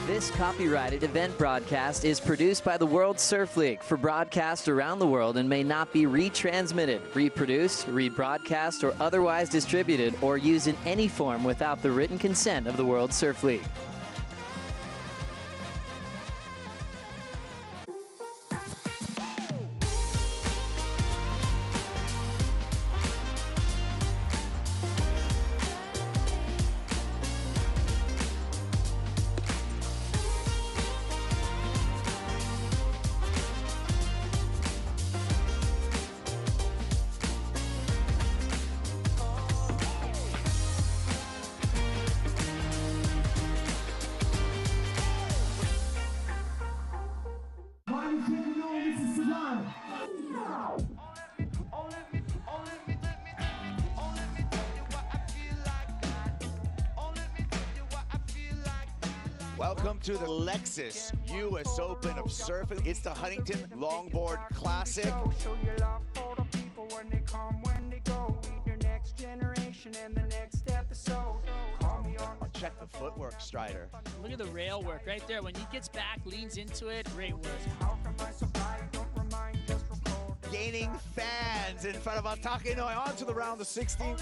This copyrighted event broadcast is produced by the World Surf League for broadcast around the world and may not be retransmitted, reproduced, rebroadcast, or otherwise distributed or used in any form without the written consent of the World Surf League. Welcome to the Lexus US Open of Surfing. It's the Huntington Longboard Classic. Show your love for the people when they come, when they go. Meet your next generation and the next episode. Call me on. Check the footwork, Strider. Look at the rail work right there. When he gets back, leans into it, great work. How come I supply? Don't remind, just record. Gaining fans in front of Atake Noi onto the round of 16.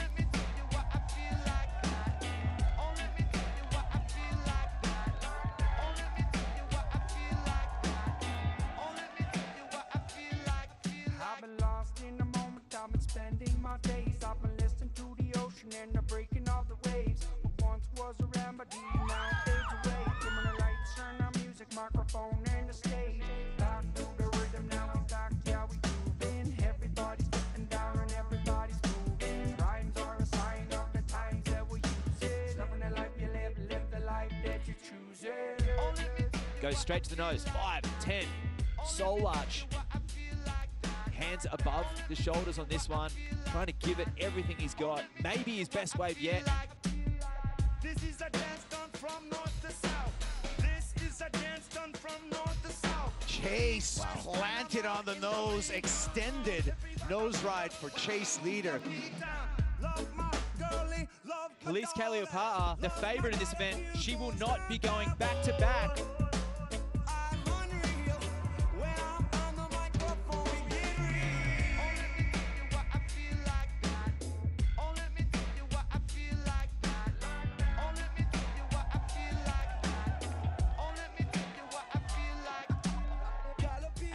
I've been lost in the moment, I've been spending my days. I've been listening to the ocean and the breaking of the waves. What once was a remedy now fades away. Dim the lights, turn the music, microphone and the stage. Back to the rhythm, now we back, yeah we grooving. Everybody's getting down and everybody's moving. Rhymes are a sign of the times that we use it. Loving the life you live, live the life that you choose it. Goes straight to the nose, 5, 10, soul arch. Hands above the shoulders on this one, trying to give it everything he's got. Maybe his best wave yet. This is a dance done from north to south. This is a dance done from north to south. Chase planted on the nose, extended nose ride for Chase leader. Elise Calliopa'a, the favorite in this event, she will not be going back to back.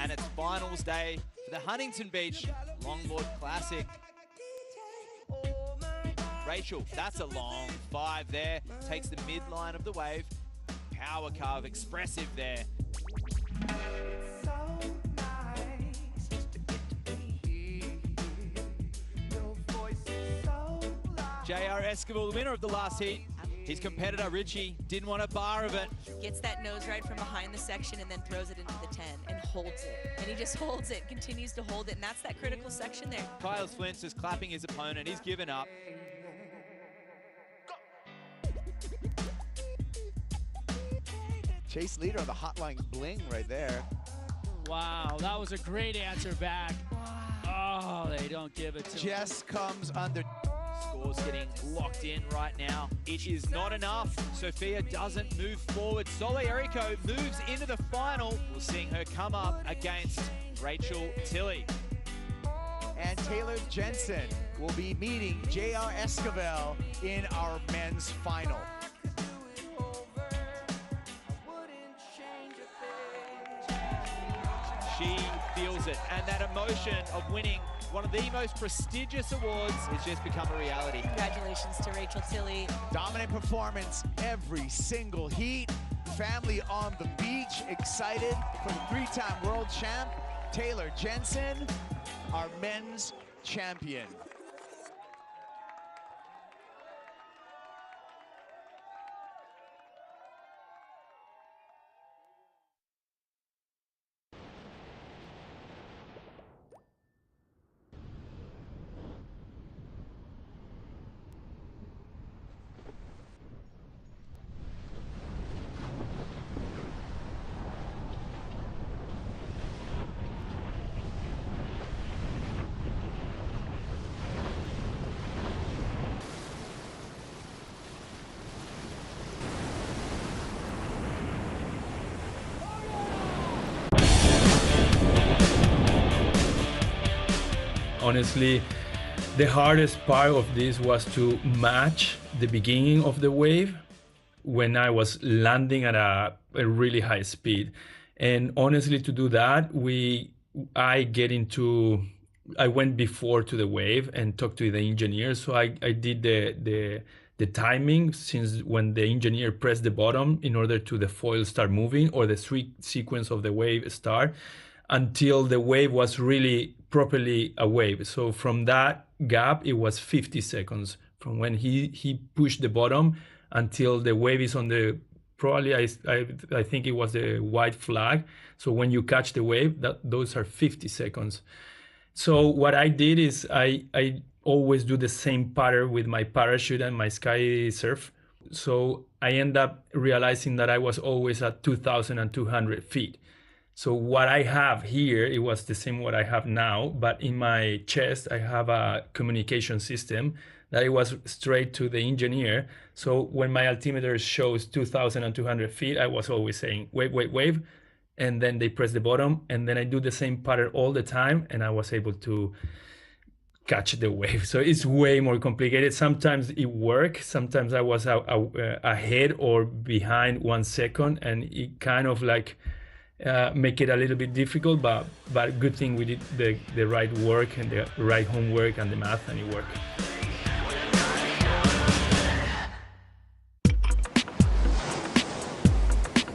And it's finals day for the Huntington Beach Longboard Classic. Rachel, that's a long 5 there. Takes the midline of the wave. power carve, expressive there. J.R. Esquivel, the winner of the last heat. His competitor, Richie, didn't want a bar of it. Gets that nose ride from behind the section and then throws it into the 10 and holds it. And he just holds it, continues to hold it, and that's that critical section there. Kyle Flint's just clapping his opponent. He's given up. Chase leader on the hotline bling right there. Wow, that was a great answer back. Oh, they don't give it to him. Jess comes under. Scores getting locked in right now. It is not enough. Sophia doesn't move forward. Sole Errico moves into the final. We're seeing her come up against Rachel Tilley. And Taylor Jensen will be meeting J.R. Esquivel in our men's final. She feels it, and that emotion of winning one of the most prestigious awards has just become a reality. Congratulations to Rachel Tilley. Dominant performance every single heat. Family on the beach, excited for the three-time world champ, Taylor Jensen, our men's champion. Honestly, the hardest part of this was to match the beginning of the wave when I was landing at a really high speed. And honestly, to do that, I went before to the wave and talked to the engineer. So I did the timing since when the engineer pressed the button in order to the foil start moving or the sequence of the wave start, until the wave was really properly a wave. So from that gap, it was 50 seconds from when he pushed the bottom until the wave is on the, probably I think it was the white flag. So when you catch the wave, those are 50 seconds. So what I did is I always do the same pattern with my parachute and my sky surf. So I end up realizing that I was always at 2,200 feet. So what I have here, it was the same what I have now, but in my chest, I have a communication system that it was straight to the engineer. So when my altimeter shows 2,200 feet, I was always saying, wave. And then they press the button, and then I do the same pattern all the time, and I was able to catch the wave. So it's way more complicated. Sometimes it worked. Sometimes I was ahead or behind 1 second, and it kind of like make it a little bit difficult, but good thing we did the right work and the right homework and the math, and it worked.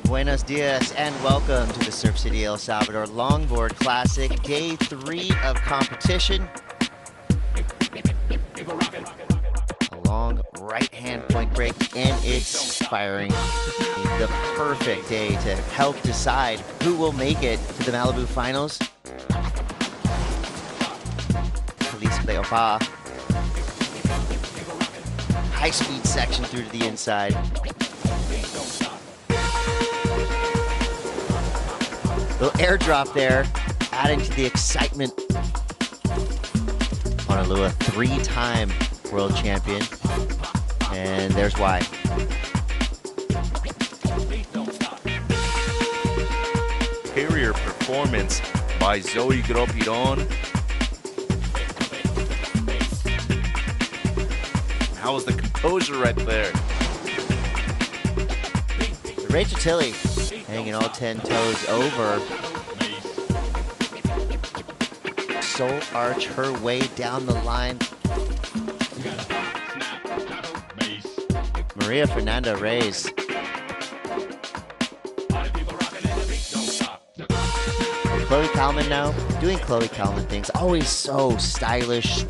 Buenos dias and welcome to the Surf City El Salvador Longboard Classic, day 3 of competition. A long right-hand point break, and it's firing. The perfect day to help decide who will make it to the Malibu finals. Police Cleopa. High-speed section through to the inside. Little airdrop there, adding to the excitement. Honolulu, 3-time world champion, and there's why. Superior performance by Zoe Gropiron. How was the composure right there? Rachel Tilley hanging all 10 toes over. Soul arch her way down the line. Maria Fernanda Reyes Kalman now, doing Chloe Kalman things. Always so stylish.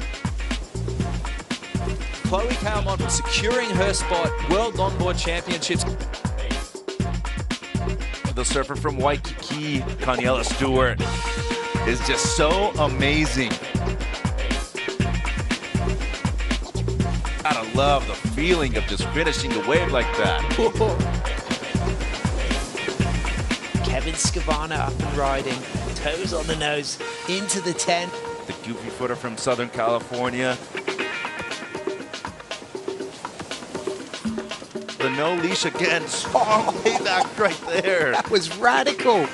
Chloe Kalman securing her spot, World Longboard Championships. The surfer from Waikiki, Daniela Stewart, is just so amazing. Gotta love the feeling of just finishing the wave like that. Kevin Scavana up and riding, toes on the nose, into the 10. The goofy footer from Southern California. The no leash again, strong payback right there. That was radical.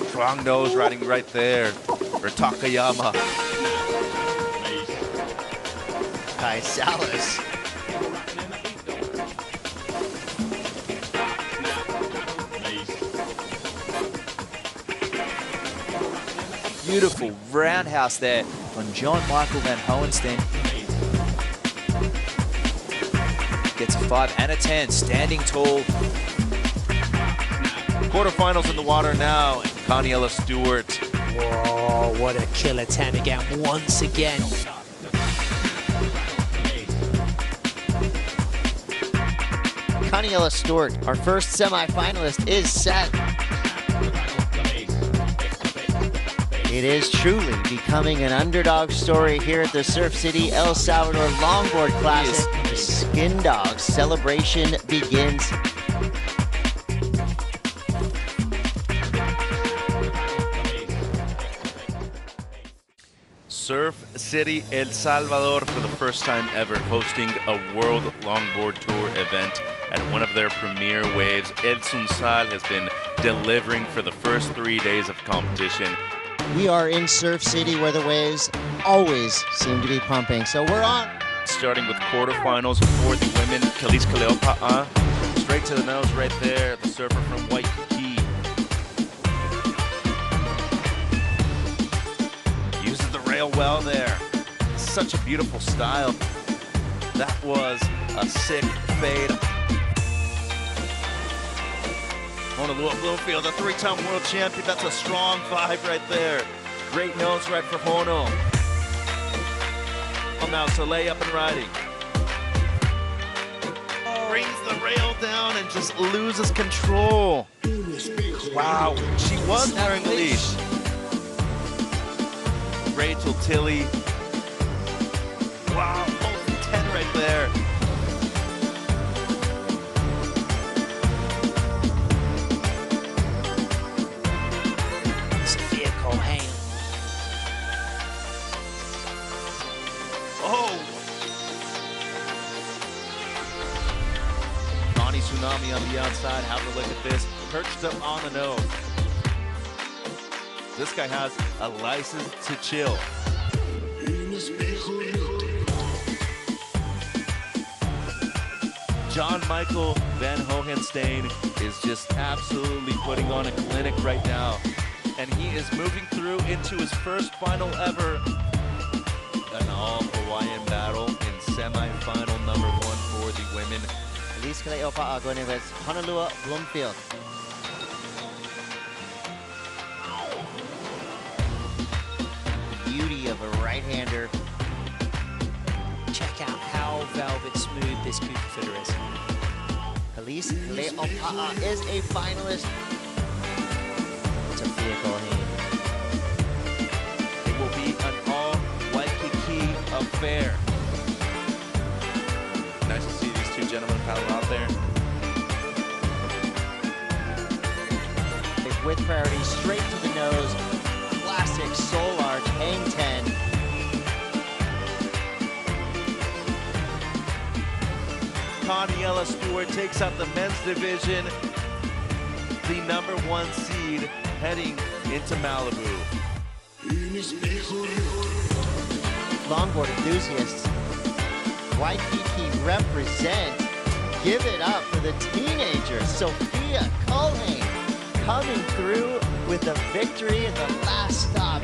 Strong nose riding right there for Takayama. Kai Salas. Beautiful roundhouse there on John Michael Van Hohenstein. Gets a 5 and a 10, standing tall. Quarterfinals in the water now. Daniela Stewart. Whoa, what a killer 10 again, once again. Daniela Stewart, our first semi-finalist, is set. It is truly becoming an underdog story here at the Surf City El Salvador Longboard Classic. The Skin Dogs celebration begins. Surf City El Salvador for the first time ever hosting a World Longboard Tour event at one of their premier waves. El Sunsal has been delivering for the first 3 days of competition. We are in Surf City where the waves always seem to be pumping, so we're on. Starting with quarterfinals for the women, Kalis Kaleopa'a, straight to the nose right there, the surfer from Waikiki. Uses the rail well there. Such a beautiful style. That was a sick fade. Honolulu Bloomfield, a 3-time world champion. That's a strong 5 right there. Great nose right for Hono. Now Soleil up and riding. Brings the rail down and just loses control. Wow, she was wearing a leash. Rachel Tilley. Wow, both 10 right there. Sophia Colhane. Bonnie Tsunami on the outside. Have a look at this. Perched up on the nose. This guy has a license to chill. John Michael Van Hohenstein is just absolutely putting on a clinic right now. And he is moving through into his first final ever. An all-Hawaiian battle in semi-final number 1 for the women. Kalis Kaleopa'a going against Honolulu Bloomfield. The beauty of a right-hander. Check out how velvet smooth this goofy footer is. Kalis Kaleopa'a is a finalist. Sophia Colhane. It will be an all-Waikiki affair. Nice to see these two gentlemen paddle out there. With priority straight to the nose. Classic soul arch hang 10. Daniela Stewart takes out the men's division. The number 1 seed heading into Malibu. Longboard enthusiasts, Waikiki represent. Give it up for the teenager, Sophia Colhane, coming through with a victory at the last stop.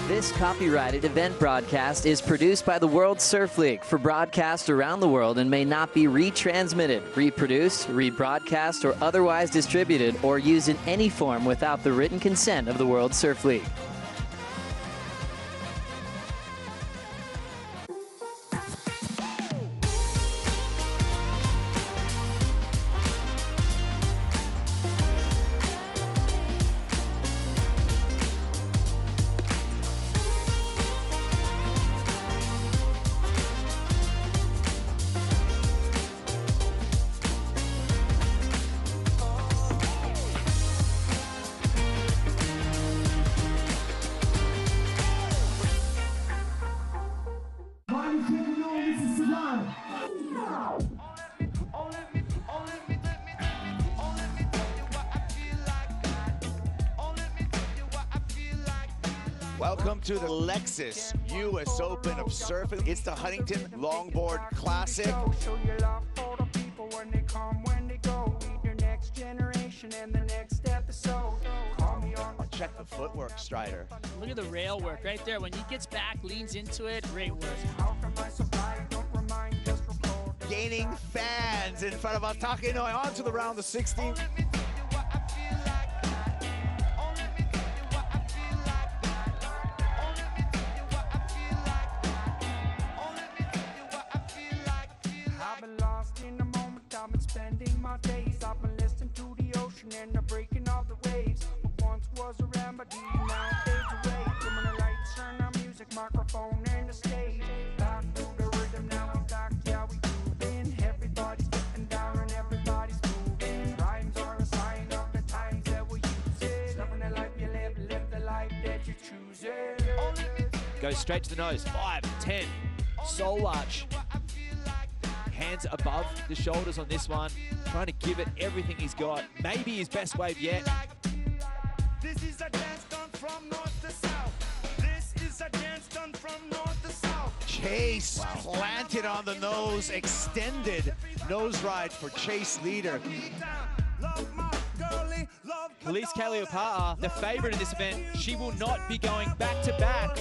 This copyrighted event broadcast is produced by the World Surf League for broadcast around the world and may not be retransmitted, reproduced, rebroadcast, or otherwise distributed or used in any form without the written consent of the World Surf League. Welcome to the Lexus US Open of Surfing. It's the Huntington Longboard Classic. Show your love for the people when they come, when they go. Meet your next generation and the next episode. Call me on. Check the footwork, Strider. Look at the rail work right there. When he gets back, leans into it, great work. How come I supply? Don't remind, just record. Gaining fans in front of us. Takenoi on to the round of 16. I've been lost in the moment, I've been spending my days. I've been listening to the ocean and the breaking of the waves. What once was a remedy now fades away. Dimmer the lights, turn our music, microphone and the stage. Back to the rhythm, now we back, yeah we grooving. Everybody's getting down and everybody's moving. Rhymes are a sign of the times that we use it. Loving the life you live, live the life that you choose it. Goes straight to the nose. 5, 10. Soul arch. Hands above the shoulders on this one. Trying to give it everything he's got. Maybe his best wave yet. This is a dance done from north to south. This is a dance done from north to south. Chase planted on the nose, extended nose ride for Chase leader. Khalees Kaliopaa, the favorite in this event, she will not be going back to back.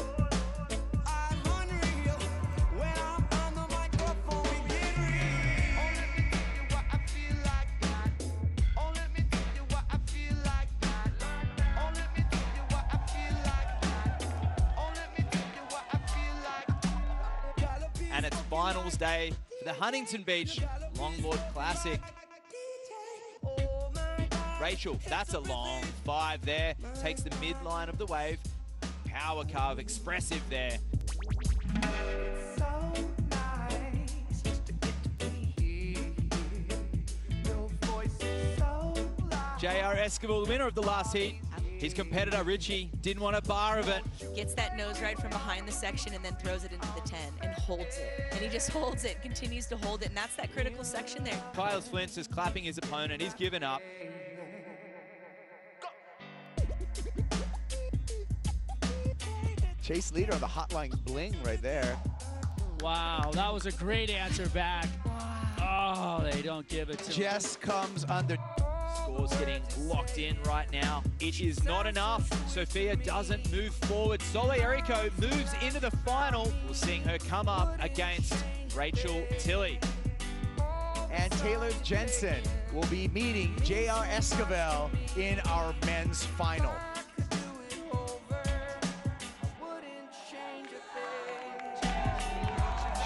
And it's finals day for the Huntington Beach Longboard Classic. Rachel, that's a long 5 there. Takes the midline of the wave. Power carve, expressive there. J.R. Esquivel, the winner of the last heat. His competitor, Richie, didn't want a bar of it. Gets that nose ride from behind the section and then throws it into the 10 and holds it. And he just holds it, continues to hold it, and that's that critical section there. Kyle Flintz is clapping his opponent. He's given up. Chase leader on the hotline bling right there. Wow, that was a great answer back. Oh, they don't give it to him. Jess comes under. Scores getting locked in right now. It is not enough. Sophia doesn't move forward. Sole Errico moves into the final. We're seeing her come up against Rachel Tilley. And Taylor Jensen will be meeting J.R. Esquivel in our men's final.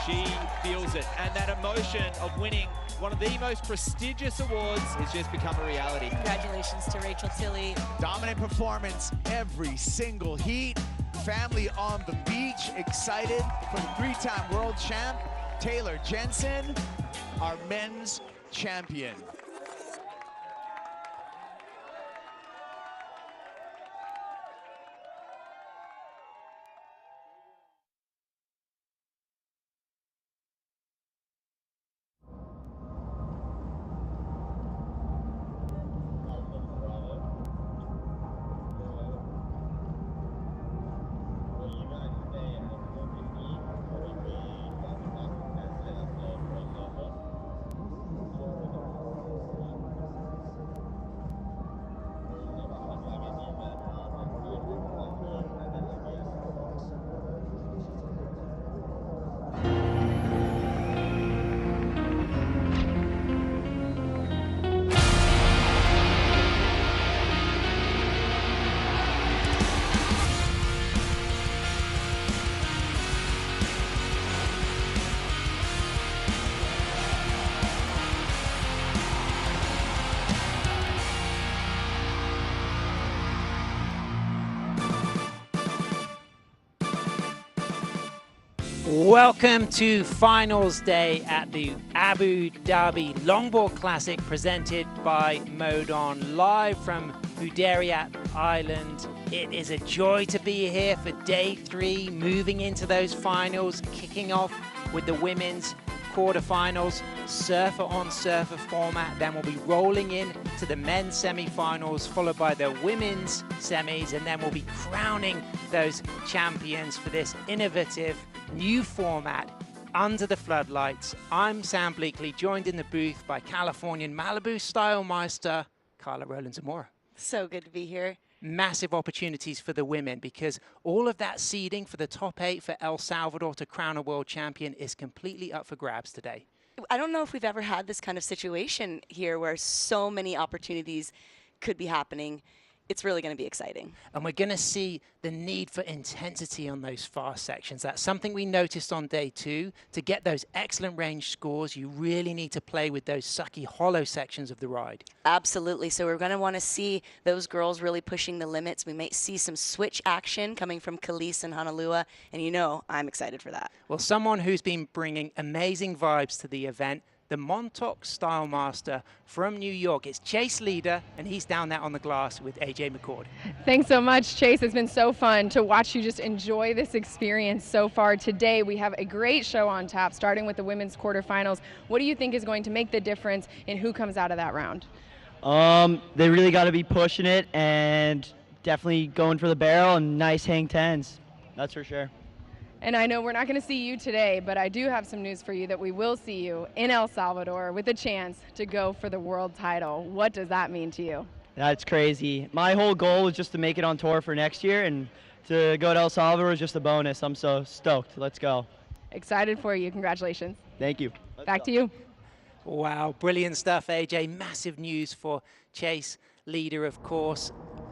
She feels it, and that emotion of winning one of the most prestigious awards has just become a reality. Congratulations to Rachel Tilley. Dominant performance every single heat. Family on the beach, excited for the 3-time world champ, Taylor Jensen, our men's champion. Welcome to finals day at the Abu Dhabi Longboard Classic presented by Modon, live from Hudayrat Island. It is a joy to be here for day 3, moving into those finals, kicking off with the women's quarterfinals, surfer on surfer format. Then we'll be rolling in to the men's semi-finals, followed by the women's semis, and then we'll be crowning those champions for this innovative new format under the floodlights. I'm Sam Bleakley, joined in the booth by Californian Malibu style meister Carla Rowland-Zamora. So good to be here. Massive opportunities for the women because all of that seeding for the top 8 for El Salvador to crown a world champion is completely up for grabs today. I don't know if we've ever had this kind of situation here where so many opportunities could be happening. It's really going to be exciting. And we're going to see the need for intensity on those fast sections. That's something we noticed on day 2. To get those excellent range scores, you really need to play with those sucky, hollow sections of the ride. Absolutely. So we're going to want to see those girls really pushing the limits. We might see some switch action coming from Khalees and Honolulu. And you know, I'm excited for that. Well, someone who's been bringing amazing vibes to the event, the Montauk Style Master from New York. It's Chase Leader, and he's down there on the glass with AJ McCord. Thanks so much, Chase. It's been so fun to watch you just enjoy this experience so far. Today, we have a great show on tap, starting with the women's quarterfinals. What do you think is going to make the difference in who comes out of that round? They really got to be pushing it and definitely going for the barrel and nice hang 10s. That's for sure. And I know we're not going to see you today, but I do have some news for you that we will see you in El Salvador with a chance to go for the world title. What does that mean to you? That's crazy. My whole goal was just to make it on tour for next year, and to go to El Salvador is just a bonus. I'm so stoked. Let's go. Excited for you. Congratulations. Thank you. Back to you. Wow, brilliant stuff, AJ. Massive news for Chase Leader, of course.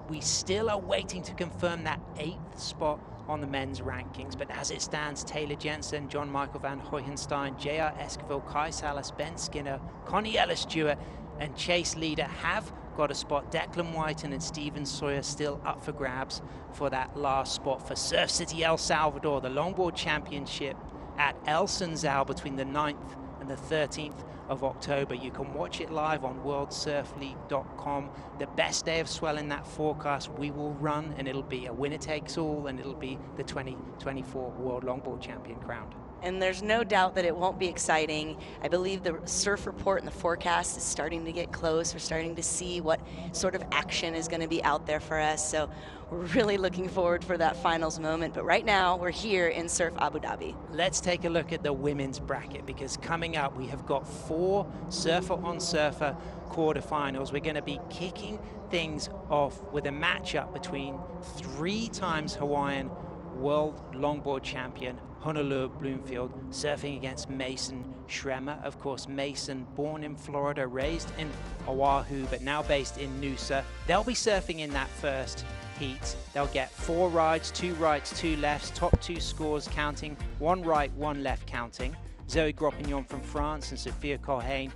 We still are waiting to confirm that 8th spot on the men's rankings, but as it stands, Taylor Jensen, John Michael Van Hoyenstein, J.R. Esquivel, Kai Salas, Ben Skinner, Connie Ellis-Stewart, and Chase Leader have got a spot. Declan Whiten and Steven Sawyer still up for grabs for that last spot for Surf City El Salvador, the Longboard Championship at El Sunzal between the 9th and the 13th of October. You can watch it live on worldsurfleague.com. The best day of swell in that forecast we will run, and it'll be a winner takes all, and it'll be the 2024 World Longboard Champion crowned. And there's no doubt that it won't be exciting. I believe the surf report and the forecast is starting to get close. We're starting to see what sort of action is going to be out there for us. So we're really looking forward for that finals moment. But right now, we're here in Surf Abu Dhabi. Let's take a look at the women's bracket, because coming up, we have got 4 surfer-on-surfer quarterfinals. We're going to be kicking things off with a matchup between 3 times Hawaiian World Longboard Champion Honolulu Bloomfield surfing against Mason Schremer. Of course, Mason, born in Florida, raised in Oahu, but now based in Noosa. They'll be surfing in that first heat. They'll get 4 rides, 2 rights, 2 lefts, top 2 scores counting, 1 right, 1 left counting. Zoe Gropignon from France and Sophia Colhane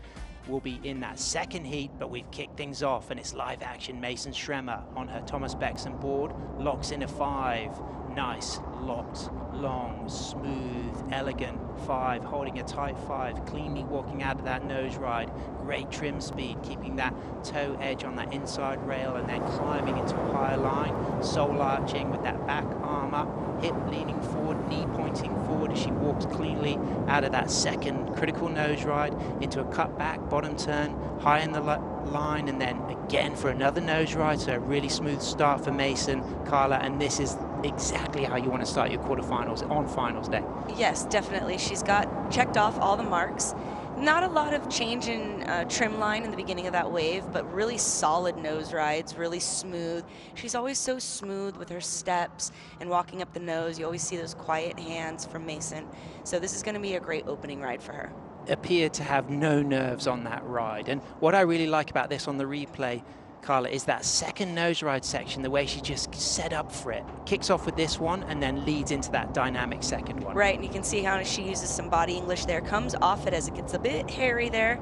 will be in that second heat, but we've kicked things off and it's live action. Mason Schremer on her Thomas Beckson board, locks in a 5. Nice, locked, long, smooth, elegant 5, holding a tight 5, cleanly walking out of that nose ride. Great trim speed, keeping that toe edge on that inside rail and then climbing into a higher line, soul arching with that back arm up, hip leaning forward, knee pointing forward as she walks cleanly out of that second critical nose ride into a cut back, bottom turn, high in the line, and then again for another nose ride. So a really smooth start for Mason, Carla, and this is exactly how you want to start your quarterfinals on finals day. Yes, definitely. She's got checked off all the marks. Not a lot of change in trim line in the beginning of that wave, but really solid nose rides, really smooth. She's always so smooth with her steps and walking up the nose. You always see those quiet hands from Mason. So this is going to be a great opening ride for her. Appeared to have no nerves on that ride. And what I really like about this on the replay, Carla, is that second nose ride section, the way she just set up for it. Kicks off with this one and then leads into that dynamic second one. Right, and you can see how she uses some body English there, comes off it as it gets a bit hairy there,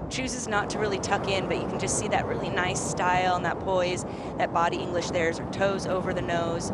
chooses not to really tuck in, but you can just see that really nice style and that poise, that body English there as her toes over the nose.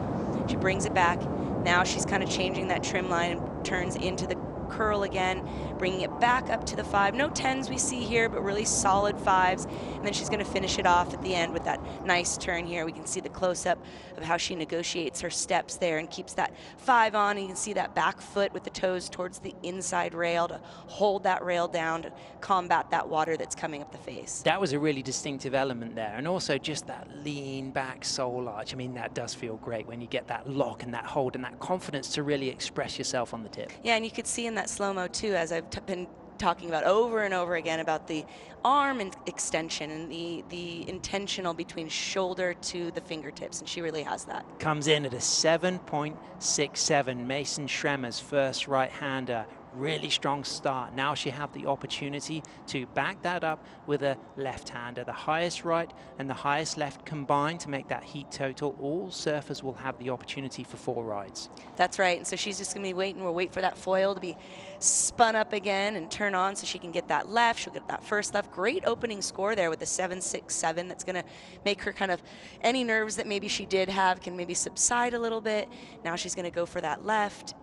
She brings it back. Now she's kind of changing that trim line and turns into the curl again, bringing it back up to the 5. No 10s we see here, but really solid 5s. And then she's going to finish it off at the end with that nice turn here. We can see the close-up of how she negotiates her steps there and keeps that 5 on. And you can see that back foot with the toes towards the inside rail to hold that rail down to combat that water that's coming up the face. That was a really distinctive element there. And also just that lean back soul arch. I mean, that does feel great when you get that lock and that hold and that confidence to really express yourself on the tip. Yeah, and you could see in that slow-mo too, as I've been talking about over and over again, about the arm and extension and the intentional between shoulder to the fingertips, and she really has that. Comes in at a 7.67, Mason Schremer's first right-hander. Really strong start. Now she have the opportunity to back that up with a left-hander. The highest right and the highest left combined to make that heat total. All surfers will have the opportunity for 4 rides. That's right. And so she's just going to be waiting. We'll wait for that foil to be spun up again and turn on so she can get that left. She'll get that first left. Great opening score there with the 7.67. That's going to make her kind of, any nerves that maybe she did have can maybe subside a little bit. Now she's going to go for that left.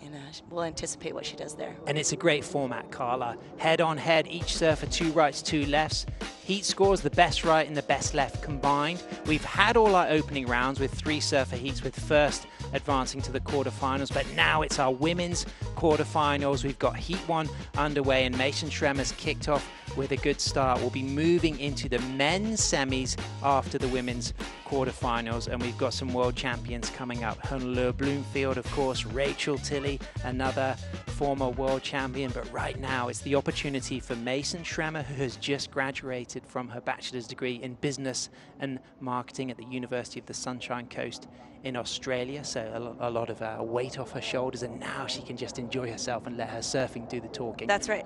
And we'll anticipate what she does there. And it's a great format, Carla. Head on head, each surfer 2 rights, 2 lefts. Heat scores the best right and the best left combined. We've had all our opening rounds with 3 surfer heats, with first advancing to the quarterfinals, but now it's our women's quarterfinals. We've got Heat 1 underway and Mason Schremer's kicked off with a good start. We'll be moving into the men's semis after the women's quarterfinals, and we've got some world champions coming up. Honolulu Bloomfield, of course, Rachel Tilley, another former world champion, but right now it's the opportunity for Mason Schremer, who has just graduated from her bachelor's degree in business and marketing at the University of the Sunshine Coast in Australia, so a lot of weight off her shoulders, and now she can just enjoy herself and let her surfing do the talking. That's right.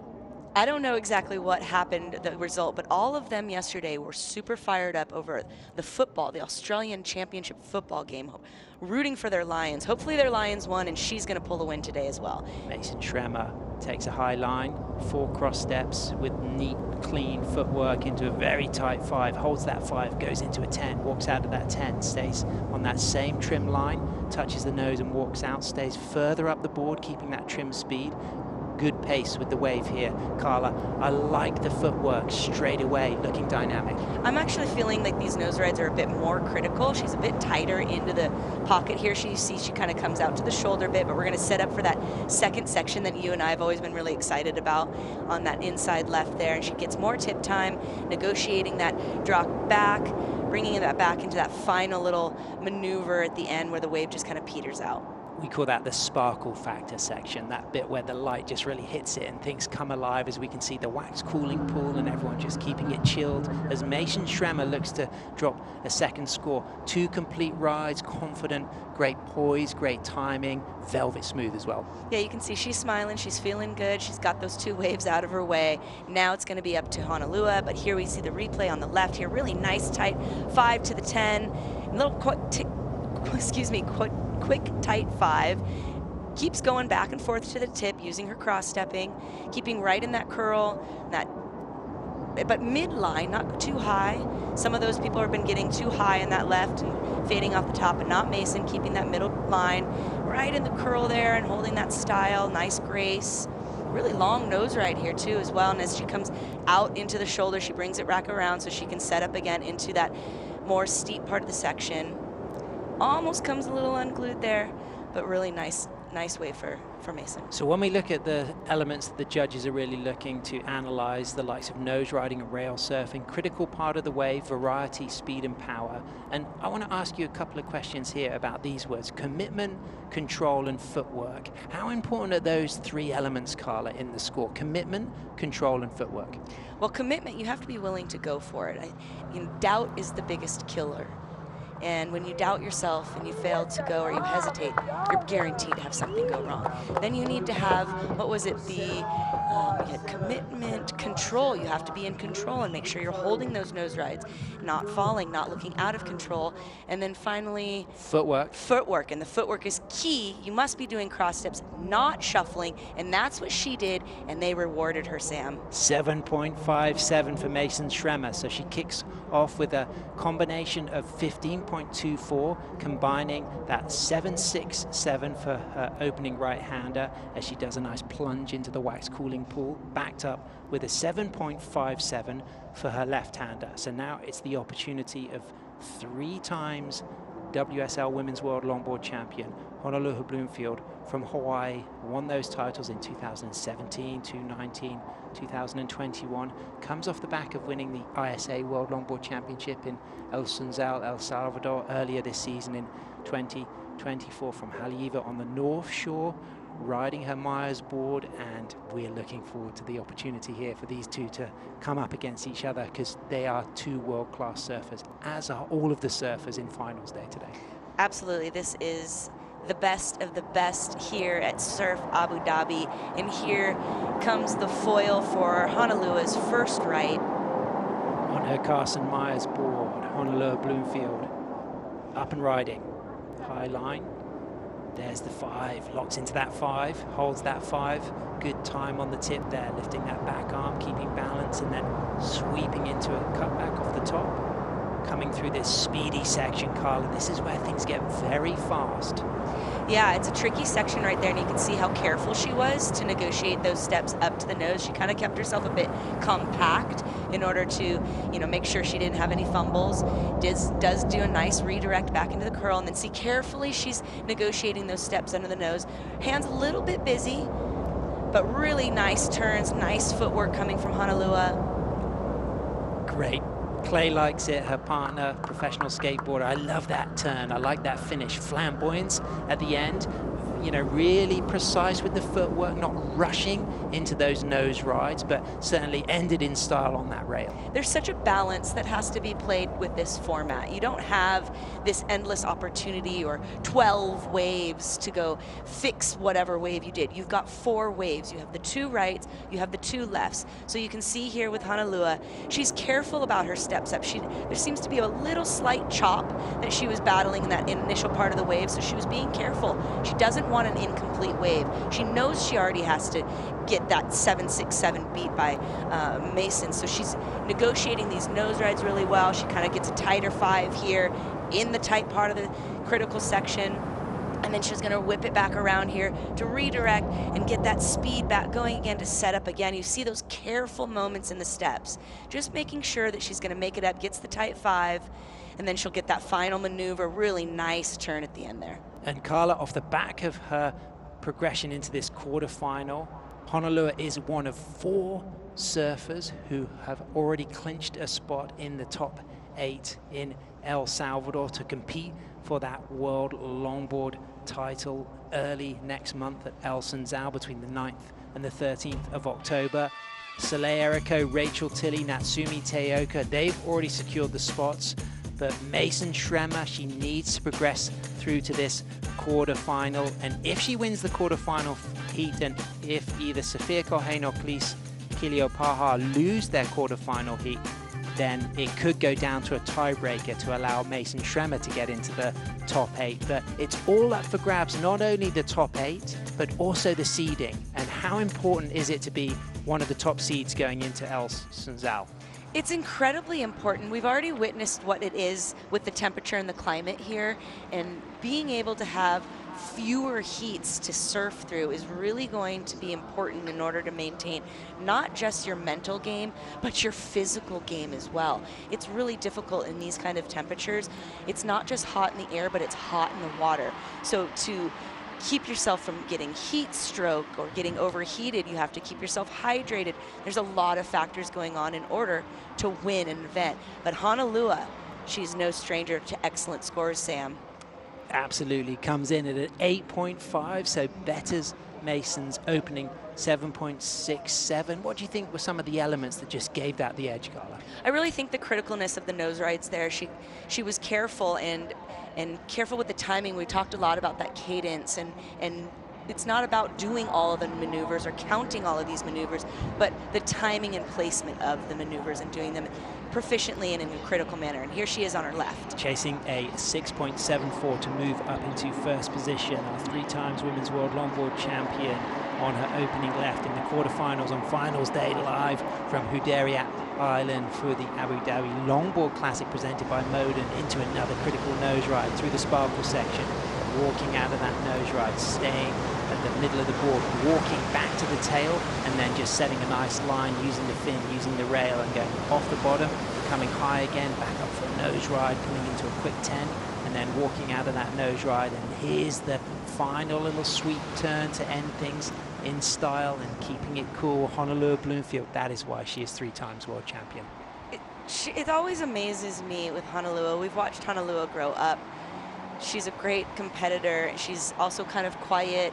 I don't know exactly what happened, the result, but all of them yesterday were super fired up over the football, the Australian Championship football game, rooting for their Lions. Hopefully their Lions won, and she's going to pull the win today as well. Mason Schremer takes a high line, 4 cross steps with neat, clean footwork into a very tight 5, holds that 5, goes into a 10, walks out of that 10, stays on that same trim line, touches the nose and walks out, stays further up the board, keeping that trim speed. Good pace with the wave here. Carla, I like the footwork straight away, looking dynamic. I'm actually feeling like these nose rides are a bit more critical. She's a bit tighter into the pocket here. She kind of comes out to the shoulder a bit, but we're going to set up for that second section that you and I have always been really excited about on that inside left there. And she gets more tip time, negotiating that drop back, bringing that back into that final little maneuver at the end where the wave just kind of peters out. We call that the sparkle factor section, that bit where the light just really hits it and things come alive as we can see the wax cooling pool and everyone just keeping it chilled as Mason Schremer looks to drop a second score. 2 complete rides, confident, great poise, great timing, velvet smooth as well. Yeah, you can see she's smiling, she's feeling good, she's got those 2 waves out of her way. Now it's going to be up to Honolulu, but here we see the replay on the left here, really nice tight 5 to the 10, a little quick tight 5, keeps going back and forth to the tip using her cross stepping, keeping right in that curl, but midline, not too high. Some of those people have been getting too high in that left and fading off the top, but not Mason, keeping that middle line right in the curl there and holding that style, nice grace. Really long nose ride here too as well, and as she comes out into the shoulder, she brings it back around so she can set up again into that more steep part of the section. Almost comes a little unglued there, but really nice wave for Mason. So when we look at the elements that the judges are really looking to analyze, the likes of nose riding and rail surfing, critical part of the wave, variety, speed and power. And I want to ask you a couple of questions here about these words: commitment, control and footwork. How important are those 3 elements, Carla, in the score? Commitment, control and footwork. Well, commitment, you have to be willing to go for it. Doubt is the biggest killer. And when you doubt yourself and you fail to go or you hesitate, you're guaranteed to have something go wrong. Then you need to have, what was it, you had commitment, control. You have to be in control and make sure you're holding those nose rides, not falling, not looking out of control. And then finally, footwork. Footwork, and the footwork is key. You must be doing cross steps, not shuffling, and that's what she did, and they rewarded her, Sam. 7.57 for Mason Schremer, so she kicks off with a combination of 15.24, combining that 7.67 for her opening right-hander as she does a nice plunge into the wax cooling pool, backed up with a 7.57 for her left-hander. So now it's the opportunity of 3 times WSL Women's World Longboard Champion Honolulu Bloomfield from Hawaii, won those titles in 2017, 2019, 2021, comes off the back of winning the ISA World Longboard Championship in El Sunzal, El Salvador earlier this season in 2024 from Haleiwa on the North Shore, riding her Myers board, and we're looking forward to the opportunity here for these 2 to come up against each other because they are 2 world-class surfers, as are all of the surfers in finals day today. Absolutely, this is the best of the best here at Surf Abu Dhabi, and here comes the foil for Honolulu's first right. On her Carson Myers board, Honolulu Bloomfield up and riding, high line. There's the 5, locks into that 5, holds that 5. Good time on the tip there, lifting that back arm, keeping balance, and then sweeping into a cutback off the top. Coming through this speedy section, Carla, this is where things get very fast. Yeah, it's a tricky section right there, and you can see how careful she was to negotiate those steps up to the nose. She kind of kept herself a bit compact in order to, make sure she didn't have any fumbles. Does do a nice redirect back into the curl, and then see carefully she's negotiating those steps under the nose. Hands a little bit busy, but really nice turns, nice footwork coming from Honolulu. Great. Clay likes it, her partner, professional skateboarder. I love that turn. I like that finish. Flamboyance at the end. you know, really precise with the footwork, not rushing into those nose rides, but certainly ended in style on that rail. There's such a balance that has to be played with this format. You don't have this endless opportunity or 12 waves to go fix whatever wave you did. You've got 4 waves. You have the 2 rights, you have the 2 lefts. So you can see here with Honolua, she's careful about her steps up. There seems to be a little slight chop that she was battling in that initial part of the wave, so she was being careful. She doesn't want an incomplete wave. She knows she already has to get that 7.67 beat by Mason, so she's negotiating these nose rides really well. She kind of gets a tighter 5 here in the tight part of the critical section, and then she's going to whip it back around here to redirect and get that speed back going again to set up again. You see those careful moments in the steps, just making sure that she's going to make it up, gets the tight 5, and then she'll get that final maneuver, really nice turn at the end there. And Carla, off the back of her progression into this quarterfinal, Honolua is one of 4 surfers who have already clinched a spot in the top 8 in El Salvador to compete for that World Longboard title early next month at El Sunzal between the 9th and the 13th of October. Soleil Eriko, Rachel Tilley, Natsumi Teoka, they've already secured the spots, but Mason Schremer, she needs to progress through to this quarterfinal, and if she wins the quarterfinal heat, and if either Sophia Colhane or Kilio Paha lose their quarterfinal heat, then it could go down to a tiebreaker to allow Mason Schremer to get into the top 8. But it's all up for grabs, not only the top 8, but also the seeding. And how important is it to be one of the top seeds going into El Sunzal? It's incredibly important. We've already witnessed what it is with the temperature and the climate here, and being able to have fewer heats to surf through is really going to be important in order to maintain not just your mental game, but your physical game as well. It's really difficult in these kind of temperatures. It's not just hot in the air, but it's hot in the water. So to keep yourself from getting heat stroke or getting overheated, you have to keep yourself hydrated. There's a lot of factors going on in order to win an event. But Honolua, she's no stranger to excellent scores, Sam. Absolutely, comes in at an 8.5, so betters Mason's opening 7.67. What do you think were some of the elements that just gave that the edge, Carla? I really think the criticalness of the nose rides there. She was careful and careful with the timing. We talked a lot about that cadence, and it's not about doing all of the maneuvers or counting all of these maneuvers, but the timing and placement of the maneuvers and doing them proficiently and in a critical manner. And here she is on her left. Chasing a 6.74 to move up into first position. Our 3-times Women's World Longboard Champion on her opening left in the quarterfinals on finals day, live from Huderiat Island for the Abu Dhabi Longboard Classic presented by Modon, into another critical nose ride through the sparkle section. Walking out of that nose ride, staying at the middle of the board, walking back to the tail, and then just setting a nice line using the fin, using the rail, and going off the bottom, coming high again, back up for a nose ride, coming into a quick 10, and then walking out of that nose ride. And here's the final little sweep turn to end things in style and keeping it cool. Honolua Bloomfield, that is why she is 3-times world champion. It always amazes me with Honolua. We've watched Honolua grow up. She's a great competitor. She's also kind of quiet.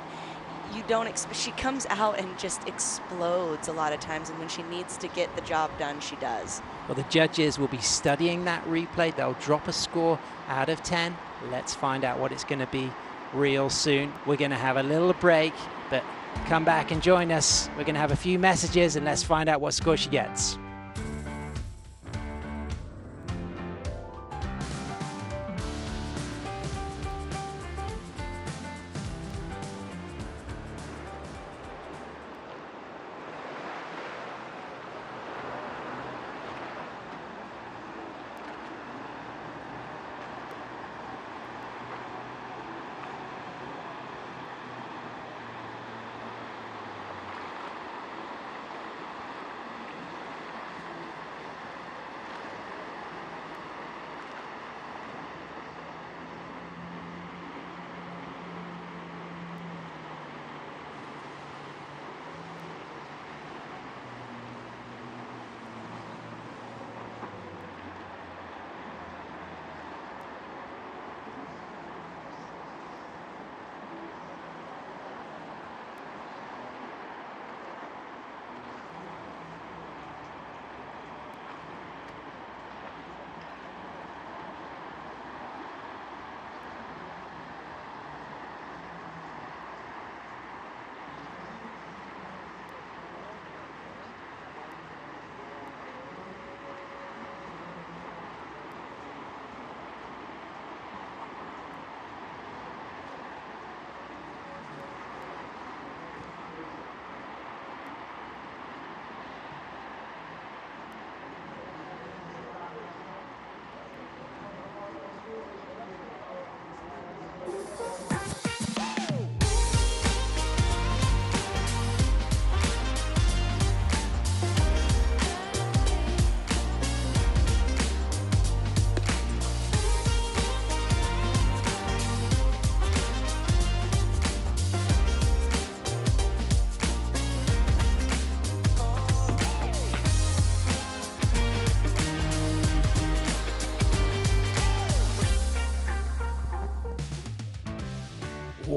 She comes out and just explodes a lot of times, and when she needs to get the job done, she does. Well, the judges will be studying that replay. They'll drop a score out of 10. Let's find out what it's going to be real soon. We're going to have a little break, but come back and join us. We're going to have a few messages, and let's find out what score she gets.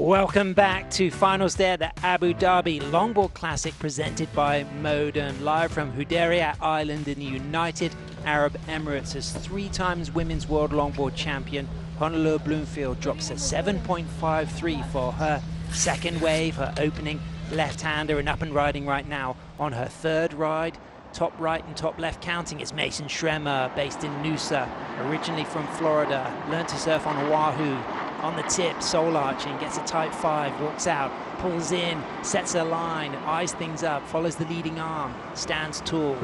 Welcome back to finals day at the Abu Dhabi Longboard Classic presented by Modon, live from Hudaydah Island in the United Arab Emirates. As 3 times women's world longboard champion, Honolulu Bloomfield drops a 7.53 for her second wave, her opening left-hander, and up and riding right now on her third ride. Top right and top left counting is Mason Schremer, based in Noosa, originally from Florida, learned to surf on Oahu. On the tip, soul arching, gets a tight 5, walks out, pulls in, sets a line, eyes things up, follows the leading arm, stands tall,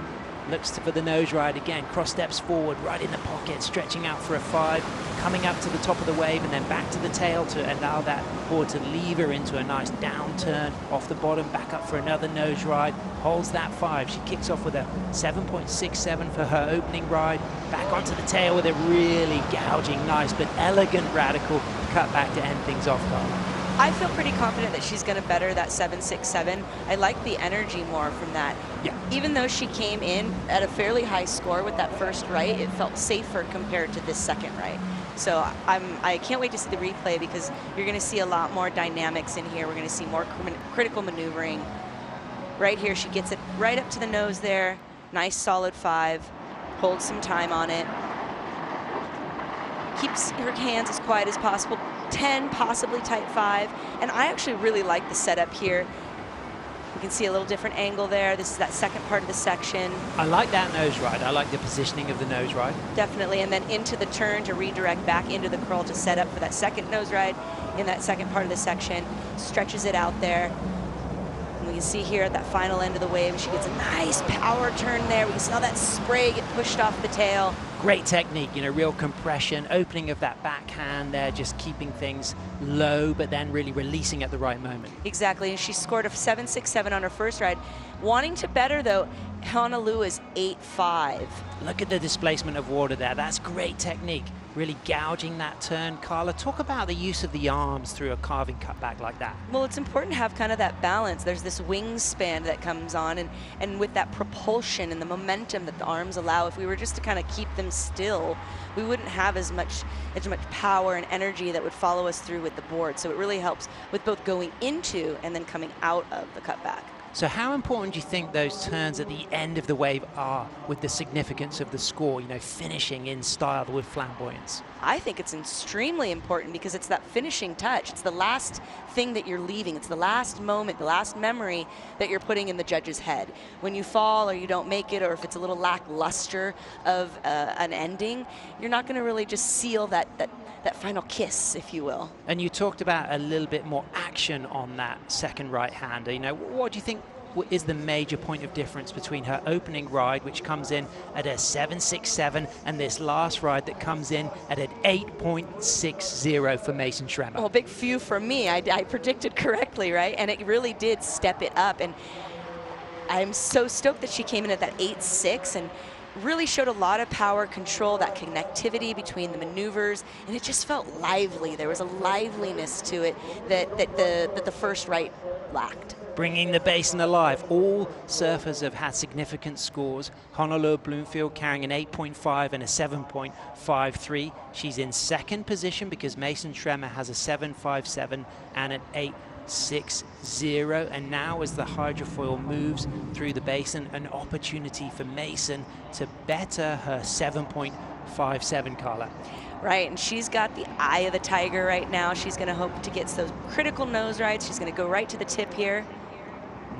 looks for the nose ride again, cross steps forward, right in the pocket, stretching out for a 5, coming up to the top of the wave and then back to the tail to allow that board to leave her into a nice downturn off the bottom, back up for another nose ride, holds that 5. She kicks off with a 7.67 for her opening ride, back onto the tail with a really gouging, nice but elegant radical cut back to end things off, Carla. I feel pretty confident that she's going to better that 7.67. I like the energy more from that. Yeah. Even though she came in at a fairly high score with that first right, it felt safer compared to this second right. So I can't wait to see the replay because you're going to see a lot more dynamics in here. We're going to see more critical maneuvering. Right here, she gets it right up to the nose there. Nice solid 5. Holds some time on it. Keeps her hands as quiet as possible. 10, possibly tight 5. And I actually really like the setup here. You can see a little different angle there. This is that second part of the section. I like that nose ride. I like the positioning of the nose ride. Definitely, and then into the turn to redirect back into the curl to set up for that second nose ride in that second part of the section. Stretches it out there. And we can see here at that final end of the wave, she gets a nice power turn there. We can see all that spray get pushed off the tail. Great technique, you know, real compression, opening of that backhand there, just keeping things low, but then really releasing at the right moment. Exactly, and she scored a 7.67 on her first ride. Wanting to better, though, Honolulu is 8.5. Look at the displacement of water there. That's great technique. Really gouging that turn. Carla, talk about the use of the arms through a carving cutback like that. Well, it's important to have kind of that balance. There's this wingspan that comes on, and with that propulsion and the momentum that the arms allow, if we were just to kind of keep them still, we wouldn't have as much power and energy that would follow us through with the board. So it really helps with both going into and then coming out of the cutback. So how important do you think those turns at the end of the wave are with the significance of the score, you know, finishing in style with flamboyance? I think it's extremely important because it's that finishing touch. It's the last thing that you're leaving. It's the last moment, the last memory that you're putting in the judge's head. When you fall or you don't make it, or if it's a little lackluster of an ending, you're not going to really just seal that final kiss, if you will. And you talked about a little bit more action on that second right-hander. You know, what do you think is the major point of difference between her opening ride, which comes in at a 7.67, and this last ride that comes in at an 8.60 for Mason Schremer? Well, big few for me. I predicted correctly, right? And it really did step it up. And I'm so stoked that she came in at that 8.6 and really showed a lot of power, control, that connectivity between the maneuvers, and it just felt lively. There was a liveliness to it that the first right lacked. Bringing the basin alive. All surfers have had significant scores. Honolulu Bloomfield carrying an 8.5 and a 7.53. She's in second position because Mason Schremer has a 7.57 and an 8.60. And now as the hydrofoil moves through the basin, an opportunity for Mason to better her 7.57, Carla. Right, and she's got the eye of the tiger right now. She's going to hope to get those critical nose rides. She's going to go right to the tip here.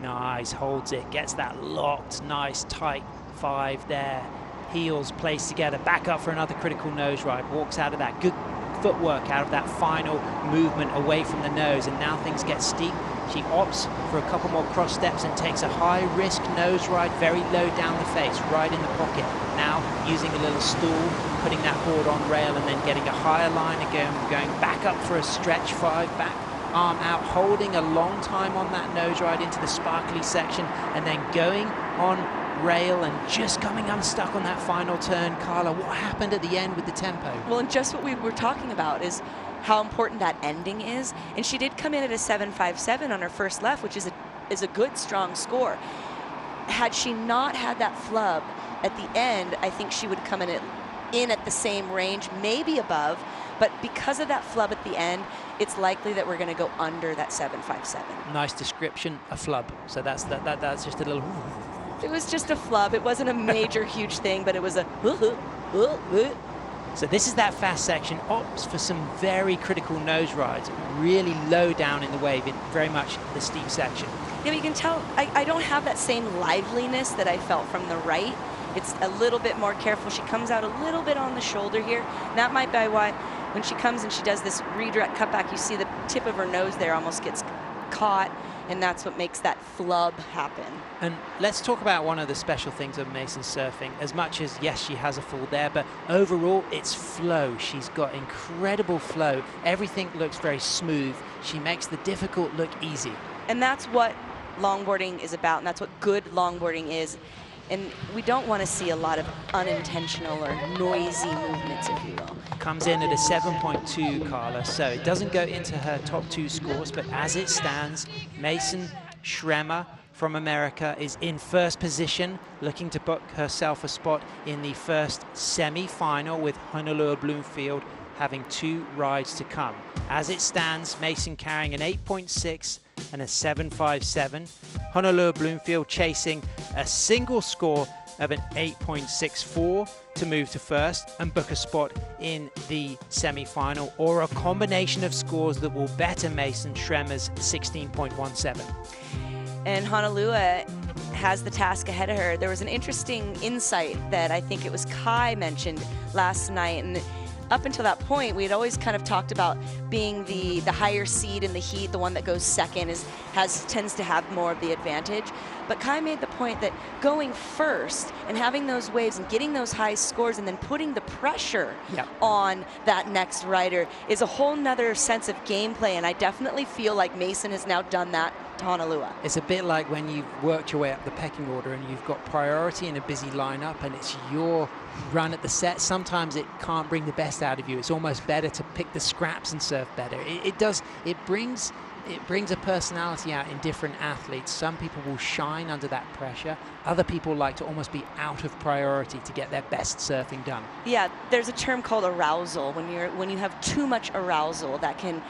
Nice, holds it, gets that locked, nice tight 5 there. Heels placed together, back up for another critical nose ride, walks out of that, good footwork out of that final movement away from the nose, and now things get steep. She opts for a couple more cross steps and takes a high risk nose ride, very low down the face, right in the pocket. Now using a little stool, putting that board on rail and then getting a higher line again, going back up for a stretch 5, back arm out, holding a long time on that nose ride into the sparkly section, and then going on rail and just coming unstuck on that final turn. Carla, what happened at the end with the tempo? Well, and just what we were talking about is how important that ending is. And she did come in at a 7.57 on her first left, which is a good, strong score. Had she not had that flub at the end, I think she would come in at in at the same range, maybe above, but because of that flub at the end, it's likely that we're going to go under that 7.57. Nice description, a flub. So that's just a little. It was just a flub. It wasn't a major, huge thing, but it was a. So this is that fast section. Opts for some very critical nose rides, really low down in the wave, in very much the steep section. Yeah, you can tell I don't have that same liveliness that I felt from the right. It's a little bit more careful. She comes out a little bit on the shoulder here. And that might be why when she comes and she does this redirect cutback, you see the tip of her nose there almost gets caught, and that's what makes that flub happen. And let's talk about one of the special things of Mason's surfing. As much as, yes, she has a fall there, but overall, it's flow. She's got incredible flow. Everything looks very smooth. She makes the difficult look easy. And that's what longboarding is about, and that's what good longboarding is. And we don't want to see a lot of unintentional or noisy movements, if you will. Comes in at a 7.2, Carla, so it doesn't go into her top 2 scores, but as it stands, Mason Schremer from America is in first position, looking to book herself a spot in the first semi-final, with Honolulu Bloomfield having 2 rides to come. As it stands, Mason carrying an 8.6 and a 7.57. Honolulu Bloomfield chasing a single score of an 8.64 to move to first and book a spot in the semi-final, or a combination of scores that will better Mason Schremer's 16.17. And Honolulu has the task ahead of her. There was an interesting insight that I think it was Kai mentioned last night, and up until that point, we had always kind of talked about being the higher seed in the heat, the one that goes second tends to have more of the advantage. But Kai made the point that going first and having those waves and getting those high scores and then putting the pressure on that next rider is a whole nother sense of gameplay, and I definitely feel like Mason has now done that to Honolulu. It's a bit like when you've worked your way up the pecking order and you've got priority in a busy lineup and it's your run at the set. Sometimes it can't bring the best out of you. It's almost better to pick the scraps and surf better. It brings a personality out in different athletes. Some people will shine under that pressure. Other people like to almost be out of priority to get their best surfing done. Yeah, there's a term called arousal. When you have too much arousal, that can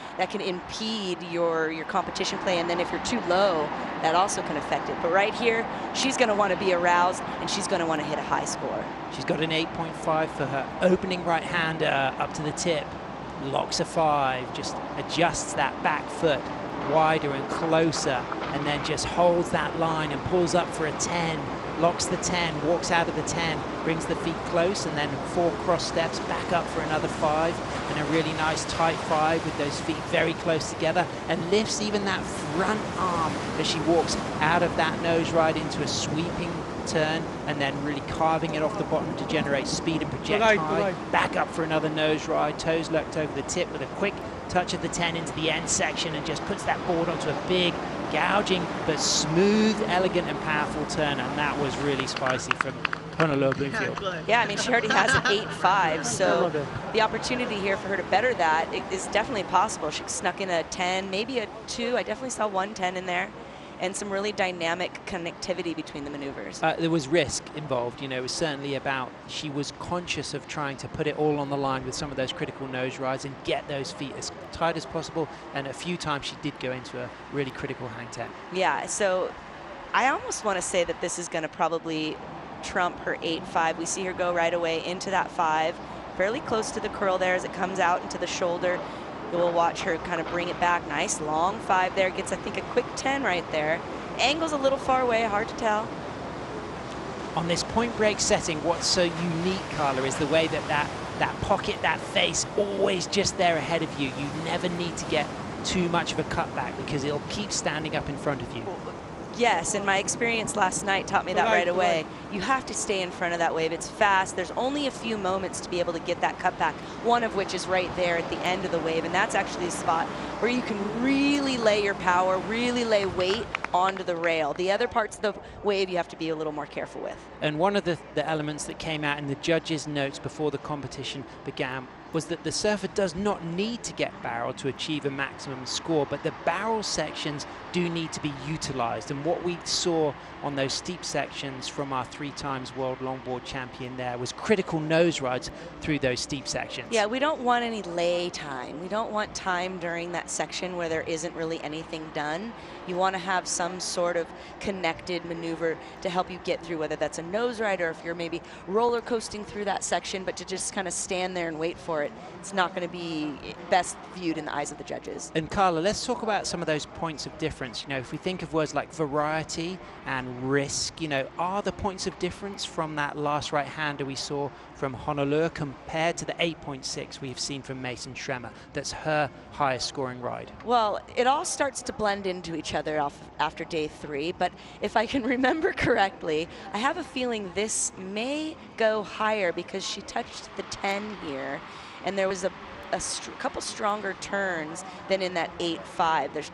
impede your competition play, and then if you're too low, that also can affect it. But right here, she's going to want to be aroused, and she's going to want to hit a high score. She's got an 8.5 for her opening right-hander up to the tip. Locks a 5, just adjusts that back foot wider and closer, and then just holds that line and pulls up for a 10, locks the 10, walks out of the 10, brings the feet close, and then 4 cross steps back up for another 5, and a really nice tight 5 with those feet very close together, and lifts even that front arm as she walks out of that nose ride into a sweeping turn, and then really carving it off the bottom to generate speed and projectile. Back up for another nose ride, toes locked over the tip with a quick touch of the 10 into the end section, and just puts that board onto a big, gouging but smooth, elegant and powerful turn, and that was really spicy from Honolulu Bloomfield. Yeah, I mean, she already has an 8.5, so the opportunity here for her to better that is definitely possible. She snuck in a 10, maybe a 2. I definitely saw 1 10 in there, and some really dynamic connectivity between the maneuvers. There was risk involved, you know. It was certainly about, she was conscious of trying to put it all on the line with some of those critical nose rides and get those feet as tight as possible, and a few times she did go into a really critical hang 10. Yeah, so I almost want to say that this is going to probably trump her 8.5. We see her go right away into that 5, fairly close to the curl there as it comes out into the shoulder. We'll watch her kind of bring it back. Nice long 5 there. Gets, I think, a quick 10 right there. Angle's a little far away, hard to tell. On this point break setting, what's so unique, Carla, is the way that pocket, that face, always just there ahead of you. You never need to get too much of a cutback because it'll keep standing up in front of you. Yes, and my experience last night taught me that right away. You have to stay in front of that wave. It's fast. There's only a few moments to be able to get that cutback, one of which is right there at the end of the wave, and that's actually a spot where you can really lay your power, really lay weight onto the rail. The other parts of the wave you have to be a little more careful with. And one of the elements that came out in the judges' notes before the competition began was that the surfer does not need to get barrel to achieve a maximum score, but the barrel sections do need to be utilized. And what we saw on those steep sections from our 3-times world longboard champion there was critical nose rides through those steep sections. Yeah, we don't want any lay time. We don't want time during that section where there isn't really anything done. You want to have some sort of connected maneuver to help you get through, whether that's a nose ride or if you're maybe roller coasting through that section, but to just kind of stand there and wait for it, it's not going to be best viewed in the eyes of the judges. And Carla, let's talk about some of those points of difference. You know, if we think of words like variety and risk, you know, are the points of difference from that last right-hander we saw from Honolulu compared to the 8.6 we've seen from Mason Schremer? That's her highest scoring ride. Well, it all starts to blend into each other after day 3, but if I can remember correctly, I have a feeling this may go higher because she touched the 10 here, and there was a couple stronger turns than in that 8.5. There's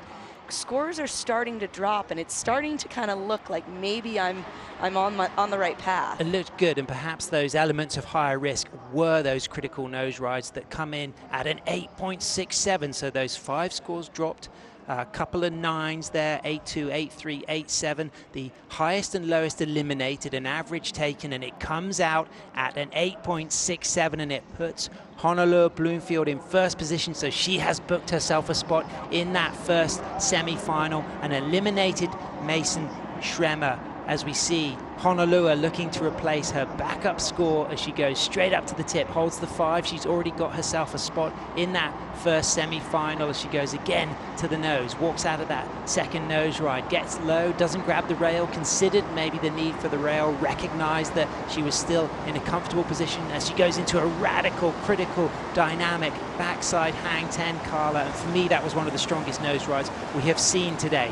scores are starting to drop, and it's starting to kind of look like maybe I'm on the right path. It looked good, and perhaps those elements of higher risk were those critical nose rides that come in at an 8.67. So those 5 scores dropped. A couple of 9s there, 8.2, 8.3, 8.7. The highest and lowest eliminated, an average taken, and it comes out at an 8.67, and it puts Honolulu Bloomfield in first position. So she has booked herself a spot in that first semi-final and eliminated Mason Schremer. As we see Honolulu looking to replace her backup score as she goes straight up to the tip, holds the 5. She's already got herself a spot in that first semi-final as she goes again to the nose, walks out of that second nose ride, gets low, doesn't grab the rail, considered maybe the need for the rail, recognized that she was still in a comfortable position as she goes into a radical, critical, dynamic backside hang 10, Carla. And for me, that was one of the strongest nose rides we have seen today.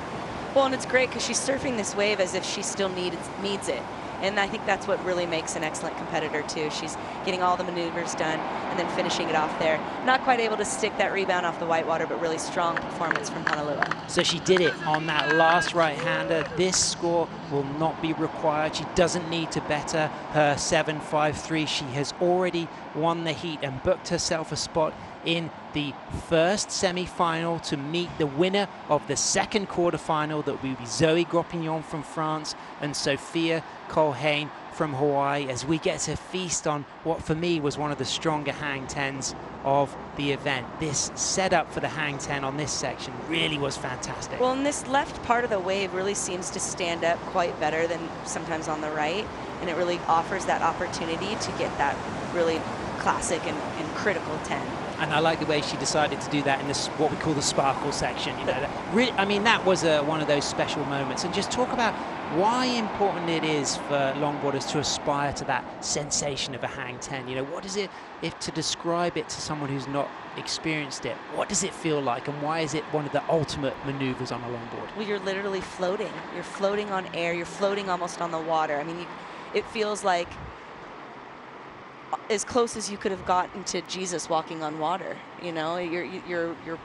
Well, and it's great because she's surfing this wave as if she still needs it. And I think that's what really makes an excellent competitor, too. She's getting all the maneuvers done and then finishing it off there. Not quite able to stick that rebound off the whitewater, but really strong performance from Honolulu. So she did it on that last right-hander. This score will not be required. She doesn't need to better her 7.53. She has already won the heat and booked herself a spot in the first semi-final to meet the winner of the second quarterfinal. That will be Zoe Gropignon from France and Sophia Colhane from Hawaii, as we get to feast on what for me was one of the stronger hang 10s of the event. This setup for the hang 10 on this section really was fantastic. Well, and this left part of the wave really seems to stand up quite better than sometimes on the right, and it really offers that opportunity to get that really classic and critical 10. And I like the way she decided to do that in this, what we call the sparkle section. You know, that really, I mean, that was one of those special moments. And just talk about why important it is for longboarders to aspire to that sensation of a hang 10. You know, what is it, if to describe it to someone who's not experienced it, what does it feel like, and why is it one of the ultimate maneuvers on a longboard? Well, you're literally floating. You're floating on air. You're floating almost on the water. I mean, it feels like as close as you could have gotten to Jesus walking on water. You know, you're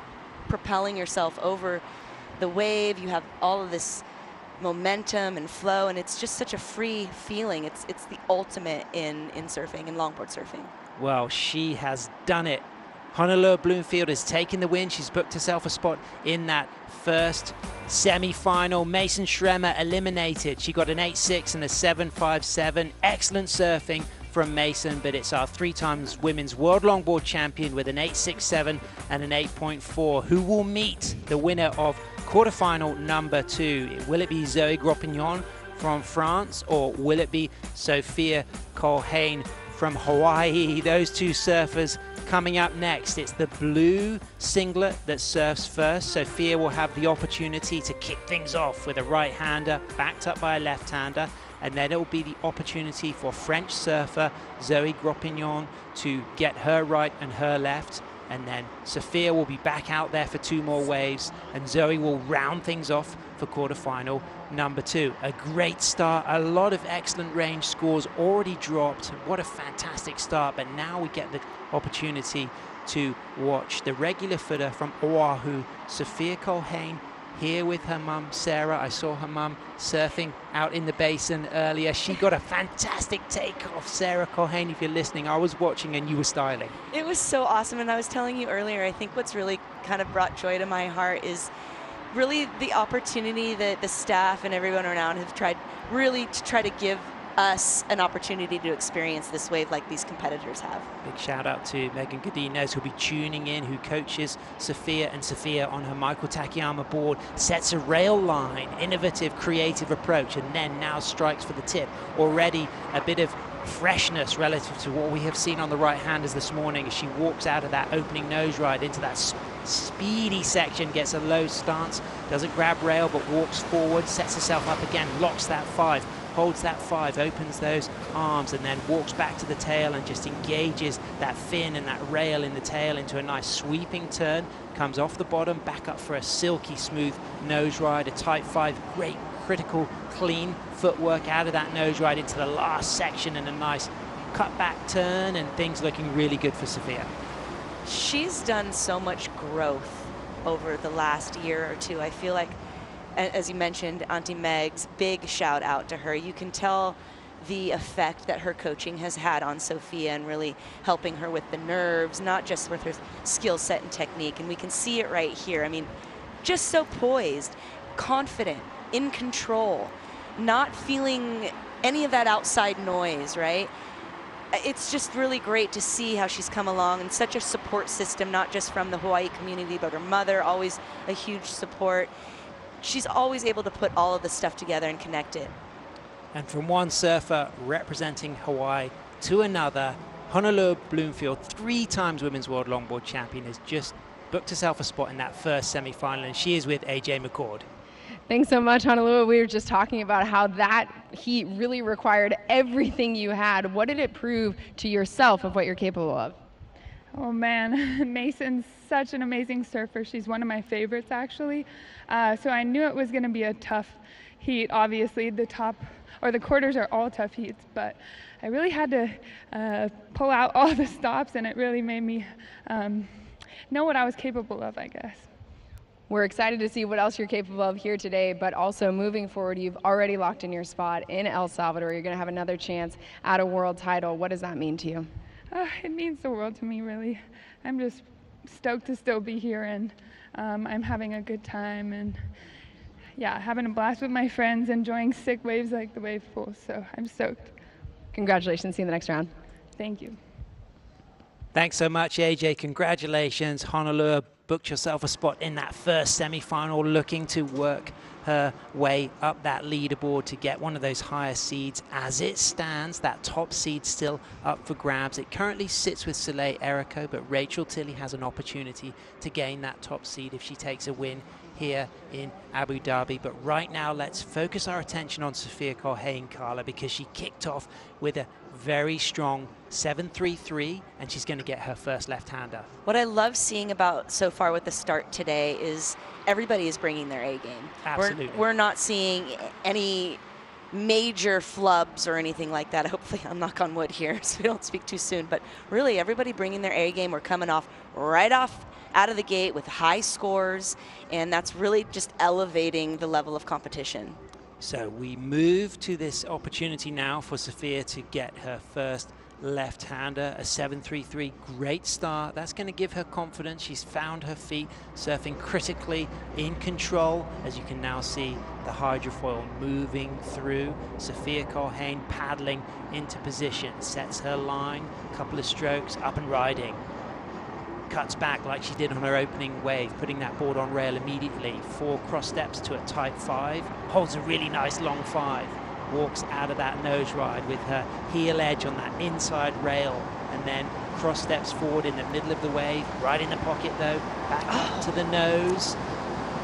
propelling yourself over the wave. You have all of this momentum and flow, and it's just such a free feeling. It's the ultimate in surfing, in longboard surfing. Well, she has done it. Honolulu Bloomfield has taken the win. She's booked herself a spot in that first semi-final. Mason Schremer eliminated. She got an 8.6 and a 7.57. Excellent surfing from Mason, but it's our 3-times women's world longboard champion with an 8.67 and an 8.4 who will meet the winner of quarterfinal number 2. Will it be Zoe Gropignon from France, or will it be Sophia Colhane from Hawaii? Those two surfers coming up next. It's the blue singlet that surfs first. Sophia will have the opportunity to kick things off with a right-hander backed up by a left-hander, and then it will be the opportunity for French surfer Zoe Gropignon to get her right and her left, and then Sophia will be back out there for 2 more waves, and Zoe will round things off for quarterfinal number 2. A great start, a lot of excellent range scores already dropped. What a fantastic start, but now we get the opportunity to watch the regular footer from Oahu, Sophia Colhane, here with her mum, Sarah. I saw her mum surfing out in the basin earlier. She got a fantastic takeoff. Sarah Culhane, if you're listening, I was watching and you were styling. It was so awesome, and I was telling you earlier, I think what's really kind of brought joy to my heart is really the opportunity that the staff and everyone around have tried really to try to give us an opportunity to experience this wave like these competitors have. Big shout out to Megan Godinez, who'll be tuning in, who coaches Sophia, and Sophia on her Michael Takayama board sets a rail line, innovative, creative approach, and then now strikes for the tip. Already a bit of freshness relative to what we have seen on the right-handers this morning as she walks out of that opening nose ride into that speedy section, gets a low stance, doesn't grab rail but walks forward, sets herself up again, locks that 5, holds that 5, opens those arms, and then walks back to the tail and just engages that fin and that rail in the tail into a nice sweeping turn, comes off the bottom, back up for a silky smooth nose ride, a tight 5, great critical clean footwork out of that nose ride into the last section, and a nice cut back turn, and things looking really good for Sophia. She's done so much growth over the last year or two. I feel like, as you mentioned, Auntie Meg's, big shout out to her. You can tell the effect that her coaching has had on Sophia and really helping her with the nerves, not just with her skill set and technique. And we can see it right here. I mean, just so poised, confident, in control, not feeling any of that outside noise, right? It's just really great to see how she's come along, and such a support system, not just from the Hawaii community, but her mother, always a huge support. She's always able to put all of this stuff together and connect it. And from one surfer representing Hawaii to another, Honolulu Bloomfield, 3 times Women's World Longboard Champion, has just booked herself a spot in that first semi-final, and she is with AJ McCord. Thanks so much, Honolulu. We were just talking about how that heat really required everything you had. What did it prove to yourself of what you're capable of? Oh man, Mason's such an amazing surfer. She's one of my favorites, actually. So I knew it was going to be a tough heat. Obviously, the quarters are all tough heats, but I really had to pull out all the stops, and it really made me know what I was capable of, I guess. We're excited to see what else you're capable of here today, but also moving forward, you've already locked in your spot in El Salvador. You're going to have another chance at a world title. What does that mean to you? It means the world to me, really. I'm just stoked to still be here, and I'm having a good time, and yeah, having a blast with my friends, enjoying sick waves like the wave pool, so I'm stoked. Congratulations. See you in the next round. Thank you. Thanks so much, AJ. Congratulations. Honolulu booked yourself a spot in that first semi-final, looking to work her way up that leaderboard to get one of those higher seeds. As it stands, that top seed still up for grabs. It currently sits with Soleil Erico, but Rachel Tilley has an opportunity to gain that top seed if she takes a win here in Abu Dhabi. But right now, let's focus our attention on Sophia Culhane, Carla, because she kicked off with a very strong 7.33, and she's going to get her first left-hander. What I love seeing about so far with the start today is everybody is bringing their A game. Absolutely. We're not seeing any major flubs or anything like that. Hopefully, I'll knock on wood here so we don't speak too soon, but really everybody bringing their A game. We're coming off right off out of the gate with high scores, and that's really just elevating the level of competition. So we move to this opportunity now for Sophia to get her first left-hander, a 7.33, great start. That's going to give her confidence. She's found her feet, surfing critically, in control, as you can now see the hydrofoil moving through. Sophia Culhane paddling into position, sets her line, couple of strokes, up and riding. Cuts back like she did on her opening wave, putting that board on rail immediately. 4 cross steps to a tight 5, holds a really nice long 5, walks out of that nose ride with her heel edge on that inside rail, and then cross steps forward in the middle of the wave, right in the pocket though, back up to the nose.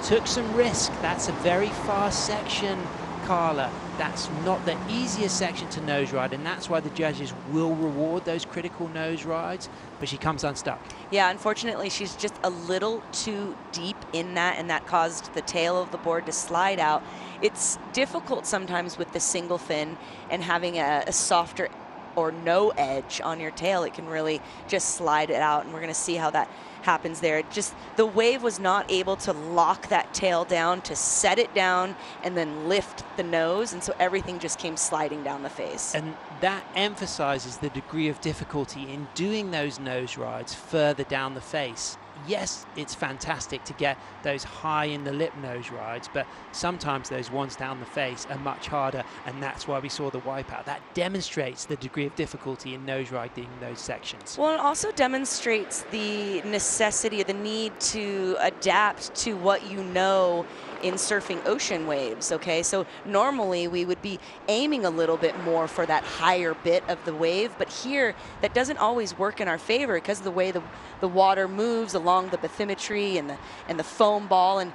Took some risk. That's a very fast section, Carla. That's not the easiest section to nose ride, and that's why the judges will reward those critical nose rides, but she comes unstuck. Yeah, unfortunately, she's just a little too deep in that, and that caused the tail of the board to slide out. It's difficult sometimes with the single fin and having a softer or no edge on your tail. It can really just slide it out, and we're going to see how happens there. Just the wave was not able to lock that tail down, to set it down, and then lift the nose, and so everything just came sliding down the face. And that emphasizes the degree of difficulty in doing those nose rides further down the face. Yes, it's fantastic to get those high in the lip nose rides, but sometimes those ones down the face are much harder, and that's why we saw the wipeout. That demonstrates the degree of difficulty in nose riding those sections. Well, it also demonstrates the necessity, the need to adapt to what you know in surfing ocean waves, okay? So normally we would be aiming a little bit more for that higher bit of the wave, but here that doesn't always work in our favor because of the way the water moves along the bathymetry and the foam ball, and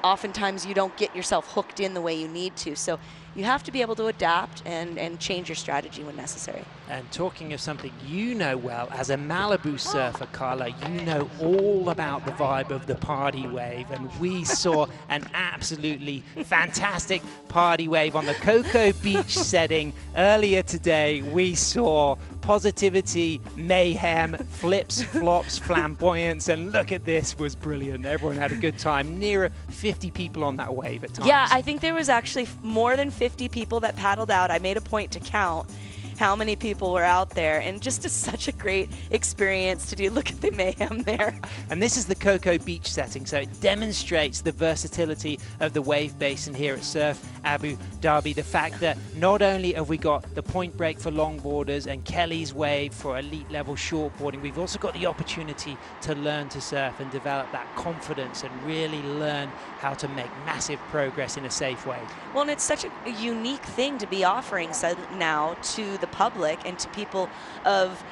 oftentimes you don't get yourself hooked in the way you need to. So you have to be able to adapt and change your strategy when necessary. And talking of something you know well, as a Malibu surfer, Carla, you know all about the vibe of the party wave, and we saw an absolutely fantastic party wave on the Cocoa Beach setting earlier today. We saw positivity, mayhem, flips, flops, flamboyance, and look at this, was brilliant. Everyone had a good time. Near 50 people on that wave at times. Yeah, I think there was actually more than 50 people that paddled out. I made a point to count how many people were out there, and just such a great experience to do. Look at the mayhem there. And this is the Cocoa Beach setting, so it demonstrates the versatility of the wave basin here at Surf Abu Dhabi. The fact that not only have we got the point break for longboarders and Kelly's wave for elite level shortboarding, we've also got the opportunity to learn to surf and develop that confidence and really learn how to make massive progress in a safe way. Well, and it's such a unique thing to be offering now to the public and to people of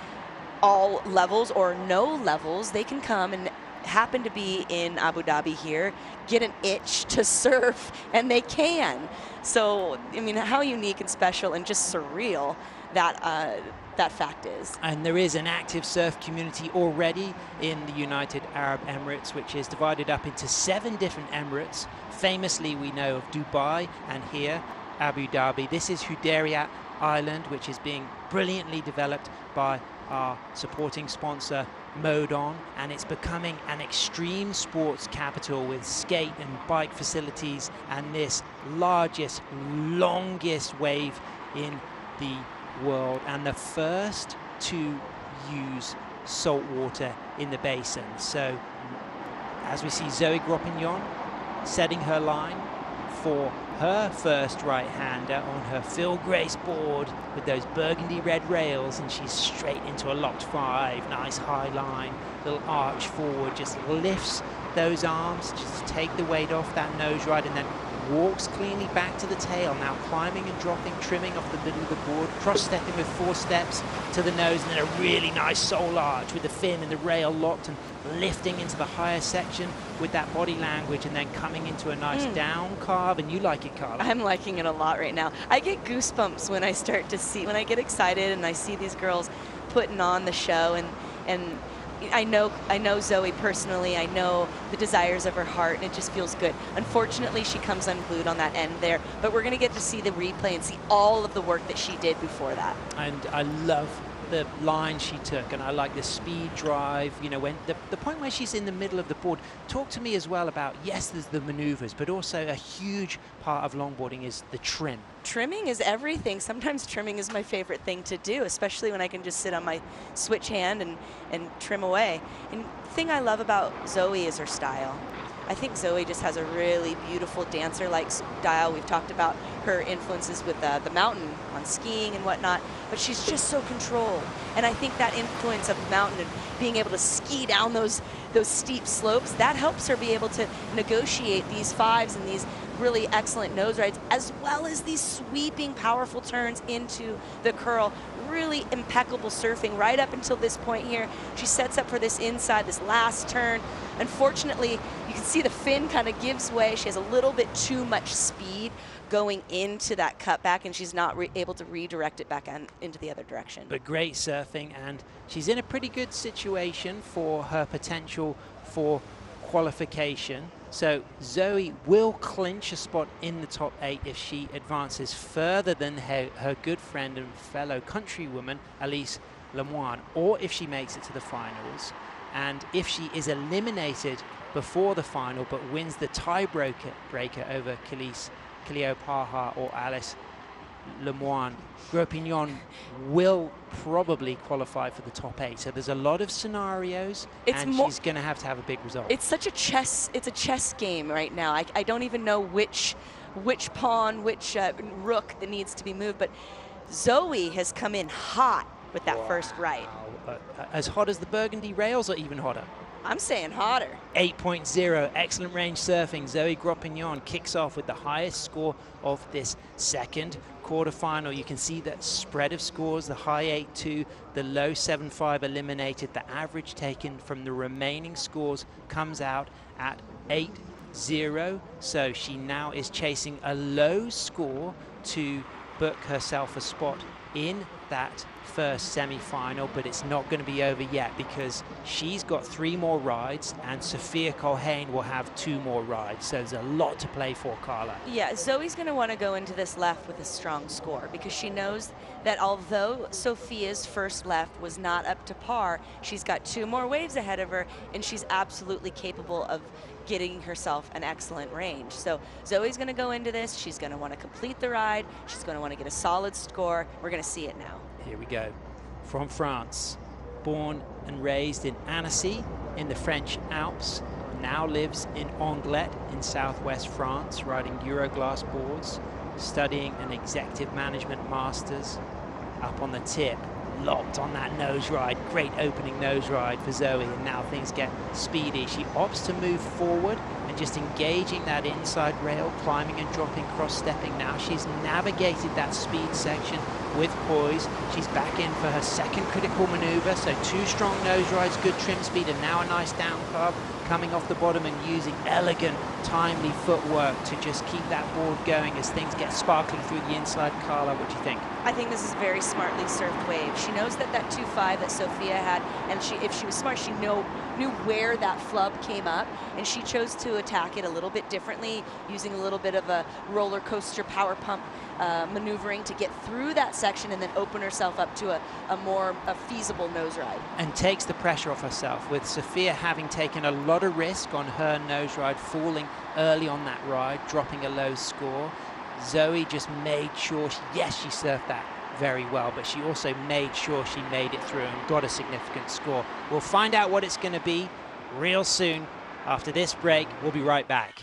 all levels or no levels. They can come and happen to be in Abu Dhabi here, get an itch to surf, and they can. So, I mean, how unique and special and just surreal that fact is. And there is an active surf community already in the United Arab Emirates, which is divided up into 7 different emirates. Famously, we know of Dubai, and here, Abu Dhabi. This is Hudayriyat Island, which is being brilliantly developed by our supporting sponsor, Modon, and it's becoming an extreme sports capital with skate and bike facilities and this largest, longest wave in the world, and the first to use salt water in the basin. So as we see Zoe Gropignon setting her line for her first right-hander on her Phil Grace board with those burgundy red rails, and she's straight into a locked 5. Nice high line, little arch forward, just lifts those arms, just take the weight off that nose ride, and then walks cleanly back to the tail, now climbing and dropping, trimming off the middle of the board, cross-stepping with 4 steps to the nose, and then a really nice sole arch with the fin and the rail locked and lifting into the higher section with that body language, and then coming into a nice down carve. And you like it, Carla? I'm liking it a lot right now. I get goosebumps when I start to see, when I get excited and I see these girls putting on the show, and I know Zoe personally. I know the desires of her heart, and it just feels good. Unfortunately, she comes unglued on that end there, but we're going to get to see the replay and see all of the work that she did before that. And I love the line she took, and I like the speed drive, you know, when the point where she's in the middle of the board. Talk to me as well about, yes, there's the maneuvers, but also a huge part of longboarding is the trim. Trimming is everything. Sometimes trimming is my favorite thing to do, especially when I can just sit on my switch hand and trim away. And the thing I love about Zoe is her style. I think Zoe just has a really beautiful dancer-like style. We've talked about her influences with the mountain on skiing and whatnot, but she's just so controlled. And I think that influence of the mountain and being able to ski down those steep slopes, that helps her be able to negotiate these 5s and these really excellent nose rides, as well as these sweeping, powerful turns into the curl. Really impeccable surfing right up until this point here. She sets up for this inside, this last turn. Unfortunately, you can see the fin kind of gives way. She has a little bit too much speed going into that cutback, and she's not able to redirect it back into the other direction. But great surfing, and she's in a pretty good situation for her potential for qualification. So Zoe will clinch a spot in the top 8 if she advances further than her good friend and fellow countrywoman Elise Lemoine, or if she makes it to the finals. And if she is eliminated before the final but wins the tiebreaker over Cleo Paja or Alice Lemoine, Grospignon will probably qualify for the top 8. So there's a lot of scenarios, and she's going to have a big result. It's such a chess game right now. I don't even know which pawn, which rook that needs to be moved. But Zoe has come in hot with that first right. As hot as the Burgundy rails, or even hotter? I'm saying hotter. 8.0, excellent range surfing. Zoe Grospignon kicks off with the highest score of this second quarterfinal. You can see that spread of scores, the high 8-2, the low 7-5 eliminated. The average taken from the remaining scores comes out at 8-0. So she now is chasing a low score to book herself a spot in that first semi-final, but it's not going to be over yet because she's got 3 more rides and Sophia Culhane will have 2 more rides. So there's a lot to play for, Carla. Yeah, Zoe's going to want to go into this left with a strong score because she knows that although Sophia's first left was not up to par, she's got 2 more waves ahead of her, and she's absolutely capable of getting herself an excellent range. So Zoe's going to go into this. She's going to want to complete the ride. She's going to want to get a solid score. We're going to see it now. Here we go. From France, born and raised in Annecy in the French Alps, now lives in Anglet in southwest France, riding Euroglass boards, studying an executive management master's. Up on the tip, locked on that nose ride. Great opening nose ride for Zoe, and now things get speedy. She opts to move forward and just engaging that inside rail, climbing and dropping, cross-stepping. Now she's navigated that speed section with poise. She's back in for her second critical maneuver, so 2 strong nose rides, good trim speed, and now a nice down carve coming off the bottom and using elegant, timely footwork to just keep that board going as things get sparkling through the inside. Carla, what do you think? I think this is very smartly surfed wave. She knows that 2-5 that Sophia had, and if she was smart, she knew where that flub came up, and she chose to attack it a little bit differently, using a little bit of a roller coaster power pump maneuvering to get through that section and then open herself up to a more feasible nose ride. And takes the pressure off herself, with Sophia having taken a lot of risk on her nose ride, falling early on that ride, dropping a low score. Zoe just made sure, she surfed that very well, but she also made sure she made it through and got a significant score. We'll find out what it's going to be real soon. After this break, we'll be right back.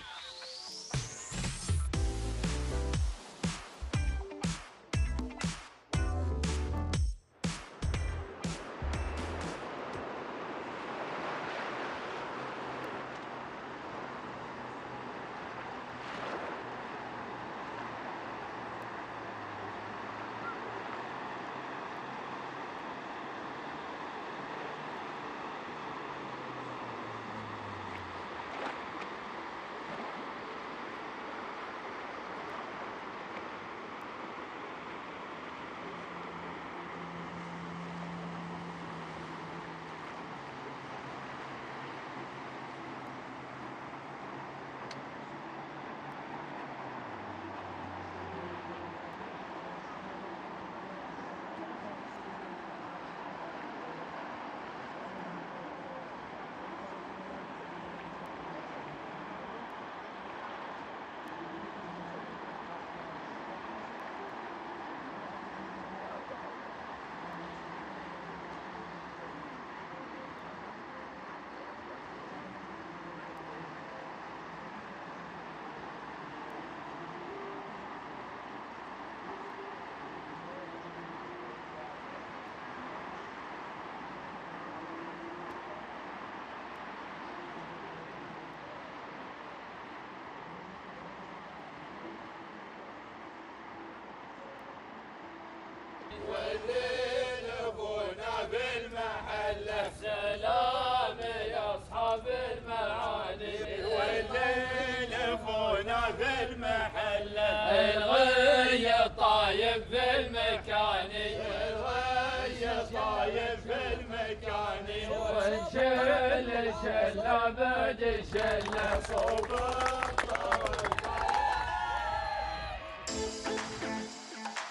والليل ابونا بالمحله سلام يا اصحاب المعالي والليل ابونا بالمحله الغي طايب في المكان الغي طايب في المكان والشل شل بد شل صوب.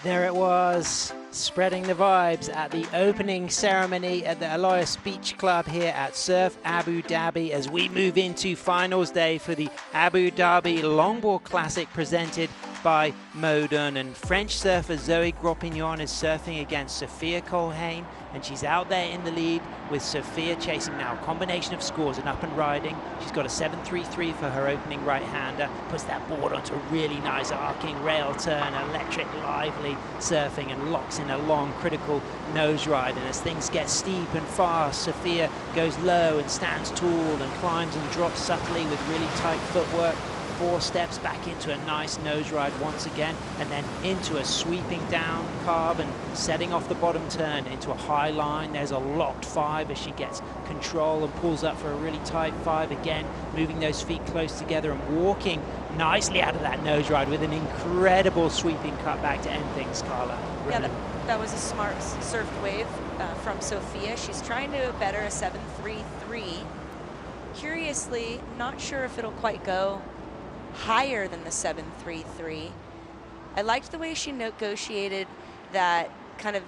There it was, spreading the vibes at the opening ceremony at the Aloyas Beach Club here at Surf Abu Dhabi as we move into finals day for the Abu Dhabi Longboard Classic presented by Modon. And French surfer Zoe Gropignon is surfing against Sophia Colhane, and she's out there in the lead with Sophia chasing now. A combination of scores and up and riding. She's got a 7.33 for her opening right-hander, puts that board onto a really nice arcing rail turn, electric, lively surfing, and locks in a long, critical nose ride. And as things get steep and fast, Sophia goes low and stands tall and climbs and drops subtly with really tight footwork. 4 steps back into a nice nose ride once again, and then into a sweeping down carve and setting off the bottom turn into a high line. There's a locked 5 as she gets control and pulls up for a really tight 5 again, moving those feet close together and walking nicely out of that nose ride with an incredible sweeping cut back to end things, Carla. Yeah, that was a smart surfed wave from Sophia. She's trying to better a 7.33. Curiously, not sure if it'll quite go higher than the 7.33. I liked the way she negotiated that kind of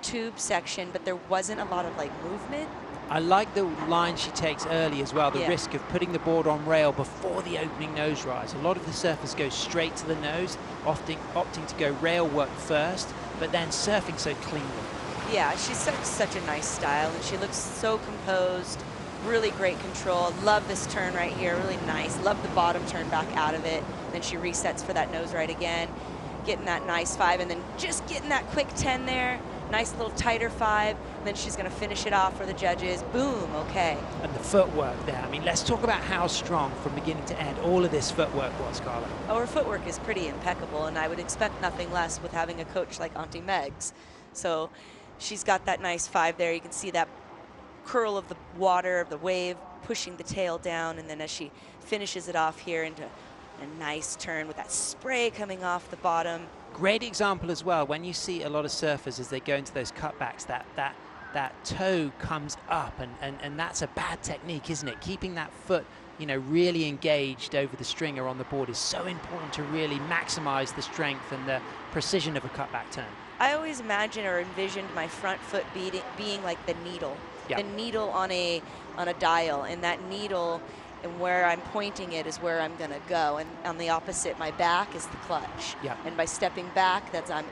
tube section, but there wasn't a lot of like movement. I like the line she takes early as well, the risk of putting the board on rail before the opening nose rise. A lot of the surfers go straight to the nose, often opting to go rail work first, but then surfing so cleanly. Yeah, she's such a nice style, and she looks so composed. Really great control. Love this turn right here, really nice. Love the bottom turn back out of it. Then she resets for that nose right again, getting that nice 5, and then just getting that quick 10 there. Nice little tighter 5, and then she's gonna finish it off for the judges. Boom, okay. And the footwork there, I mean, let's talk about how strong from beginning to end all of this footwork was, Carla. Oh, her footwork is pretty impeccable, and I would expect nothing less with having a coach like Auntie Megs. So she's got that nice 5 there. You can see that curl of the water, of the wave, pushing the tail down, and then as she finishes it off here into a nice turn with that spray coming off the bottom. Great example as well, when you see a lot of surfers as they go into those cutbacks, that toe comes up, and that's a bad technique, isn't it? Keeping that foot, you know, really engaged over the stringer on the board is so important to really maximize the strength and the precision of a cutback turn. I always imagine or envisioned my front foot being like the needle. Yep. The needle on a dial, and that needle and where I'm pointing it is where I'm gonna go, and on the opposite, my back is the clutch. Yep. And by stepping back, that's I'm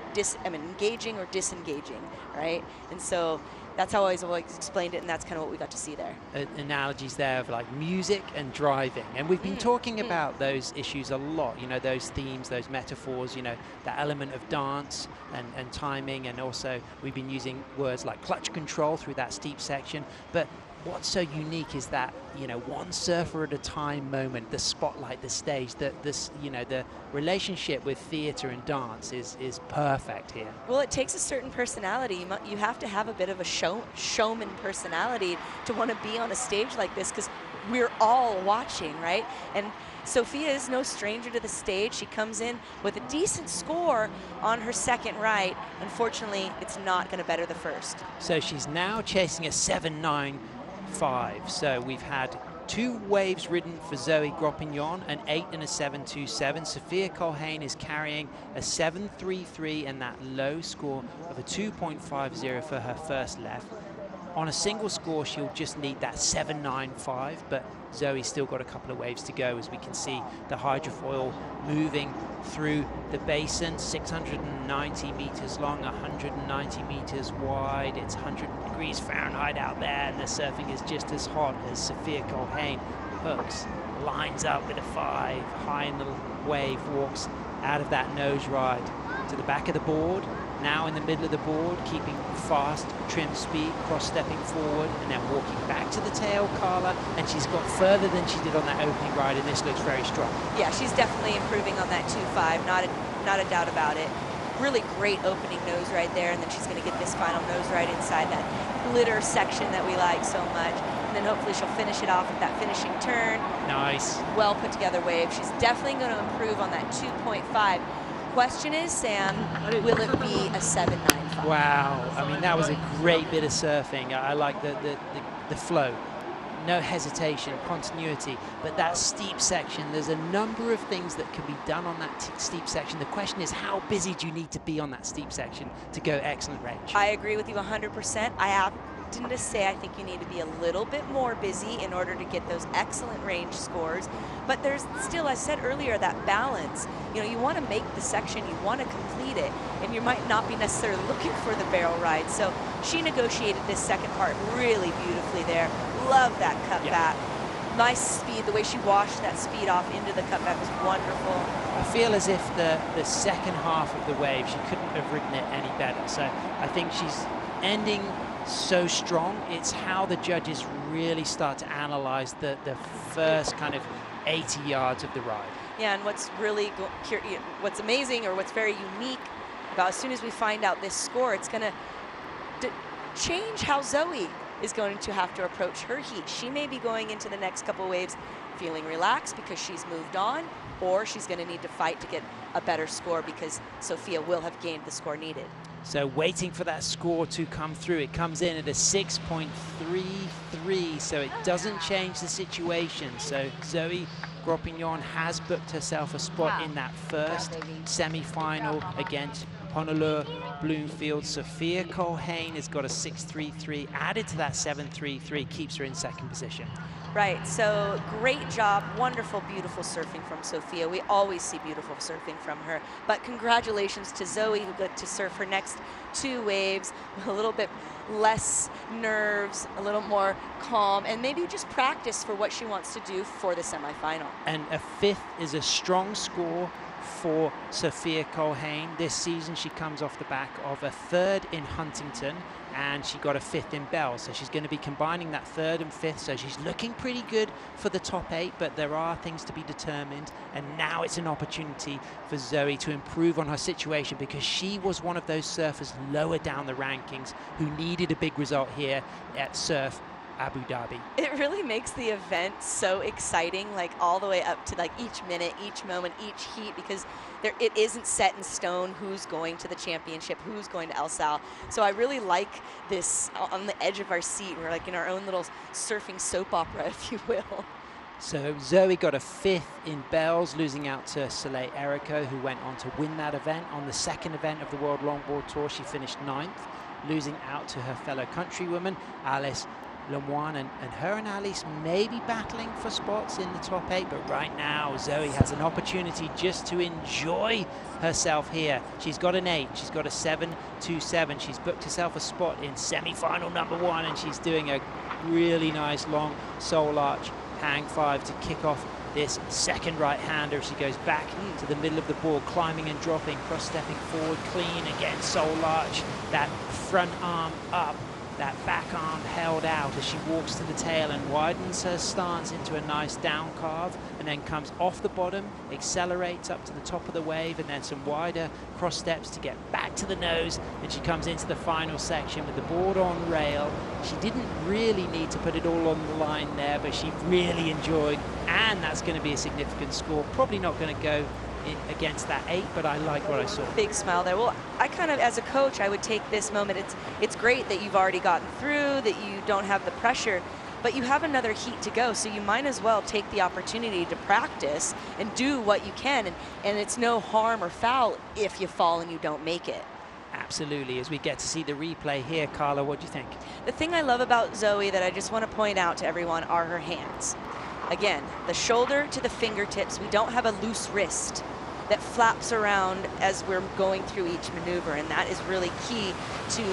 engaging or disengaging, right? And so that's how I always explained it, and that's kind of what we got to see there. Analogies there of like music and driving, and we've been talking about those issues a lot, you know, those themes, those metaphors, you know, that element of dance and timing, and also we've been using words like clutch control through that steep section. But what's so unique is that, you know, one surfer at a time moment, the spotlight, the stage, this, you know, the relationship with theater and dance is perfect here. Well, it takes a certain personality. You have to have a bit of a showman personality to want to be on a stage like this, because we're all watching, right? And Sophia is no stranger to the stage. She comes in with a decent score on her second right. Unfortunately, it's not going to better the first. So she's now chasing a 7.95. So we've had 2 waves ridden for Zoe Gropignon, an 8 and a 7.27. Sophia Colhane is carrying a 7.33 and that low score of a 2.50 for her first left. On a single score, she'll just need that 7.95, but Zoe's still got a couple of waves to go, as we can see the hydrofoil moving through the basin, 690 meters long, 190 meters wide. It's 100 degrees Fahrenheit out there, and the surfing is just as hot as Sophia Colhane hooks, lines up with a 5, high in the wave, walks out of that nose ride to the back of the board, now in the middle of the board, keeping fast, trim speed, cross-stepping forward, and then walking back to the tail, Carla, and she's got further than she did on that opening ride, and this looks very strong. Yeah, she's definitely improving on that 2.5, not a doubt about it. Really great opening nose ride there, and then she's going to get this final nose ride inside that glitter section that we like so much. And then hopefully she'll finish it off with that finishing turn. Nice. Well put together wave. She's definitely going to improve on that 2.5. Question is, Sam, will it be a 7.95? Wow, I mean, that was a great bit of surfing. I like the flow. no hesitation, continuity. But that steep section, there's a number of things that can be done on that steep section. The question is, how busy do you need to be on that steep section to go excellent range? I agree with you 100%. I have to say I think you need to be a little bit more busy in order to get those excellent range scores. But there's still, I said earlier, that balance. You know, you want to make the section, you want to complete it, and you might not be necessarily looking for the barrel ride. So she negotiated this second part really beautifully there. Love that cutback. Nice speed, the way she washed that speed off into the cutback was wonderful. I feel as if the second half of the wave, she couldn't have ridden it any better. So I think she's ending so strong. It's how the judges really start to analyze the first kind of 80 yards of the ride. Yeah, and what's really what's amazing, or what's very unique about, as soon as we find out this score, it's going to change how Zoe is going to have to approach her heat. She may be going into the next couple waves feeling relaxed because she's moved on, or she's going to need to fight to get a better score because Sophia will have gained the score needed. So waiting for that score to come through. It comes in at a 6.33, so it doesn't change the situation. So Zoe Gropignon has booked herself a spot in that first semi-final against Honolulu Bloomfield. Sophia Colhane has got a 6.33 added to that 7.33, keeps her in second position. Right, so great job, wonderful, beautiful surfing from Sophia. We always see beautiful surfing from her, but congratulations to Zoe, who got to surf her next 2 waves with a little bit less nerves, a little more calm, and maybe just practice for what she wants to do for the semifinal. And a 5th is a strong score for Sophia Colhane. This season she comes off the back of a 3rd in Huntington, and she got a 5th in Bell, so she's going to be combining that 3rd and 5th, so she's looking pretty good for the top 8, but there are things to be determined, and now it's an opportunity for Zoe to improve on her situation, because she was one of those surfers lower down the rankings who needed a big result here at Surf Abu Dhabi. It really makes the event so exciting, like all the way up to like each minute, each moment, each heat, because it isn't set in stone who's going to the championship, who's going to El Sal. So I really like this on the edge of our seat. We're like in our own little surfing soap opera, if you will. So Zoe got a 5th in Bells, losing out to Soleil Erico, who went on to win that event. On the second event of the World Longboard Tour, she finished 9th, losing out to her fellow countrywoman, Alice Lemoine, and her and Alice may be battling for spots in the top 8, but right now Zoe has an opportunity just to enjoy herself here. She's got an 8, she's got a 7.27, she's booked herself a spot in semi-final number 1, and she's doing a really nice long soul arch hang 5 to kick off this second right-hander. She goes back to the middle of the board, climbing and dropping, cross-stepping forward, clean again, soul arch, that front arm up, that back arm held out as she walks to the tail and widens her stance into a nice down carve, and then comes off the bottom, accelerates up to the top of the wave, and then some wider cross steps to get back to the nose, and she comes into the final section with the board on rail. She didn't really need to put it all on the line there, but she really enjoyed, and that's going to be a significant score. Probably not going to go against that 8, but I like what I saw. Big smile there. Well, I kind of, as a coach, I would take this moment. It's great that you've already gotten through, that you don't have the pressure, but you have another heat to go, so you might as well take the opportunity to practice and do what you can, and it's no harm or foul if you fall and you don't make it. Absolutely. As we get to see the replay here, Carla, what do you think? The thing I love about Zoe that I just want to point out to everyone are her hands. Again, the shoulder to the fingertips. We don't have a loose wrist that flaps around as we're going through each maneuver, and that is really key to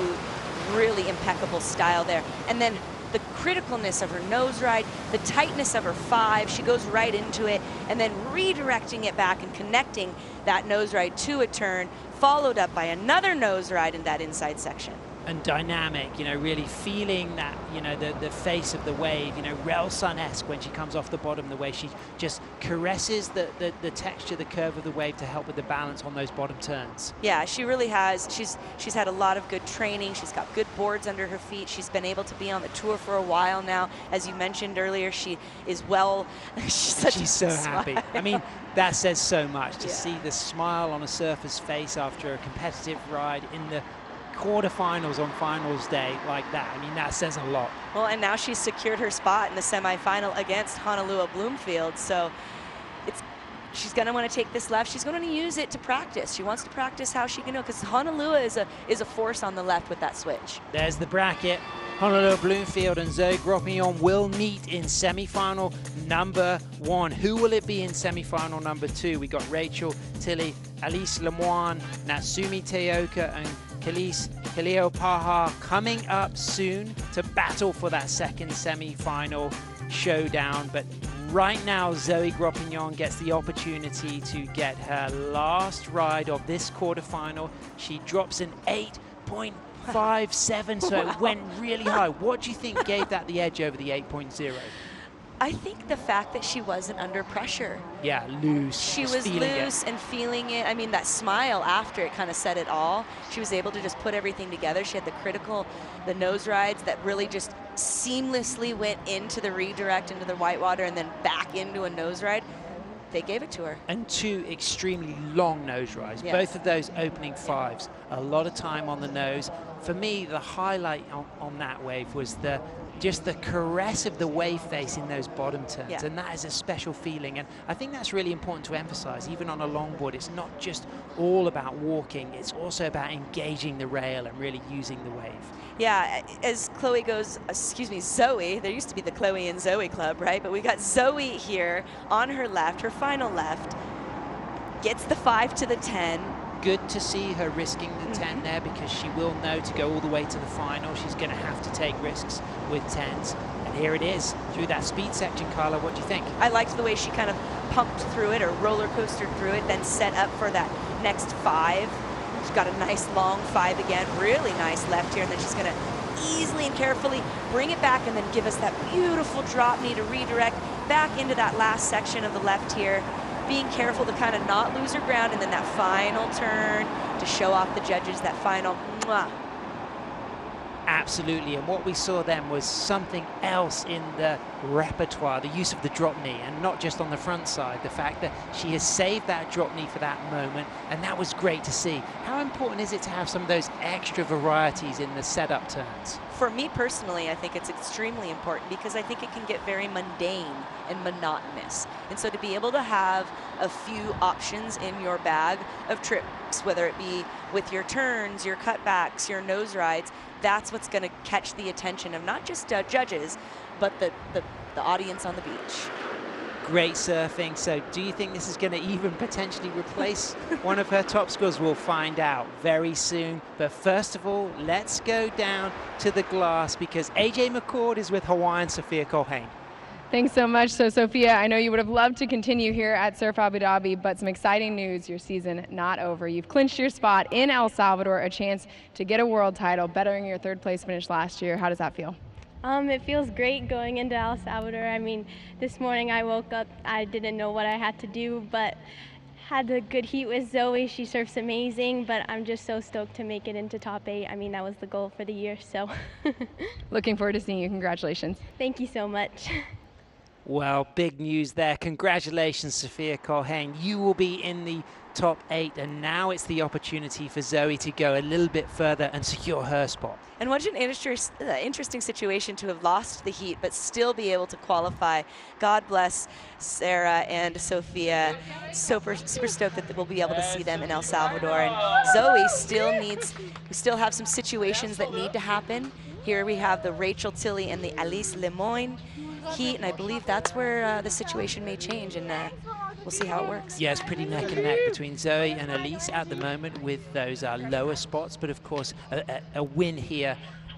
really impeccable style there. And then the criticalness of her nose ride, the tightness of her 5, she goes right into it, and then redirecting it back and connecting that nose ride to a turn, followed up by another nose ride in that inside section. And dynamic, you know, really feeling that, you know, the face of the wave, you know, Relson-esque when she comes off the bottom, the way she just caresses the texture, the curve of the wave to help with the balance on those bottom turns. Yeah, she really has. She's had a lot of good training. She's got good boards under her feet. She's been able to be on the tour for a while now. As you mentioned earlier, she is well. She's so happy. I mean, that says so much to see the smile on a surfer's face after a competitive ride in the quarterfinals on finals day like that. I mean, that says a lot. Well, and now she's secured her spot in the semifinal against Honolulu Bloomfield. So she's going to want to take this left. She's going to use it to practice. She wants to practice how she can know, because Honolulu is a force on the left with that switch. There's the bracket. Honolulu Bloomfield and Zoe Gropillon will meet in semi-final number 1. Who will it be in semi-final number 2? We got Rachel Tilley, Alice Lemoine, Natsumi Teoka, and Khalees Kaleopaha coming up soon to battle for that second semi-final showdown. But right now, Zoe Gropillon gets the opportunity to get her last ride of this quarterfinal. She drops an 8.57, so it went really high. What do you think gave that the edge over the 8.0? I think the fact that she wasn't under pressure. Yeah, loose. She was loose and feeling it. I mean, that smile after it kind of said it all. She was able to just put everything together. She had the nose rides that really just seamlessly went into the redirect, into the whitewater, and then back into a nose ride. They gave it to her. And 2 extremely long nose rides. Yes. Both of those opening 5s. A lot of time on the nose. For me, the highlight on that wave was just the caress of the wave face in those bottom turns. Yeah. And that is a special feeling. And I think that's really important to emphasize. Even on a longboard, it's not just all about walking. It's also about engaging the rail and really using the wave. Yeah, as Zoe, there used to be the Chloe and Zoe club, right? But we got Zoe here on her left, her final left, gets the 5 to the 10. Good to see her risking the 10 there, because she will know to go all the way to the final. She's going to have to take risks with 10s. And here it is through that speed section. Carla, what do you think? I liked the way she kind of pumped through it, or roller coastered through it, then set up for that next 5. She's got a nice long 5 again, really nice left here, and then she's going to easily and carefully bring it back and then give us that beautiful drop knee to redirect back into that last section of the left here. Being careful to kind of not lose her ground, and then that final turn to show off the judges, that final mwah. Absolutely, and what we saw then was something else in the repertoire, the use of the drop knee, and not just on the front side, the fact that she has saved that drop knee for that moment, and that was great to see. How important is it to have some of those extra varieties in the setup turns? For me personally, I think it's extremely important, because I think it can get very mundane and monotonous. And so to be able to have a few options in your bag of tricks, whether it be with your turns, your cutbacks, your nose rides, that's what's going to catch the attention of not just judges, but the audience on the beach. Great surfing. So do you think this is going to even potentially replace one of her top scores? We'll find out very soon. But first of all, let's go down to the glass, because AJ McCord is with Hawaiian Sophia Culhane. Thanks so much. So, Sophia, I know you would have loved to continue here at Surf Abu Dhabi, but some exciting news. Your season not over. You've clinched your spot in El Salvador, a chance to get a world title, bettering your 3rd place finish last year. How does that feel? It feels great going into El Salvador. I mean, this morning I woke up, I didn't know what I had to do, but had a good heat with Zoe. She surfs amazing, but I'm just so stoked to make it into top 8. I mean, that was the goal for the year, so. Looking forward to seeing you. Congratulations. Thank you so much. Well, big news there. Congratulations, Sophia Culhane. You will be in the top 8, and now it's the opportunity for Zoe to go a little bit further and secure her spot. And what an interesting situation to have lost the heat but still be able to qualify. God bless Sarah and Sophia. Super stoked that we'll be able to see them in El Salvador. And Zoe we still have some situations that need to happen. Here we have the Rachel Tilley and the Alice Lemoine heat, and I believe that's where the situation may change, and we'll see how it works. Yeah, it's pretty neck and neck between Zoe and Alice at the moment with those lower spots, but of course a win here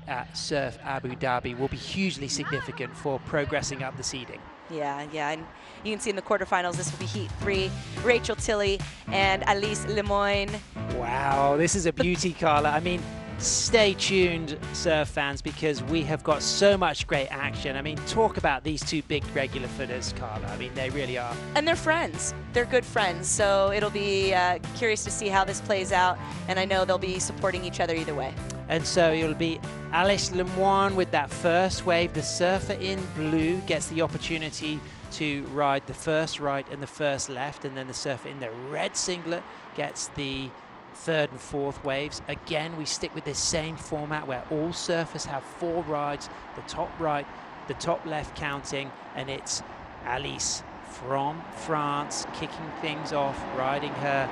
at Surf Abu Dhabi will be hugely significant for progressing up the seeding. Yeah, and you can see in the quarterfinals, this will be heat 3, Rachel Tilley and Alice Lemoine. Wow, this is a beauty, Carla. I mean, stay tuned, surf fans, because we have got so much great action. I mean, talk about these 2 big regular footers, Carla. I mean, they really are. And they're friends. They're good friends. So it'll be curious to see how this plays out. And I know they'll be supporting each other either way. And so it'll be Alice Lemoine with that first wave. The surfer in blue gets the opportunity to ride the first right and the first left. And then the surfer in the red singlet gets the third and fourth waves. Again, we stick with this same format where all surfers have 4 rides, the top right, the top left counting, and it's Alice from France kicking things off, riding her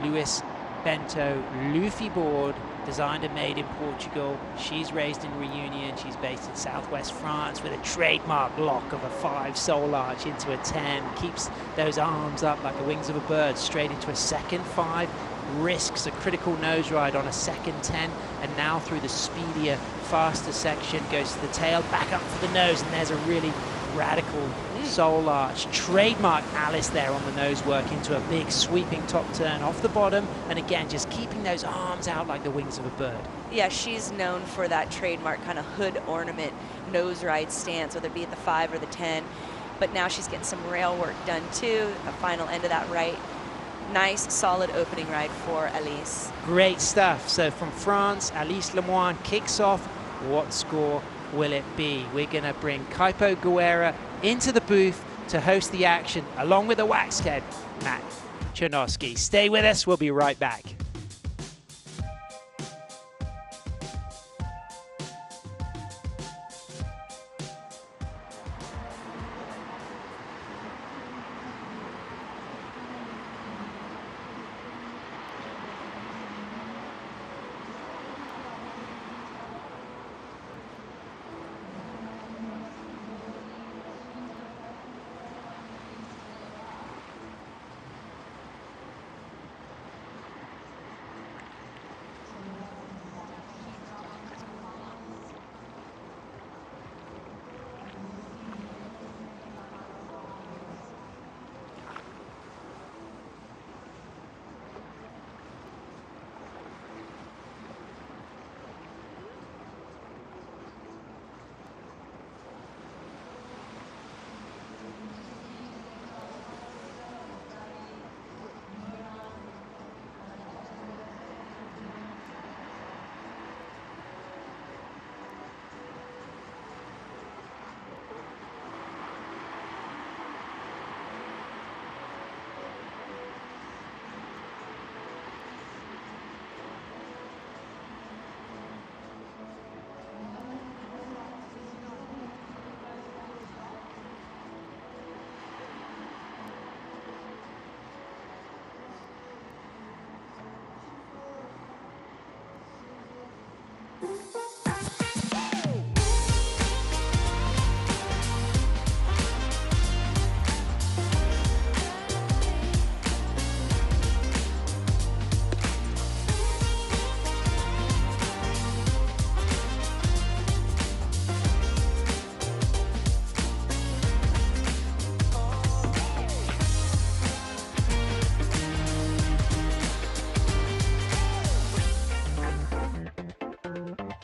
Luis Bento Luffy board, designed and made in Portugal. She's raised in Reunion. She's based in southwest France with a trademark lock of a 5 soul arch into a 10. Keeps those arms up like the wings of a bird, straight into a second 5. Risks a critical nose ride on a second 10, and now through the speedier, faster section, goes to the tail, back up for the nose, and there's a really radical soul arch. Trademark Alice there on the nose work into a big sweeping top turn off the bottom, and again just keeping those arms out like the wings of a bird. Yeah, she's known for that trademark kind of hood ornament nose ride stance, whether it be at the 5 or the 10, but now she's getting some rail work done too, the final end of that right. Nice solid opening ride for Alice. Great stuff. So from France, Alice Lemoine kicks off. What score will it be? We're going to bring Kaipo Guerra into the booth to host the action, along with the waxhead, Matt Chernosky. Stay with us. We'll be right back.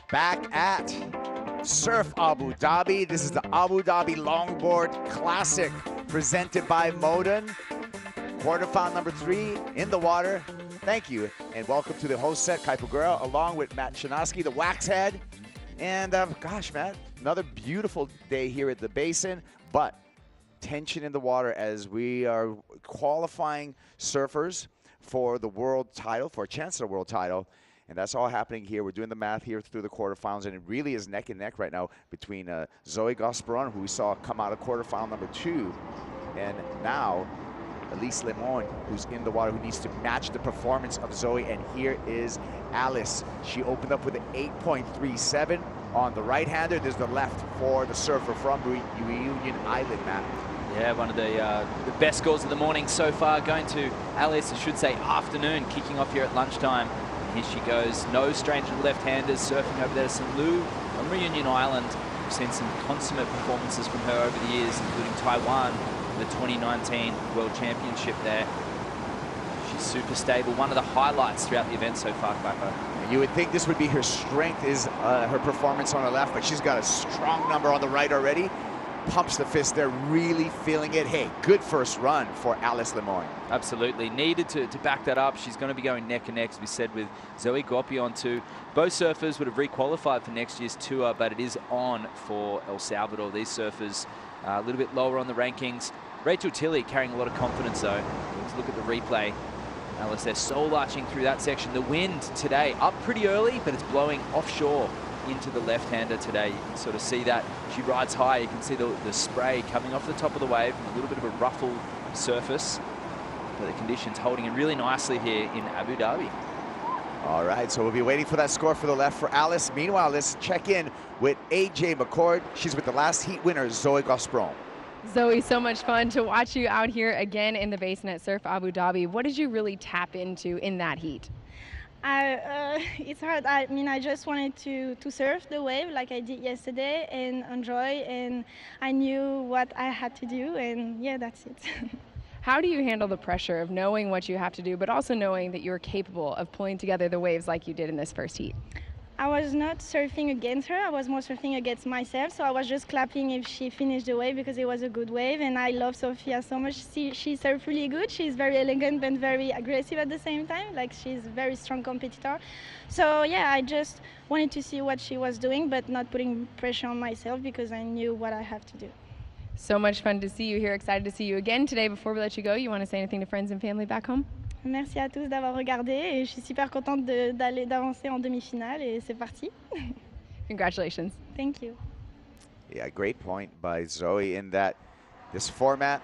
Back at Surf Abu Dhabi. This is the Abu Dhabi Longboard Classic presented by Modon. Quarterfinal number 3 in the water. Thank you and welcome to the host set, Kaipo Guerra, along with Matt Chernosky, the Waxhead. And gosh, Matt, another beautiful day here at the basin, but tension in the water as we are qualifying surfers for the world title, for a chance at a world title. And that's all happening here. We're doing the math here through the quarterfinals, and it really is neck and neck right now between Zoe Gasparon, who we saw come out of quarterfinal number 2, and now Alice Lemoine, who's in the water, who needs to match the performance of Zoe. And here is Alice. She opened up with an 8.37 on the right-hander. There's the left for the surfer from Reunion Island, Matt. Yeah, one of the best scores of the morning so far, going to Alice, I should say afternoon, kicking off here at lunchtime. Here she goes, no stranger to left-handers, surfing over there to St. Lou on Reunion Island. We've seen some consummate performances from her over the years, including Taiwan, the 2019 World Championship there. She's super stable, one of the highlights throughout the event so far, Kaipo. You would think this would be her strength, is her performance on the left, but she's got a strong number on the right already. Pumps the fist there, really feeling it. Hey, good first run for Alice Lemoine. Absolutely. Needed to back that up. She's going to be going neck and neck, as we said, with Zoe Gopion too. Both surfers would have requalified for next year's tour, but it is on for El Salvador. These surfers a little bit lower on the rankings. Rachel Tilley carrying a lot of confidence, though. Let's look at the replay. Alice, they're soul arching through that section. The wind today up pretty early, but it's blowing offshore into the left-hander today. You can sort of see that. She rides high. You can see the spray coming off the top of the wave, and a little bit of a ruffled surface. But the conditions holding in really nicely here in Abu Dhabi. All right, so we'll be waiting for that score for the left for Alice. Meanwhile, let's check in with AJ McCord. She's with the last heat winner, Zoe Gaspron. Zoe, so much fun to watch you out here again in the basin at Surf Abu Dhabi. What did you really tap into in that heat? It's hard. I mean, I just wanted to surf the wave like I did yesterday and enjoy, and I knew what I had to do, and yeah, that's it. How do you handle the pressure of knowing what you have to do, but also knowing that you're capable of pulling together the waves like you did in this first heat? I was not surfing against her, I was more surfing against myself, so I was just clapping if she finished the wave because it was a good wave, and I love Sophia so much. She surfed really good, she's very elegant and very aggressive at the same time, like she's a very strong competitor. So yeah, I just wanted to see what she was doing, but not putting pressure on myself because I knew what I have to do. So much fun to see you here, excited to see you again today. Before we let you go, you want to say anything to friends and family back home? Merci à tous d'avoir regardé et je suis super contente d'avancer en demi-finale et c'est parti. Congratulations. Thank you. Yeah, great point by Zoe in that this format,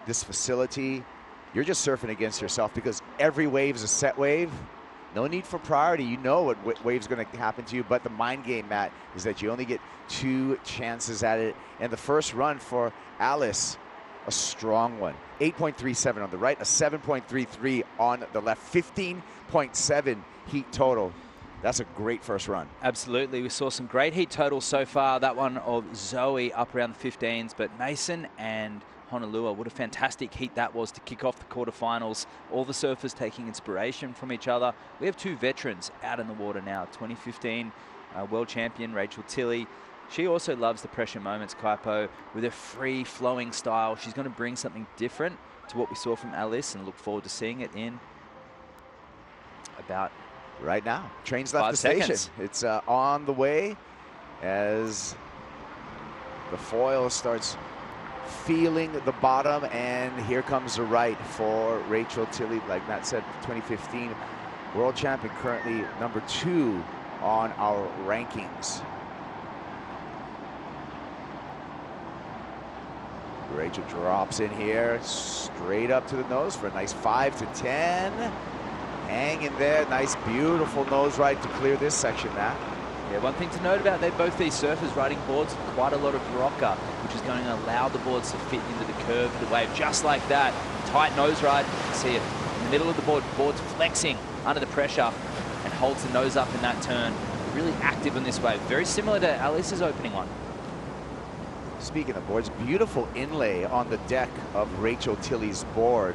this facility, you're just surfing against yourself because every wave is a set wave. No need for priority. You know what wave's going to happen to you, but the mind game, Matt, is that you only get 2 chances at it. And the first run for Alice, a strong one. 8.37 on the right, a 7.33 on the left, 15.7 heat total. That's a great first run. Absolutely. We saw some great heat totals so far. That one of Zoe up around the 15s, but Mason and Honolulu, what a fantastic heat that was to kick off the quarterfinals. All the surfers taking inspiration from each other. We have 2 veterans out in the water now. 2015 world champion Rachel Tilley. She also loves the pressure moments, Kaipo, with her free-flowing style. She's going to bring something different to what we saw from Alice, and look forward to seeing it in about right now. Train's left the seconds. station. It's on the way as the foil starts feeling the bottom, and here comes the right for Rachel Tilley. Like Matt said, 2015 world champion, currently number 2 on our rankings. Rachel drops in here, straight up to the nose for a nice 5 to 10. Hang in there, nice beautiful nose ride to clear this section, Matt. Yeah, one thing to note about both these surfers riding boards with quite a lot of rocker, which is going to allow the boards to fit into the curve of the wave, just like that. Tight nose ride, you can see it in the middle of the board, board's flexing under the pressure and holds the nose up in that turn. Really active on this wave, very similar to Alice's opening one. Speaking of boards, beautiful inlay on the deck of Rachel Tilley's board.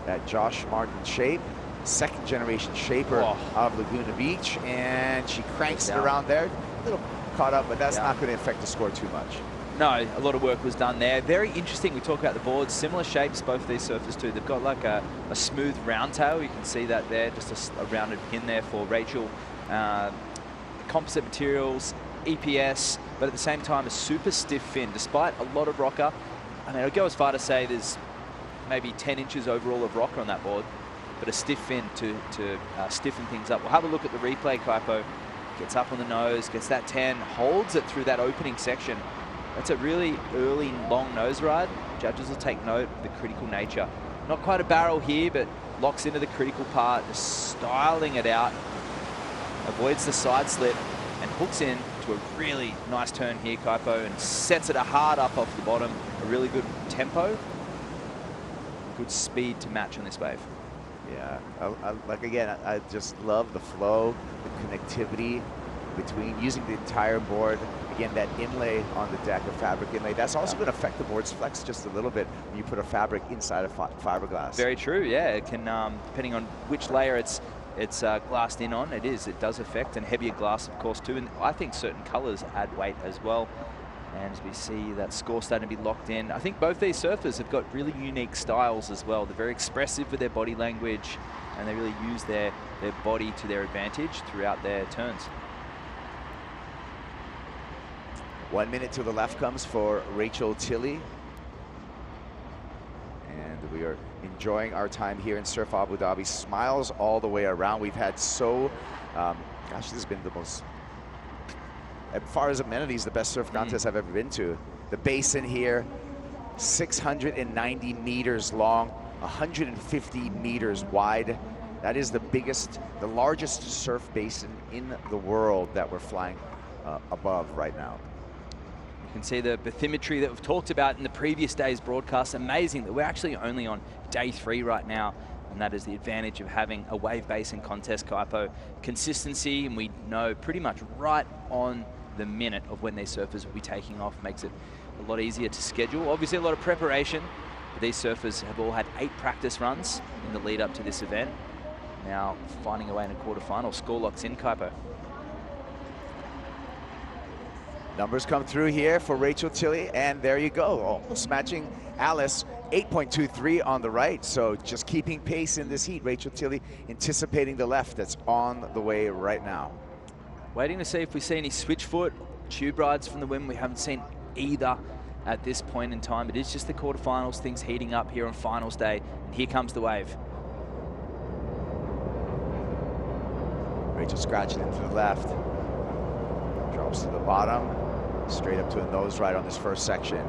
That Josh Martin shape, 2nd generation shaper of Laguna Beach, and she cranks it around there. A little caught up, but that's not going to affect the score too much. No, a lot of work was done there. Very interesting. We talk about the boards, similar shapes, both of these surfers too. They've got like a smooth round tail. You can see that there, just a rounded pin there for Rachel. Composite materials, EPS, but at the same time a super stiff fin, despite a lot of rocker. I mean, I'd go as far to say there's maybe 10 inches overall of rocker on that board, but a stiff fin to stiffen things up. We'll have a look at the replay. Kaipo gets up on the nose, gets that 10, holds it through that opening section. That's a really early long nose ride. Judges will take note of the critical nature. Not quite a barrel here, but locks into the critical part, just styling it out, avoids the side slip and hooks in to a really nice turn here, Kaipo, and sets it hard up off the bottom. A really good tempo, good speed to match on this wave. Yeah, like again, I just love the flow, the connectivity between using the entire board. Again, that inlay on the deck, a fabric inlay, that's also going to affect the board's flex just a little bit when you put a fabric inside of fiberglass. Very true, yeah. It can, depending on which layer it's glassed in on, it does affect, and heavier glass, of course, too. And I think certain colors add weight as well. And as we see that score starting to be locked in, I think both these surfers have got really unique styles as well. They're very expressive with their body language, and they really use their body to their advantage throughout their turns. 1 minute to the left comes for Rachel Tilley. And we are enjoying our time here in Surf Abu Dhabi. Smiles all the way around. We've had gosh, this has been the most, as far as amenities, the best surf contest I've ever been to. The basin here, 690 meters long, 150 meters wide. That is the largest surf basin in the world that we're flying above right now. You can see the bathymetry that we've talked about in the previous day's broadcast. Amazing that we're actually only on day 3 right now, and that is the advantage of having a wave basin contest, Kaipo. Consistency, and we know pretty much right on the minute of when these surfers will be taking off, makes it a lot easier to schedule. Obviously a lot of preparation, but these surfers have all had 8 practice runs in the lead up to this event. Now finding a way in a quarterfinal. Score locks in, Kaipo. Numbers come through here for Rachel Tilley, and there you go, almost matching Alice, 8.23 on the right. So just keeping pace in this heat. Rachel Tilley anticipating the left that's on the way right now. Waiting to see if we see any switch foot, tube rides from the women. We haven't seen either at this point in time. It is just the quarterfinals, things heating up here on finals day. And here comes the wave. Rachel scratching into the left. Drops to the bottom. Straight up to a nose ride on this first section.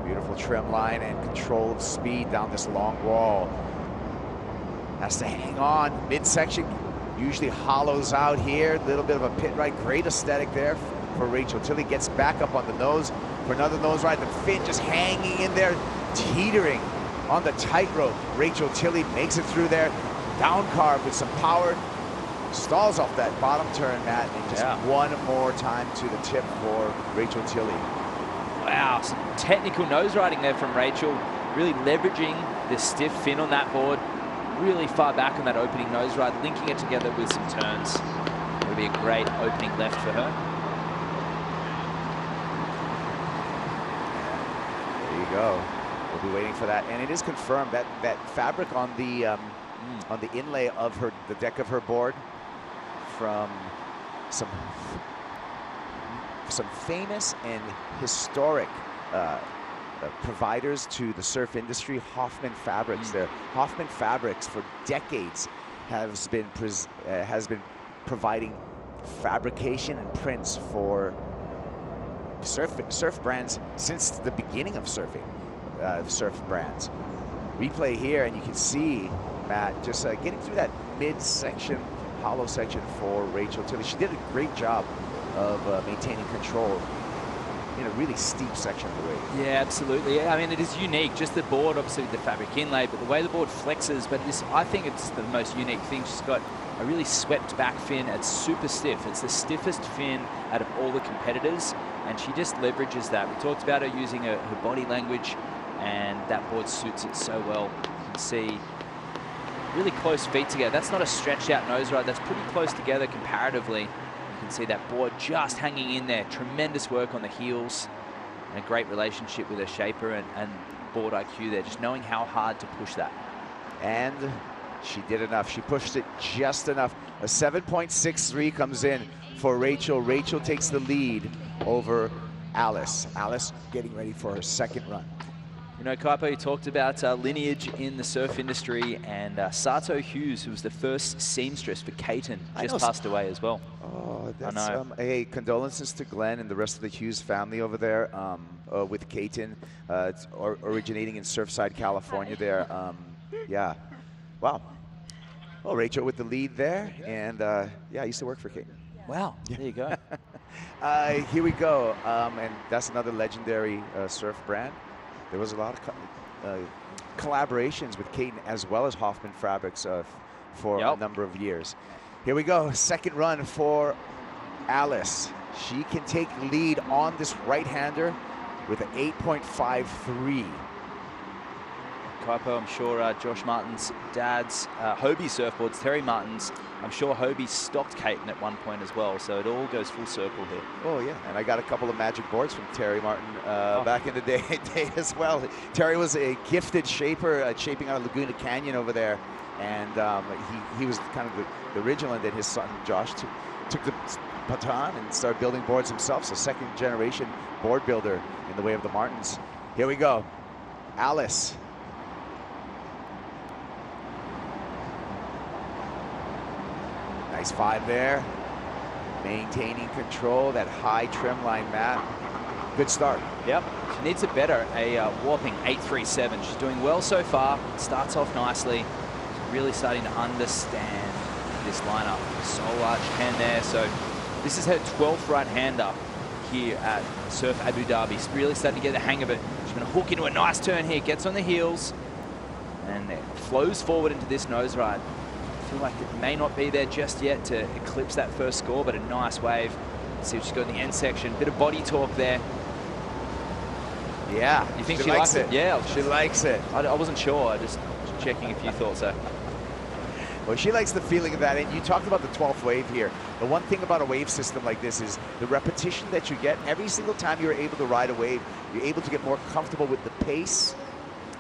Beautiful trim line and controlled speed down this long wall. Has to hang on. Midsection usually hollows out here. A little bit of a pit ride. Great aesthetic there for Rachel Tilley. Gets back up on the nose for another nose ride. The fin just hanging in there, teetering on the tightrope. Rachel Tilley makes it through there. Down carb with some power. Stalls off that bottom turn, Matt, and just one more time to the tip for Rachel Tilley. Wow, some technical nose riding there from Rachel. Really leveraging the stiff fin on that board. Really far back on that opening nose ride, linking it together with some turns. It'll be a great opening left for her. There you go. We'll be waiting for that, and it is confirmed that that fabric on the inlay of the deck of her board, from some famous and historic providers to the surf industry, Hoffman Fabrics. Their Hoffman Fabrics for decades has been providing fabrication and prints for surf brands since the beginning of surfing. Surf brands. Replay here, and you can see Matt just getting through that mid-section, hollow section for Rachel Tilley. She did a great job of maintaining control in a really steep section of the wave. Yeah, absolutely. Yeah, I mean, it is unique. Just the board, obviously with the fabric inlay, but the way the board flexes. But this, I think it's the most unique thing. She's got a really swept back fin. It's super stiff. It's the stiffest fin out of all the competitors, and she just leverages that. We talked about her using her body language, and that board suits it so well. You can see really close feet together. That's not a stretched out nose ride. That's pretty close together comparatively. You can see that board just hanging in there. Tremendous work on the heels and a great relationship with her shaper and board IQ there, just knowing how hard to push that. And she did enough. She pushed it just enough. A 7.63 comes in for Rachel. Rachel takes the lead over Alice. Alice getting ready for her second run. You know, Kaipo, you talked about lineage in the surf industry, and Sato Hughes, who was the first seamstress for Caton, just passed away as well. Oh, that's, hey, condolences to Glenn and the rest of the Hughes family over there with Caton, originating in Surfside, California there. Yeah, wow. Well, Rachel with the lead there, and yeah, I used to work for Caton. Wow, there you go. Here we go, and that's another legendary surf brand. There was a lot of collaborations with Caton as well as Hoffman Fabrics for a number of years. Here we go, second run for Alice. She can take lead on this right-hander with an 8.53. Kaipo, I'm sure Josh Martin's dad's Hobie surfboards, Terry Martin's, I'm sure Hobie stocked Caton at one point as well, so it all goes full circle here. Oh yeah, and I got a couple of magic boards from Terry Martin back in the day as well. Terry was a gifted shaper, shaping out of Laguna Canyon over there, and he was kind of the original, and then his son Josh took the baton and started building boards himself, so second generation board builder in the way of the Martins. Here we go, Alice Nice 5 there. Maintaining control, that high trim line, Matt. Good start. Yep, she needs it better. A whopping 8.37. She's doing well so far. Starts off nicely. She's really starting to understand this lineup. Soul Arch 10 there. So this is her 12th right-hander here at Surf Abu Dhabi. She's really starting to get the hang of it. She's going to hook into a nice turn here. Gets on the heels and it flows forward into this nose ride. I feel like it may not be there just yet to eclipse that first score, but a nice wave. Let's see what she's got in the end section. Bit of body torque there. Yeah. You think she likes it? Yeah. She likes it. I wasn't sure. I just checking if you thought so. Well, she likes the feeling of that. And you talked about the 12th wave here. The one thing about a wave system like this is the repetition that you get. Every single time you're able to ride a wave, you're able to get more comfortable with the pace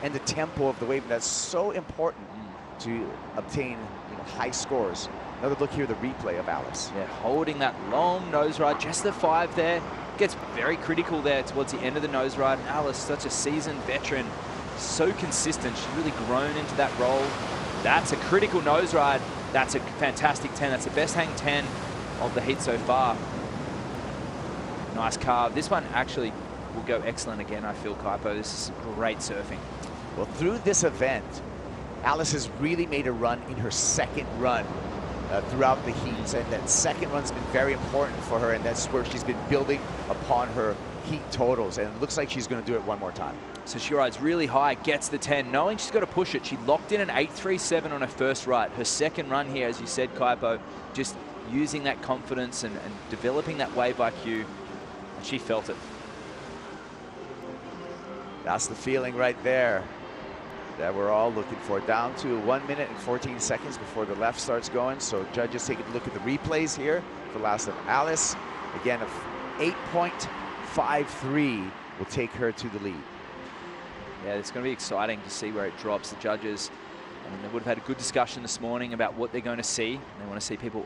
and the tempo of the wave. And that's so important to obtain high scores. Another look here, the replay of Alice. Yeah, holding that long nose ride, just the 5 there. Gets very critical there towards the end of the nose ride. And Alice, such a seasoned veteran, so consistent. She's really grown into that role. That's a critical nose ride. That's a fantastic 10. That's the best hang 10 of the heat so far. Nice carve. This one actually will go excellent again, I feel, Kaipo. This is great surfing. Well, through this event, Alice has really made a run in her second run throughout the heats, and that second run's been very important for her, and that's where she's been building upon her heat totals, and it looks like she's going to do it one more time. So she rides really high, gets the 10, knowing she's got to push it. She locked in an 8.37 on her first ride. Her second run here, as you said, Kaipo, just using that confidence and developing that wave IQ, and she felt it. That's the feeling right there that we're all looking for. Down to 1 minute and 14 seconds before the left starts going. So judges taking a look at the replays here for the last of Alice. Again, 8.53 will take her to the lead. Yeah, it's going to be exciting to see where it drops. The judges, I mean, they would have had a good discussion this morning about what they're going to see. They want to see people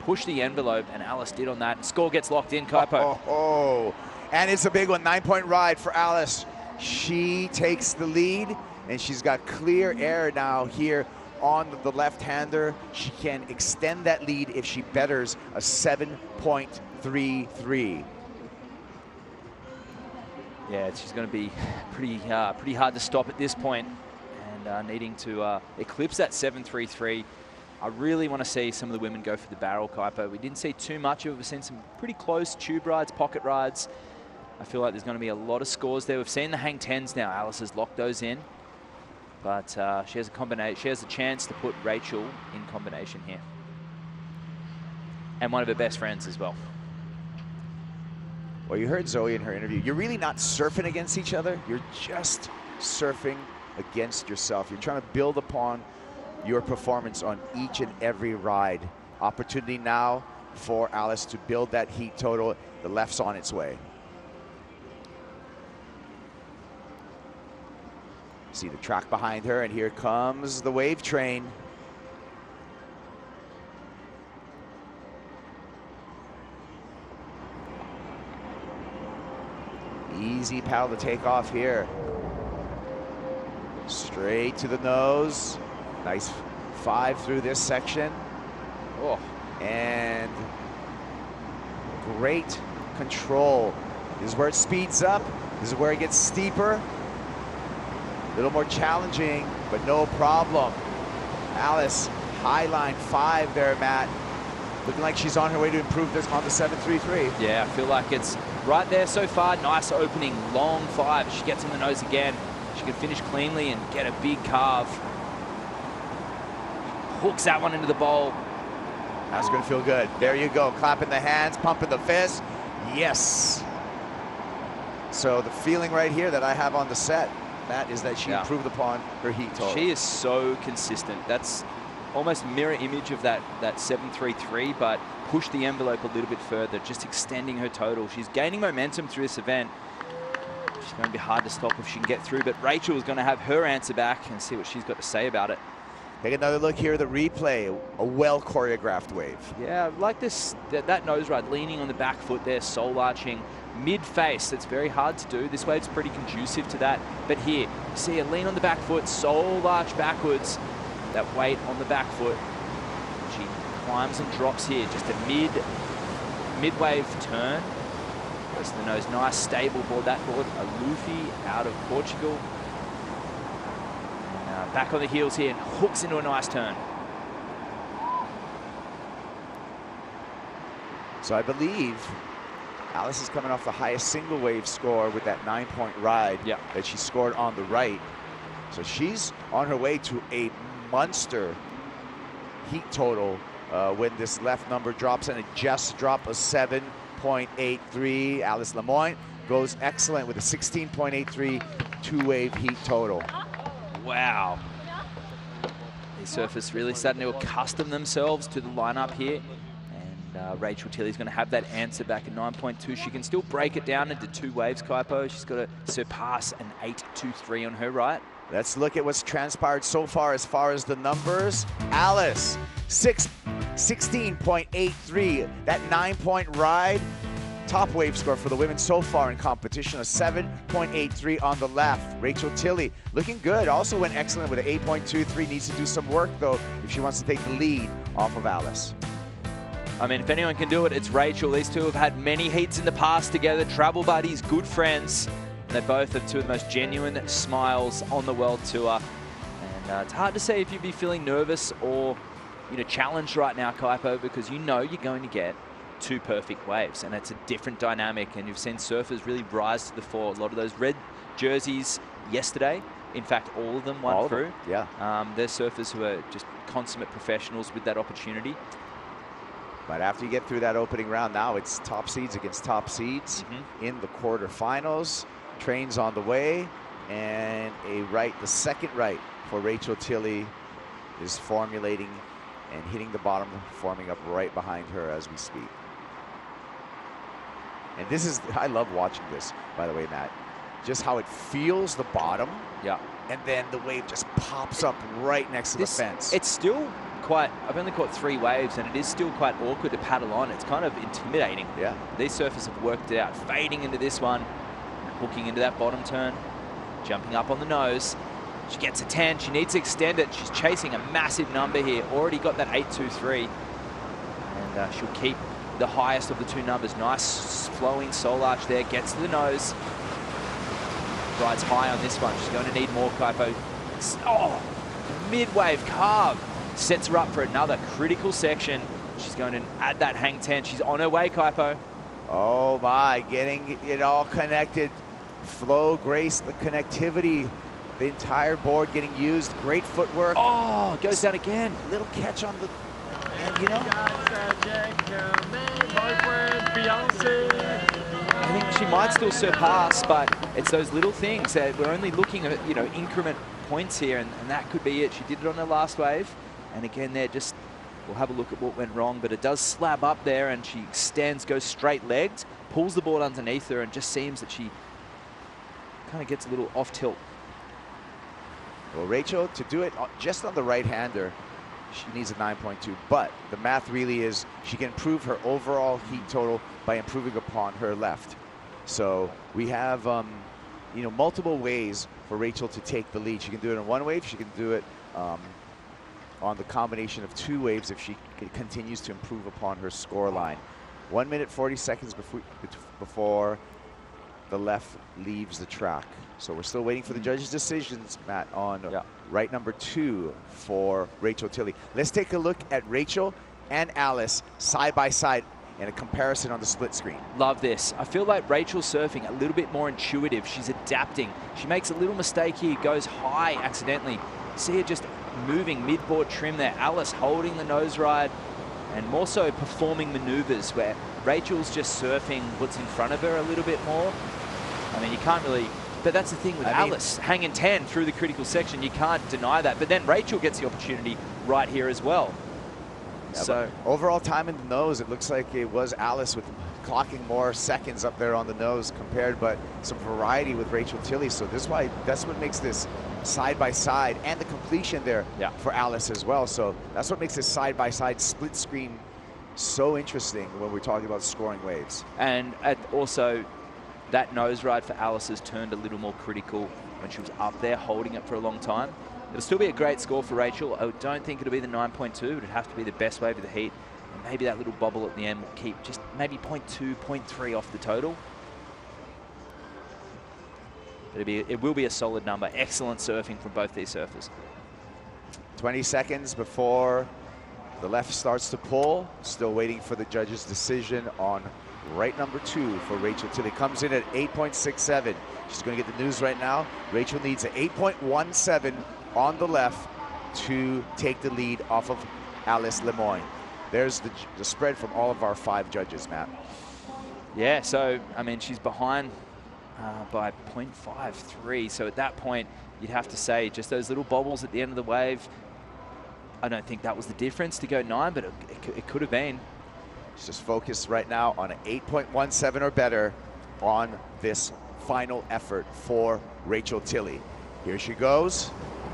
push the envelope, and Alice did on that. Score gets locked in, Kaipo. Oh, and it's a big one, 9-point ride for Alice. She takes the lead, and she's got clear air now here on the left-hander. She can extend that lead if she betters a 7.33. Yeah, she's going to be pretty hard to stop at this point, and needing to eclipse that 7.33. I really want to see some of the women go for the barrel, Kaipo. We didn't see too much of it. We've seen some pretty close tube rides, pocket rides. I feel like there's going to be a lot of scores there. We've seen the hang 10s now. Alice has locked those in, but she has a combination. She has a chance to put Rachel in combination here, and one of her best friends as well. Well, you heard Zoe in her interview. You're really not surfing against each other. You're just surfing against yourself. You're trying to build upon your performance on each and every ride. Opportunity now for Alice to build that heat total. The left's on its way. See the track behind her, and here comes the wave train. Easy paddle to take off here. Straight to the nose. Nice 5 through this section. Oh, and great control. This is where it speeds up. This is where it gets steeper. A little more challenging, but no problem. Alice, high line 5 there, Matt. Looking like she's on her way to improve this on the 7.33. Yeah, I feel like it's right there so far. Nice opening, long 5. She gets on the nose again. She can finish cleanly and get a big carve. Hooks that one into the bowl. That's going to feel good. There you go. Clapping the hands, pumping the fist. Yes. So the feeling right here that I have on the set, Matt, is that she improved upon her heat total. She is so consistent. That's almost mirror image of that 7.33, but push the envelope a little bit further, just extending her total. She's gaining momentum through this event. She's going to be hard to stop if she can get through, but Rachel is going to have her answer back and see what she's got to say about it. Take another look here at the replay. A well choreographed wave. Yeah, I like this, that nose ride, leaning on the back foot there, soul arching, mid-face. That's very hard to do. This wave's pretty conducive to that. But here, you see her lean on the back foot, soul arch backwards. That weight on the back foot. She climbs and drops here. Just a mid-wave turn. Goes to the nose. Nice, stable board. That board, a Luffy out of Portugal. And, back on the heels here and hooks into a nice turn. So I believe Alice is coming off the highest single wave score with that 9-point ride that she scored on the right. So she's on her way to a monster heat total when this left number drops, and it just dropped a 7.83. Alice Lemoyne goes excellent with a 16.83 two-wave heat total. Wow. These surfers really starting to accustom themselves to the lineup here. Rachel Tilley's going to have that answer back at 9.2. She can still break it down into two waves, Kaipo. She's got to surpass an 8.23 on her right. Let's look at what's transpired so far as the numbers. Alice, 16.83. That 9-point ride. Top wave score for the women so far in competition, a 7.83 on the left. Rachel Tilley looking good. Also went excellent with an 8.23. Needs to do some work, though, if she wants to take the lead off of Alice. I mean, if anyone can do it, it's Rachel. These two have had many heats in the past together, travel buddies, good friends. And they both have two of the most genuine smiles on the World Tour. And it's hard to say if you'd be feeling nervous or, challenged right now, Kaipo, because you're going to get two perfect waves. And it's a different dynamic. And you've seen surfers really rise to the fore. A lot of those red jerseys yesterday, in fact, all of them won through. Yeah. They're surfers who are just consummate professionals with that opportunity. But after you get through that opening round, now it's top seeds against top seeds in the quarterfinals. Trains on the way, and the second right for Rachel Tilley is formulating and hitting the bottom, forming up right behind her as we speak. And this is, I love watching this, by the way, Matt. Just how it feels the bottom. Yeah. And then the wave just pops up right next to the fence. It's still quite, I've only caught 3 waves, and it is still quite awkward to paddle on. It's kind of intimidating. Yeah. These surfers have worked it out, fading into this one, hooking into that bottom turn, jumping up on the nose. She gets a 10. She needs to extend it. She's chasing a massive number here. Already got that 8.23. And she'll keep the highest of the two numbers. Nice flowing soul arch there. Gets to the nose. Rides high on this one. She's going to need more, Kaipo. Oh, mid-wave carve. Sets her up for another critical section. She's going to add that hang 10. She's on her way, Kaipo. Oh my, getting it all connected. Flow, grace, the connectivity, the entire board getting used. Great footwork. Oh, goes down again. Little catch on the, and I think she might still surpass, but it's those little things that we're only looking at, increment points here, and that could be it. She did it on her last wave, and again, we'll have a look at what went wrong, but it does slab up there, and she extends, goes straight-legged, pulls the board underneath her, and just seems that she kind of gets a little off tilt. Well, Rachel, to do it just on the right-hander, she needs a 9.2, but the math really is she can improve her overall heat total by improving upon her left. So we have, multiple ways for Rachel to take the lead. She can do it in one wave. She can do it on the combination of two waves if she continues to improve upon her score line. 1 minute, 40 seconds before the left leaves the track. So we're still waiting for the judges' decisions, Matt, on right number 2 for Rachel Tilley. Let's take a look at Rachel and Alice side by side in a comparison on the split screen. Love this. I feel like Rachel's surfing a little bit more intuitive. She's adapting. She makes a little mistake here, goes high accidentally. See her just moving mid-board trim there. Alice holding the nose ride and more so performing maneuvers where Rachel's just surfing what's in front of her a little bit more. I mean, you can't really, but that's the thing with Alice, hanging 10 through the critical section, you can't deny that. But then Rachel gets the opportunity right here as well. Yeah, so overall time in the nose, it looks like it was Alice with clocking more seconds up there on the nose compared, but some variety with Rachel Tilley. So that's what makes this side by side, and the completion there for Alice as well. So that's what makes this side by side split screen so interesting when we're talking about scoring waves. And also that nose ride for Alice has turned a little more critical when she was up there holding it for a long time. It'll still be a great score for Rachel. I don't think it'll be the 9.2, but it'd have to be the best wave of the heat. And maybe that little bobble at the end will keep just maybe 0.2, 0.3 off the total. It will be a solid number. Excellent surfing from both these surfers. 20 seconds before the left starts to pull. Still waiting for the judge's decision on right number 2 for Rachel Tilley. Comes in at 8.67. She's going to get the news right now. Rachel needs an 8.17 on the left to take the lead off of Alice Lemoyne. There's the spread from all of our 5 judges, Matt. Yeah, so, I mean, she's behind by 0.53. So at that point, you'd have to say just those little bobbles at the end of the wave. I don't think that was the difference to go 9, but it could have been. She's just focused right now on an 8.17 or better on this final effort for Rachel Tilley. Here she goes.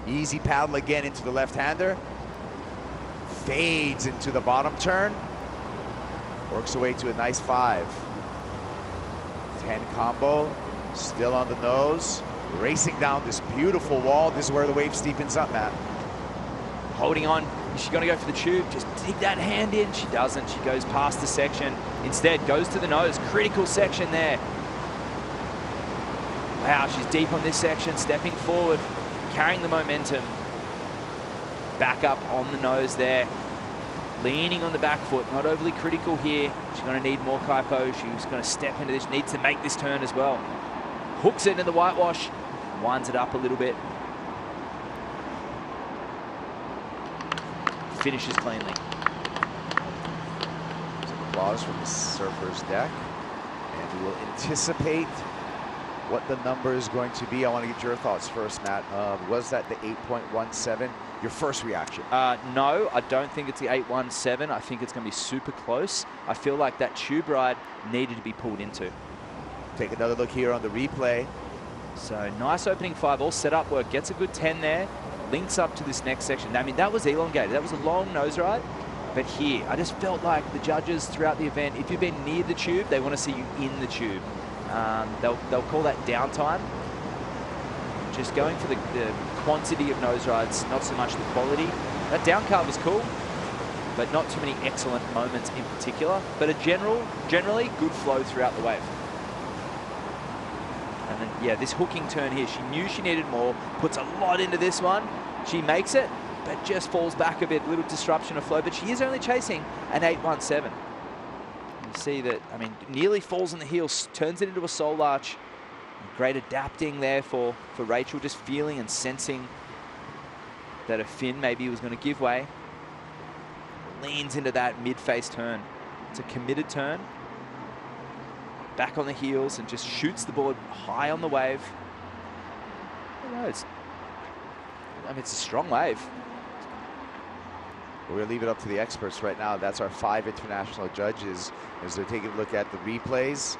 Easy paddle again into the left-hander. Fades into the bottom turn. Works away to a nice 5. 10 combo. Still on the nose. Racing down this beautiful wall. This is where the wave steepens up, Matt. Holding on. Is she going to go for the tube? Just dig that hand in. She doesn't. She goes past the section. Instead, goes to the nose. Critical section there. Wow, she's deep on this section. Stepping forward. Carrying the momentum. Back up on the nose there. Leaning on the back foot. Not overly critical here. She's going to need more kaipo. She's going to step into this. Needs to make this turn as well. Hooks it into the whitewash. Winds it up a little bit. Finishes cleanly. Some applause from the surfer's deck. And we will anticipate what the number is going to be. I want to get your thoughts first, Matt. Was that the 8.17? Your first reaction? No, I don't think it's the 8.17. I think it's going to be super close. I feel like that tube ride needed to be pulled into. Take another look here on the replay. So nice opening 5, all set up work. Gets a good 10 there. Links up to this next section. I mean, that was elongated. That was a long nose ride. But here, I just felt like the judges throughout the event, if you've been near the tube, they want to see you in the tube. They'll call that downtime. Just going for the quantity of nose rides, not so much the quality. That down carve was cool, but not too many excellent moments in particular. But a generally good flow throughout the wave. And then, yeah, this hooking turn here, she knew she needed more, puts a lot into this one. She makes it, but just falls back a bit, little disruption of flow, but she is only chasing an 8.17. You see that, I mean, nearly falls on the heels, turns it into a soul arch. Great adapting there for Rachel, just feeling and sensing that her fin maybe was going to give way. Leans into that mid-face turn. It's a committed turn. Back on the heels and just shoots the board high on the wave. I mean, it's a strong wave. We're going to leave it up to the experts right now. That's our 5 international judges as they're taking a look at the replays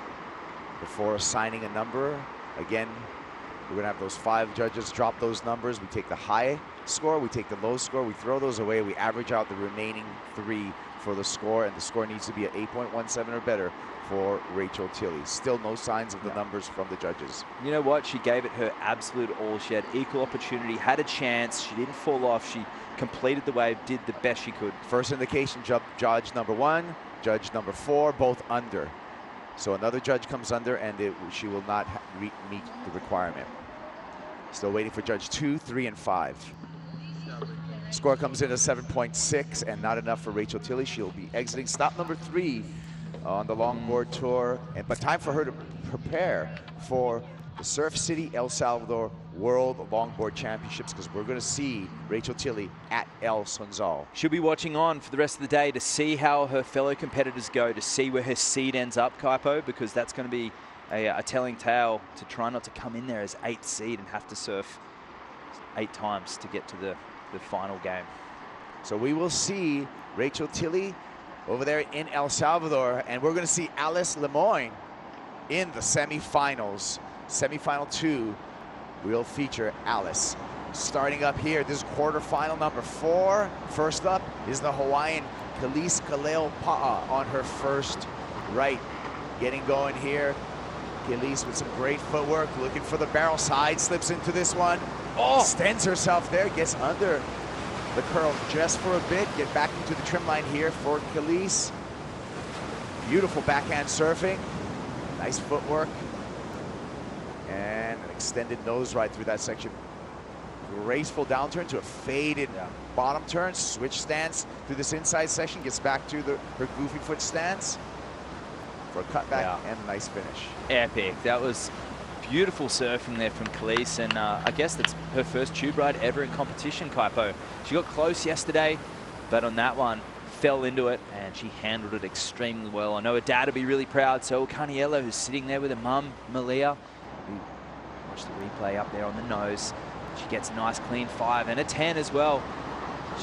before assigning a number. Again, we're going to have those 5 judges drop those numbers. We take the high score, we take the low score, we throw those away, we average out the remaining 3 for the score, and the score needs to be at 8.17 or better for Rachel Tilley. Still no signs of the numbers from the judges. You know what? She gave it her absolute all. She had equal opportunity, had a chance. She didn't fall off. She completed the wave, did the best she could. First indication, judge number 1, judge number 4, both under. So another judge comes under and she will not meet the requirement. Still waiting for judge 2, 3, and 5. Score comes in at 7.6 and not enough for Rachel Tilley. She'll be exiting stop number 3 on the Longboard Tour. But time for her to prepare for the Surf City El Salvador World Longboard Championships, because we're going to see Rachel Tilley at El Sonzal. She'll be watching on for the rest of the day to see how her fellow competitors go, to see where her seed ends up, Kaipo, because that's going to be a telling tale, to try not to come in there as 8th seed and have to surf 8 times to get to the final game. So we will see Rachel Tilley over there in El Salvador, and we're going to see Alice Lemoyne in the semifinals. Semifinal 2 will feature Alice. Starting up here, this is quarterfinal number 4. First up is the Hawaiian Kelise Kaleo Pa'a on her first right. Getting going here. Kelise with some great footwork, looking for the barrel, side slips into this one. Extends herself there, gets under the curl just for a bit. Get back into the trim line here for Khalees. Beautiful backhand surfing. Nice footwork. And an extended nose ride through that section. Graceful downturn to a faded bottom turn. Switch stance through this inside section. Gets back to her goofy foot stance for a cutback and a nice finish. Epic. That was beautiful surfing there from Khalees, and I guess that's her first tube ride ever in competition, Kaipo. She got close yesterday, but on that one, fell into it, and she handled it extremely well. I know her dad will be really proud, so will Caniello, who's sitting there with her mum, Malia, who watched the replay up there on the nose. She gets a nice clean 5 and a 10 as well.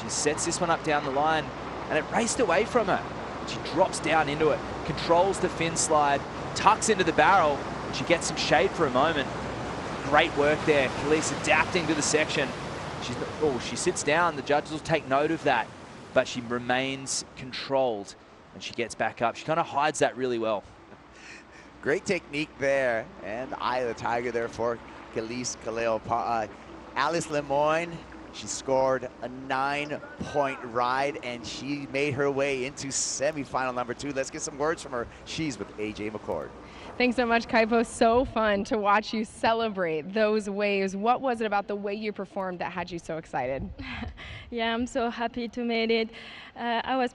She sets this one up down the line, and it raced away from her. She drops down into it, controls the fin slide, tucks into the barrel. She gets some shade for a moment. Great work there. Khalees adapting to the section. She sits down. The judges will take note of that, but she remains controlled, and she gets back up. She kind of hides that really well. Great technique there, and the eye of the tiger there for Khalees Kaleopa'a. Alice Lemoyne, she scored a 9-point ride, and she made her way into semifinal number 2. Let's get some words from her. She's with AJ McCord. Thanks so much, Kaipo. So fun to watch you celebrate those waves. What was it about the way you performed that had you so excited? Yeah, I'm so happy to make it. I was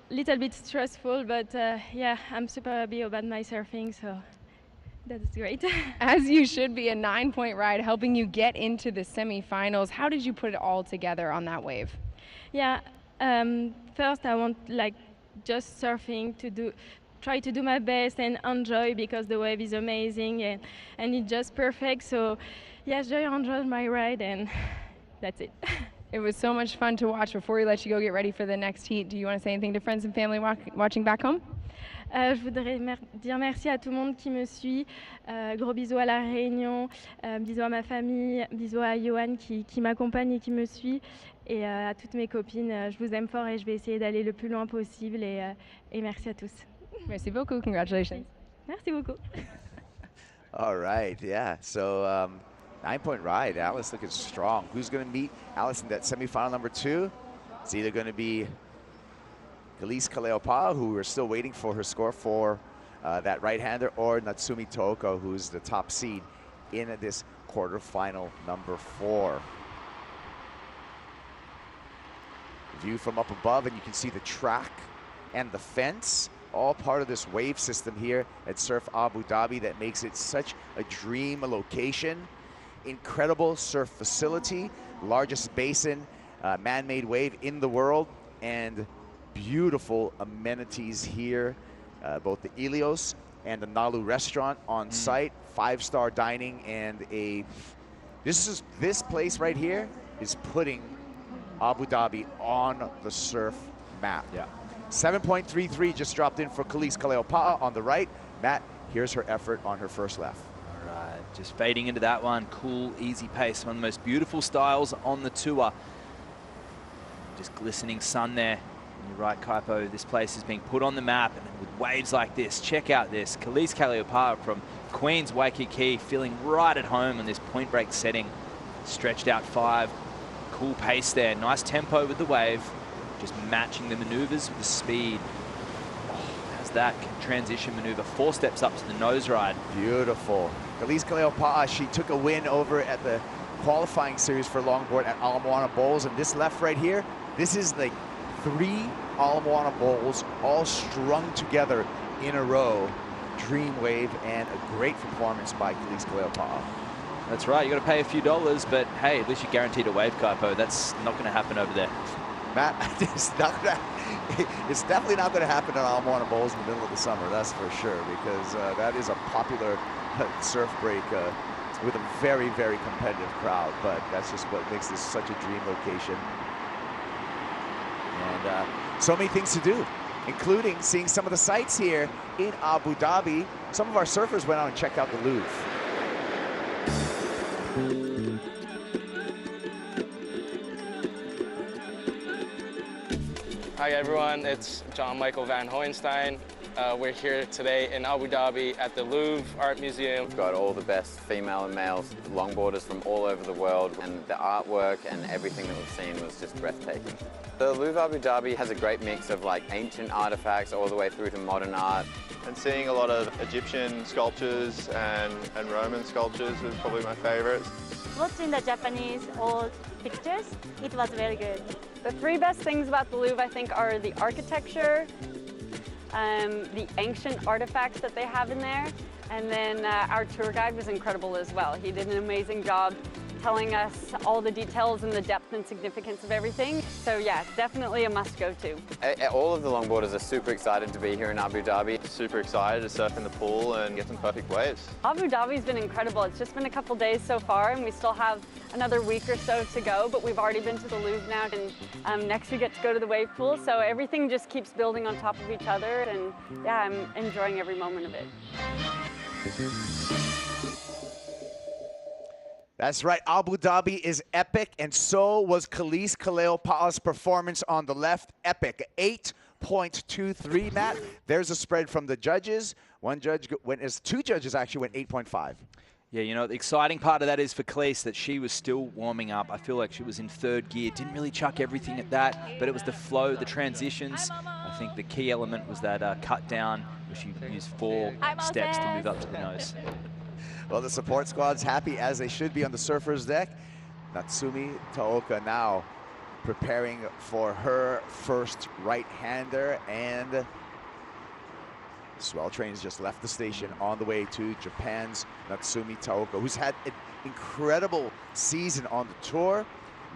little bit stressful, but yeah, I'm super happy about my surfing, so that's great. As you should be, a 9-point ride helping you get into the semifinals. How did you put it all together on that wave? Yeah, first I want just surfing to try to do my best and enjoy, because the wave is amazing and it's just perfect. So yes, I enjoyed my ride, and that's it. It was so much fun to watch. Before we let you go get ready for the next heat, do you want to say anything to friends and family watching back home? Je voudrais dire merci à tout le monde qui me suit. Gros bisous à La Réunion, bisous à ma famille, bisous à Johan qui m'accompagne et qui me suit, et à toutes mes copines. Je vous aime fort et je vais essayer d'aller le plus loin possible, et merci à tous. Merci beaucoup. Congratulations. Merci beaucoup. All right, yeah. So 9-point ride. Alice looking strong. Who's going to meet Alice in that semifinal number 2? It's either going to be Khalees Kaleopa'a, who we're still waiting for her score for that right-hander, or Natsumi Toko, who's the top seed in this quarterfinal number 4. View from up above, and you can see the track and the fence, all part of this wave system here at Surf Abu Dhabi that makes it such a dream location. Incredible surf facility, largest basin, man-made wave in the world, and beautiful amenities here, both the Ilios and the Nalu restaurant on site, 5-star dining, and this place right here is putting Abu Dhabi on the surf map. Yeah. 7.33 just dropped in for Khalees Kaleopa'a on the right. Matt, here's her effort on her first left. All right, just fading into that one. Cool, easy pace. One of the most beautiful styles on the tour. Just glistening sun there. And you're right, Kaipo, this place is being put on the map, and with waves like this, check out this. Khalees Kaleopa'a from Queens, Waikiki, feeling right at home on this point break setting. Stretched out 5. Cool pace there. Nice tempo with the wave. Just matching the maneuvers with the speed. Oh, how's that transition maneuver? 4 steps up to the nose ride. Beautiful. Khalees Kaleopa'a, she took a win over at the qualifying series for longboard at Ala Moana Bowls, and this left right here, this is like 3 Ala Moana Bowls all strung together in a row. Dream wave, and a great performance by Khalees Kaleopa'a. That's right, you got to pay a few dollars, but hey, at least you're guaranteed a wave, Kaipo. That's not going to happen over there. Matt, it's definitely not going to happen at Ala Moana Bowls in the middle of the summer, that's for sure, because that is a popular surf break with a very, very competitive crowd, but that's just what makes this such a dream location. And so many things to do, including seeing some of the sights here in Abu Dhabi. Some of our surfers went out and checked out the Louvre. Hi everyone, it's John Michael Van Hoyenstein. We're here today in Abu Dhabi at the Louvre Art Museum. We've got all the best female and male longboarders from all over the world, and the artwork and everything that we've seen was just breathtaking. The Louvre Abu Dhabi has a great mix of like ancient artifacts all the way through to modern art. And seeing a lot of Egyptian sculptures and Roman sculptures was probably my favorites. Watching the Japanese old pictures, it was very good. The three best things about the Louvre, I think, are the architecture, the ancient artifacts that they have in there, and then our tour guide was incredible as well. He did an amazing job telling us all the details and the depth and significance of everything. So yeah, definitely a must-go-to. All of the longboarders are super excited to be here in Abu Dhabi. Super excited to surf in the pool and get some perfect waves. Abu Dhabi's been incredible. It's just been a couple days so far, and we still have another week or so to go, but we've already been to the Louvre now, and next we get to go to the wave pool, so everything just keeps building on top of each other, and yeah, I'm enjoying every moment of it. That's right, Abu Dhabi is epic, and so was Khalees Kaleopala's performance on the left. Epic, 8.23, Matt. There's a spread from the judges. Two judges actually went 8.5. Yeah, you know, the exciting part of that is for Khalees that she was still warming up. I feel like she was in third gear, didn't really chuck everything at that, but it was the flow, the transitions. I think the key element was that cut down, where she used 4 steps to move up to the nose. Well, the support squad's happy, as they should be, on the surfer's deck. Natsumi Taoka now preparing for her first right-hander, and Swell Trains just left the station on the way to Japan's Natsumi Taoka, who's had an incredible season on the tour.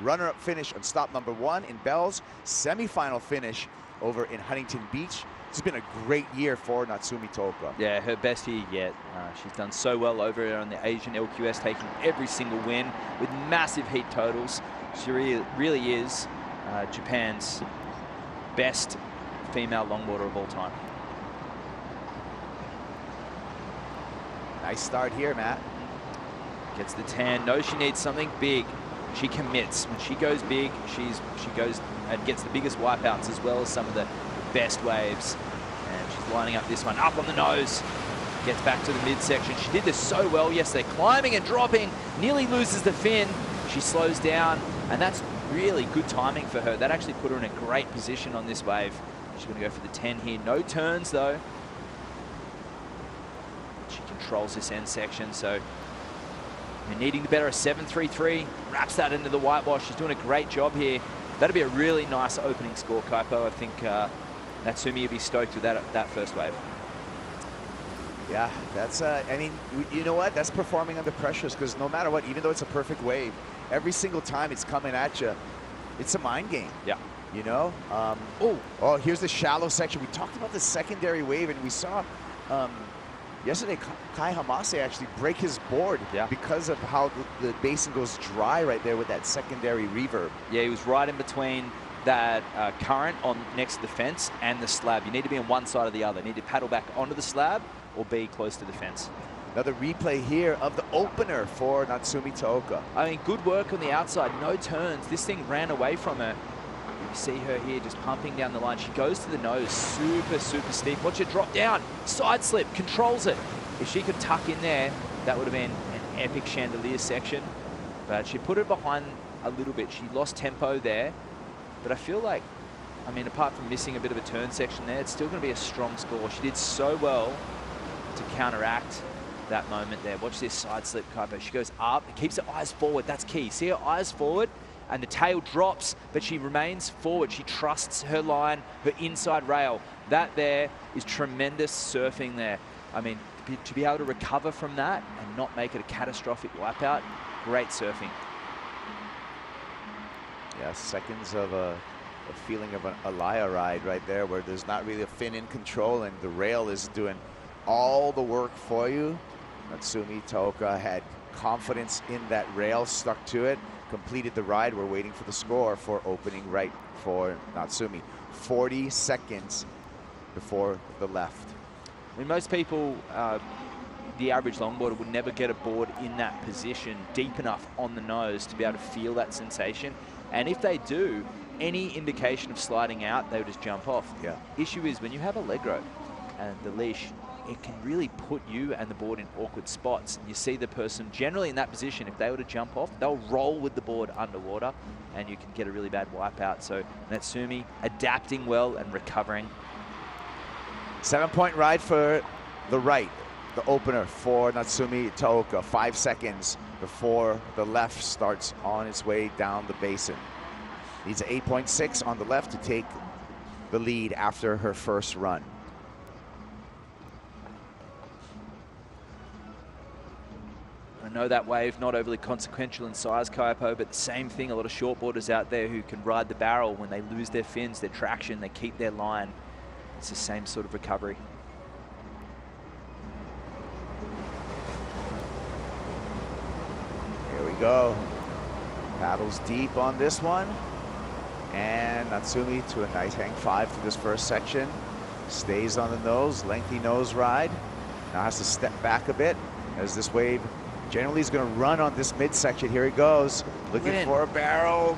Runner-up finish on stop number 1 in Bells, semi-final finish over in Huntington Beach. It's been a great year for Natsumi Taoka. Yeah, her best year yet. She's done so well over on the Asian LQS, taking every single win with massive heat totals. She really is Japan's best female longboarder of all time. Nice start here, Matt. Gets the tan, knows she needs something big. She commits. When she goes big, she goes and gets the biggest wipeouts as well as some of the best waves. And she's lining up this one up on the nose. Gets back to the midsection. She did this so well yesterday, climbing and dropping, nearly loses the fin. She slows down, and that's really good timing for her. That actually put her in a great position on this wave. She's going to go for the 10 here. No turns, though. She controls this end section, so we're needing to better a 7.33. Wraps that into the whitewash. She's doing a great job here. That'll be a really nice opening score, Kaipo. I think Natsumi will be stoked with that first wave. Yeah, that's, I mean, you know what? That's performing under pressures, because no matter what, even though it's a perfect wave, every single time it's coming at you, it's a mind game. Yeah. You know? Oh, here's the shallow section. We talked about the secondary wave, and we saw yesterday Kai Hamase actually break his board because of how the basin goes dry right there with that secondary reverb. Yeah, he was right in between that current on next to the fence and the slab. You need to be on one side or the other. You need to paddle back onto the slab or be close to the fence. Another replay here of the opener for Natsumi Taoka. I mean, good work on the outside, no turns. This thing ran away from her. You see her here just pumping down the line. She goes to the nose, super, super steep. Watch her drop down, side slip, controls it. If she could tuck in there, that would have been an epic chandelier section. But she put it behind a little bit. She lost tempo there. But I feel like, I mean, apart from missing a bit of a turn section there, it's still going to be a strong score. She did so well to counteract that moment there. Watch this side slip, Kaipo. She goes up, keeps her eyes forward. That's key. See her eyes forward, and the tail drops, but she remains forward. She trusts her line, her inside rail. That there is tremendous surfing there. I mean, to be able to recover from that and not make it a catastrophic wipeout, great surfing. Yeah, seconds of a feeling of an Alaya ride right there, where there's not really a fin in control and the rail is doing all the work for you. Natsumi Taoka had confidence in that rail, stuck to it, completed the ride. We're waiting for the score for opening right for Natsumi. 40 seconds before the left. I mean, most people, the average longboarder would never get a board in that position deep enough on the nose to be able to feel that sensation. And if they do, any indication of sliding out, they would just jump off. Yeah. Issue is when you have Allegro, and the leash, it can really put you and the board in awkward spots. You see the person generally in that position, if they were to jump off, they'll roll with the board underwater, and you can get a really bad wipeout. So Natsumi adapting well and recovering. 7-point ride for the right, the opener for Natsumi Taoka. 5 seconds before the left starts on its way down the basin. Needs an 8.6 on the left to take the lead after her first run. I know that wave, not overly consequential in size, Kaipo, but the same thing, a lot of shortboarders out there who can ride the barrel when they lose their fins, their traction, they keep their line. It's the same sort of recovery. Here we go. Paddles deep on this one. And Natsumi to a nice hang 5 through this first section. Stays on the nose, lengthy nose ride. Now has to step back a bit as this wave generally is going to run on this midsection. Here he goes, looking for a barrel.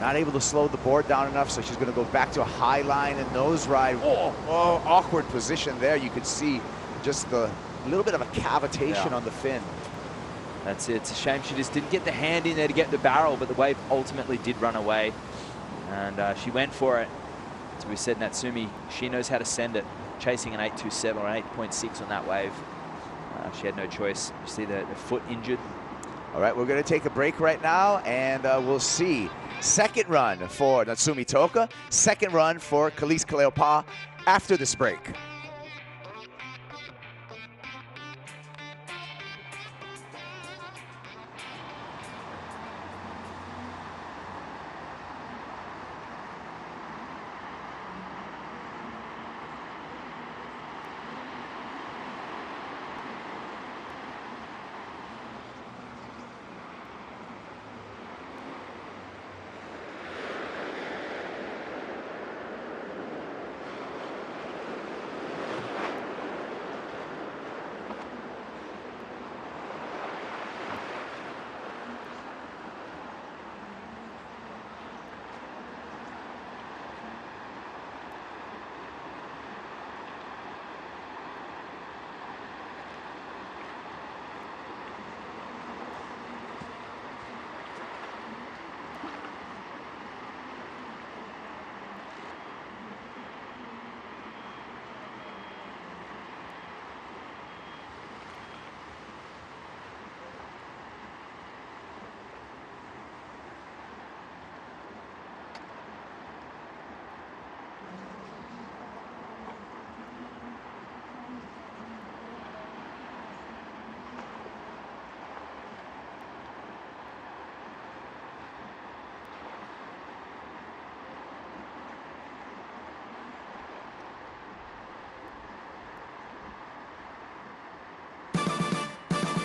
Not able to slow the board down enough, so she's going to go back to a high line and nose ride. Whoa, oh, awkward position there. You could see just a little bit of a cavitation on the fin. That's it. It's a shame she just didn't get the hand in there to get the barrel, but the wave ultimately did run away. And she went for it. As we said, Natsumi, she knows how to send it. Chasing an 8.27 or an 8.6 on that wave. She had no choice. You see the foot injured. All right, we're going to take a break right now, and we'll see. Second run for Natsumi Taoka. Second run for Khalees Kaleopa after this break.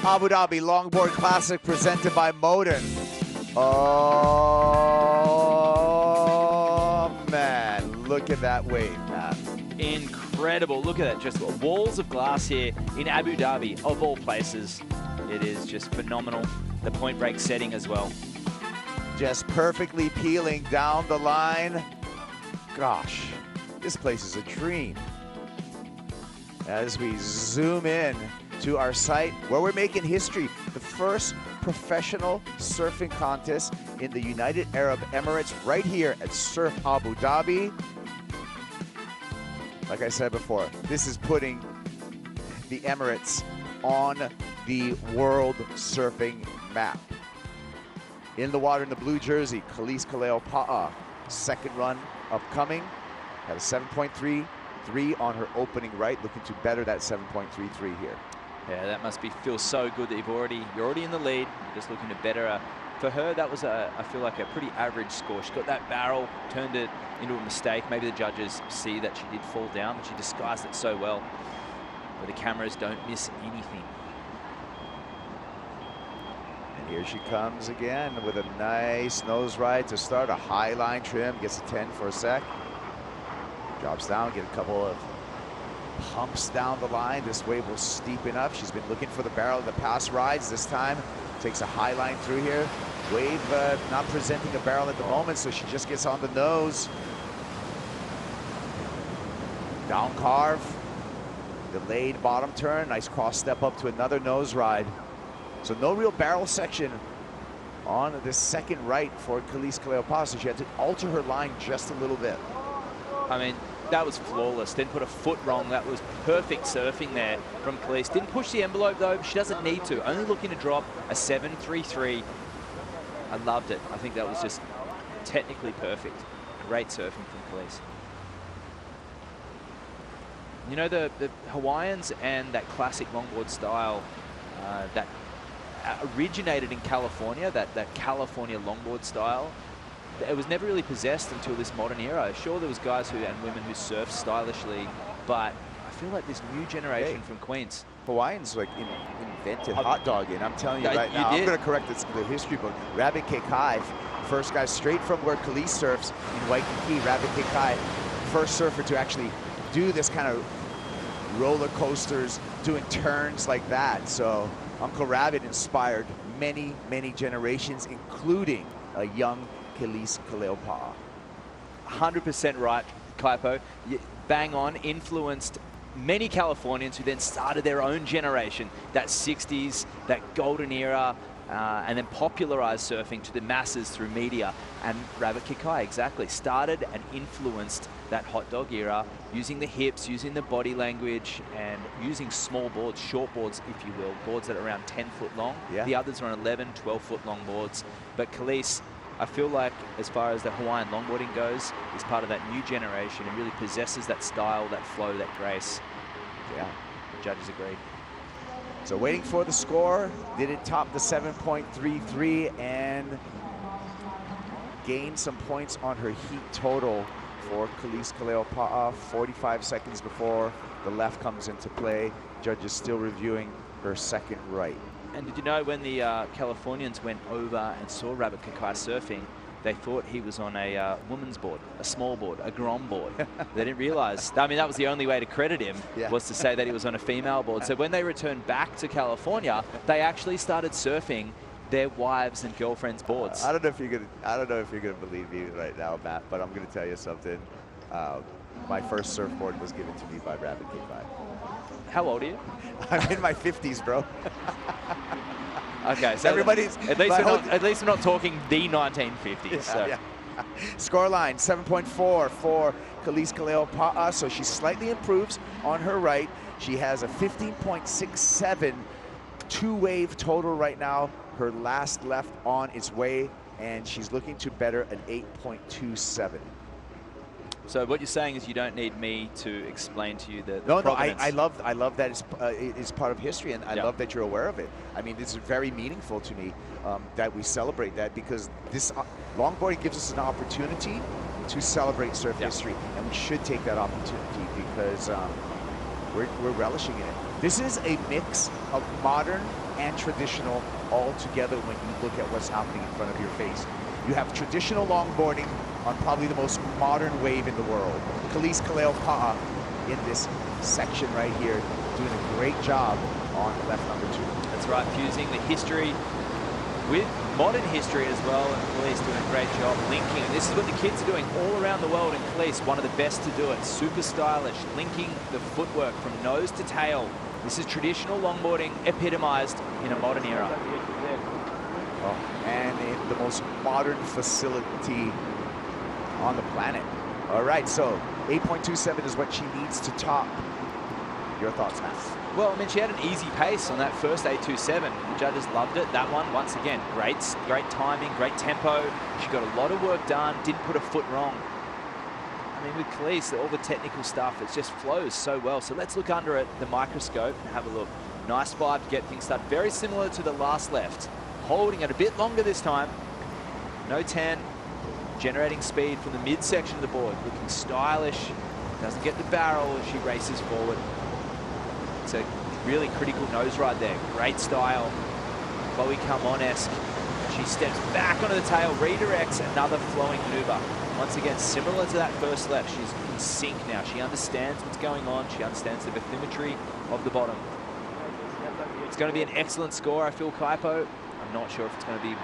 Abu Dhabi Longboard Classic presented by Modon. Oh, man. Look at that wave, Matt. Incredible. Look at that. Just walls of glass here in Abu Dhabi, of all places. It is just phenomenal. The point break setting as well. Just perfectly peeling down the line. Gosh, this place is a dream. As we zoom in to our site where we're making history, the first professional surfing contest in the United Arab Emirates right here at Surf Abu Dhabi. Like I said before, this is putting the Emirates on the world surfing map. In the water in the blue jersey, Khalees Kaleopa, second run upcoming, had a 7.33 on her opening right, looking to better that 7.33 here. Yeah, that must feel so good that you're already in the lead. You're just looking to better. For her, that was I feel like a pretty average score. She got that barrel, turned it into a mistake. Maybe the judges see that she did fall down, but she disguised it so well, where the cameras don't miss anything. And here she comes again with a nice nose ride to start. A high line trim, gets a 10 for a sec. Drops down, get a couple of pumps down the line. This wave was steep enough. She's been looking for the barrel in the past rides. This time takes a high line through here. Wave not presenting a barrel at the moment, so she just gets on the nose. Down carve. Delayed bottom turn, nice cross step up to another nose ride. So no real barrel section on this second right for Kaliis Kaleopa'a, so she had to alter her line just a little bit. I mean, that was flawless. Didn't put a foot wrong. That was perfect surfing there from Kaliis. Didn't push the envelope though. She doesn't need to. Only looking to drop a 7.33. I loved it. I think that was just technically perfect. Great surfing from Kaliis. You know, the Hawaiians and that classic longboard style that originated in California, that California longboard style, it was never really possessed until this modern era. Sure, there was guys and women who surfed stylishly, but I feel like this new generation from Queens. Hawaiians like invented hot dogging. I'm telling you right now. I'm going to correct the history book. Rabbit Kekai, first guy straight from where Kaliis surfs in Waikiki. Rabbit Kekai, first surfer to actually do this kind of roller coasters, doing turns like that. So Uncle Rabbit inspired many, many generations, including a young Kaliis Kaleopa'a. 100% right, Kaipo. Bang on, influenced many Californians who then started their own generation, that 60s, that golden era, and then popularized surfing to the masses through media. And Rabbit Kekai, exactly, started and influenced that hot dog era, using the hips, using the body language, and using small boards, short boards, if you will, boards that are around 10 foot long. Yeah. The others are on 11, 12 foot long boards. But Kaliis, I feel like, as far as the Hawaiian longboarding goes, is part of that new generation and really possesses that style, that flow, that grace. Yeah. The judges agreed. So waiting for the score, did it top the 7.33 and gain some points on her heat total for Kaliis Kaleopa'a 45 seconds before the left comes into play. Judges still reviewing her second right. And did you know when the Californians went over and saw Rabbit Kekai surfing, they thought he was on a woman's board, a small board, a grom board. They didn't realize. I mean, that was the only way to credit him, was to say that he was on a female board. So when they returned back to California, they actually started surfing their wives' and girlfriends' boards. I don't know if you're gonna believe me right now, Matt, but I'm gonna tell you something. My first surfboard was given to me by Rabbit Kekai. How old are you? I'm in my 50s, bro. Okay, so everybody's at least we're not talking the 1950s. Yeah, so. yeah. Scoreline 7.4 for Kaliis Kaleopa'a, so she slightly improves on her right. She has a 15.67 two-wave total right now. Her last left on its way, and she's looking to better an 8.27. So what you're saying is you don't need me to explain to you the No, provenance. I love that it's part of history, and I love that you're aware of it. I mean, this is very meaningful to me that we celebrate that, because this longboarding gives us an opportunity to celebrate surf history, and we should take that opportunity because we're relishing in it. This is a mix of modern and traditional all together when you look at what's happening in front of your face. You have traditional longboarding on probably the most modern wave in the world. Kaliis Kaleopa'a in this section right here, doing a great job on left number 2. That's right, fusing the history with modern history as well, and Kaliis doing a great job linking. And this is what the kids are doing all around the world, and Kaliis, one of the best to do it. Super stylish, linking the footwork from nose to tail. This is traditional longboarding epitomized in a modern era. And in the most modern facility on the planet. All right, so 8.27 is what she needs to top. Your thoughts, Matt? Well, I mean, she had an easy pace on that first 8.27. The judges loved it. That one, once again, great timing, great tempo. She got a lot of work done, didn't put a foot wrong. I mean, with Kaliis, all the technical stuff, it just flows so well. So let's look under the microscope and have a look. Nice vibe to get things started. Very similar to the last left. Holding it a bit longer this time. No 10. Generating speed from the midsection of the board. Looking stylish. Doesn't get the barrel as she races forward. It's a really critical nose ride there. Great style. Chloe Carmon-esque. She steps back onto the tail, redirects, another flowing maneuver. Once again, similar to that first left, she's in sync now. She understands what's going on. She understands the bathymetry of the bottom. It's going to be an excellent score, I feel, Kaipo. I'm not sure if it's going to be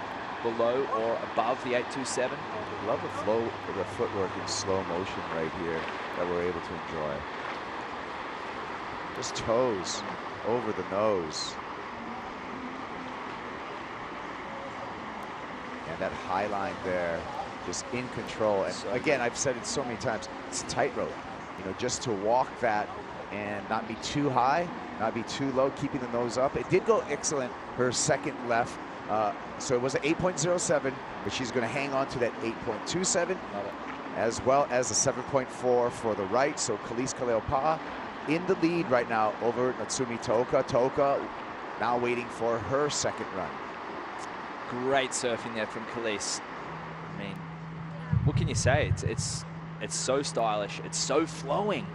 below or above the 8.27. I love the flow of the footwork in slow motion right here that we're able to enjoy. Just toes over the nose. And that high line there, just in control. And again, I've said it so many times, it's a tightrope. You know, just to walk that and not be too high, not be too low, keeping the nose up. It did go excellent, her second left. So it was an 8.07, but she's going to hang on to that 8.27, as well as a 7.4 for the right. So Khalees Kaleopa in the lead right now over Natsumi Toka. Toka now waiting for her second run. Great surfing there from Khalees. I mean, what can you say? It's so stylish. It's so flowing.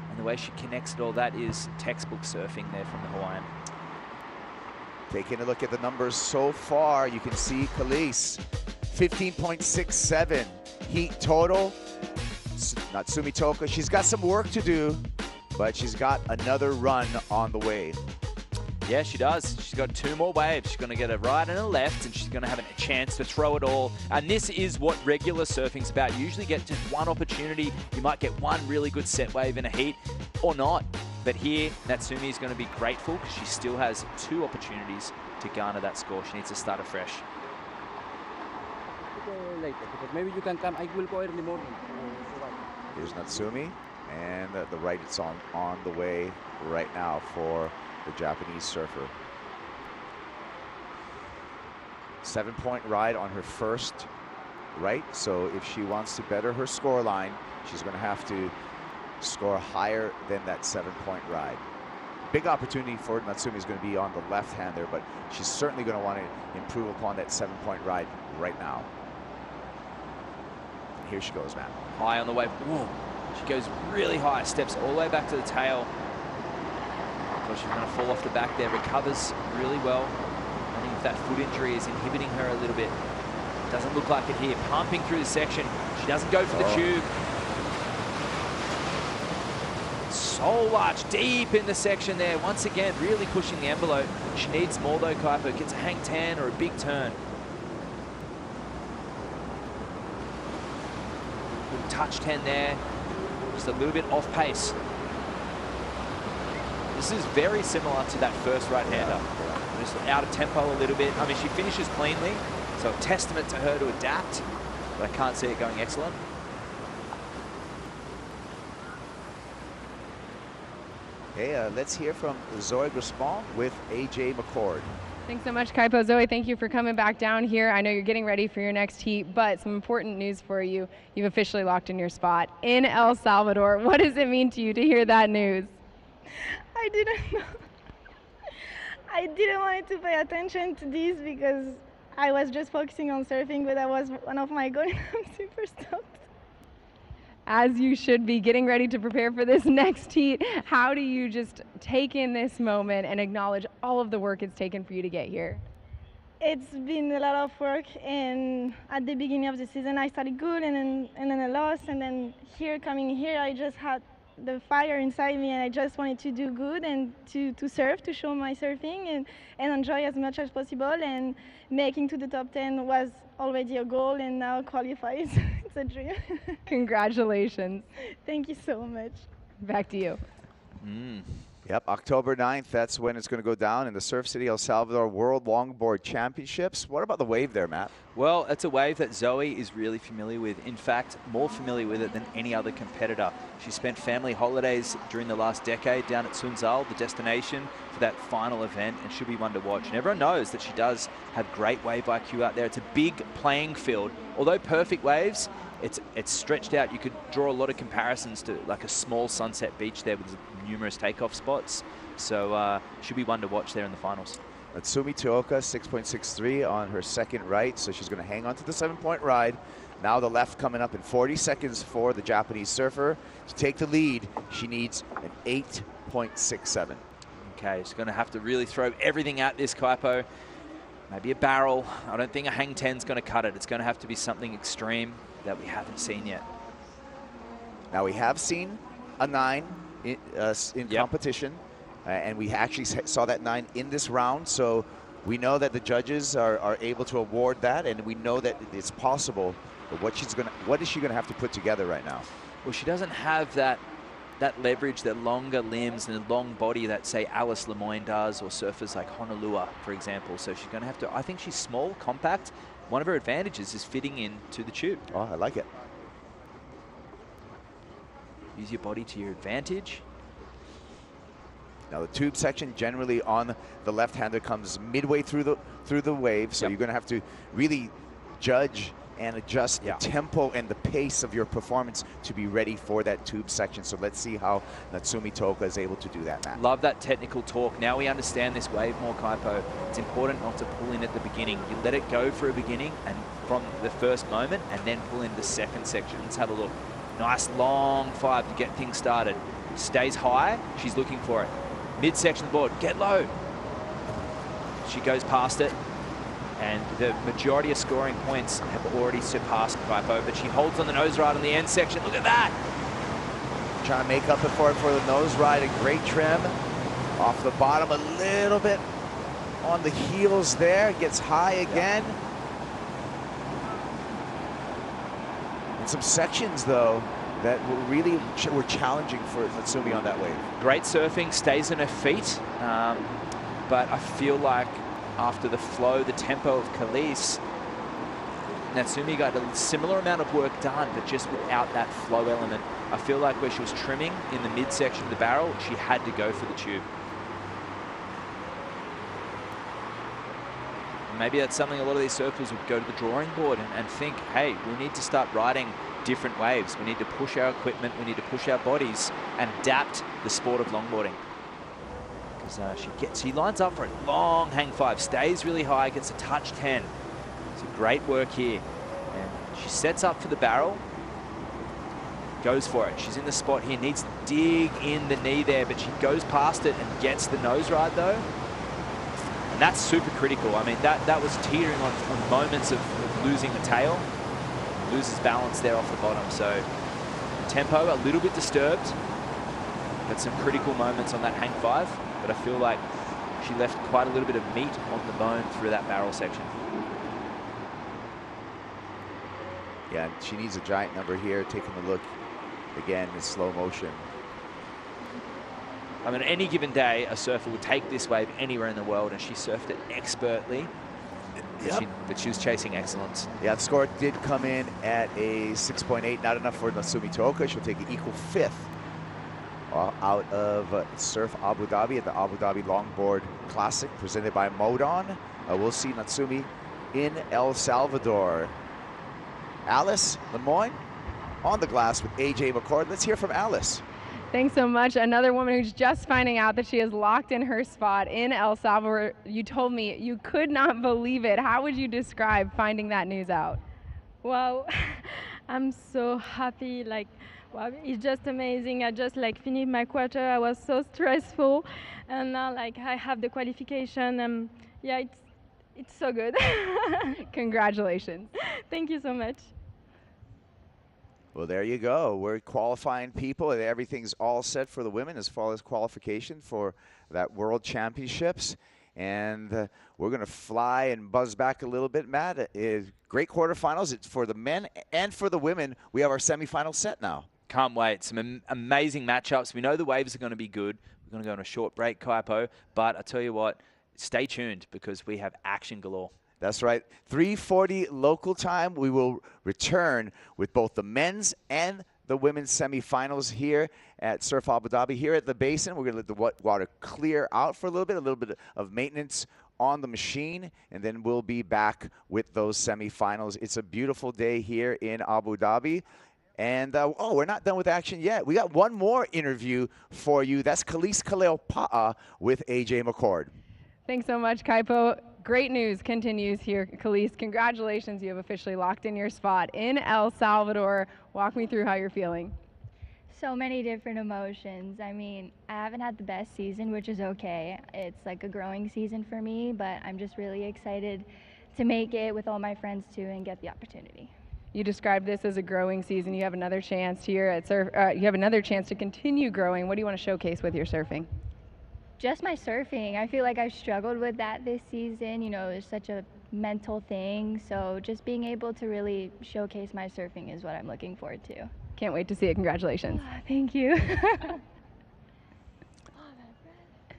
And the way she connects it all, that is textbook surfing there from the Hawaiian. Taking a look at the numbers so far, you can see Khalees, 15.67 heat total. Natsumi Toka, she's got some work to do, but she's got another run on the way. Yeah, she does. She's got 2 more waves. She's going to get a right and a left, and she's going to have a chance to throw it all. And this is what regular surfing's about. You usually get just one opportunity. You might get one really good set wave in a heat, or not. But here, Natsumi is going to be grateful because she still has 2 opportunities to garner that score. She needs to start afresh. Later, because maybe you can come. I will go early morning. Here's Natsumi, and the right, it's on the way right now for the Japanese surfer. 7-point ride on her first right, so if she wants to better her score line, she's going to have to score higher than that 7-point ride. Big opportunity for Natsumi is going to be on the left hand there, but she's certainly going to want to improve upon that 7-point ride right now. And here she goes, man. High on the wave. Whoa. She goes really high, steps all the way back to the tail. She's going to fall off the back there, recovers really well. I think if that foot injury is inhibiting her a little bit. Doesn't look like it here. Pumping through the section. She doesn't go for the tube. So much deep in the section there. Once again, really pushing the envelope. She needs more though, Kaipo. Gets a hang 10 or a big turn. Good touch 10 there. Just a little bit off pace. This is very similar to that first right-hander. Just out of tempo a little bit. I mean, she finishes cleanly, so a testament to her to adapt, but I can't see it going excellent. Hey, let's hear from Zoe Grispon with AJ McCord. Thanks so much, Kaipo. Zoe, thank you for coming back down here. I know you're getting ready for your next heat, but some important news for you. You've officially locked in your spot in El Salvador. What does it mean to you to hear that news? I didn't know. I didn't want to pay attention to this because I was just focusing on surfing, but that was one of my goals. I'm super stoked. As you should be, getting ready to prepare for this next heat. How do you just take in this moment and acknowledge all of the work it's taken for you to get here? It's been a lot of work, and at the beginning of the season I started good, and then I lost, and then coming here I just had the fire inside me, and I just wanted to do good and to surf, to show my surfing and enjoy as much as possible, and making to the top 10 was already a goal, and now qualifies. It's a dream. Congratulations. Thank you so much. Back to you. Yep, October 9th, that's when it's going to go down in the Surf City El Salvador World Longboard Championships. What about the wave there, Matt? Well, it's a wave that Zoe is really familiar with. In fact, more familiar with it than any other competitor. She spent family holidays during the last decade down at Sunzal, the destination for that final event, and she'll be one to watch. And everyone knows that she does have great wave IQ out there. It's a big playing field. Although perfect waves, it's stretched out. You could draw a lot of comparisons to like a small Sunset Beach there with numerous takeoff spots. So she'll be one to watch there in the finals. Natsumi Toka, 6.63 on her second right, so she's going to hang on to the 7-point ride. Now the left coming up in 40 seconds for the Japanese surfer. To take the lead, she needs an 8.67. Okay, she's going to have to really throw everything at this, Kaipo. Maybe a barrel. I don't think a hang 10's going to cut it. It's going to have to be something extreme that we haven't seen yet. Now we have seen a 9 in competition, and we actually saw that 9 in this round, so we know that the judges are able to award that, and we know that it's possible. But what is she going to have to put together right now? Well, she doesn't have that that leverage, their longer limbs and the long body that, say, Alice Lemoyne does, or surfers like Honolulu, for example. So she's going to have to, I think she's small, compact. One of her advantages is fitting into the tube. Oh, I like it. Use your body to your advantage. Now the tube section generally on the left-hander comes midway through the wave, so you're going to have to really judge and adjust the tempo and the pace of your performance to be ready for that tube section. So let's see how Natsumi Toka is able to do that, Matt. Love that technical talk. Now we understand this wave more, Kaipo. It's important not to pull in at the beginning. You let it go for a beginning and from the first moment, and then pull in the second section. Let's have a look. Nice long 5 to get things started. Stays high. She's looking for it. Midsection of the board. Get low. She goes past it. And the majority of scoring points have already surpassed Kaipo, but she holds on the nose ride on the end section. Look at that. Trying to make up for it for the nose ride. A great trim. Off the bottom a little bit on the heels there. Gets high again. And some sections, though, that were really were challenging for Natsumi on that wave. Great surfing, stays on her feet, but I feel like after the flow, the tempo of Khalees, Natsumi got a similar amount of work done, but just without that flow element. I feel like where she was trimming in the midsection of the barrel, she had to go for the tube. Maybe that's something a lot of these surfers would go to the drawing board and think, hey, we need to start riding different waves. We need to push our equipment, we need to push our bodies and adapt the sport of longboarding. Because she lines up for a long hang 5, stays really high, gets a touch 10. So great work here. And she sets up for the barrel, goes for it. She's in the spot here, needs to dig in the knee there, but she goes past it and gets the nose ride though. And that's super critical. I mean, that was teetering on moments of losing the tail. Loses balance there off the bottom. So tempo a little bit disturbed, but some critical moments on that hang 5. But I feel like she left quite a little bit of meat on the bone through that barrel section. Yeah, she needs a giant number here. Taking a look again in slow motion. I mean, any given day, a surfer would take this wave anywhere in the world, and she surfed it expertly. But she was chasing excellence. Yeah, the score did come in at a 6.8. Not enough for Natsumi Toka. She'll take an equal 5th out of Surf Abu Dhabi at the Abu Dhabi Longboard Classic presented by Modon. We'll see Natsumi in El Salvador. Alice Lemoyne on the glass with AJ McCord. Let's hear from Alice. Thanks so much. Another woman who's just finding out that she is locked in her spot in El Salvador. You told me you could not believe it. How would you describe finding that news out? Wow, I'm so happy. Like, wow, it's just amazing. I just finished my quarter. I was so stressful, and now I have the qualification. Yeah, it's so good. Congratulations. Thank you so much. Well, there you go. We're qualifying people, and everything's all set for the women as far as qualification for that World Championships. And we're going to fly and buzz back a little bit, Matt. Great quarterfinals. It's for the men and for the women. We have our semifinals set now. Can't wait. Some amazing matchups. We know the waves are going to be good. We're going to go on a short break, Kaipo. But I tell you what, stay tuned because we have action galore. That's right. 3:40 local time. We will return with both the men's and the women's semifinals here at Surf Abu Dhabi. Here at the basin, we're going to let the water clear out for a little bit of maintenance on the machine, and then we'll be back with those semifinals. It's a beautiful day here in Abu Dhabi. And, we're not done with action yet. We got one more interview for you. That's Khalees Kaleopa'a with AJ McCord. Thanks so much, Kaipo. Great news continues here, Khalees. Congratulations, you have officially locked in your spot in El Salvador. Walk me through how you're feeling. So many different emotions. I mean, I haven't had the best season, which is okay. It's like a growing season for me, but I'm just really excited to make it with all my friends too and get the opportunity. You described this as a growing season. You have another chance here at Surf. You have another chance to continue growing. What do you want to showcase with your surfing? Just my surfing. I feel like I've struggled with that this season. You know, it's such a mental thing. So just being able to really showcase my surfing is what I'm looking forward to. Can't wait to see it. Congratulations. Thank you.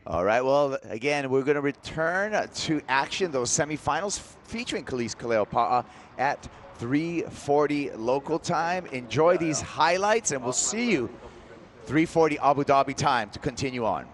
All right, well, again, we're going to return to action, those semifinals featuring Khalees Kaleopa'a at 3:40 local time. Enjoy these highlights, and we'll see you 3:40 Abu Dhabi time to continue on.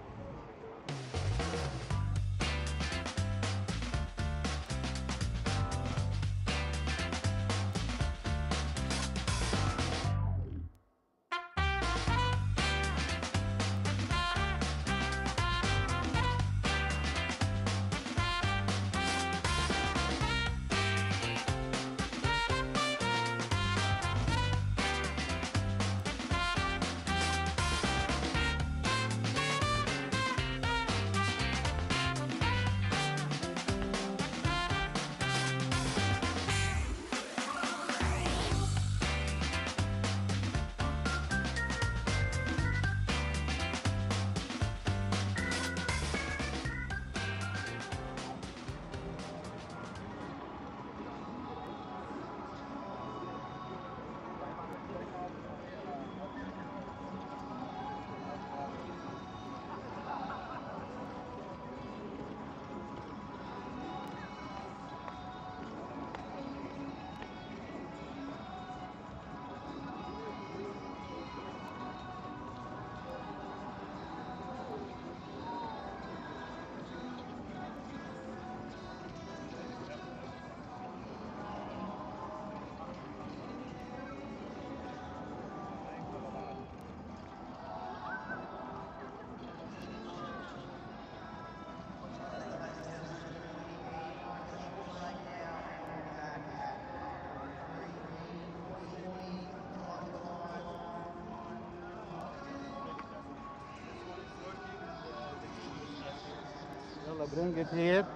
Bring it here.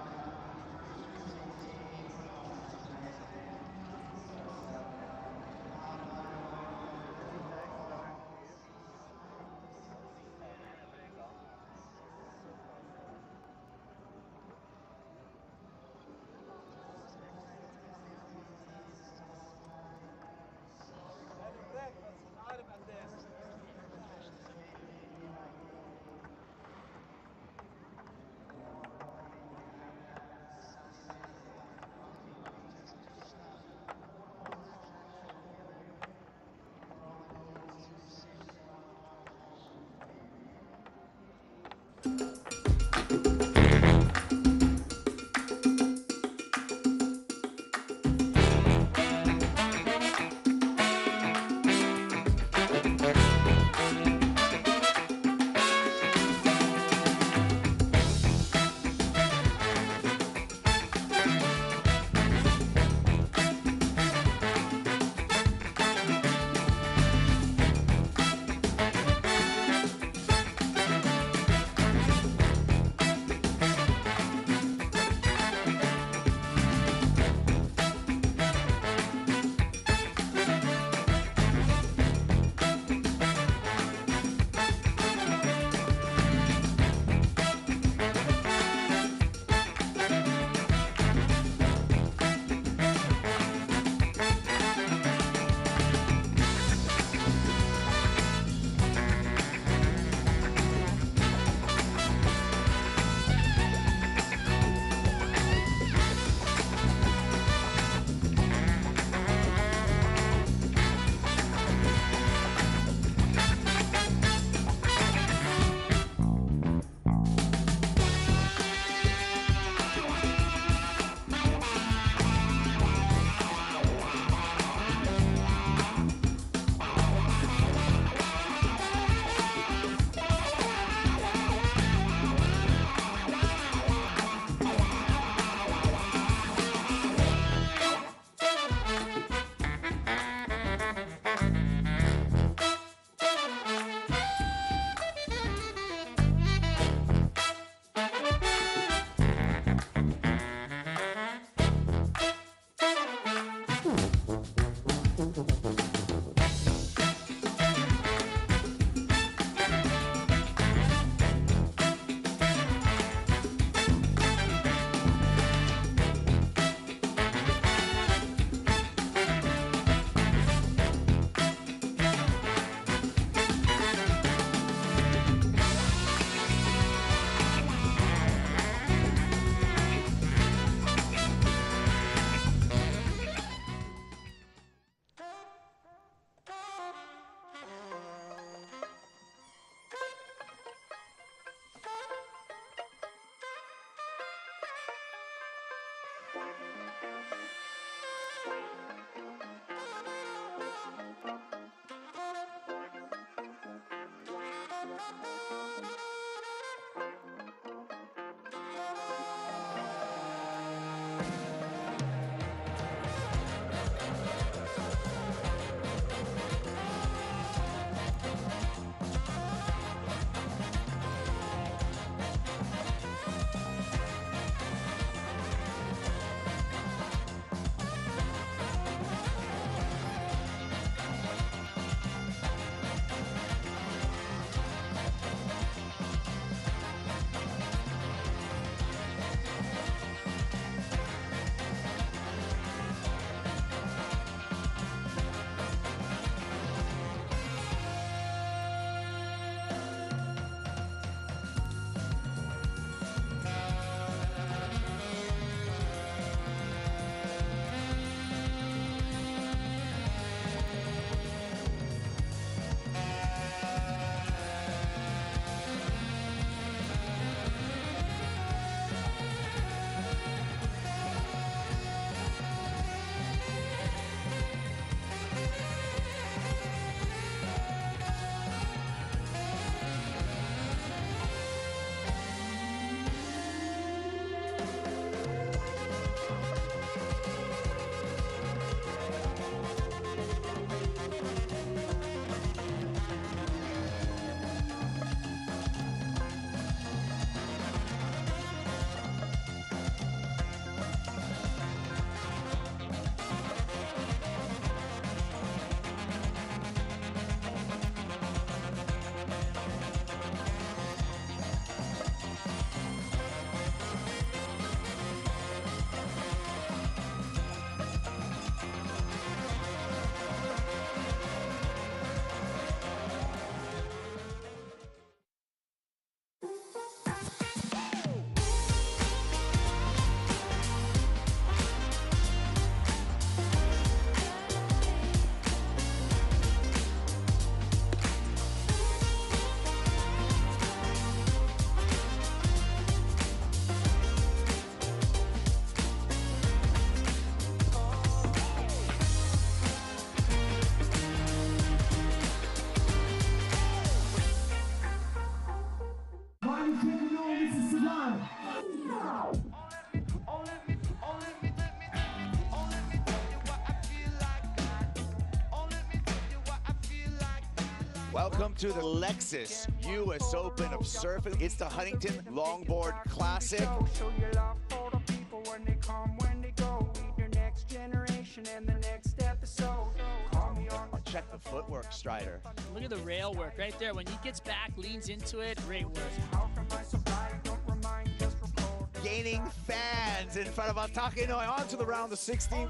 Welcome to the Lexus US Open of Surfing. It's the Huntington Longboard Classic. Show your love for the people when they come, when they go. Meet your next generation and the next episode. Call me on. Check the footwork, Strider. Look at the rail work right there. When he gets back, leans into it, great work. How can I supply? Don't remind, just record. Gaining fans in front of us. Takeno on to the round of 16.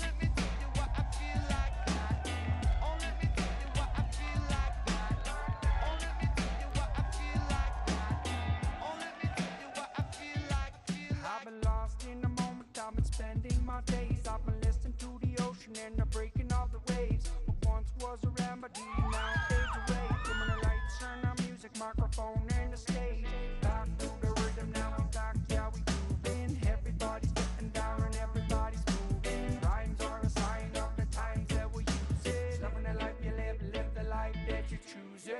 I've been lost in the moment, I've been spending my days. I've been listening to the ocean and the breaking of the waves. What once was a remedy, now fades away. Dimming the lights, turn our music, microphone and the stage. Back to the rhythm, now we back, yeah, we grooving. Everybody's getting down and everybody's moving. Rhymes are a sign of the times that we're using. Loving the life you live, live the life that you're choosing.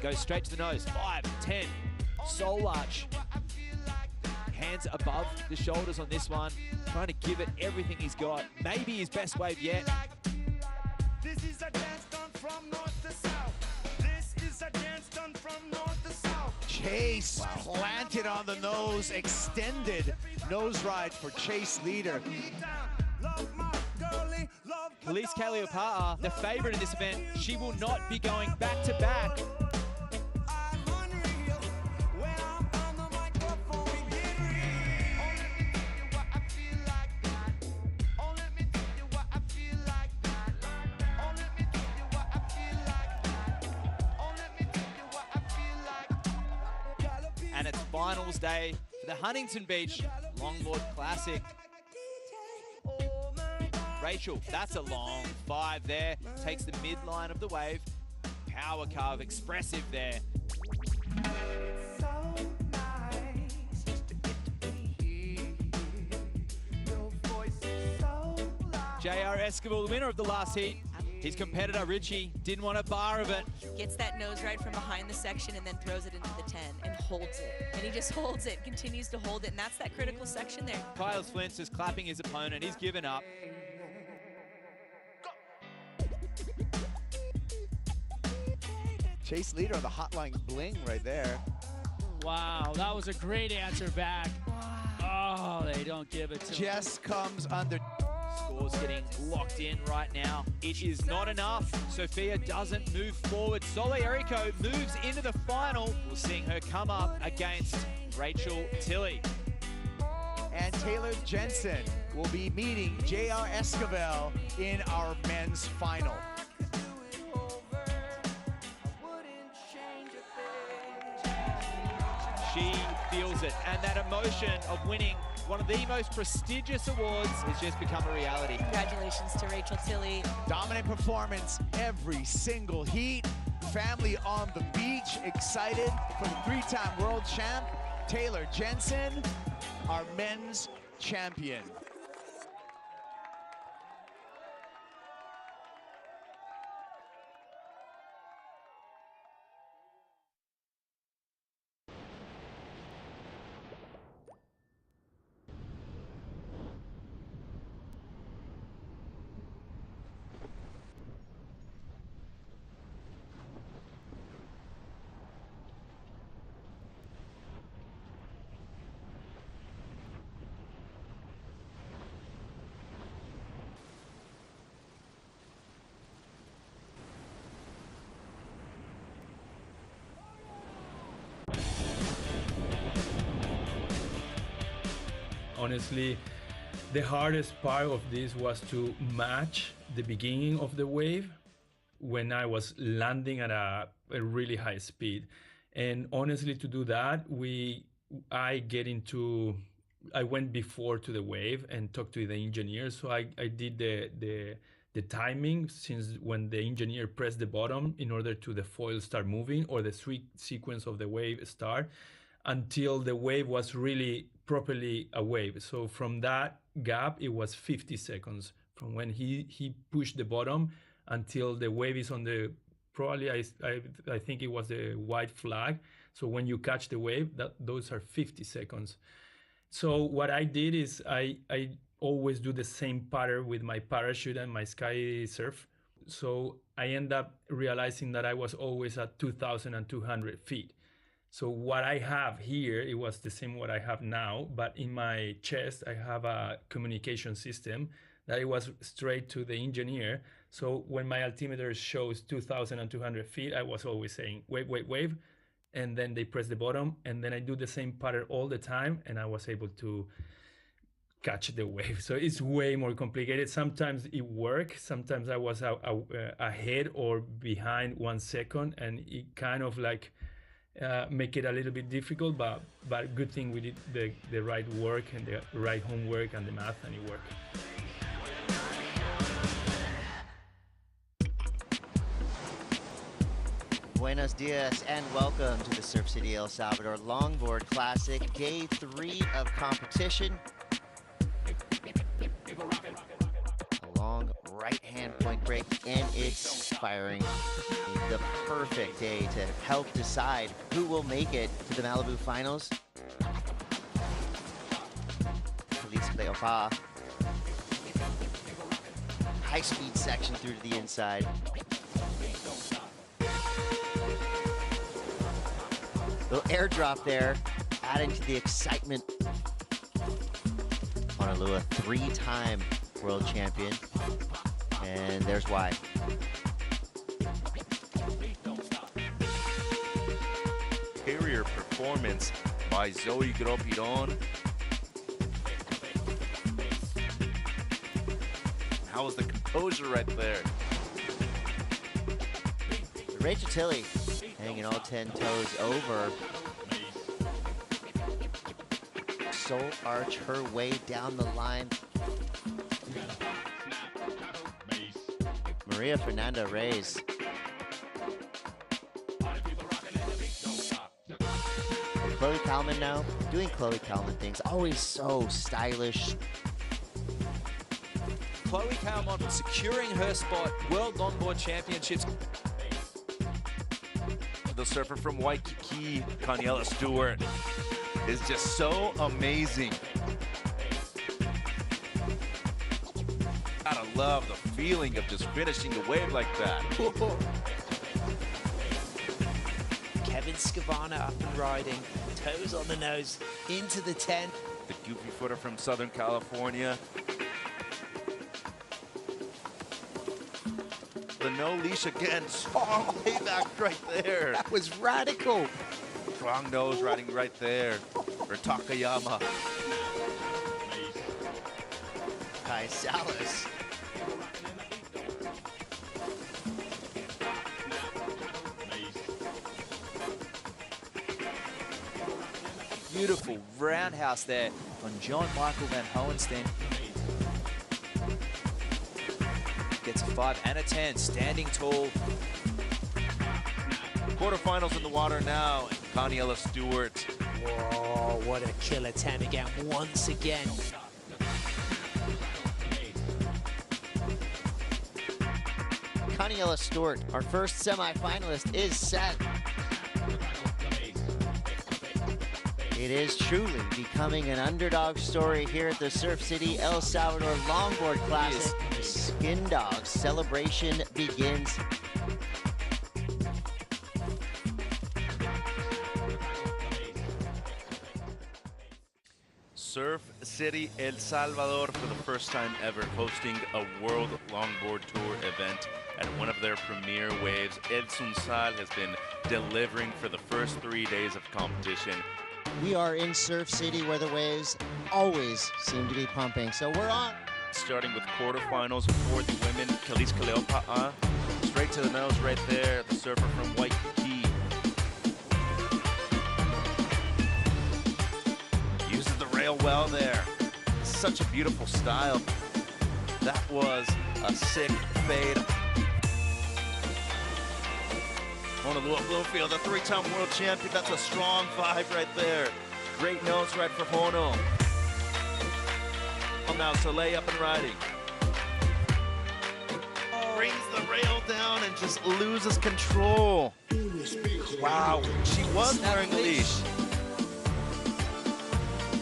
Goes straight to the nose. 5, 10. Soul arch. Hands above the shoulders on this one. Trying to give it everything he's got. Maybe his best wave yet. This is a dance done from north to south. This is a dance done from north to south. Chase planted on the nose, extended nose ride for Chase Leader. Police Kaliopaa, the favorite in this event, she will not be going back to back. And it's finals day for the Huntington Beach Longboard Classic. Rachel, that's a long 5 there. Takes the midline of the wave. Power carve, expressive there. J.R. Esquivel, the winner of the last heat. His competitor, Richie, didn't want a bar of it. Gets that nose ride from behind the section and then throws it into the 10 and holds it. And he just holds it, continues to hold it, and that's that critical section there. Kyle Flint's is clapping his opponent. He's given up. Chase Leader on the hotline bling right there. Wow, that was a great answer back. Oh, they don't give it to him. Jess comes under. Scores getting locked in right now. It is not enough. Sophia doesn't move forward. Sole Errico moves into the final. We're seeing her come up against Rachel Tilley. And Taylor Jensen will be meeting J.R. Esquivel in our men's final. She feels it, and that emotion of winning one of the most prestigious awards has just become a reality. Congratulations to Rachel Tilley. Dominant performance every single heat. Family on the beach, excited for the 3-time world champ, Taylor Jensen, our men's champion. Honestly, the hardest part of this was to match the beginning of the wave when I was landing at a really high speed. And honestly, to do that, I went before to the wave and talked to the engineer. So I did the timing since when the engineer pressed the button in order to the foil start moving or the sequence of the wave start until the wave was really properly a wave. So from that gap, it was 50 seconds from when he pushed the bottom until the wave is on the, probably I think it was the white flag. So when you catch the wave, those are 50 seconds. So what I did is I always do the same pattern with my parachute and my sky surf. So I end up realizing that I was always at 2,200 feet. So what I have here, it was the same what I have now, but in my chest, I have a communication system that it was straight to the engineer. So when my altimeter shows 2,200 feet, I was always saying, wave, wave, wave. And then they press the button, and then I do the same pattern all the time, and I was able to catch the wave. So it's way more complicated. Sometimes it worked. Sometimes I was ahead or behind 1 second, and it kind of like make it a little bit difficult, but good thing we did the right work and the right homework and the math, and it worked. Buenos dias and welcome to the Surf City El Salvador Longboard Classic, day 3 of competition. A long right-hand point break, and it's firing. The perfect day to help decide who will make it to the Malibu finals. Feliz Cleopa. High-speed section through to the inside. Little airdrop there, adding to the excitement. Honolulu, 3-time world champion, and there's why. Superior performance by Zoe Gropiron. How was the composure right there? Rachel Tilley hanging all 10 toes over. Soul arch her way down the line. Maria Fernanda Reyes. Chloe Kalman now, doing Chloe Kalman things, always so stylish. Chloe Kalman securing her spot, World Longboard Championships. The surfer from Waikiki, Caniela Stewart, is just so amazing. Gotta love the feeling of just finishing a wave like that. Kevin Scavana up and riding, toes on the nose, into the 10. The goofy footer from Southern California. The no leash again, all the way back right there. That was radical. Strong nose riding right there for Takayama. Kai Salas. Beautiful roundhouse there on John Michael Van Hohenstein. Gets a 5 and a 10, standing tall. Quarterfinals in the water now. Caniela Stewart. Whoa, what a killer 10 again, once again. Caniela Stewart, our first semi-finalist, is set. It is truly becoming an underdog story here at the Surf City El Salvador Longboard Classic. The Skin Dogs celebration begins. Surf City El Salvador, for the first time ever, hosting a World Longboard Tour event at one of their premier waves. El Sunsal has been delivering for the first 3 days of competition. We are in Surf City where the waves always seem to be pumping, so we're on. Starting with quarterfinals for the women, Kalis Kaleopa'a, straight to the nose right there, the surfer from Waikiki. Uses the rail well there. Such a beautiful style. That was a sick fade. Honolulu Bloomfield, the 3-time world champion. That's a strong 5 right there. Great nose ride for Hono. Now Soleil up and riding. Brings the rail down and just loses control. Wow, she was wearing a leash.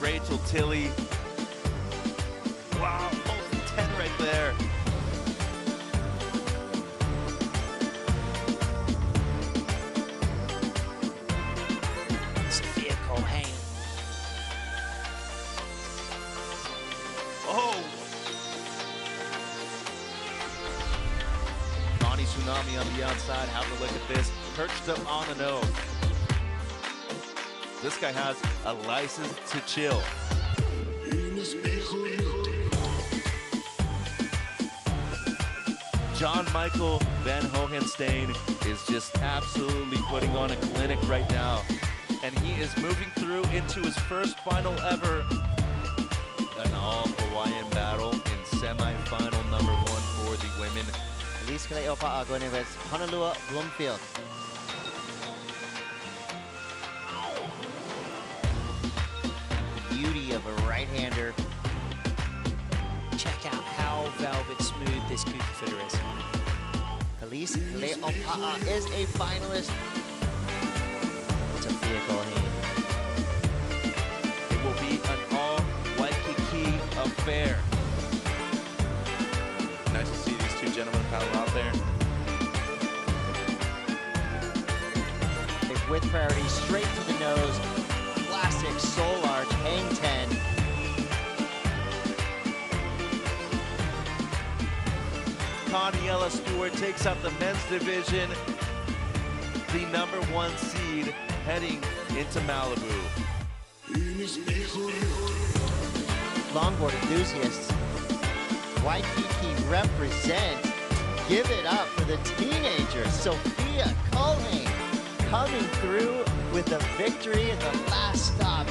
Rachel Tilley. Wow, 10 right there. Tsunami on the outside. Have a look at this. Perched up on the nose. This guy has a license to chill. John Michael Van Hohenstein is just absolutely putting on a clinic right now. And he is moving through into his first final ever. An all-Hawaiian battle in semi-final number 1 for the women. Elise Kaleopa'a going in with Honolulu Bloomfield. Beauty of a right-hander. Check out how velvet smooth this kuka footer is. Elise Kaleopa'a is a finalist. Sophia Colhane. It will be an all-Waikiki affair. Nice to see these two gentlemen paddle out there. With priority, straight to the nose. Classic soul arch, hang 10. Conniella Stewart takes out the men's division. The number 1 seed heading into Malibu. Longboard enthusiasts, Waikiki represent. Give it up for the teenager, Sophia Colhane, coming through with a victory at the last stop.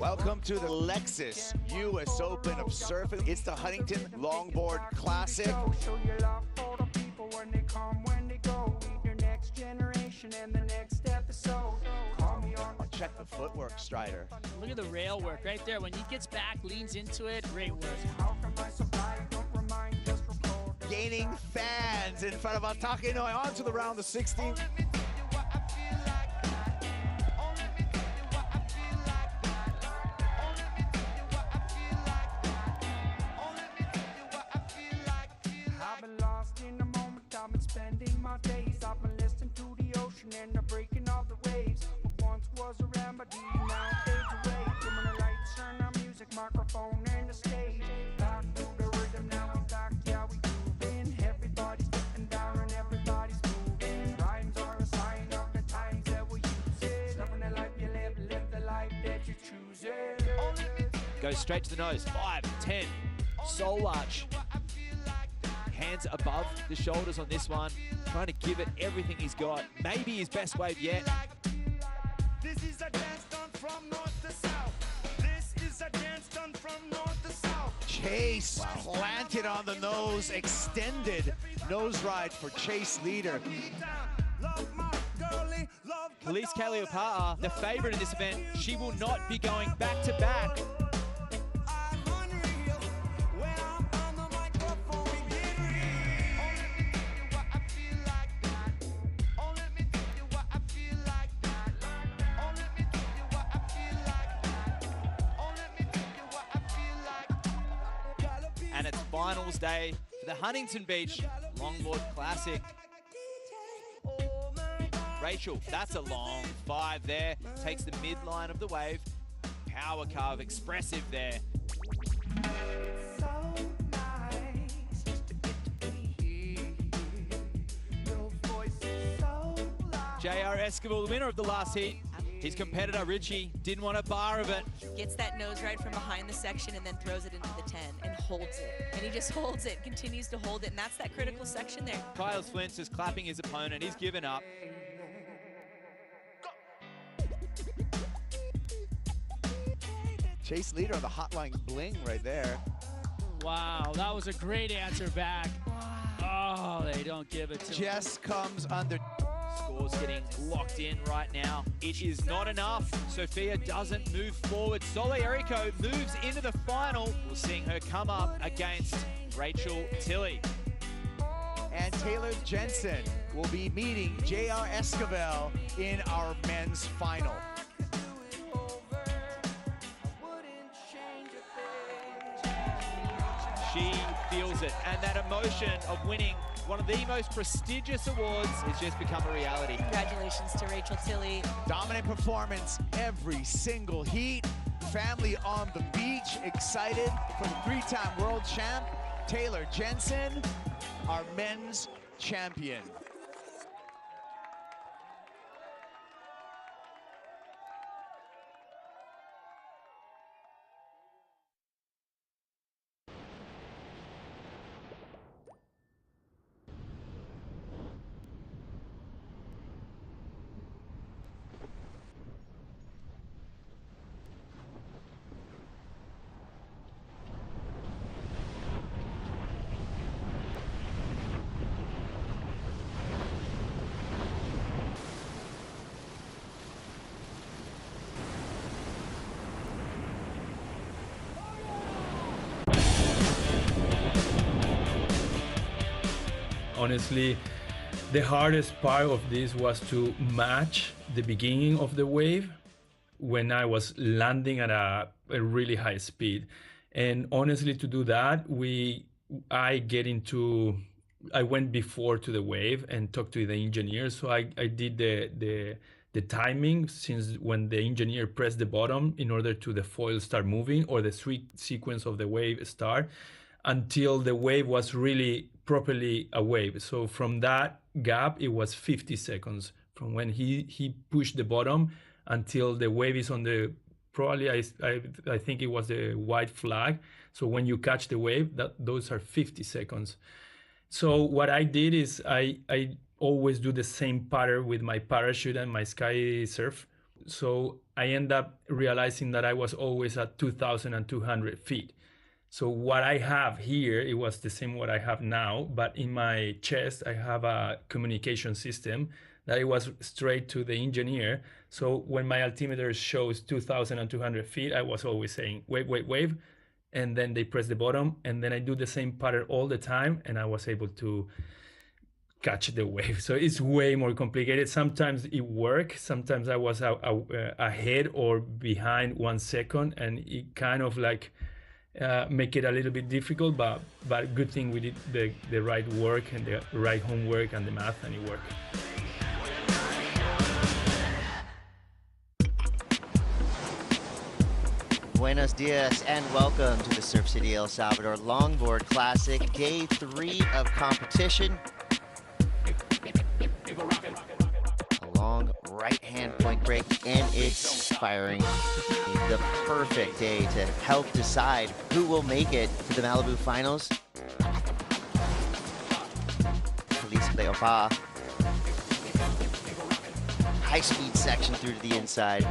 Welcome to the Lexus US Open of Surfing. It's the Huntington Longboard Classic. Show your love for the people when they come, when they go. Meet your next generation and the next episode. Call me on. Check the footwork, Strider. Look at the rail work right there. When he gets back, leans into it, great work. How come I supply? Don't remind, just record. Gaining fans in front of Atake Noi on to the round of 16. I've been spending my days, I've been listening to the ocean and the breaking of the waves. What once was a remedy now fades away. Dim the lights, turn the music, microphone and the stage. Back to the rhythm, now we back, yeah we grooving. Everybody's getting down and everybody's moving. Rhymes are a sign of the times that we use it. Loving the life you live, live the life that you choose it. Goes straight to the nose, 5, 10, soul arch. Hands above the shoulders on this one, trying to give it everything he's got. Maybe his best wave yet. This is a dance done from north to south. This is a dance done from north to south. Chase planted on the nose, extended nose ride for Chase leader. Love my girlie, love Felice Calliopa'a, the favorite in this event, she will not be going back-to-back. And it's finals day for the Huntington Beach Longboard Classic. Rachel, that's a long 5 there. Takes the midline of the wave. Power carve, expressive there. J.R. Esquivel, the winner of the last heat. His competitor, Richie, didn't want a bar of it. Gets that nose ride from behind the section and then throws it into the 10 and holds it. And he just holds it, continues to hold it, and that's that critical section there. Kyle Flint's just clapping his opponent. He's given up. Chase leader on the hotline bling right there. Wow, that was a great answer back. Oh, they don't give it to him. Jess comes under. Scores getting locked in right now. It is not enough. Sophia doesn't move forward. Sole Errico moves into the final. We're seeing her come up against Rachel Tilley. And Taylor Jensen will be meeting J.R. Esquivel in our men's final. She feels it, and that emotion of winning one of the most prestigious awards has just become a reality. Congratulations to Rachel Tilley. Dominant performance every single heat. Family on the beach, excited for the 3-time world champ, Taylor Jensen, our men's champion. Honestly, the hardest part of this was to match the beginning of the wave when I was landing at a really high speed. And honestly, to do that, I went before to the wave and talked to the engineer. So I did the timing since when the engineer pressed the button in order to the foil start moving or the sequence of the wave start until the wave was really properly a wave. So from that gap, it was 50 seconds from when he pushed the bottom until the wave is on the, probably I think it was the white flag. So when you catch the wave, those are 50 seconds. So what I did is I always do the same pattern with my parachute and my sky surf. So I end up realizing that I was always at 2,200 feet. So what I have here, it was the same what I have now, but in my chest, I have a communication system that it was straight to the engineer. So when my altimeter shows 2,200 feet, I was always saying, wave, and then they press the button, and then I do the same pattern all the time, and I was able to catch the wave. So it's way more complicated. Sometimes it works. Sometimes I was ahead or behind 1 second, and it kind of like make it a little bit difficult, but good thing we did the right work and the right homework and the math, and it worked. Buenos dias and welcome to the Surf City El Salvador Longboard Classic, day 3 of competition. A long right-hand point break, and it's firing. The perfect day to help decide who will make it to the Malibu finals. Felice Calliopa'a. High-speed section through to the inside.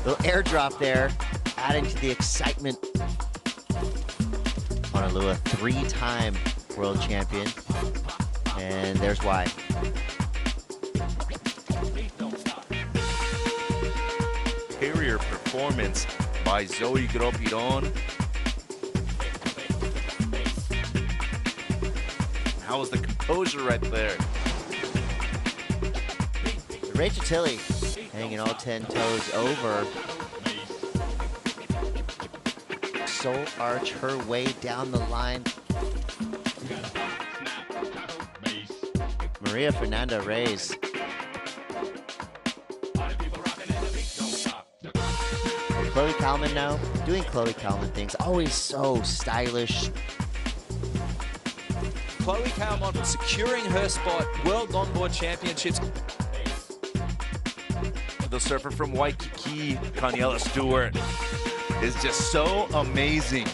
Little airdrop there, adding to the excitement. Honolulu, 3-time world champion. And there's why. Superior performance by Zoe Gropiron. How was the composure right there? Rachel Tilley hanging all 10 toes over. Soul arch her way down the line. Maria Fernanda Reyes. Chloe Kalman now, doing Chloe Kalman things, always so stylish. Chloe Kalman securing her spot, World Longboard Championships. The surfer from Waikiki, Kaniela Stewart, is just so amazing.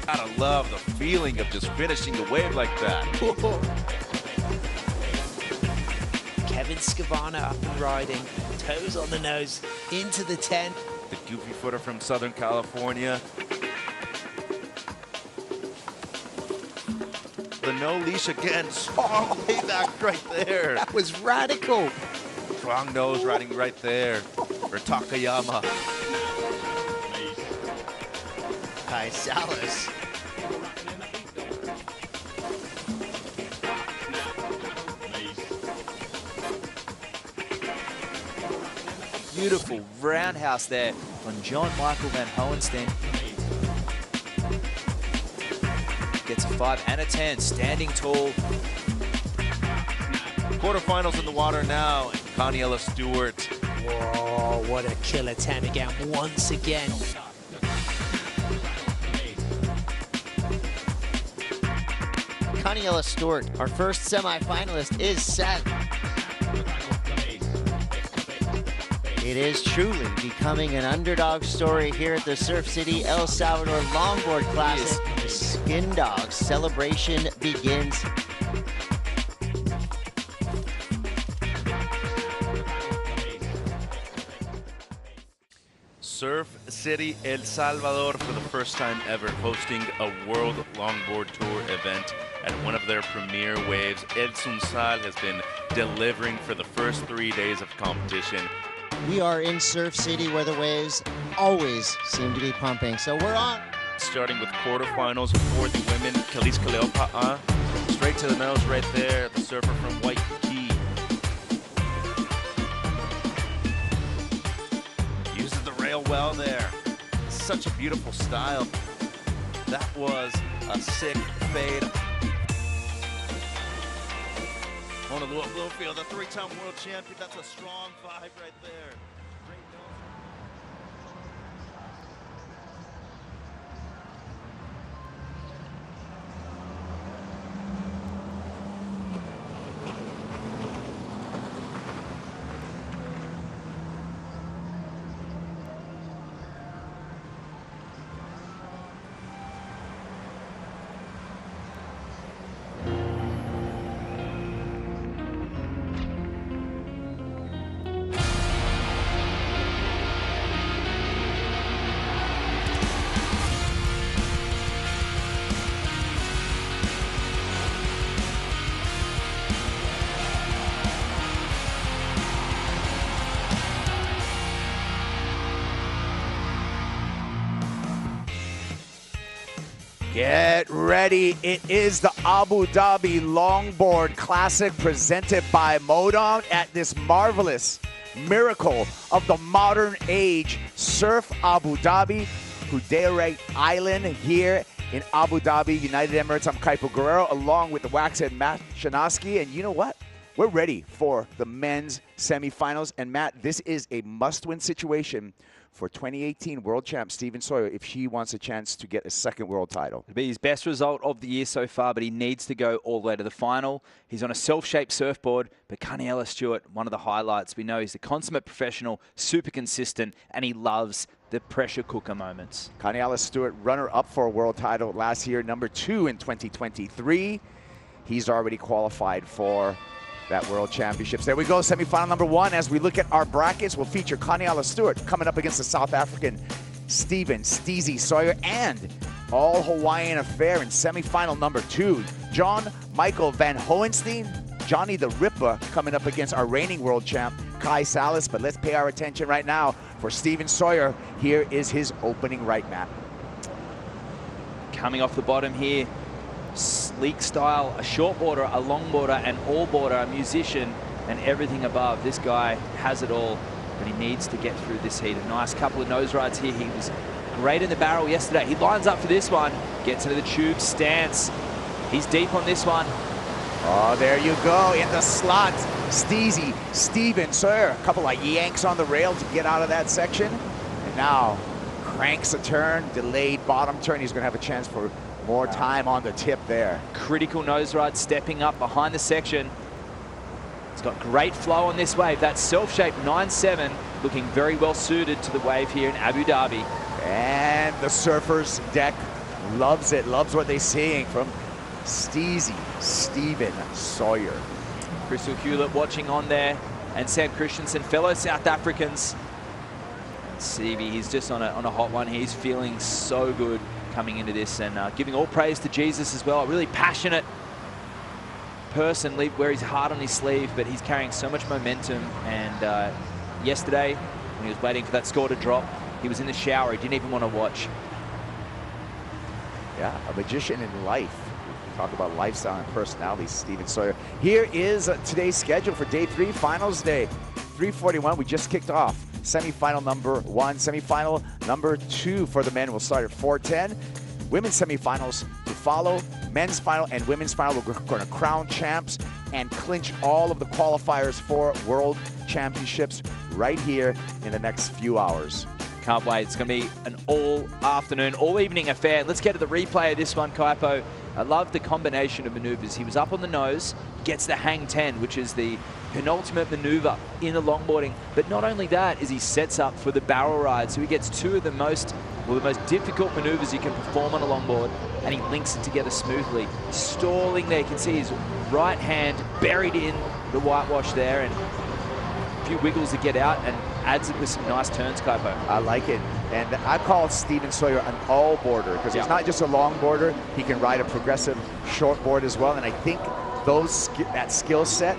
Gotta love the feeling of just finishing the wave like that. Kevin Scavana up and riding, toes on the nose, into the 10. The goofy footer from Southern California. The no leash again, all the way back right there. That was radical. Strong nose riding right there for Takayama. Kai Salas. Beautiful roundhouse there on John Michael Van Hohenstein. Gets a 5 and a 10, standing tall. Quarterfinals in the water now. Kaniela Stewart. Whoa, what a killer 10 again, once again. Kaniela Stewart, our first semi-finalist, is set. It is truly becoming an underdog story here at the Surf City El Salvador Longboard Classic. The Skin Dogs celebration begins. Surf City El Salvador, for the first time ever, hosting a World Longboard Tour event at one of their premier waves. El Sunsal has been delivering for the first 3 days of competition. We are in Surf City where the waves always seem to be pumping, so we're on. Starting with quarterfinals for the women, Kalis Kaleopa'a, straight to the nose right there, the surfer from Waikiki. Uses the rail well there. Such a beautiful style. That was a sick fade. Honolulu Bloomfield, a 3-time world champion. That's a strong 5 right there. Great nose. Get ready. It is the Abu Dhabi Longboard Classic presented by Modon at this marvelous miracle of the modern age, Surf Abu Dhabi, Hudayrat Island here in Abu Dhabi, United Emirates. I'm Kaipo Guerrero along with the Waxhead Matt Shanoski. And you know what? We're ready for the men's semifinals. And Matt, this is a must-win situation for 2018 world champ Steven Sawyer if she wants a chance to get a second world title. It'll be his best result of the year so far, but he needs to go all the way to the final. He's on a self-shaped surfboard, but Kaniela Stewart, one of the highlights. We know he's a consummate professional, super consistent, and he loves the pressure cooker moments. Kaniela Stewart, runner-up for a world title last year, number 2 in 2023. He's already qualified for that World Championships. There we go, semifinal number 1. As we look at our brackets, we'll feature Kaniela Stewart coming up against the South African Steven Steezy Sawyer and all-Hawaiian affair in semifinal number 2. John Michael Van Hohenstein, Johnny the Ripper, coming up against our reigning world champ, Kai Salas. But let's pay our attention right now for Steven Sawyer. Here is his opening right, Matt. Coming off the bottom here, sleek style, a shortboarder, a longboarder, an all-boarder, a musician, and everything above. This guy has it all, but he needs to get through this heat. A nice couple of nose rides here. He was great in the barrel yesterday. He lines up for this one, gets into the tube stance. He's deep on this one. Oh, there you go, in the slot. Steezy, Steven Sawyer, a couple of yanks on the rail to get out of that section. And now cranks a turn, delayed bottom turn. He's gonna have a chance for more time on the tip there. Critical nose ride, stepping up behind the section. It's got great flow on this wave. That self-shaped 9.7 looking very well suited to the wave here in Abu Dhabi. And the surfer's deck loves it, loves what they're seeing from Steezy Steven Sawyer. Crystal Hewlett watching on there, and Sam Christensen, fellow South Africans. Stevie, he's just on a hot one. He's feeling so good coming into this, and giving all praise to Jesus as well. A really passionate person, wears his heart on his sleeve, but he's carrying so much momentum. And yesterday, when he was waiting for that score to drop, he was in the shower. He didn't even want to watch. Yeah, a magician in life. Talk about lifestyle and personality, Steven Sawyer. Here is today's schedule for day 3, finals day. 3:41, we just kicked off. Semifinal number 1, semifinal number 2 for the men will start at 4:10. Women's semifinals to follow. Men's final and women's final. We're going to crown champs and clinch all of the qualifiers for World Championships right here in the next few hours. Can't wait. It's going to be an all-afternoon, all-evening affair. Let's get to the replay of this one, Kaipo. I love the combination of maneuvers. He was up on the nose, gets the hang 10, which is the penultimate maneuver in the longboarding. But not only that, is he sets up for the barrel ride. So he gets 2 of the most difficult maneuvers you can perform on a longboard, and he links it together smoothly. Stalling there, you can see his right hand buried in the whitewash there, and a few wiggles to get out, and adds it with some nice turns, Kaipo. I like it. And I call Steven Sawyer an all-boarder, because he's not just a longboarder, he can ride a progressive shortboard as well. And I think that skill set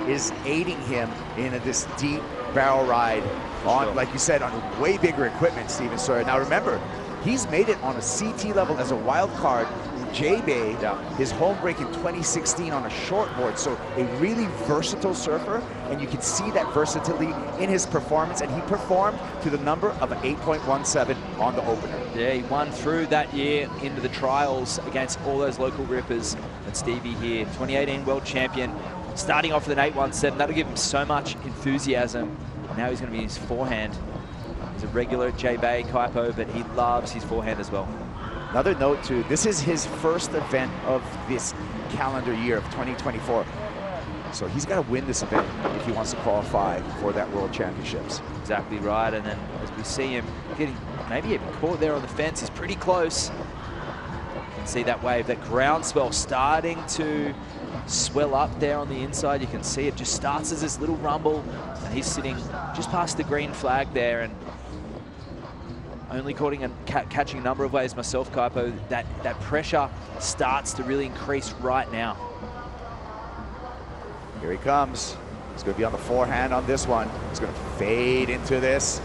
is aiding him in this deep barrel ride on, like you said, on way bigger equipment, Steven Sawyer. Now remember, he's made it on a CT level as a wild card in J-Bay, his home break in 2016 on a shortboard. So a really versatile surfer, and you can see that versatility in his performance, and he performed to the number of 8.17 on the opener. Yeah, he won through that year into the trials against all those local rippers. And Stevie here, 2018 world champion, starting off with an 8.17. That'll give him so much enthusiasm. Now he's going to be his forehand. He's a regular at J-Bay, Kaipo, but he loves his forehand as well. Another note too, this is his first event of this calendar year of 2024. So he's got to win this event if he wants to qualify for that World Championships. Exactly right, and then as we see him getting maybe even caught there on the fence, he's pretty close. You can see that wave, that groundswell starting to swell up there on the inside. You can see it just starts as this little rumble, and he's sitting just past the green flag there, and only catching a number of waves myself, Kaipo. That pressure starts to really increase right now. Here he comes. He's going to be on the forehand on this one. He's going to fade into this.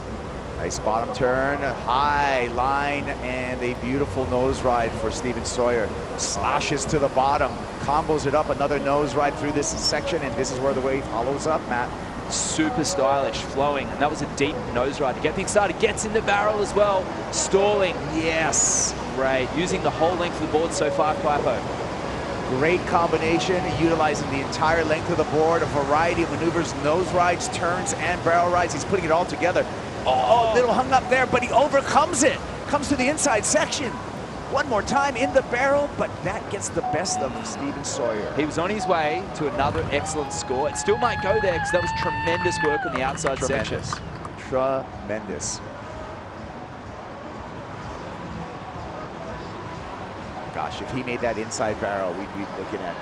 Nice bottom turn, high line, and a beautiful nose ride for Steven Sawyer. Slashes to the bottom, combos it up, another nose ride through this section, and this is where the wave follows up, Matt. Super stylish, flowing, and that was a deep nose ride to get things started. Gets in the barrel as well, stalling. Yes. Great, using the whole length of the board so far, Kaipo. Great combination, utilizing the entire length of the board, a variety of maneuvers, nose rides, turns, and barrel rides. He's putting it all together. Oh, a little hung up there, but he overcomes it. Comes to the inside section. One more time in the barrel, but that gets the best of Steven Sawyer. He was on his way to another excellent score. It still might go there because that was tremendous work on the outside section. Tremendous. Gosh, if he made that inside barrel, we'd be looking at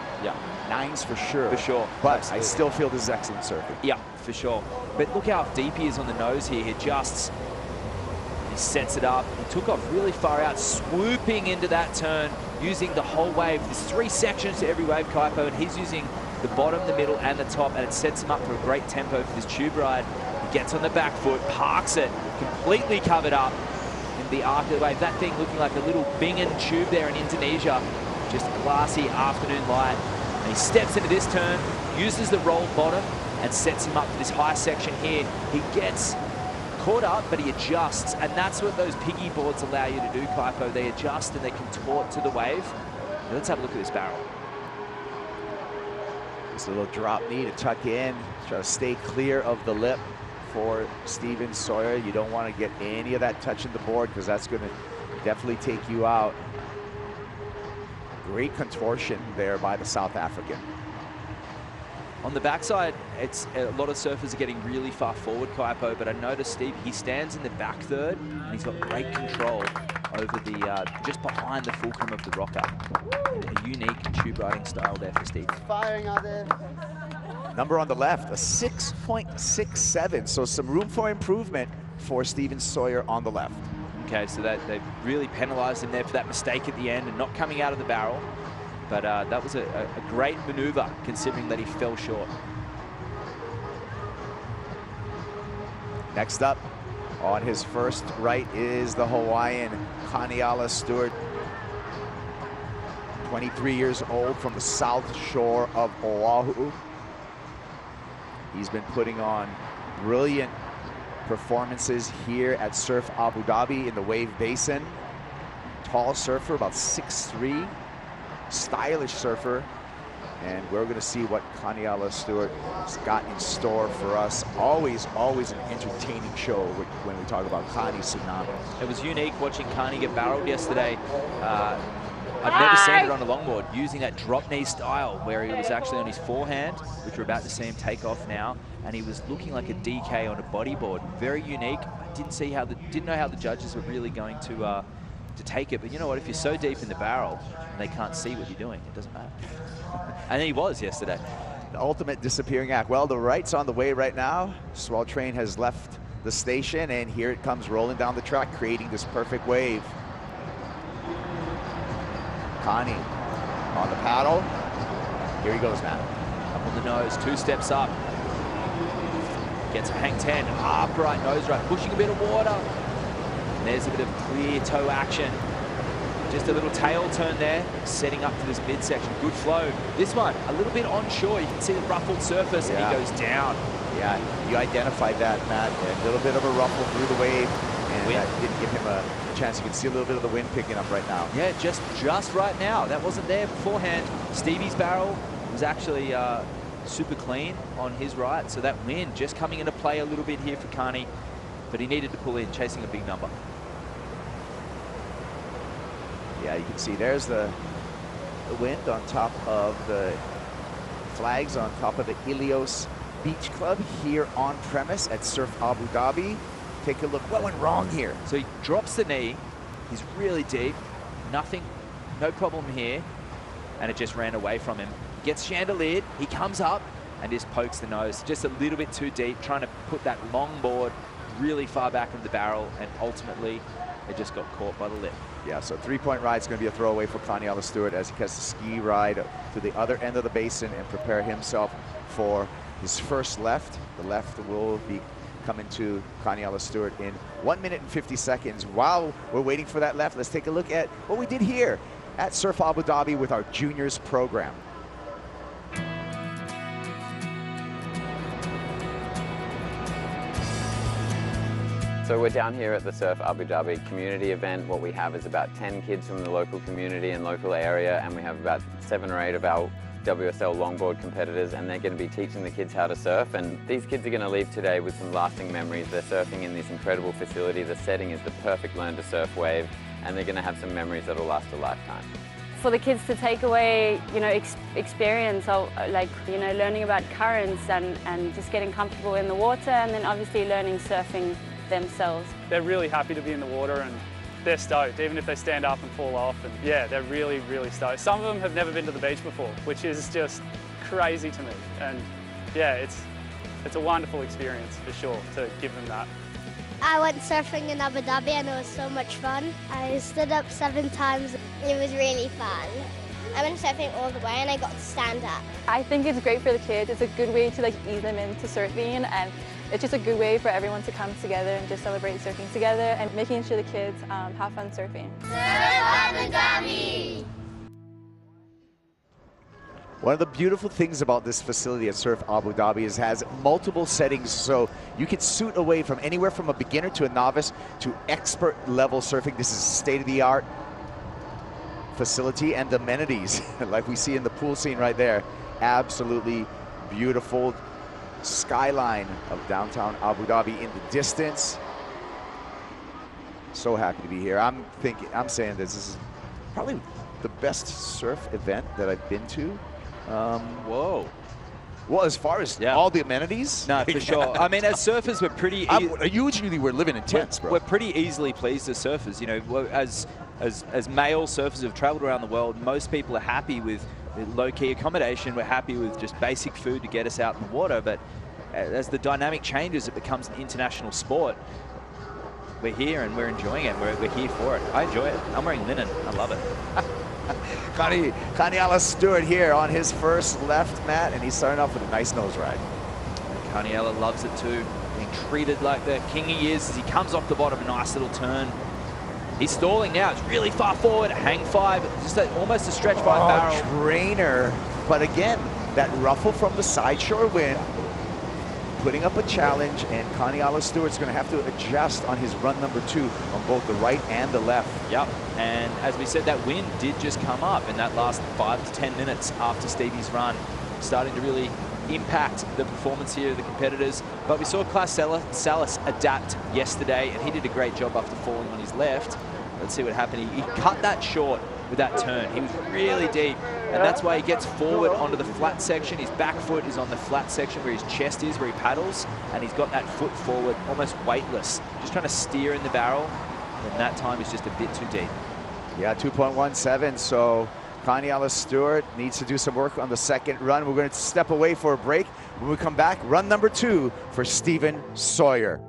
9s for sure. For sure. But absolutely. I still feel this is excellent surfing. Yeah, for sure. But look how deep he is on the nose here. He He sets it up. He took off really far out, swooping into that turn, using the whole wave. There's 3 sections to every wave, Kaipo, and he's using the bottom, the middle, and the top, and it sets him up for a great tempo for this tube ride. He gets on the back foot, parks it, completely covered up in the arc of the wave. That thing looking like a little Bingen tube there in Indonesia. Just glassy afternoon light. And he steps into this turn, uses the rolled bottom, and sets him up for this high section here. He gets caught up, but he adjusts, and that's what those piggy boards allow you to do, Kaipo. They adjust and they contort to the wave. Now let's have a look at this barrel. This little drop knee to tuck in, try to stay clear of the lip for Steven Sawyer. You don't want to get any of that touching the board because that's going to definitely take you out. Great contortion there by the South African. On the backside, it's a lot of surfers are getting really far forward, Kaipo, but I noticed Steve, he stands in the back third and he's got great control over the, just behind the fulcrum of the rocker. A unique tube riding style there for Steve. Firing out there. Number on the left, a 6.67, so some room for improvement for Steven Sawyer on the left. Okay, so that they've really penalized him there for that mistake at the end and not coming out of the barrel. But that was a great maneuver, considering that he fell short. Next up, on his first right is the Hawaiian Kaniala Stewart. 23 years old from the south shore of Oahu. He's been putting on brilliant performances here at Surf Abu Dhabi in the wave basin. Tall surfer, about 6'3", stylish surfer. And we're going to see what Kaniala Stewart has got in store for us. Always an entertaining show when we talk about Kani Tsunami. It was unique watching Kani get barreled yesterday. I've never seen it on a longboard, using that drop knee style where he was actually on his forehand, which we're about to see him take off now, and he was looking like a DK on a bodyboard. Very unique. I didn't know how the judges were really going to take it, but you know what? If you're so deep in the barrel and they can't see what you're doing, it doesn't matter. And he was yesterday. The ultimate disappearing act. Well, the right's on the way right now. Swell Train has left the station, and here it comes rolling down the track, creating this perfect wave. Kani on the paddle. Here he goes now. Up on the nose, 2 steps up. Gets a hang 10, upright nose right, pushing a bit of water. And there's a bit of clear toe action. Just a little tail turn there, setting up to this midsection. Good flow. This one, a little bit onshore. You can see the ruffled surface, and he goes down. Yeah, you identified that, Matt. A little bit of a ruffle through the wave, and that didn't give him a chance. You can see a little bit of the wind picking up right now. Yeah, just right now. That wasn't there beforehand. Stevie's barrel was actually super clean on his right, so that wind just coming into play a little bit here for Kani, but he needed to pull in, chasing a big number. Yeah, you can see there's the wind on top of the flags, on top of the Ilios Beach Club here on premise at Surf Abu Dhabi. Take a look. What went wrong here? So he drops the knee. He's really deep. Nothing, no problem here. And it just ran away from him. Gets chandeliered. He comes up and just pokes the nose. Just a little bit too deep, trying to put that longboard really far back into the barrel, and ultimately it just got caught by the lip. Yeah, so 3-point ride is going to be a throwaway for Kaniala Stewart as he gets the ski ride to the other end of the basin and prepare himself for his first left. The left will be coming to Kaniala Stewart in 1 minute and 50 seconds. While we're waiting for that left, let's take a look at what we did here at Surf Abu Dhabi with our juniors program. So we're down here at the Surf Abu Dhabi community event. What we have is about 10 kids from the local community and local area, and we have about 7 or 8 of our WSL Longboard competitors, and they're going to be teaching the kids how to surf. And these kids are going to leave today with some lasting memories. They're surfing in this incredible facility. The setting is the perfect learn to surf wave, and they're going to have some memories that'll last a lifetime. For the kids to take away, experience of learning about currents and just getting comfortable in the water, and then obviously learning surfing themselves. They're really happy to be in the water, and they're stoked, even if they stand up and fall off. And yeah, they're really, really stoked. Some of them have never been to the beach before, which is just crazy to me. And yeah, it's a wonderful experience for sure to give them that. I went surfing in Abu Dhabi and it was so much fun. I stood up 7 times. It was really fun. I went surfing all the way and I got to stand up. I think it's great for the kids. It's a good way to like ease them into surfing, and it's just a good way for everyone to come together and just celebrate surfing together and making sure the kids have fun surfing. Surf Abu Dhabi! One of the beautiful things about this facility at Surf Abu Dhabi is it has multiple settings, so you can suit away from anywhere from a beginner to a novice to expert level surfing. This is state-of-the-art facility, and the amenities like we see in the pool scene right there, absolutely beautiful. Skyline of downtown Abu Dhabi in the distance. So happy to be here. I'm saying this is probably the best surf event that I've been to. Whoa. Well, as far as all the amenities? No, for sure. I mean, as surfers, we're pretty... Usually we're living in tents, bro. We're pretty easily pleased as surfers. You know, as male surfers who've traveled around the world, most people are happy with low-key accommodation. We're happy with just basic food to get us out in the water. But as the dynamic changes, it becomes an international sport. We're here and we're enjoying it. We're here for it. I enjoy it. I'm wearing linen. I love it. Kaniala Stewart here on his first left mat, and he's starting off with a nice nose ride. Kaniala loves it too, being treated like the king he is as he comes off the bottom, a nice little turn. He's stalling now, it's really far forward, hang 5, just almost a stretch 5 barrel. Trainer, but again, that ruffle from the side shore wind, putting up a challenge, and Kaniala Stewart's going to have to adjust on his run number 2 on both the right and the left. Yep, and as we said, that wind did just come up in that last 5 to 10 minutes after Stevie's run, starting to really impact the performance here of the competitors. But we saw Klaus Salas adapt yesterday, and he did a great job after falling on his left. Let's see what happened. He cut that short with that turn. He was really deep, and that's why he gets forward onto the flat section. His back foot is on the flat section where his chest is, where he paddles, and he's got that foot forward, almost weightless, just trying to steer in the barrel, and that time is just a bit too deep. Yeah, 2.17, so Kaniala Stewart needs to do some work on the second run. We're going to step away for a break. When we come back, run number 2 for Steven Sawyer.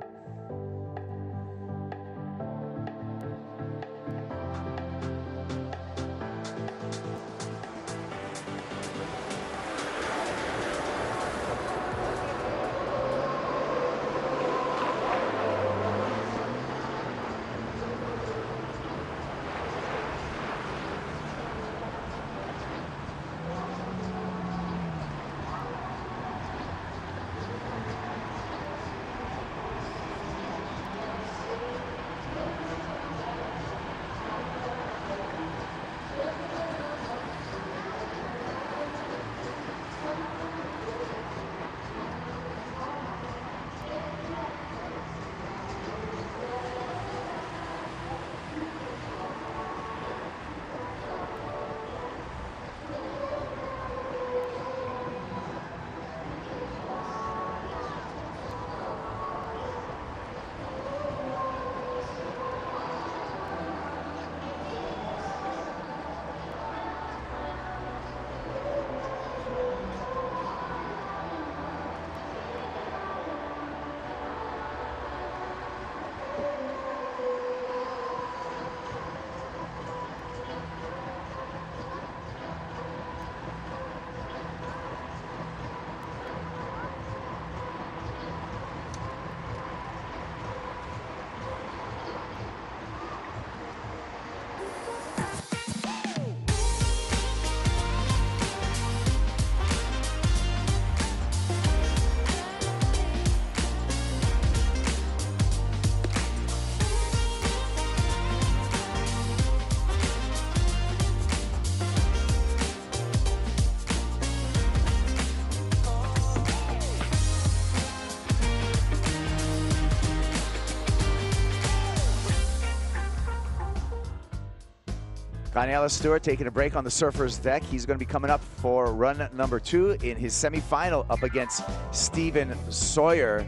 Kaniala Stewart taking a break on the surfer's deck. He's going to be coming up for run number 2 in his semifinal up against Steven Sawyer.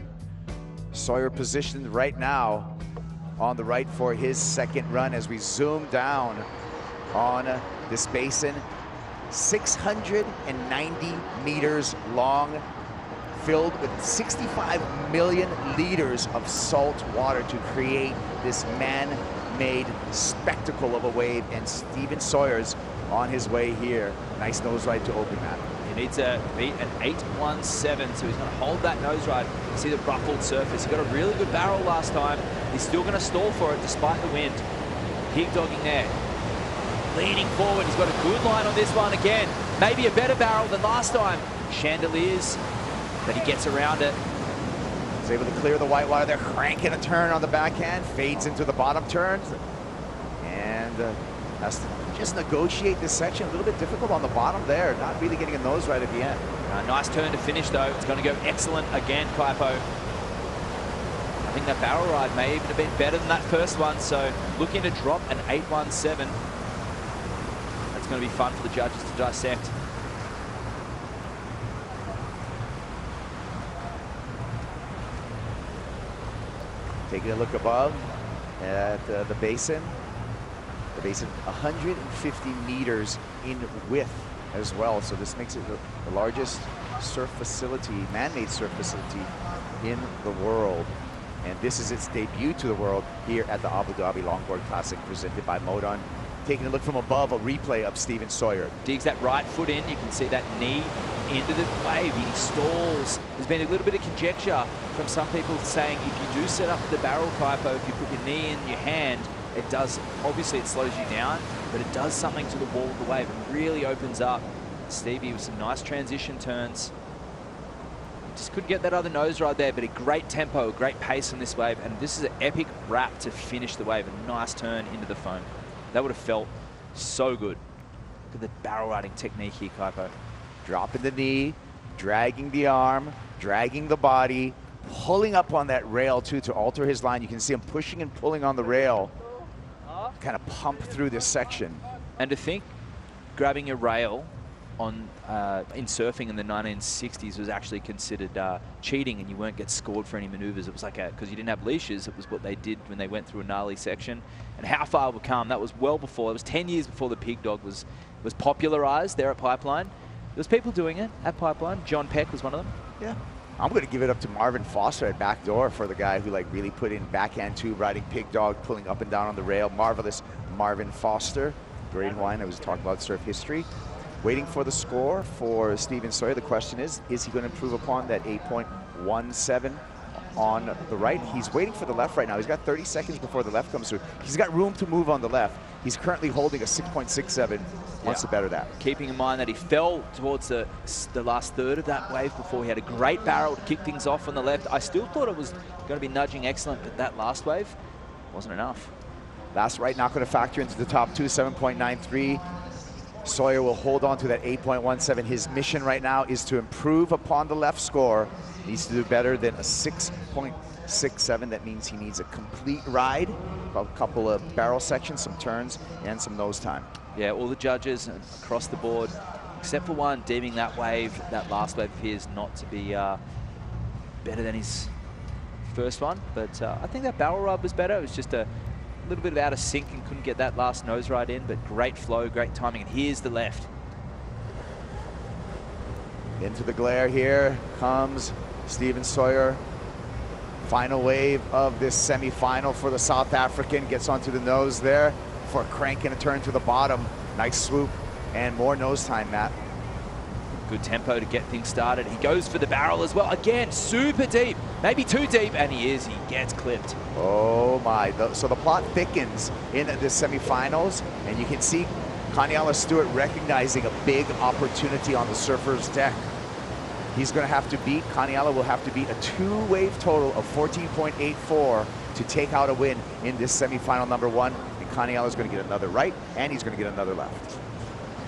Sawyer positioned right now on the right for his second run as we zoom down on this basin. 690 meters long, filled with 65 million liters of salt water to create this man-made spectacle of a wave, and Steven Sawyer's on his way here. Nice nose ride to open that. He needs to beat an 8.17, so he's going to hold that nose ride. You see the ruffled surface. He got a really good barrel last time. He's still going to stall for it despite the wind. Pig dogging there. Leaning forward. He's got a good line on this one again. Maybe a better barrel than last time. Chandeliers, but he gets around it. He's able to clear the white water there, cranking a turn on the backhand, fades into the bottom turn, and has to just negotiate this section. A little bit difficult on the bottom there, not really getting a nose right at the end. Nice turn to finish though. It's going to go excellent again, Kaipo. I think that barrel ride may even have been better than that first one, so looking to drop an 8.17. That's going to be fun for the judges to dissect. Taking a look above at the basin. The basin 150 meters in width as well. So this makes it the largest surf facility, man-made surf facility in the world. And this is its debut to the world here at the Abu Dhabi Longboard Classic presented by Modon. Taking a look from above, a replay of Steven Sawyer. Digs that right foot in. You can see that knee into the wave. He stalls. There's been a little bit of conjecture from some people saying if you do set up the barrel, Kaipo, if you put your knee in your hand, it does, obviously it slows you down, but it does something to the wall of the wave. It really opens up. Stevie with some nice transition turns. Just couldn't get that other nose ride there, but a great tempo, great pace on this wave. And this is an epic wrap to finish the wave. A nice turn into the foam. That would have felt so good. Look at the barrel riding technique here, Kaipo. Dropping the knee, dragging the arm, dragging the body, pulling up on that rail too to alter his line. You can see him pushing and pulling on the rail, kind of pump through this section. And to think grabbing a rail on in surfing in the 1960s was actually considered cheating, and you weren't get scored for any maneuvers. It was like because you didn't have leashes, it was what they did when they went through a gnarly section. And how far we've come, that was well before, it was 10 years before the pig dog was popularized there at Pipeline. There was people doing it at Pipeline. John Peck was one of them. Yeah. I'm going to give it up to Marvin Foster at backdoor for the guy who like really put in backhand tube, riding pig dog, pulling up and down on the rail. Marvelous Marvin Foster. Great Hawaiian. I was talking about surf history. Waiting for the score for Steven Sawyer. The question is he going to improve upon that 8.17 on the right? He's waiting for the left right now. He's got 30 seconds before the left comes through. He's got room to move on the left. He's currently holding a 6.67. Wants to better that. Keeping in mind that he fell towards the last third of that wave before. He had a great barrel to kick things off on the left. I still thought it was going to be nudging excellent, but that last wave wasn't enough. Last right not going to factor into the top two, 7.93. Sawyer will hold on to that 8.17. His mission right now is to improve upon the left score. He needs to do better than a 6.67. That means he needs a complete ride, a couple of barrel sections, some turns, and some nose time. Yeah, all the judges across the board, except for one, deeming that wave, that last wave of his, not to be better than his first one. But I think that barrel ride was better. It was just a little bit out of sync and couldn't get that last nose ride in, but great flow, great timing. And here's the left. Into the glare here comes Steven Sawyer. Final wave of this semi-final for the South African. Gets onto the nose there for a crank and a turn to the bottom. Nice swoop and more nose time, Matt. Good tempo to get things started. He goes for the barrel as well. Again, super deep, maybe too deep, and he gets clipped. Oh my, so the plot thickens in the semifinals, and you can see Kaniala Stewart recognizing a big opportunity on the surfer's deck. He's going to have to beat, Kaniala will have to beat a two-wave total of 14.84 to take out a win in this semifinal number one. And Kaniala's going to get another right, and he's going to get another left.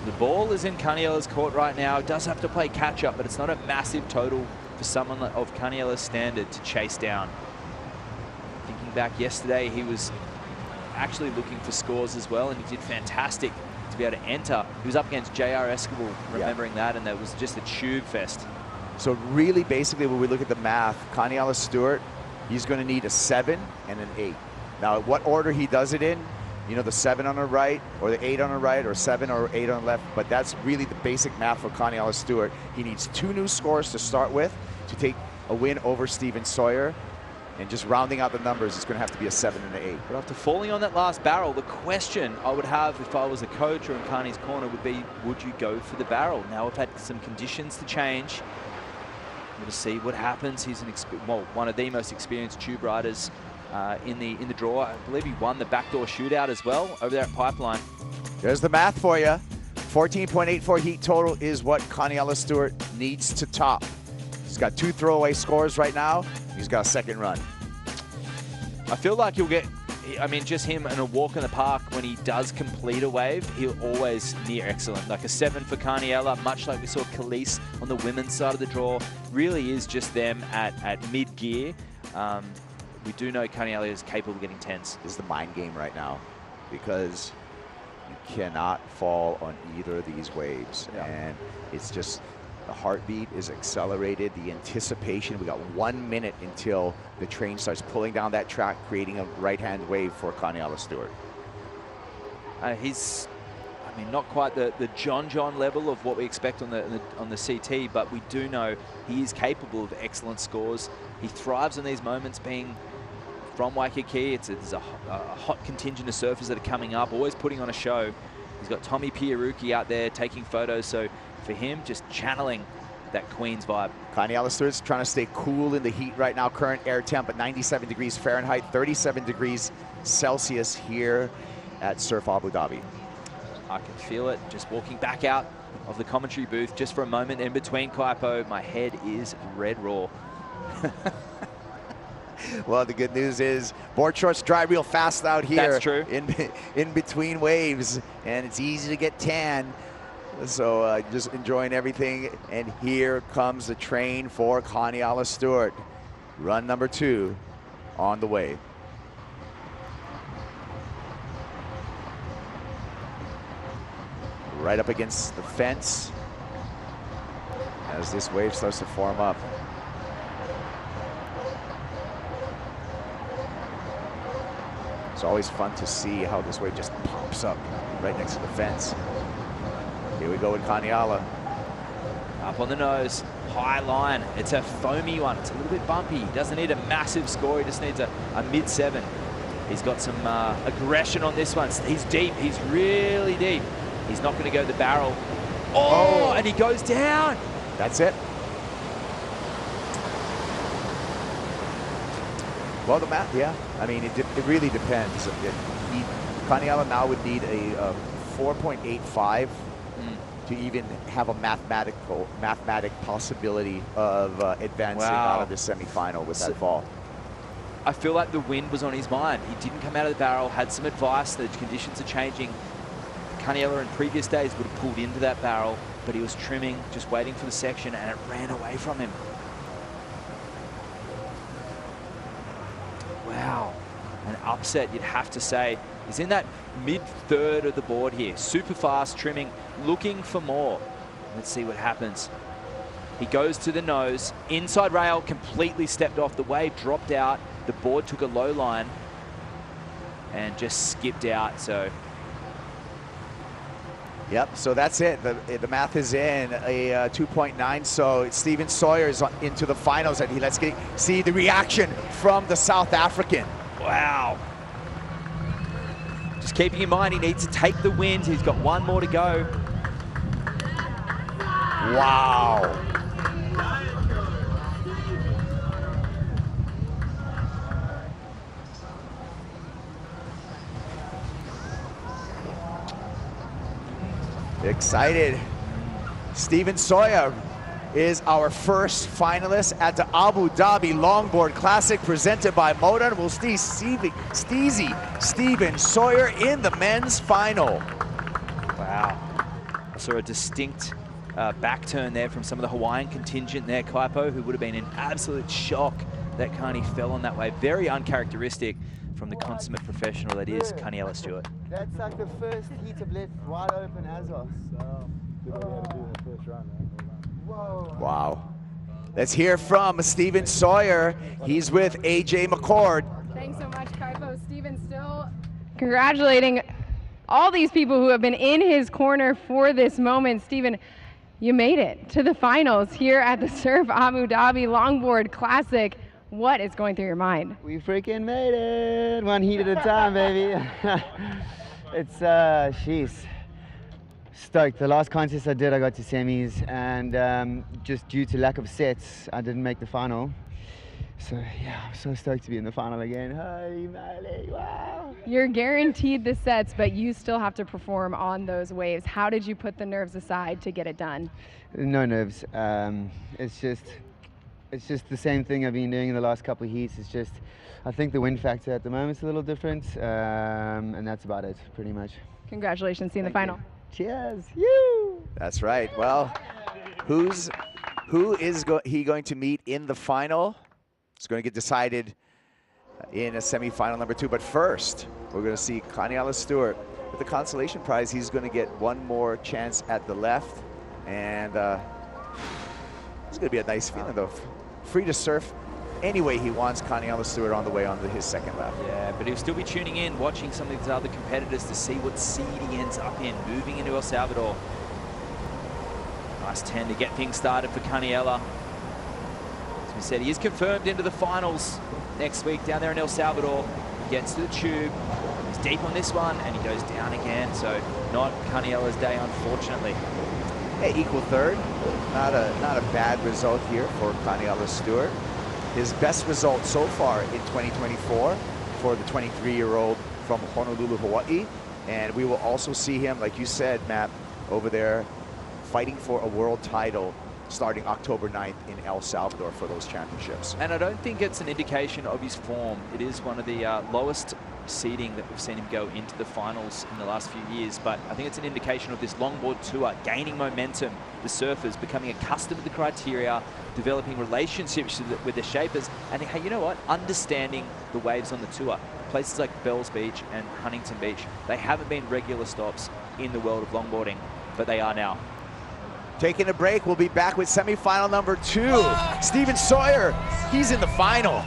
The ball is in Kaniala's court right now. It does have to play catch-up, but it's not a massive total for someone of Kaniala's standard to chase down. Thinking back yesterday, he was actually looking for scores as well, and he did fantastic to be able to enter. He was up against J.R. Escobar, remembering that, and that was just a tube fest. So really, basically, when we look at the math, Kaniala Stewart, he's going to need a 7 and an 8. Now, what order he does it in, you know, the 7 on the right or the 8 on the right or 7 or 8 on the left, but that's really the basic math for Kaniela Stewart. He needs 2 new scores to start with to take a win over Steven Sawyer. And just rounding out the numbers, it's going to have to be a 7 and an 8. But after falling on that last barrel, the question I would have if I was a coach or in Carney's corner would be, would you go for the barrel? Now we've had some conditions to change. We'll just see what happens. He's one of the most experienced tube riders in the draw. I believe he won the backdoor shootout as well over there at Pipeline. There's the math for you. 14.84 heat total is what Kaniela Stewart needs to top. He's got 2 throwaway scores right now. He's got a second run. I feel like he'll get, I mean, just him and a walk in the park when he does complete a wave, he'll always near excellent. Like a 7 for Kaniela, much like we saw Khalees on the women's side of the draw. Really is just them at mid-gear. We do know Kaniela is capable of getting 10s. This is the mind game right now because you cannot fall on either of these waves. Yeah. And it's just, the heartbeat is accelerated, the anticipation. We got 1 minute until the train starts pulling down that track, creating a right-hand wave for Kaniela Stewart. He's, I mean, not quite the John level of what we expect on the CT, but we do know he is capable of excellent scores. He thrives on these moments, being from Waikiki. It's a hot contingent of surfers that are coming up, always putting on a show. He's got Tommy Pierucci out there taking photos, so for him, just channeling that Queens vibe. Kaniela Stewart's trying to stay cool in the heat right now. Current air temp at 97 degrees Fahrenheit, 37 degrees Celsius here at Surf Abu Dhabi. I can feel it just walking back out of the commentary booth just for a moment in between Kaipo. My head is red raw. Well, the good news is board shorts dry real fast out here. That's true. In between waves, and it's easy to get tan. So just enjoying everything. And here comes the train for Kaniela Stewart. Run number 2 on the way. Right up against the fence as this wave starts to form up. It's always fun to see how this wave just pops up right next to the fence. Here we go with Kaniela. Up on the nose, high line. It's a foamy one. It's a little bit bumpy. He doesn't need a massive score. He just needs a mid-7. He's got some aggression on this one. He's deep. He's really deep. He's not going to go the barrel. Oh, and he goes down. That's it. Well, the math, yeah. I mean, it really depends. Kaniela now would need a 4.85 to even have a mathematic possibility of advancing out of the semifinal with that fall. I feel like the wind was on his mind. He didn't come out of the barrel, had some advice. The conditions are changing. Kaniela in previous days would have pulled into that barrel, but he was trimming, just waiting for the section, and it ran away from him. Wow, an upset, you'd have to say. He's in that mid-third of the board here. Super fast, trimming, looking for more. Let's see what happens. He goes to the nose. Inside rail, completely stepped off. The wave dropped out. The board took a low line and just skipped out, so. Yep, so that's it. The math is in, a 2.9. So Steven Sawyer's into the finals, and let's see the reaction from the South African. Wow. Just keeping in mind, he needs to take the wins. He's got 1 more to go. Wow. Excited. Steven Sawyer is our first finalist at the Abu Dhabi Longboard Classic presented by Modon. We'll see Steven Sawyer in the men's final. Wow. I saw a distinct back turn there from some of the Hawaiian contingent there, Kaipo, who would have been in absolute shock that Kani fell on that way. Very uncharacteristic from the consummate professional that is Kaniela Stewart. That's like the first heat of left wide open as us. So good what we had to do in the first run, man. Whoa. Wow. Let's hear from Steven Sawyer. He's with AJ McCord. Thanks so much, Kaipo. Steven, still Congratulating all these people who have been in his corner for this moment. Stephen, you made it to the finals here at the Surf Abu Dhabi Longboard Classic. What is going through your mind? We freaking made it! One heat at a time, baby. It's, jeez. Stoked. The last contest I did, I got to semis, and just due to lack of sets, I didn't make the final. So yeah, I'm so stoked to be in the final again. Holy moly, wow. You're guaranteed the sets, but you still have to perform on those waves. How did you put the nerves aside to get it done? No nerves. It's just the same thing I've been doing in the last couple of heats. It's just, I think the wind factor at the moment is a little different, and that's about it, pretty much. Congratulations, seeing the final. Cheers, you! That's right. Well, who is he going to meet in the final? It's going to get decided in a semi-final number 2. But first, we're going to see Kaniela Stewart with the consolation prize. He's going to get one more chance at the left, and it's going to be a nice feeling though. Free to surf any way he wants. Kaniela Stewart on the way onto his second lap. Yeah, but he'll still be tuning in, watching some of these other competitors to see what seed he ends up in, moving into El Salvador. Nice 10 to get things started for Kaniela. As we said, he is confirmed into the finals next week down there in El Salvador. He gets to the tube, he's deep on this one, and he goes down again. So not Kaniela's day, unfortunately. Hey, equal third. Not a bad result here for Kaniela Stewart. His best result so far in 2024 for the 23-year-old from Honolulu, Hawaii. And we will also see him, like you said, Matt, over there fighting for a world title starting October 9th in El Salvador for those championships. And I don't think it's an indication of his form. It is one of the lowest seeding that we've seen him go into the finals in the last few years, but I think it's an indication of this longboard tour gaining momentum, the surfers becoming accustomed to the criteria, developing relationships with the shapers, and hey, you know what, understanding the waves on the tour. Places like Bells Beach and Huntington Beach, they haven't been regular stops in the world of longboarding, but they are now. Taking a break, we'll be back with semi-final number 2. Steven Sawyer, he's in the final.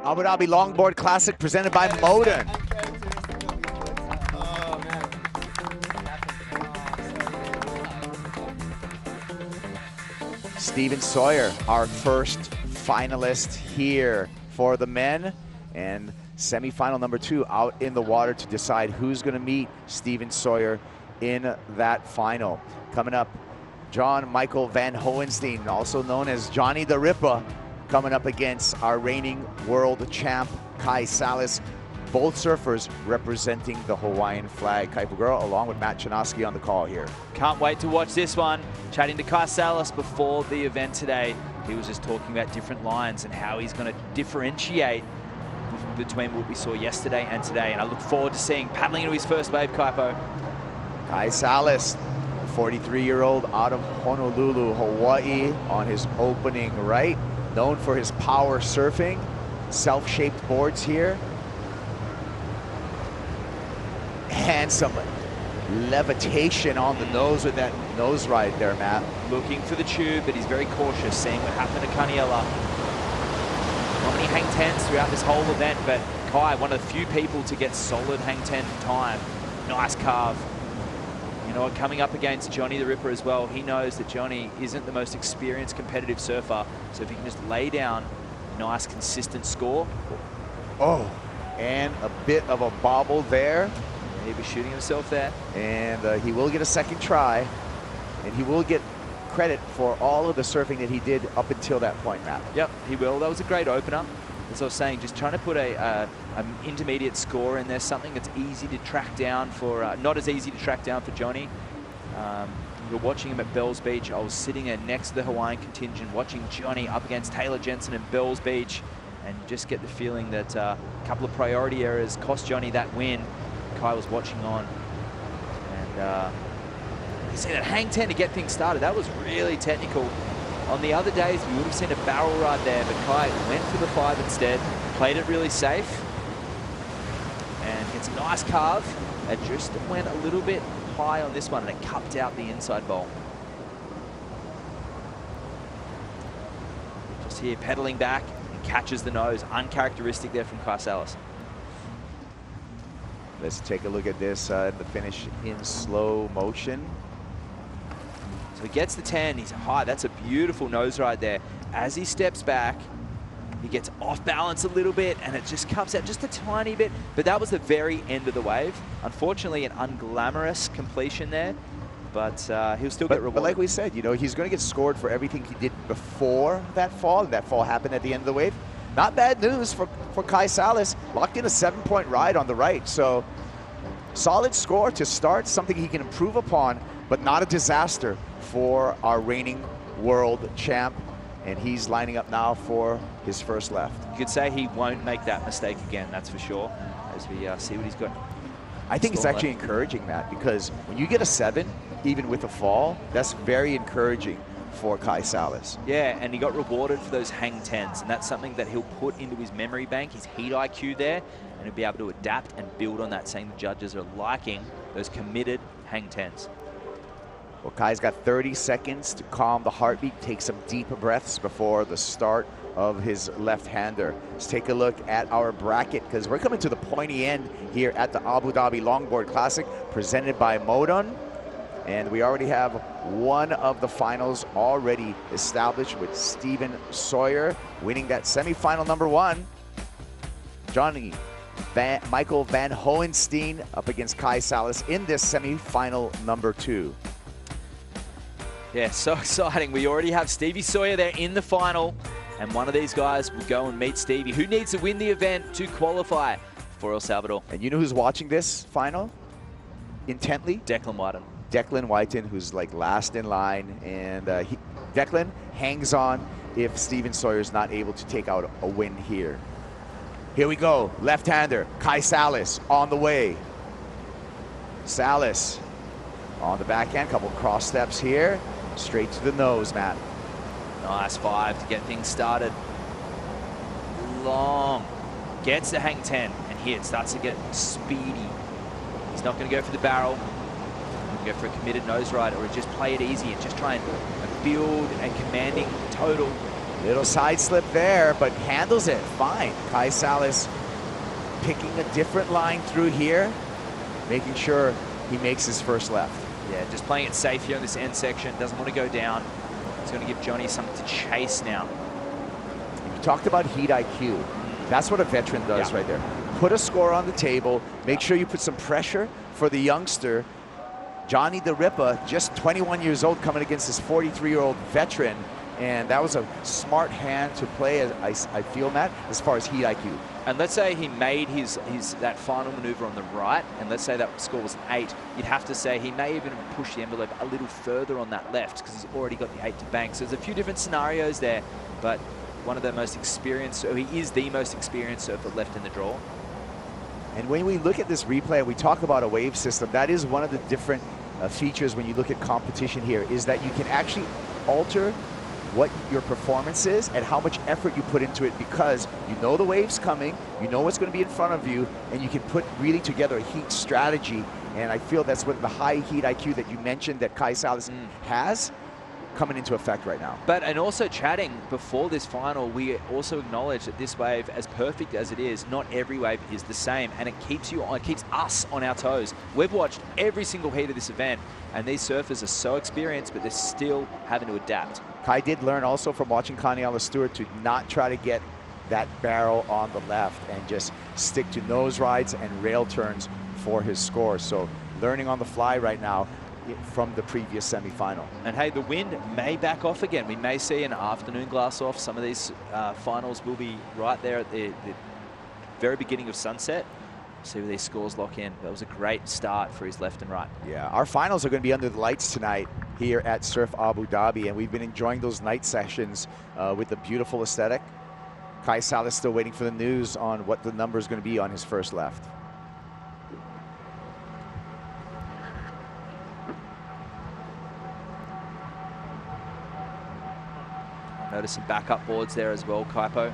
Abu Dhabi Longboard Classic presented by Modon. Steven Sawyer, our first finalist here for the men, and semi-final number 2 out in the water to decide who's going to meet Steven Sawyer in that final. Coming up, John Michael Van Hohenstein, also known as Johnny the Ripper, coming up against our reigning world champ, Kai Salas. Both surfers representing the Hawaiian flag. Kai Pagura along with Matt Chinoski on the call here. Can't wait to watch this one. Chatting to Kai Salas before the event today. He was just talking about different lines and how he's going to differentiate between what we saw yesterday and today. And I look forward to seeing paddling into his first wave, Kaipo. Kai Salas, 43-year-old out of Honolulu, Hawaii, on his opening right. Known for his power surfing. self-shaped boards here. And some levitation on the nose with that nose ride there, Matt. Looking for the tube, but he's very cautious, seeing what happened to Caniella. Not many hang tens throughout this whole event, but Kai, one of the few people to get solid hang ten time. Nice carve. You know what, coming up against Johnny the Ripper as well, he knows that Johnny isn't the most experienced competitive surfer, so if he can just lay down a nice consistent score. Oh, and a bit of a bobble there. He was shooting himself there. And he will get a second try, and he will get credit for all of the surfing that he did up until that point, Matt. Yep, he will. That was a great opener. As I was saying, just trying to put an intermediate score in there, something that's easy to track down for, not as easy to track down for Johnny. We were watching him at Bells Beach. I was sitting there next to the Hawaiian contingent, watching Johnny up against Taylor Jensen in Bells Beach, and just get the feeling that a couple of priority errors cost Johnny that win. Kai was watching on, and you see that hang 10 to get things started. That was really technical. On the other days, we would have seen a barrel ride there, but Kai went for the 5 instead, played it really safe, and gets a nice carve. It just went a little bit high on this one, and it cupped out the inside bowl. Just here, pedaling back, and catches the nose. Uncharacteristic there from Kai Salas. Let's take a look at this, the finish in slow motion. So he gets the 10, he's high, that's a beautiful nose ride there. As he steps back, he gets off balance a little bit, and it just comes out just a tiny bit, but that was the very end of the wave. Unfortunately, an unglamorous completion there, but he'll still get rewarded. But like we said, you know, he's going to get scored for everything he did before that fall, and that fall happened at the end of the wave. Not bad news for Kai Salas. Locked in a 7-point ride on the right. So solid score to start, something he can improve upon, but not a disaster for our reigning world champ. And he's lining up now for his first left. You could say he won't make that mistake again, that's for sure, as we see what he's got. I think it's actually encouraging, Matt, because when you get a 7, even with a fall, that's very encouraging for Kai Salas. Yeah, and he got rewarded for those hang 10s, and that's something that he'll put into his memory bank, his heat IQ there, and he'll be able to adapt and build on that, saying the judges are liking those committed hang 10s. Well, Kai's got 30 seconds to calm the heartbeat, take some deeper breaths before the start of his left-hander. Let's take a look at our bracket, because we're coming to the pointy end here at the Abu Dhabi Longboard Classic, presented by Modon. And we already have one of the finals already established, with Steven Sawyer winning that semifinal number 1. Michael Van Hohenstein up against Kai Salas in this semifinal number 2. Yeah, so exciting. We already have Stevie Sawyer there in the final, and one of these guys will go and meet Stevie, who needs to win the event to qualify for El Salvador. And you know who's watching this final intently? Declan Whiten. Declan Whiten, who's like last in line, and Declan hangs on if Steven Sawyer's not able to take out a win here. Here we go, left-hander, Kai Salas on the way. Salas on the backhand, couple cross steps here, straight to the nose, Matt. Nice 5 to get things started. Long, gets the hang 10, and here it starts to get speedy. He's not going to go for the barrel. Go for a committed nose ride, or just play it easy and just try and build a commanding total. Little side slip there, but handles it fine. Kai Salas picking a different line through here, making sure he makes his first left. Yeah, just playing it safe here in this end section. Doesn't want to go down. He's going to give Johnny something to chase now. You talked about heat IQ. That's what a veteran does right there. Put a score on the table. Make sure you put some pressure for the youngster. Johnny the Ripper, just 21 years old, coming against this 43-year-old veteran. And that was a smart hand to play, I feel, Matt, as far as heat IQ. And let's say he made that final maneuver on the right, and let's say that score was an 8. You'd have to say he may even push the envelope a little further on that left, because he's already got the 8 to bank. So there's a few different scenarios there, but one of the most experienced, so he is the most experienced surfer left in the draw. And when we look at this replay, we talk about a wave system. That is one of the different features when you look at competition here, is that you can actually alter what your performance is and how much effort you put into it, because you know the wave's coming, you know what's going to be in front of you, and you can put really together a heat strategy. And I feel that's what the high heat IQ that you mentioned that Kai Salas has coming into effect right now. And also chatting before this final, we also acknowledge that this wave, as perfect as it is, not every wave is the same, and it keeps us on our toes. We've watched every single heat of this event, and these surfers are so experienced, but they're still having to adapt. Kai did learn also from watching Kaniela Stewart to not try to get that barrel on the left and just stick to nose rides and rail turns for his score. So learning on the fly right now from the previous semi-final. And hey, the wind may back off again. We may see an afternoon glass off. Some of these finals will be right there at the very beginning of sunset. See where these scores lock in. That was a great start for his left and right. Yeah, our finals are going to be under the lights tonight here at Surf Abu Dhabi, and we've been enjoying those night sessions with the beautiful aesthetic. Kai Salas still waiting for the news on what the number is going to be on his first left. Notice some backup boards there as well, Kaipo.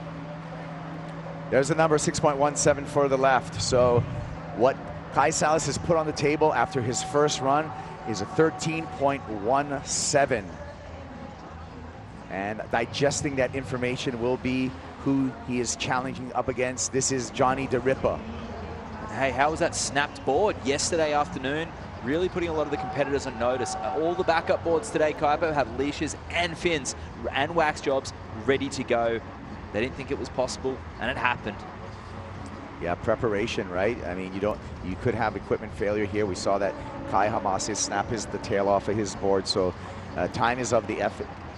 There's the number 6.17 for the left. So what Kai Salas has put on the table after his first run is a 13.17. And digesting that information will be who he is challenging up against. This is Johnny DeRippa. Hey, how was that snapped board yesterday afternoon? Really putting a lot of the competitors on notice. All the backup boards today, Kaipo, have leashes and fins and wax jobs ready to go. They didn't think it was possible, and it happened. Yeah, preparation, right? I mean, you could have equipment failure here. We saw that Kai Hamasi snap the tail off of his board. So time is of the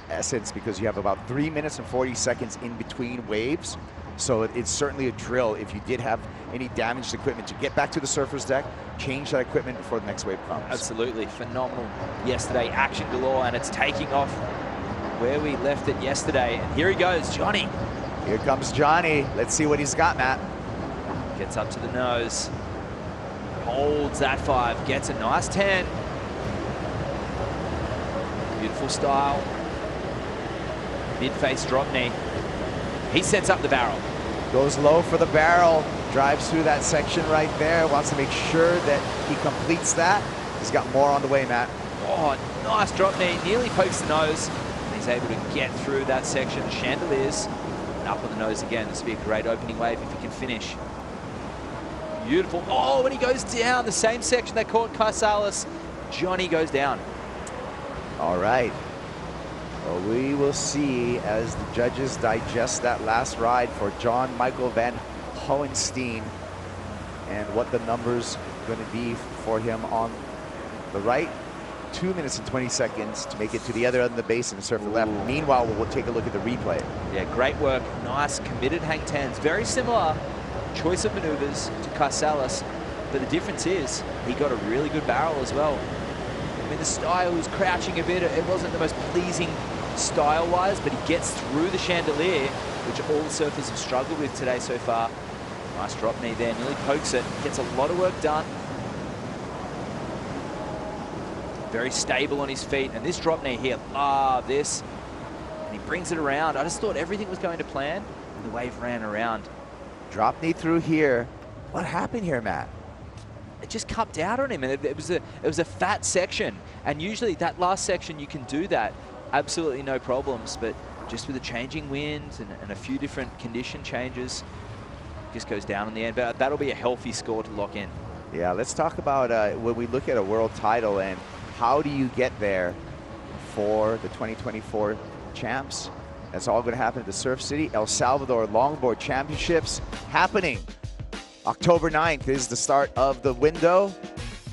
essence, because you have about 3 minutes and 40 seconds in between waves. So it's certainly a drill if you did have any damaged equipment to get back to the surfer's deck, change that equipment before the next wave comes. Absolutely phenomenal yesterday, action galore, and it's taking off where we left it yesterday. And here he goes, Johnny. Here comes Johnny. Let's see what he's got, Matt. Gets up to the nose, holds that 5, gets a nice 10. Beautiful style. Mid-face drop knee. He sets up the barrel. Goes low for the barrel, drives through that section right there, wants to make sure that he completes that. He's got more on the way, Matt. Oh, nice drop knee, nearly pokes the nose. And he's able to get through that section. Chandeliers, and up on the nose again. This would be a great opening wave if he can finish. Beautiful. Oh, when he goes down, the same section they caught Kai Salas, Johnny goes down. All right. Well, we will see as the judges digest that last ride for John Michael Van Hohenstein and what the number's going to be for him on the right. 2 minutes and 20 seconds to make it to the other end of the basin and surf the left. Meanwhile, we'll take a look at the replay. Yeah, great work. Nice committed hang tens. Very similar choice of maneuvers to Kai Salas, but the difference is he got a really good barrel as well. I mean, the style was crouching a bit. It wasn't the most pleasing style-wise, but he gets through the chandelier, which all the surfers have struggled with today so far. Nice drop knee there, nearly pokes it. Gets a lot of work done. Very stable on his feet, and this drop knee here, this. And he brings it around. I just thought everything was going to plan, and the wave ran around. Drop knee through here. What happened here, Matt? It just cupped out on him, and it was a fat section, and usually that last section you can do that. Absolutely no problems, but just with a changing wind and a few different condition changes, just goes down in the end. But that'll be a healthy score to lock in. Yeah, let's talk about when we look at a world title and how do you get there for the 2024 champs. That's all going to happen at the Surf City El Salvador Longboard Championships happening. October 9th is the start of the window.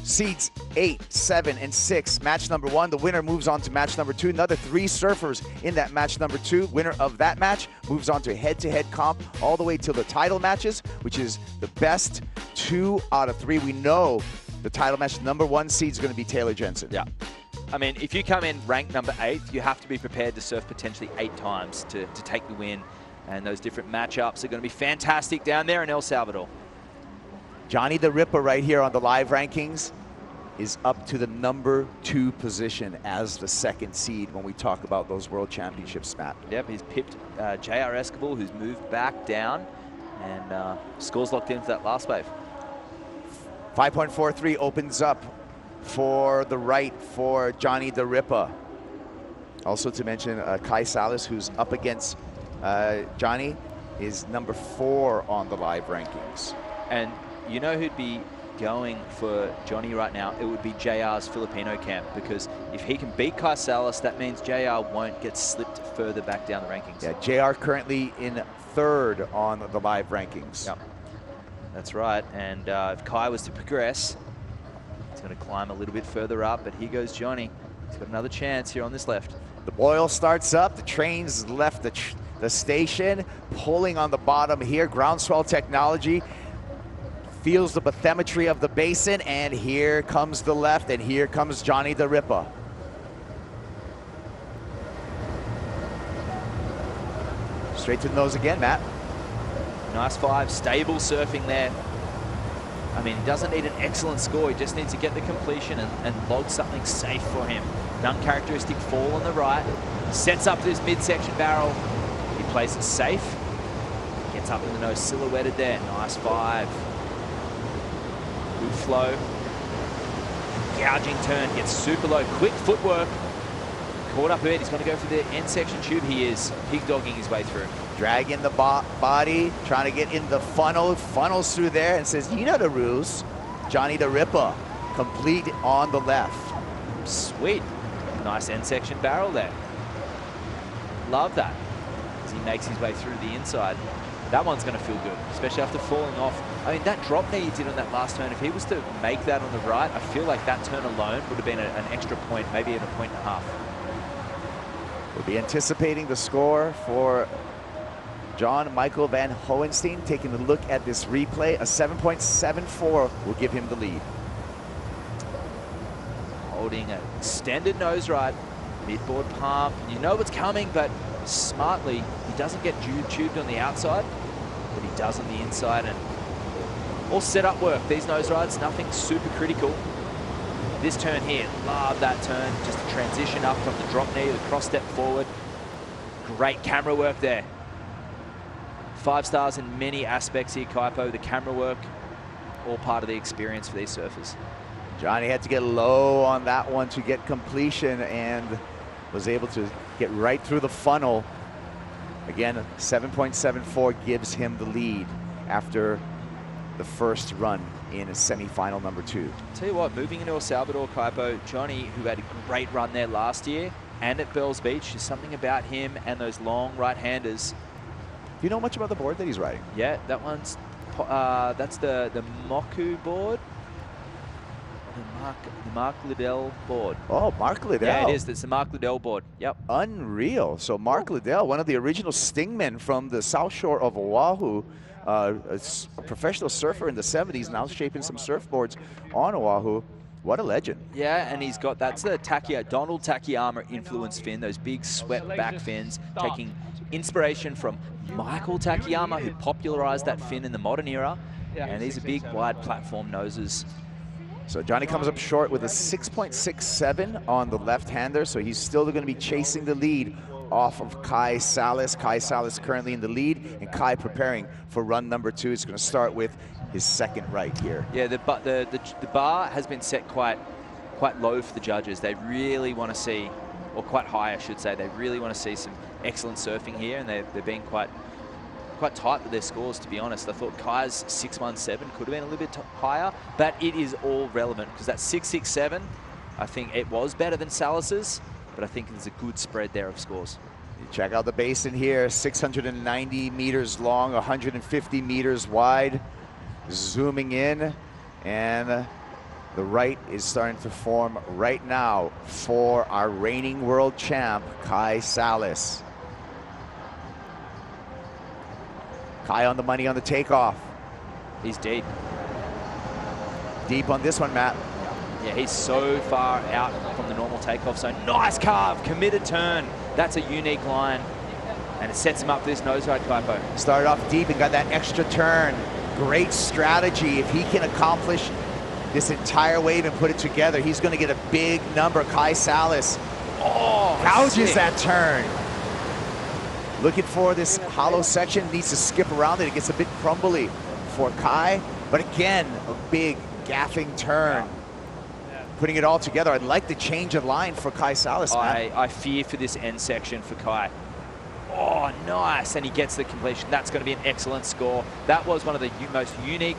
Seeds 8, 7, and 6. Match number 1. The winner moves on to match number 2. Another 3 surfers in that match number 2. Winner of that match moves on to head-to-head comp all the way till the title matches, which is the best 2 out of 3. We know the title match number 1 seed is going to be Taylor Jensen. Yeah. I mean, if you come in ranked number 8th, you have to be prepared to surf potentially 8 times to take the win. And those different matchups are going to be fantastic down there in El Salvador. Johnny DeRippa right here on the live rankings. is up to the #2 position as the 2nd seed when we talk about those World Championships, Matt. Yep, he's pipped J.R. Escobar, who's moved back down, and scores locked in for that last wave. 5.43 opens up for the right for Johnny the Ripper. Also to mention Kai Salas, who's up against Johnny, is #4 on the live rankings. And you know who'd be going for Johnny right now? It would be JR's Filipino camp, because if he can beat Kai Salas, that means JR won't get slipped further back down the rankings. Yeah, JR currently in 3rd on the live rankings. Yep. That's right, and if Kai was to progress, he's going to climb a little bit further up, but here goes Johnny. He's got another chance here on this left. The boil starts up, the train's left the station, pulling on the bottom here, groundswell technology, feels the bathymetry of the basin, and here comes the left, and here comes Johnny the Ripper. Straight to the nose again, Matt. Nice 5, stable surfing there. I mean, he doesn't need an excellent score, he just needs to get the completion and log something safe for him. An uncharacteristic fall on the right, sets up this midsection barrel, he plays it safe, gets up in the nose, silhouetted there, nice 5. Good flow, gouging turn, gets super low, quick footwork, caught up ahead, he's going to go for the end section tube, he is pig dogging his way through. Dragging the body, trying to get in the funnel, funnels through there and says, you know the rules. Johnny the Ripper, complete on the left. Sweet, nice end section barrel there. Love that, as he makes his way through the inside. That one's going to feel good, especially after falling off. I mean, that drop knee he did on that last turn, if he was to make that on the right, I feel like that turn alone would have been an extra point, maybe even 1.5 points. We'll be anticipating the score for John Michael Van Hohenstein. Taking a look at this replay, a 7.74 will give him the lead. Holding an extended nose ride, midboard pump. You know what's coming, but smartly, he doesn't get tubed on the outside, but he does on the inside. And all setup work, these nose rides, nothing super critical. This turn here, love that turn, just a transition up from the drop knee to the cross step forward. Great camera work there. 5 stars in many aspects here, Kaipo. The camera work, all part of the experience for these surfers. Johnny had to get low on that one to get completion and was able to get right through the funnel. Again, 7.74 gives him the lead after the first run in semi-final #2. Tell you what, moving into El Salvador, Kaipo, Johnny, who had a great run there last year and at Bells Beach, there's something about him and those long right-handers. Do you know much about the board that he's riding? Yeah, that one's, that's the Moku board. The Mark Liddell board. Oh, Mark Liddell. Yeah, it is. It's the Mark Liddell board. Yep. Unreal. So Mark Liddell, one of the original stingmen from the South Shore of Oahu, a professional surfer in the 70s, now shaping some surfboards on Oahu. What a legend. Yeah, and he's got, that's the Donald Takayama influence fin, those big swept back fins, taking inspiration from Michael Takayama, who popularized that fin in the modern era. And these are big, wide platform noses. So Johnny comes up short with a 6.67 on the left-hander, so he's still going to be chasing the lead off of Kai Salas. Kai Salas currently in the lead, and Kai preparing for run #2. It's going to start with his second right here. Yeah, the bar has been set quite low for the judges. They really want to see, or quite high I should say, they really want to see some excellent surfing here, and they're being quite tight with their scores, to be honest. I thought Kai's 6.17 could have been a little bit higher, but it is all relevant because that 6.67, I think it was better than Salas's, but I think there's a good spread there of scores. You check out the basin here, 690 meters long, 150 meters wide. Zooming in, and the right is starting to form right now for our reigning world champ, Kai Salas. Kai on the money on the takeoff. He's deep. Deep on this one, Matt. Yeah, he's so far out from the normal takeoff zone. Nice carve, committed turn. That's a unique line. And it sets him up for this nose ride, Kaipo. Started off deep and got that extra turn. Great strategy. If he can accomplish this entire wave and put it together. He's going to get a big number. Kai Salas gouges that turn. Looking for this hollow section, needs to skip around it. It gets a bit crumbly for Kai, but again, a big gaffing turn. Putting it all together. I'd like the change of line for Kai Salas. I fear for this end section for Kai. Oh, nice, and he gets the completion. That's going to be an excellent score. That was one of the most unique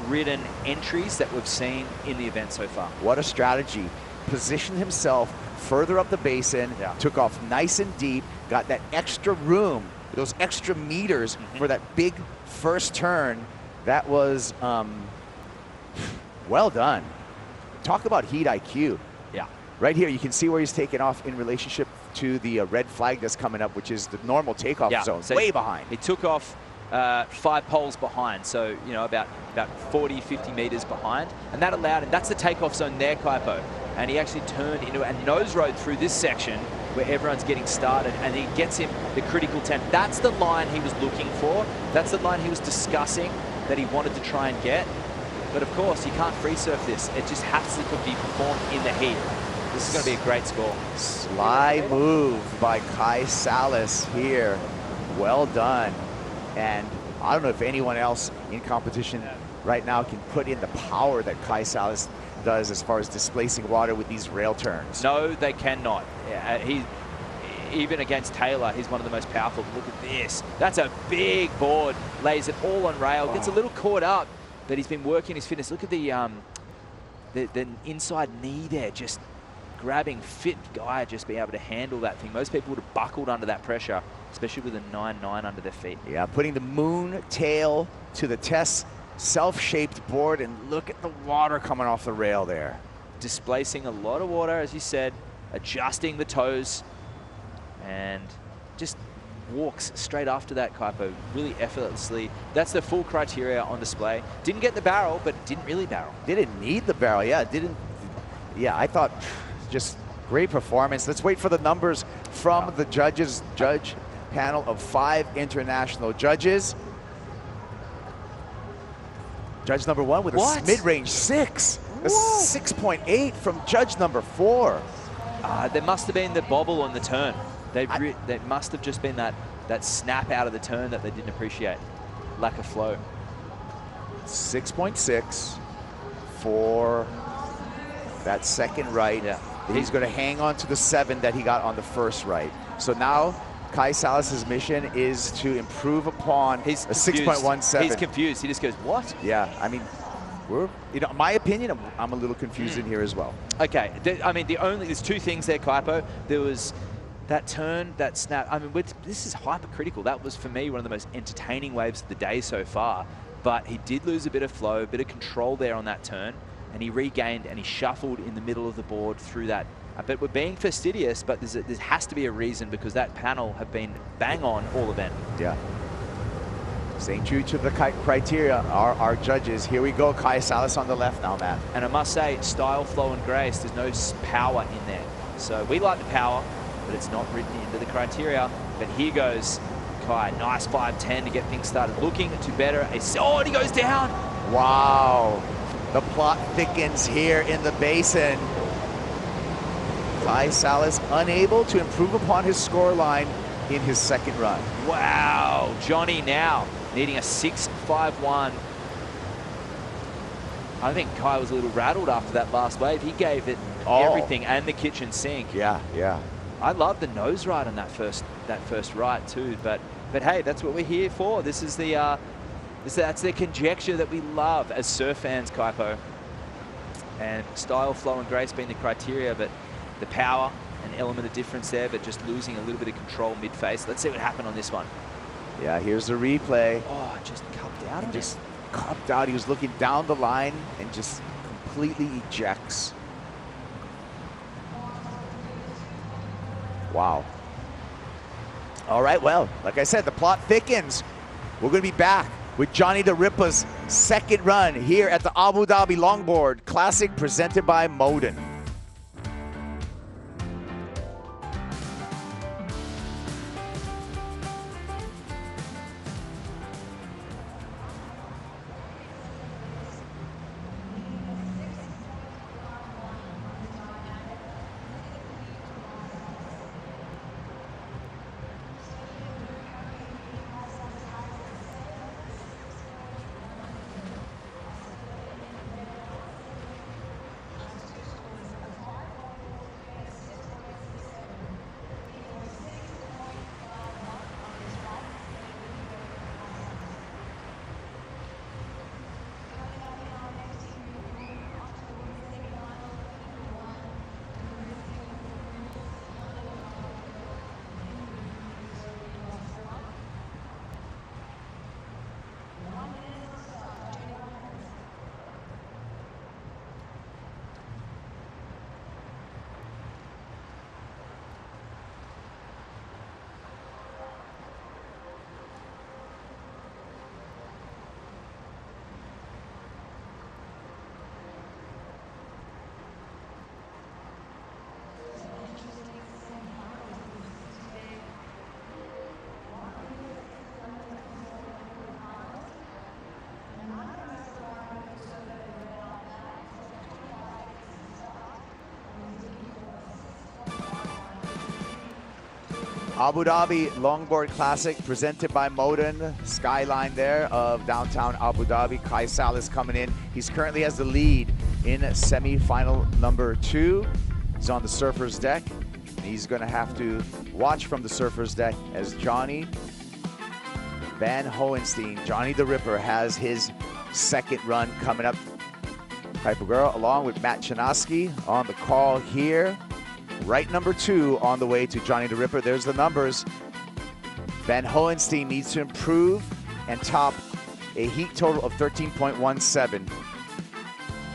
ridden entries that we've seen in the event so far. What a strategy. Positioned himself further up the basin, took off nice and deep, got that extra room, those extra meters for that big first turn. That was well done. Talk about heat IQ. Yeah. Right here, you can see where he's taken off in relationship to the red flag that's coming up, which is the normal takeoff zone, so way behind. He took off 5 poles behind, so you know about 40, 50 meters behind, and that allowed him. That's the takeoff zone there, Kaipo, and he actually turned into a nose road through this section where everyone's getting started, and he gets him the critical 10. That's the line he was looking for. That's the line he was discussing that he wanted to try and get. But of course, you can't free surf this. It just has to be performed in the heat. This is going to be a great score. Sly move by Kai Salas here. Well done. And I don't know if anyone else in competition right now can put in the power that Kai Salas does as far as displacing water with these rail turns. No, they cannot. Even against Taylor, he's one of the most powerful. Look at this. That's a big board. Lays it all on rail. Gets a little caught up, but he's been working his fitness. Look at the inside knee there, just grabbing. Fit guy, just being able to handle that thing. Most people would have buckled under that pressure, especially with a 9.9 under their feet. Yeah, putting the moon tail to the test self-shaped board, and look at the water coming off the rail there. Displacing a lot of water, as you said, adjusting the toes, and just walks straight after that, Kaipo, really effortlessly. That's the full criteria on display. Didn't get the barrel, but didn't really barrel. Didn't need the barrel, yeah, I thought just great performance. Let's wait for the numbers from the judge panel of 5 international judges. Judge number 1 with a mid-range 6. A 6.8 from judge number 4. There must have been the bobble on the turn. They must have just been that snap out of the turn that they didn't appreciate. Lack of flow. 6.6 for that second right. Yeah. He's going to hang on to the 7 that he got on the first right. So now Kai Salas' mission is to improve upon a 6.17. He's confused. He just goes, what? Yeah, I mean, in my opinion, I'm a little confused in here as well. Okay, there's 2 things there, Kaipo. There was that turn, that snap. I mean, this is hypercritical. That was, for me, one of the most entertaining waves of the day so far. But he did lose a bit of flow, a bit of control there on that turn, and he regained and he shuffled in the middle of the board through that. But we're being fastidious, but there has to be a reason, because that panel have been bang on all event. Yeah. Staying true to the criteria are our judges. Here we go, Kai Salas on the left now, Matt. And I must say, style, flow, and grace, there's no power in there. So we like the power, but it's not written into the criteria. But here goes Kai, nice 5.10 to get things started. Looking to better and he goes down. Wow, the plot thickens here in the basin. Kai Salas unable to improve upon his scoreline in his second run. Wow, Johnny now needing a 6.51. I think Kai was a little rattled after that last wave. He gave it everything and the kitchen sink. Yeah. I love the nose ride on that first right too. But hey, that's what we're here for. This is that's the conjecture that we love as surf fans, Kaipo. And style, flow, and grace being the criteria, but the power, an element of difference there, but just losing a little bit of control mid-face. Let's see what happened on this one. Yeah, here's the replay. Oh, just cupped out. Just cupped out. He was looking down the line and just completely ejects. Wow. All right, well, like I said, the plot thickens. We're going to be back with Johnny the Rippa's second run here at the Abu Dhabi Longboard Classic presented by Modon. Abu Dhabi Longboard Classic presented by Modon. Skyline there of downtown Abu Dhabi. Kai Salas coming in. He's currently has the lead in semi-final number 2. He's on the surfer's deck. And he's going to have to watch from the surfer's deck as Johnny Van Hohenstein, Johnny the Ripper, has his second run coming up. Piper Girl along with Matt Chinaski on the call here. Right number 2 on the way to Johnny the Ripper. There's the numbers. Van Hohenstein needs to improve and top a heat total of 13.17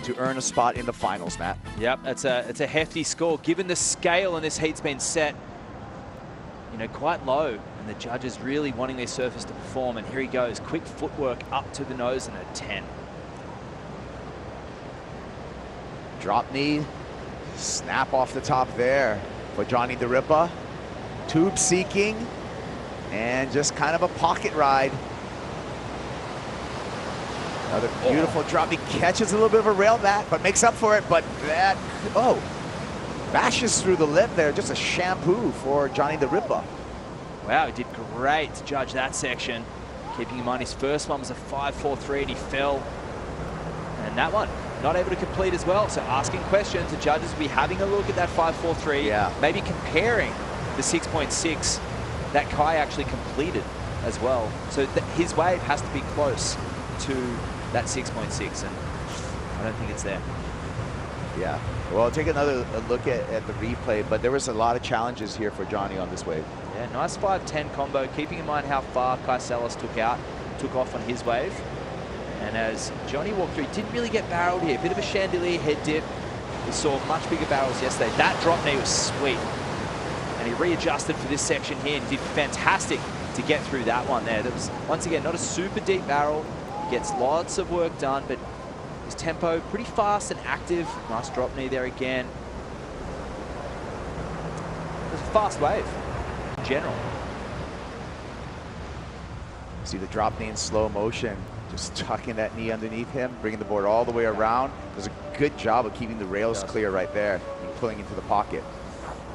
to earn a spot in the finals, Matt. Yep, it's a hefty score. Given the scale on this heat's been set, you know, quite low, and the judges really wanting their surfers to perform. And here he goes, quick footwork up to the nose and a 10. Drop knee, snap off the top there for Johnny the Ripper. Tube seeking, and just kind of a pocket ride. Another beautiful drop. He catches a little bit of a rail back, but makes up for it. But that, bashes through the lip there. Just a shampoo for Johnny the Ripper. Wow, he did great to judge that section. Keeping in mind his first one was a 5.43 and he fell. And that one, not able to complete as well. So asking questions, the judges will be having a look at that 5.43. Yeah. Maybe comparing the 6.6 that Kai actually completed as well. So his wave has to be close to that 6.6, and I don't think it's there. Yeah, well, take another look at the replay, but there was a lot of challenges here for Johnny on this wave. Yeah, nice 5-10 combo, keeping in mind how far Kai Salas took off on his wave. And as Johnny walked through, he didn't really get barreled here. A bit of a chandelier head dip. We saw much bigger barrels yesterday. That drop knee was sweet. And he readjusted for this section here and did fantastic to get through that one there. That was, once again, not a super deep barrel. Gets lots of work done, but his tempo pretty fast and active. Nice drop knee there again. It was a fast wave in general. See the drop knee in slow motion. Just tucking that knee underneath him, bringing the board all the way around. Does a good job of keeping the rails clear right there and pulling into the pocket.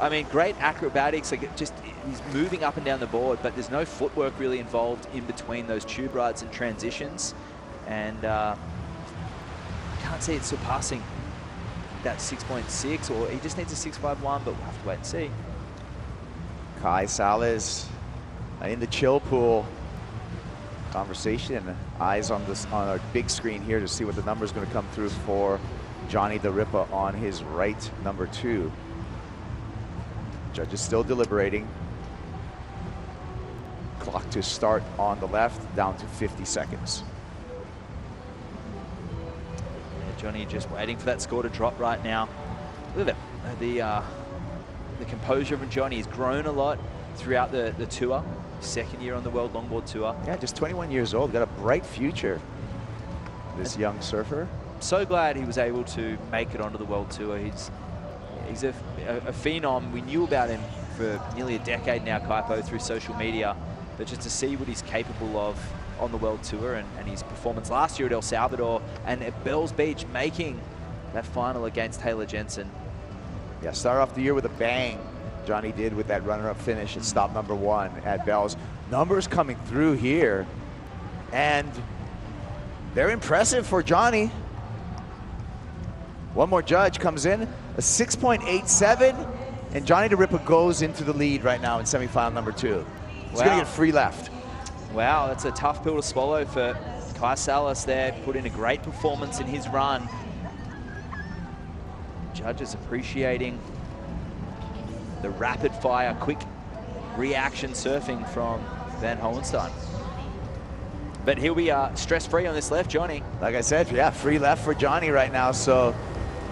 I mean, great acrobatics. Like just he's moving up and down the board, but there's no footwork really involved in between those tube rides and transitions. And can't see it surpassing that 6.6, or he just needs a 6.51, but we'll have to wait and see. Kai Salas in the chill pool. Conversation, eyes on our big screen here to see what the number is going to come through for Johnny the Ripper on his right number 2. Judges still deliberating. Clock to start on the left, down to 50 seconds. Yeah, Johnny just waiting for that score to drop right now. Look at it. The composure of Johnny has grown a lot throughout the tour. Second year on the World Longboard Tour. Yeah, just 21 years old. Got a bright future, this young surfer. So glad he was able to make it onto the World Tour. He's a phenom. We knew about him for nearly a decade now, Kaipo, through social media. But just to see what he's capable of on the World Tour and his performance last year at El Salvador and at Bells Beach, making that final against Taylor Jensen. Yeah, start off the year with a bang. Johnny did with that runner-up finish at stop number 1 at Bells. Numbers coming through here, and they're impressive for Johnny. One more judge comes in, a 6.87, and Johnny the Ripper goes into the lead right now in semifinal number 2. He's going to get free left. Wow, that's a tough pill to swallow for Kai Salas there. Put in a great performance in his run. Judges appreciating the rapid fire, quick reaction surfing from Van Hohenstein. But he'll be stress-free on this left, Johnny. Like I said, yeah, free left for Johnny right now. So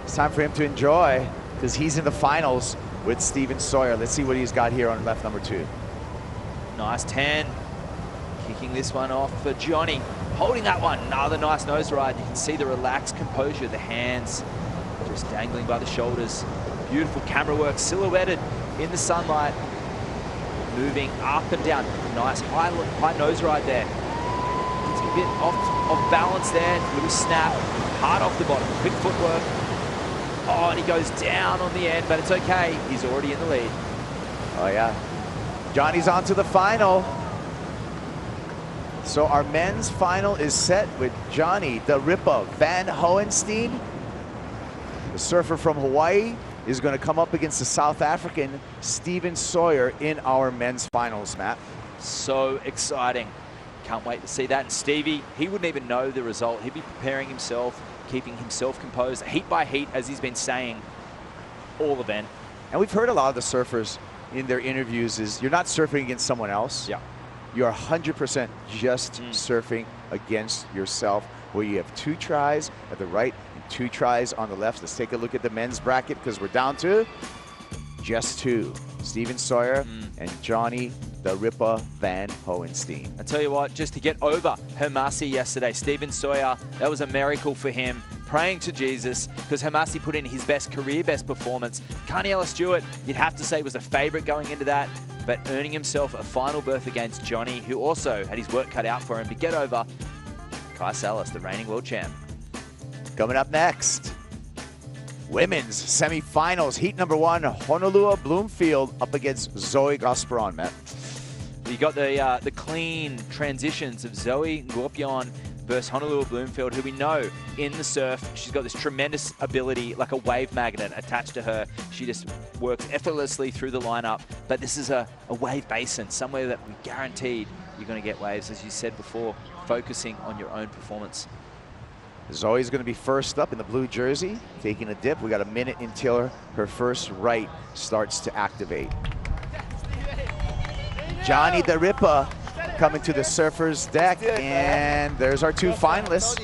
it's time for him to enjoy, because he's in the finals with Steven Sawyer. Let's see what he's got here on left number 2. Nice 10. Kicking this one off for Johnny. Holding that one. Another nice nose ride. You can see the relaxed composure, the hands just dangling by the shoulders. Beautiful camera work, silhouetted in the sunlight. Moving up and down. Nice high nose ride there. Gets a bit off balance there. Little snap. Hard off the bottom. Quick footwork. Oh, and he goes down on the end, but it's okay. He's already in the lead. Oh, yeah. Johnny's on to the final. So our men's final is set with Johnny the Ripper Van Hohenstein. The surfer from Hawaii is going to come up against the South African Steven Sawyer in our men's finals, Matt. So exciting. Can't wait to see that. And Stevie, he wouldn't even know the result. He'd be preparing himself, keeping himself composed, heat by heat, as he's been saying all event. And we've heard a lot of the surfers in their interviews is you're not surfing against someone else. Yeah. You're 100% just surfing against yourself, where you have 2 tries at the right and 2 tries on the left. Let's take a look at the men's bracket because we're down to just 2. Steven Sawyer and Johnny the Ripper Van Hohenstein. I tell you what, just to get over Hermasi yesterday, Steven Sawyer, that was a miracle for him. Praying to Jesus, because Hermasi put in his career best performance. Carniella Stewart, you'd have to say, was a favourite going into that, but earning himself a final berth against Johnny, who also had his work cut out for him to get over Kai Salas, the reigning world champ. Coming up next, women's semi-finals, heat number 1, Honolulu Bloomfield up against Zoe Gasperon, Matt. You got the clean transitions of Zoe Ngorpion versus Honolulu Bloomfield, who we know in the surf, she's got this tremendous ability, like a wave magnet attached to her. She just works effortlessly through the lineup. But this is a wave basin, somewhere that we guaranteed you're going to get waves, as you said before, focusing on your own performance. Zoe's going to be first up in the blue jersey, taking a dip. We got a minute until her first right starts to activate. Johnny the Ripper coming to the surfer's deck, and there's our 2 finalists.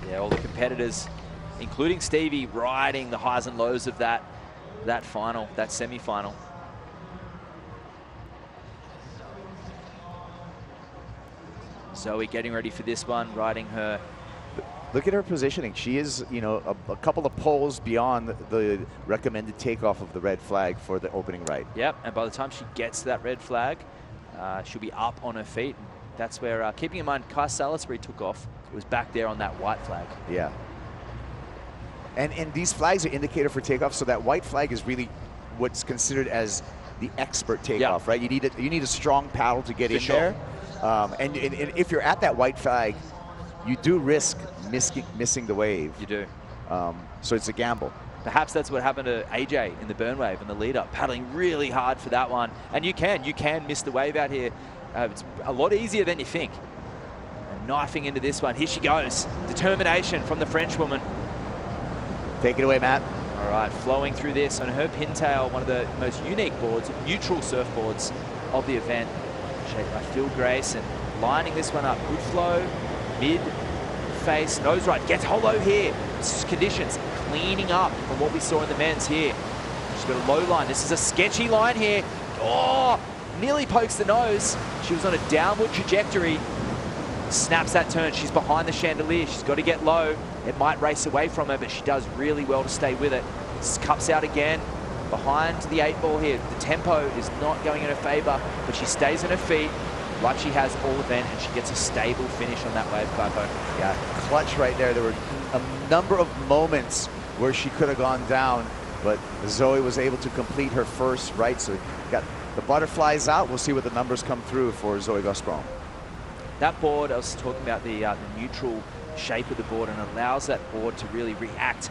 Yeah, all the competitors, including Stevie, riding the highs and lows of that final, that semi-final. Zoe getting ready for this one, riding her. Look at her positioning. She is, you know, a couple of poles beyond the recommended takeoff of the red flag for the opening right. Yep, and by the time she gets to that red flag, she'll be up on her feet. That's where, keeping in mind, Kai Salas, where he took off, was back there on that white flag. Yeah. And these flags are indicated for takeoff, so that white flag is really what's considered as the expert takeoff, right? You need a strong paddle to get in there. And if you're at that white flag, you do risk missing the wave. You do. So it's a gamble. Perhaps that's what happened to AJ in the burn wave and the lead up, paddling really hard for that one. And you can miss the wave out here. It's a lot easier than you think. And knifing into this one. Here she goes. Determination from the French woman. Take it away, Matt. All right, flowing through this on her pintail, one of the most unique boards, neutral surfboards of the event, shaped by Phil Grace, and lining this one up. Good flow, mid, face, nose right, gets hollow here. This is conditions, cleaning up from what we saw in the men's here. She's got a low line. This is a sketchy line here. Oh, nearly pokes the nose. She was on a downward trajectory. Snaps that turn. She's behind the chandelier. She's got to get low. It might race away from her, but she does really well to stay with it. Cups out again. Behind the 8 ball here. The tempo is not going in her favor, but she stays on her feet like she has all event, and she gets a stable finish on that wave, Clarko. Yeah, clutch right there. There were a number of moments where she could have gone down, but Zoe was able to complete her first right. So got the butterflies out. We'll see what the numbers come through for Zoe Gasperon. That board, I was talking about the neutral shape of the board, and allows that board to really react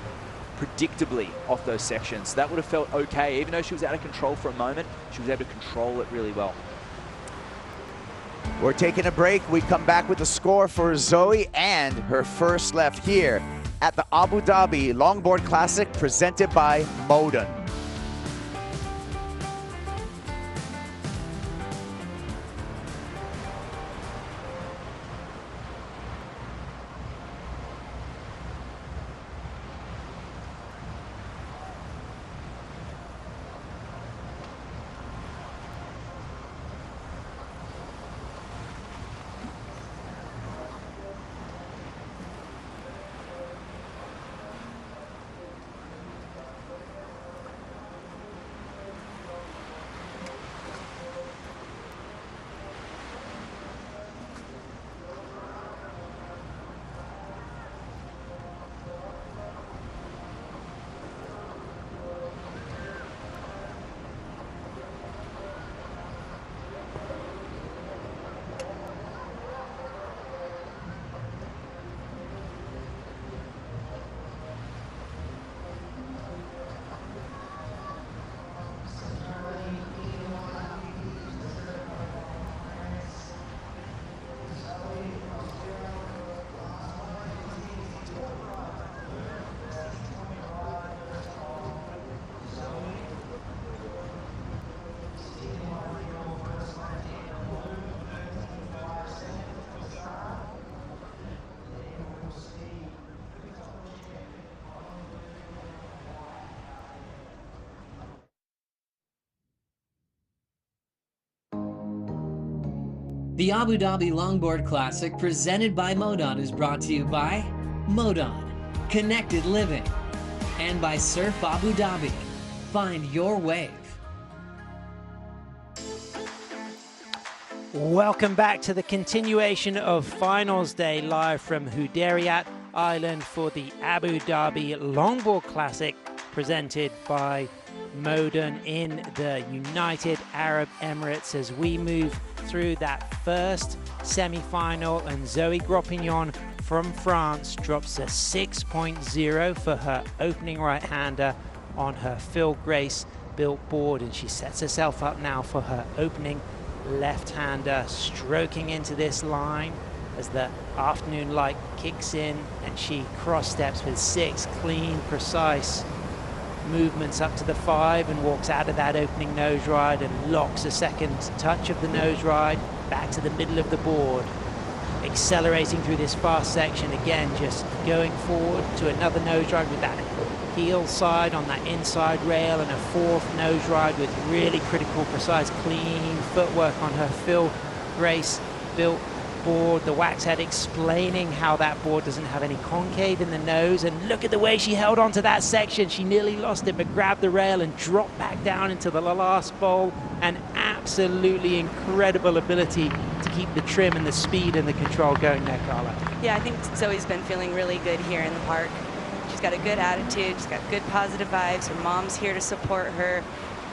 predictably off those sections. That would have felt okay. Even though she was out of control for a moment, she was able to control it really well. We're taking a break. We come back with the score for Zoe and her first left here at the Abu Dhabi Longboard Classic presented by Modon. The Abu Dhabi Longboard Classic presented by Modon is brought to you by Modon, Connected Living, and by Surf Abu Dhabi. Find your wave. Welcome back to the continuation of Finals Day live from Hudayrat Island for the Abu Dhabi Longboard Classic presented by Modon in the United Arab Emirates as we move through that first semi-final, and Zoe Groppignon from France drops a 6.0 for her opening right-hander on her Phil Grace built board, and she sets herself up now for her opening left-hander, stroking into this line as the afternoon light kicks in, and she cross steps with 6 clean, precise movements up to the 5 and walks out of that opening nose ride and locks a second touch of the nose ride back to the middle of the board, accelerating through this fast section again, just going forward to another nose ride with that heel side on that inside rail, and a 4th nose ride with really critical, precise, clean footwork on her Phil Grace built board. The wax head explaining how that board doesn't have any concave in the nose, and look at the way she held on to that section. She nearly lost it but grabbed the rail and dropped back down into the last bowl. An absolutely incredible ability to keep the trim and the speed and the control going there, Carla. Yeah, I think Zoe's been feeling really good here in the park. She's got a good attitude, she's got good positive vibes, her mom's here to support her.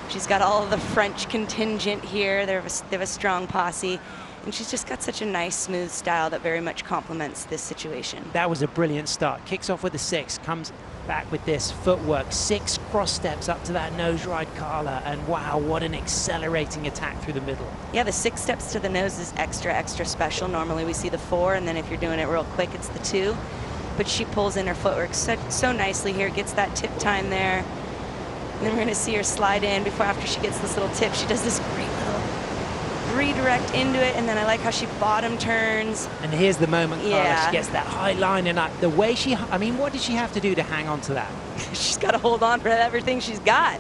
She's got all of the French contingent here, they have a strong posse, and she's just got such a nice, smooth style that very much complements this situation. That was a brilliant start. Kicks off with a 6, comes back with this footwork, 6 cross steps up to that nose ride, Carla, and wow, what an accelerating attack through the middle. Yeah, the 6 steps to the nose is extra, extra special. Normally we see the 4, and then if you're doing it real quick, it's the 2. But she pulls in her footwork so nicely here, gets that tip time there. And then we're gonna see her slide in after she gets this little tip. She does this great little redirect into it, and then I like how she bottom turns. And here's the moment, Carla, Yeah. she gets that high line, and the way she, I mean, what did she have to do to hang on to that? She's gotta hold on for everything she's got.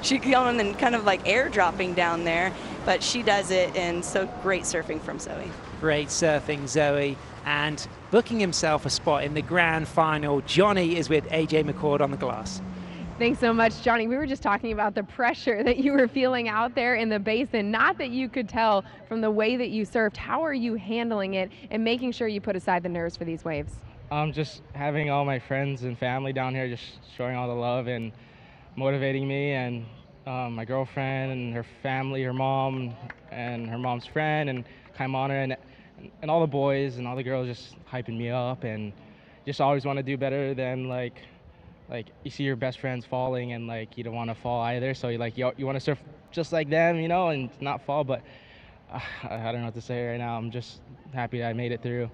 She's going and kind of like airdropping down there, but she does it, and so great surfing from Zoe. Great surfing, Zoe. And booking himself a spot in the grand final, Johnny is with AJ McCord on the glass. Thanks so much, Johnny. We were just talking about the pressure that you were feeling out there in the basin. Not that you could tell from the way that you surfed. How are you handling it and making sure you put aside the nerves for these waves? Just having all my friends and family down here, just showing all the love and motivating me, and my girlfriend and her family, her mom and her mom's friend, and Kaimana, and all the boys and all the girls just hyping me up, and just always want to do better than like you see your best friends falling, and like you don't want to fall either, so you want to surf just like them, you know, and not fall. But I don't know what to say right now. I'm just happy that I made it through.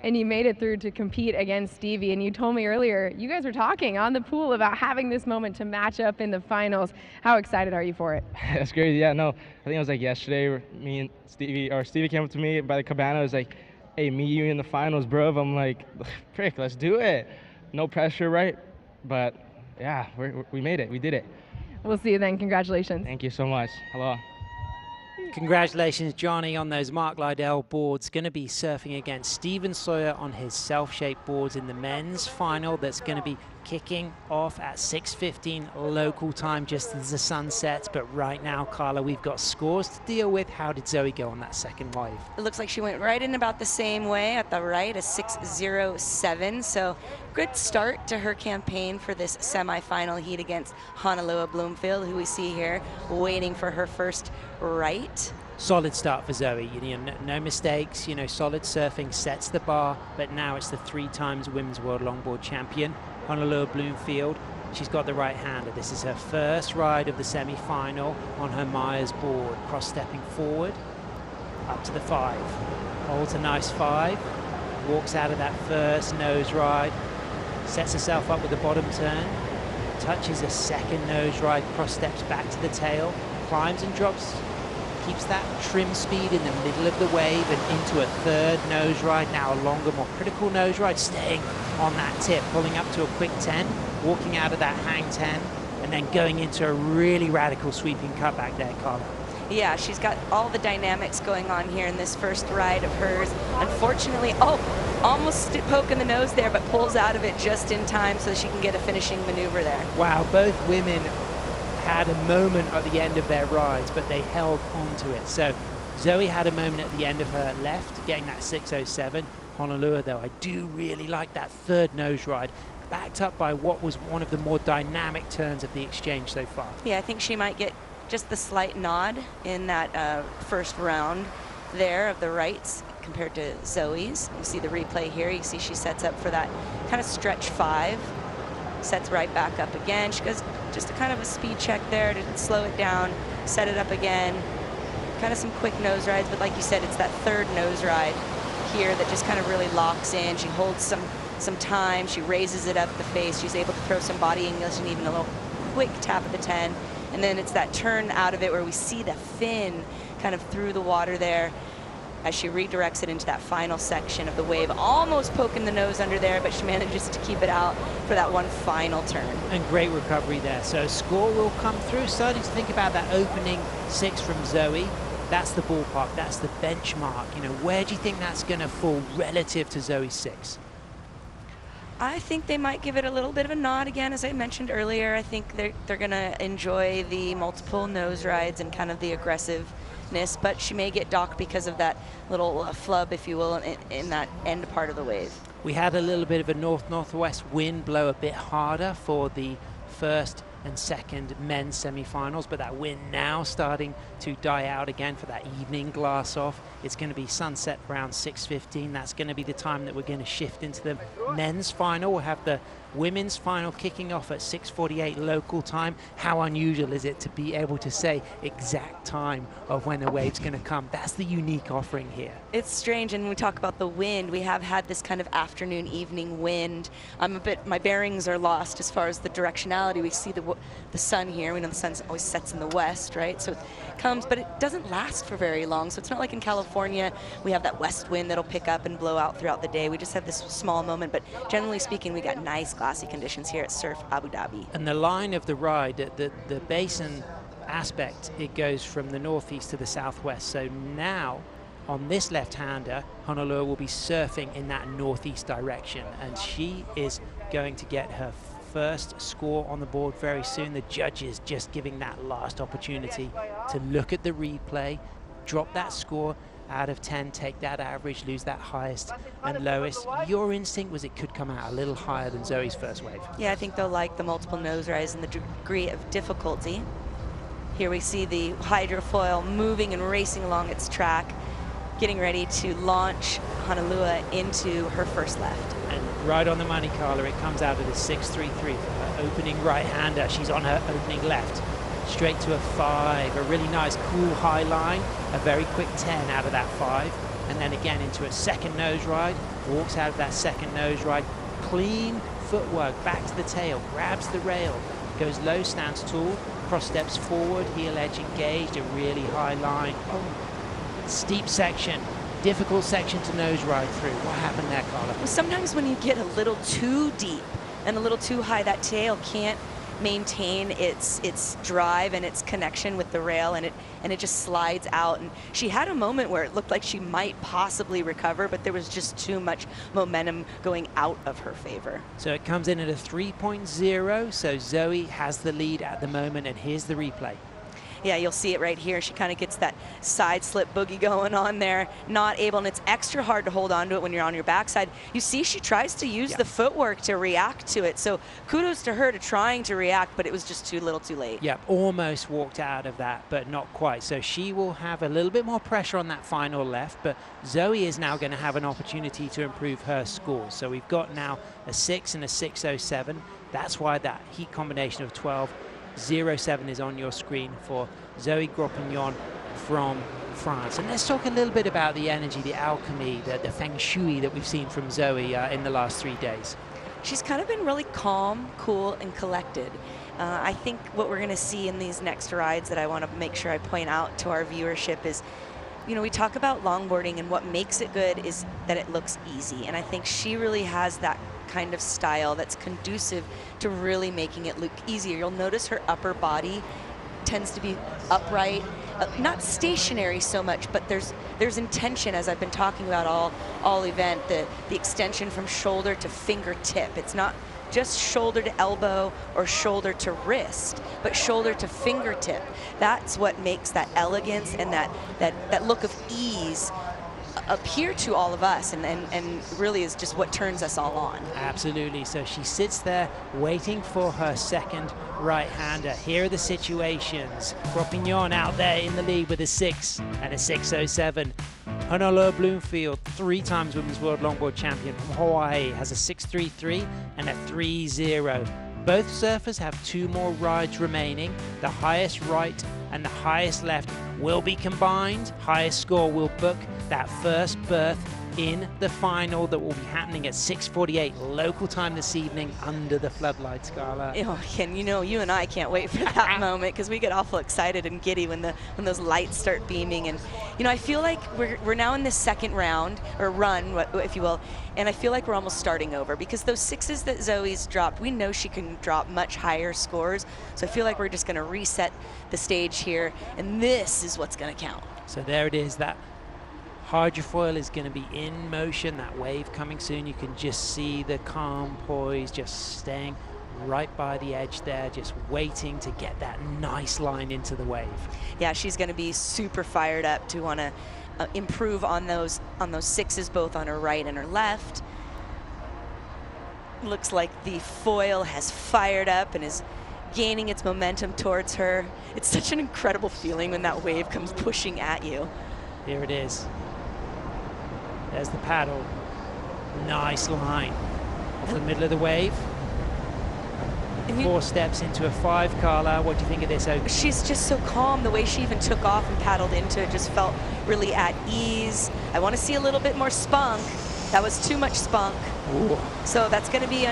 And you made it through to compete against Stevie, and you told me earlier you guys were talking on the pool about having this moment to match up in the finals. How excited are you for it? That's crazy. Yeah, no, I think it was like yesterday, me and Stevie came up to me by the cabana. It was like, hey, me, you in the finals, bro. I'm like, frick, let's do it. No pressure, right? But yeah, we made it. We did it. We'll see you then. Congratulations. Thank you so much. Hello. Congratulations, Johnny, on those Mark Liddell boards. Going to be surfing against Stephen Sawyer on his self-shaped boards in the men's final. That's going to be kicking off at 6:15 local time, just as the sun sets. But right now, Carla, we've got scores to deal with. How did Zoe go on that second wave? It looks like she went right in about the same way at the right, a 6.07. So good start to her campaign for this semifinal heat against Honolulu Bloomfield, who we see here waiting for her first right. Solid start for Zoe. No mistakes. Solid surfing sets the bar. But now it's the 3 times Women's World Longboard Champion, Honolulu Bloomfield. She's got the right hander. This is her first ride of the semi-final on her Myers board. Cross-stepping forward, up to the 5. Holds a nice 5. Walks out of that first nose ride. Sets herself up with a bottom turn. Touches a second nose ride. Cross-steps back to the tail. Climbs and drops. Keeps that trim speed in the middle of the wave and into a third nose ride. Now a longer, more critical nose ride, staying on that tip, pulling up to a quick 10, walking out of that hang 10, and then going into a really radical sweeping cutback there, Carla. Yeah, she's got all the dynamics going on here in this first ride of hers. Unfortunately, almost poking the nose there, but pulls out of it just in time so she can get a finishing maneuver there. Wow, both women had a moment at the end of their rides, but they held on to it. So Zoe had a moment at the end of her left, getting that 6:07. Honolulu, though, I do really like that third nose ride, backed up by what was one of the more dynamic turns of the exchange so far. Yeah, I think she might get just the slight nod in that first round there of the rights compared to Zoe's. You see the replay here. You see she sets up for that kind of stretch 5, sets right back up again. She goes just a kind of a speed check there to slow it down, set it up again. Kind of some quick nose rides, but like you said, it's that third nose ride here that just kind of really locks in. She holds some time. She raises it up the face. She's able to throw some body English and even a little quick tap at the 10. And then it's that turn out of it where we see the fin kind of through the water there as she redirects it into that final section of the wave, almost poking the nose under there, but she manages to keep it out for that one final turn. And great recovery there. So score will come through. Starting to think about that opening 6 from Zoe. That's the ballpark, that's the benchmark. You know, where do you think that's going to fall relative to Zoe's 6? I think they might give it a little bit of a nod again, as I mentioned earlier. I think they're going to enjoy the multiple nose rides and kind of the aggressiveness, but she may get docked because of that little flub, if you will, in that end part of the wave. We had a little bit of a north-northwest wind blow a bit harder for the first and second men's semi-finals, but that wind now starting to die out again for that evening glass off. It's going to be sunset around 6:15. That's going to be the time that we're going to shift into the men's final. We'll have the women's final kicking off at 6:48 local time. How unusual is it to be able to say exact time of when the wave's going to come? That's the unique offering here. It's strange, and when we talk about the wind, we have had this kind of afternoon, evening wind. My bearings are lost as far as the directionality. We see the sun here. We know the sun always sets in the west, right? So it comes, but it doesn't last for very long. So it's not like in California, we have that west wind that'll pick up and blow out throughout the day. We just have this small moment, but generally speaking, we got nice glassy conditions here at Surf Abu Dhabi. And the line of the ride, the basin aspect, it goes from the northeast to the southwest. So now on this left-hander, Honolulu will be surfing in that northeast direction, and she is going to get her first score on the board very soon. The judges just giving that last opportunity to look at the replay, drop that score out of 10, take that average, lose that highest and lowest. Your instinct was it could come out a little higher than Zoe's first wave. Yeah, I think they'll like the multiple nose rides and the degree of difficulty. Here we see the hydrofoil moving and racing along its track, getting ready to launch Honolulu into her first left. And right on the money, Carla, it comes out at a 6.33 for her opening right-hander. She's on her opening left. Straight to a 5, a really nice cool high line, a very quick 10 out of that 5, and then again into a second nose ride, walks out of that second nose ride, clean footwork, back to the tail, grabs the rail, goes low, stands tall, cross steps forward, heel edge engaged, a really high line. Steep section, difficult section to nose ride through. What happened there, Carla? Well, sometimes when you get a little too deep and a little too high, that tail can't maintain its drive and its connection with the rail, and it just slides out. And she had a moment where it looked like she might possibly recover, but there was just too much momentum going out of her favor. So it comes in at a 3.0, so Zoe has the lead at the moment, and here's the replay. Yeah, you'll see it right here. She kind of gets that side slip boogie going on there, not able, and it's extra hard to hold on to it when you're on your backside. You see she tries to use the footwork to react to it, so kudos to her to trying to react, but it was just too little too late. Yep, almost walked out of that, but not quite. So she will have a little bit more pressure on that final left, but Zoe is now going to have an opportunity to improve her scores. So we've got now a 6 and a 6.07. That's why that heat combination of 12.07 is on your screen for Zoe Gros-Pignon from France. And let's talk a little bit about the energy, the alchemy, the feng shui that we've seen from Zoe in the last 3 days. She's kind of been really calm, cool, and collected. I think what we're going to see in these next rides that I want to make sure I point out to our viewership is, you know, we talk about longboarding, and what makes it good is that it looks easy. And I think she really has that kind of style that's conducive to really making it look easier. You'll notice her upper body tends to be upright, not stationary so much, but there's intention, as I've been talking about all event, the extension from shoulder to fingertip. It's not just shoulder to elbow or shoulder to wrist, but shoulder to fingertip. That's what makes that elegance and that look of ease appear to all of us, and really is just what turns us all on. Absolutely. So she sits there waiting for her second right-hander. Here are the situations. Gropignon out there in the lead with a 6 and a 6.07. Honolulu Bloomfield, 3 times Women's World Longboard Champion from Hawaii, has a 6.33 and a 3.0. Both surfers have 2 more rides remaining. The highest right and the highest left will be combined. Highest score will book that first berth in the final that will be happening at 6:48 local time this evening under the floodlights, Carla. Oh, Ken, you know, you and I can't wait for that moment, because we get awful excited and giddy when those lights start beaming. And you know, I feel like we're now in this second round, or run, if you will, and I feel like we're almost starting over, because those 6s that Zoe's dropped, we know she can drop much higher scores. So I feel like we're just going to reset the stage here, and this is what's going to count. So there it is. That hydrofoil is going to be in motion, that wave coming soon. You can just see the calm poise, just staying right by the edge there, just waiting to get that nice line into the wave. Yeah, she's going to be super fired up to want to improve on those 6s, both on her right and her left. Looks like the foil has fired up and is gaining its momentum towards her. It's such an incredible feeling when that wave comes pushing at you. Here it is. There's the paddle. Nice line off the middle of the wave. 4 steps into a 5, Carla. What do you think of this open? She's just so calm. The way she even took off and paddled into it just felt really at ease. I want to see a little bit more spunk. That was too much spunk. Ooh. So that's going to be,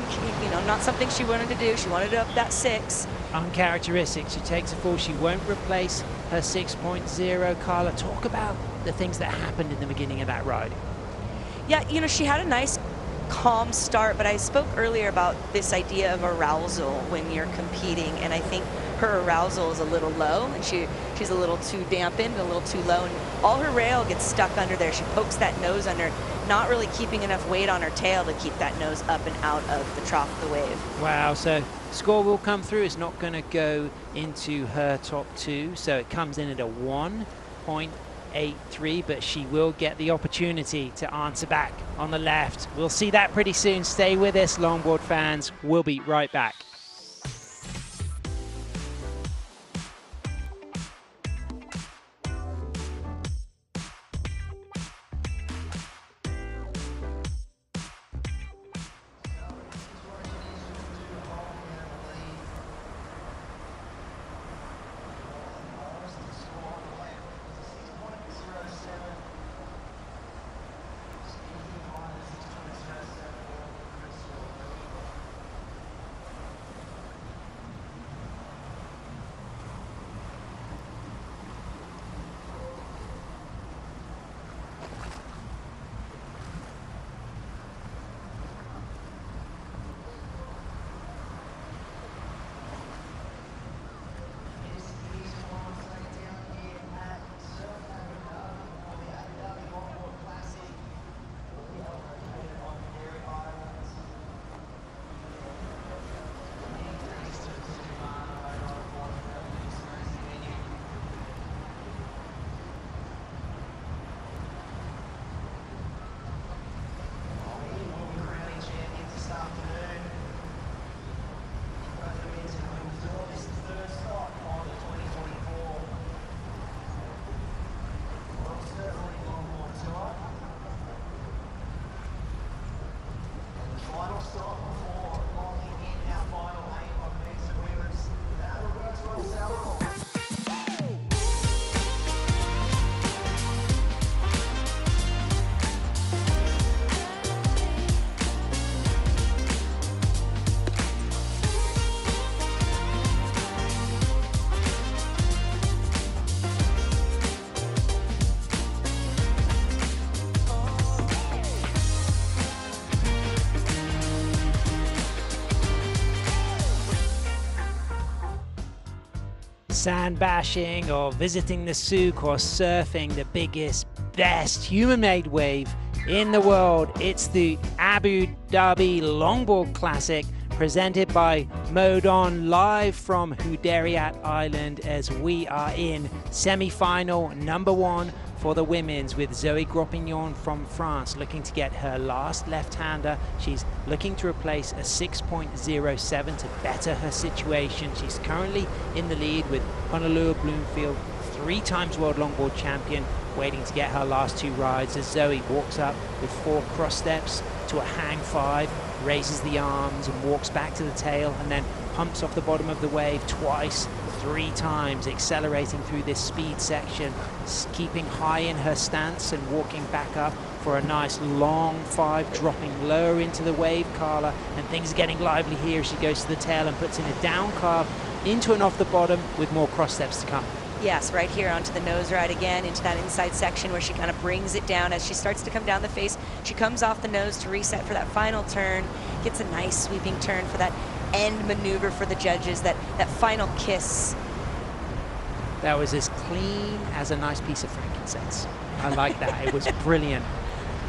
not something she wanted to do. She wanted to up that 6. Uncharacteristic. She takes a fall. She won't replace her 6.0. Carla, talk about the things that happened in the beginning of that ride. Yeah, you know, she had a nice calm start, but I spoke earlier about this idea of arousal when you're competing, and I think her arousal is a little low, and she's a little too dampened, a little too low, and all her rail gets stuck under there. She pokes that nose under, not really keeping enough weight on her tail to keep that nose up and out of the trough of the wave. Wow, so score will come through. It's not going to go into her top 2, so it comes in at a 1.83, but she will get the opportunity to answer back on the left. We'll see that pretty soon. Stay with us, longboard fans. We'll be right back. sand bashing or visiting the souk or surfing the biggest, best human-made wave in the world. It's the Abu Dhabi Longboard Classic, presented by Modon, live from Hudayrat Island, as we are in semi-final number 1 for the women's, with Zoe Gropignon from France looking to get her last left-hander. She's looking to replace a 6.07 to better her situation. She's currently in the lead with Honolulu Bloomfield, 3 times world longboard champion, waiting to get her last 2 rides, as Zoe walks up with 4 cross steps to a hang 5, raises the arms and walks back to the tail, and then pumps off the bottom of the wave twice, 3 times, accelerating through this speed section, keeping high in her stance and walking back up for a nice long 5, dropping lower into the wave, Carla, and things are getting lively here as she goes to the tail and puts in a down carve into and off the bottom, with more cross steps to come. Yes, right here onto the nose ride again, into that inside section where she kind of brings it down as she starts to come down the face. She comes off the nose to reset for that final turn, gets a nice sweeping turn for that end maneuver for the judges, that final kiss. That was as clean as a nice piece of frankincense. I like that. It was brilliant.